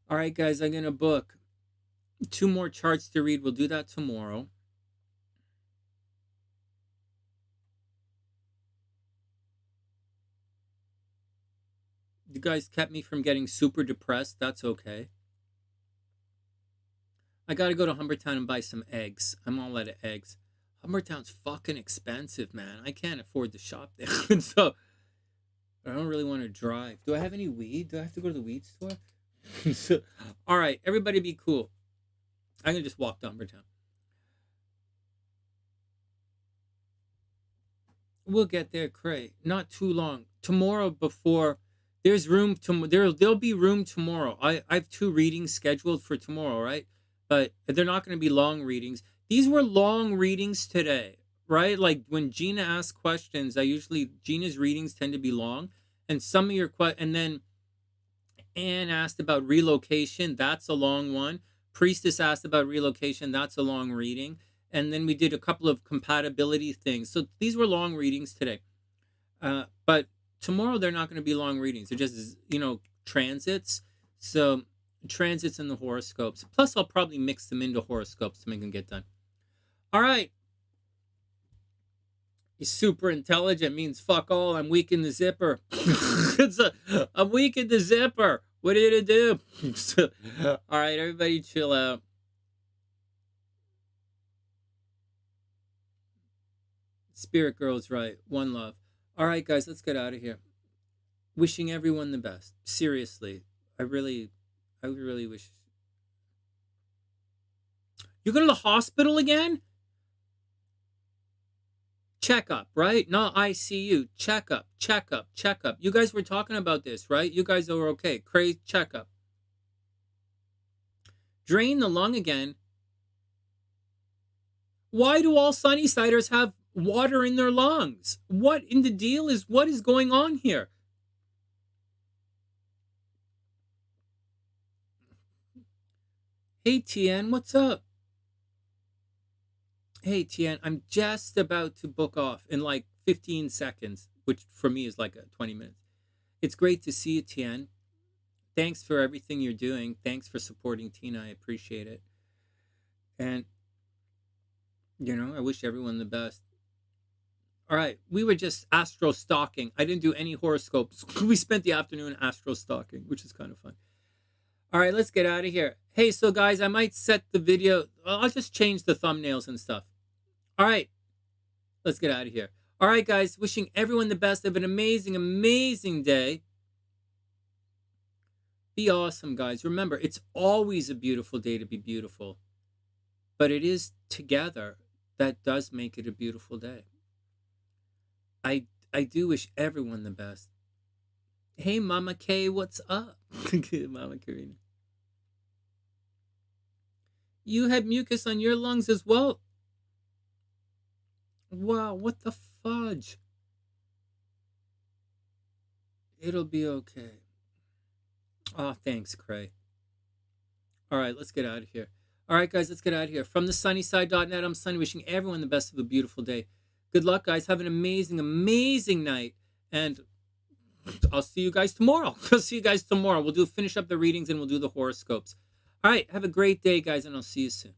All right, guys, I'm going to book. 2 more charts to read. We'll do that tomorrow. You guys kept me from getting super depressed. That's okay. I gotta go to Humbertown and buy some eggs. I'm all out of eggs. Humbertown's fucking expensive, man. I can't afford to shop there. So I don't really want to drive. Do I have any weed? Do I have to go to the weed store? So, all right, everybody be cool. I'm gonna just walk to Humbertown. We'll get there, Cray. Not too long. Tomorrow before there's room there'll be room tomorrow. I have 2 readings scheduled for tomorrow, right? But they're not going to be long readings. These were long readings today, right? Like when Gina asks questions, Gina's readings tend to be long, and some of your and then Anne asked about relocation. That's a long one. Priestess asked about relocation. That's a long reading. And then we did a couple of compatibility things. So these were long readings today. But tomorrow they're not going to be long readings. They're just, transits. So transits and the horoscopes. Plus, I'll probably mix them into horoscopes to make them get done. All right. He's super intelligent means fuck all. I'm weak in the zipper. I'm weak in the zipper. What are you to do? All right, everybody chill out. Spirit Girl's right. One love. All right, guys, let's get out of here. Wishing everyone the best. Seriously. I really wish. You're going to the hospital again? Checkup, right? Not ICU. Checkup. You guys were talking about this, right? You guys are okay. Crazy checkup. Drain the lung again. Why do all Sunnysiders have water in their lungs? What is going on here? Hey, Tien, what's up? Hey, Tien, I'm just about to book off in like 15 seconds, which for me is like 20 minutes. It's great to see you, Tien. Thanks for everything you're doing. Thanks for supporting Tina. I appreciate it. And, I wish everyone the best. All right, we were just astro-stalking. I didn't do any horoscopes. We spent the afternoon astro-stalking, which is kind of fun. All right, let's get out of here. Hey, so guys, I might set the video. I'll just change the thumbnails and stuff. All right, let's get out of here. All right, guys, wishing everyone the best. Have an amazing, amazing day. Be awesome, guys. Remember, it's always a beautiful day to be beautiful. But it is together that does make it a beautiful day. I do wish everyone the best. Hey, Mama K, what's up? Mama Karina. You had mucus on your lungs as well. Wow, what the fudge? It'll be okay. Oh, thanks, Cray. All right, let's get out of here. All right, guys, let's get out of here. From TheSunnySide.net, I'm Sonny, wishing everyone the best of a beautiful day. Good luck, guys. Have an amazing, amazing night. And I'll see you guys tomorrow. We'll finish up the readings and we'll do the horoscopes. All right, have a great day, guys, and I'll see you soon.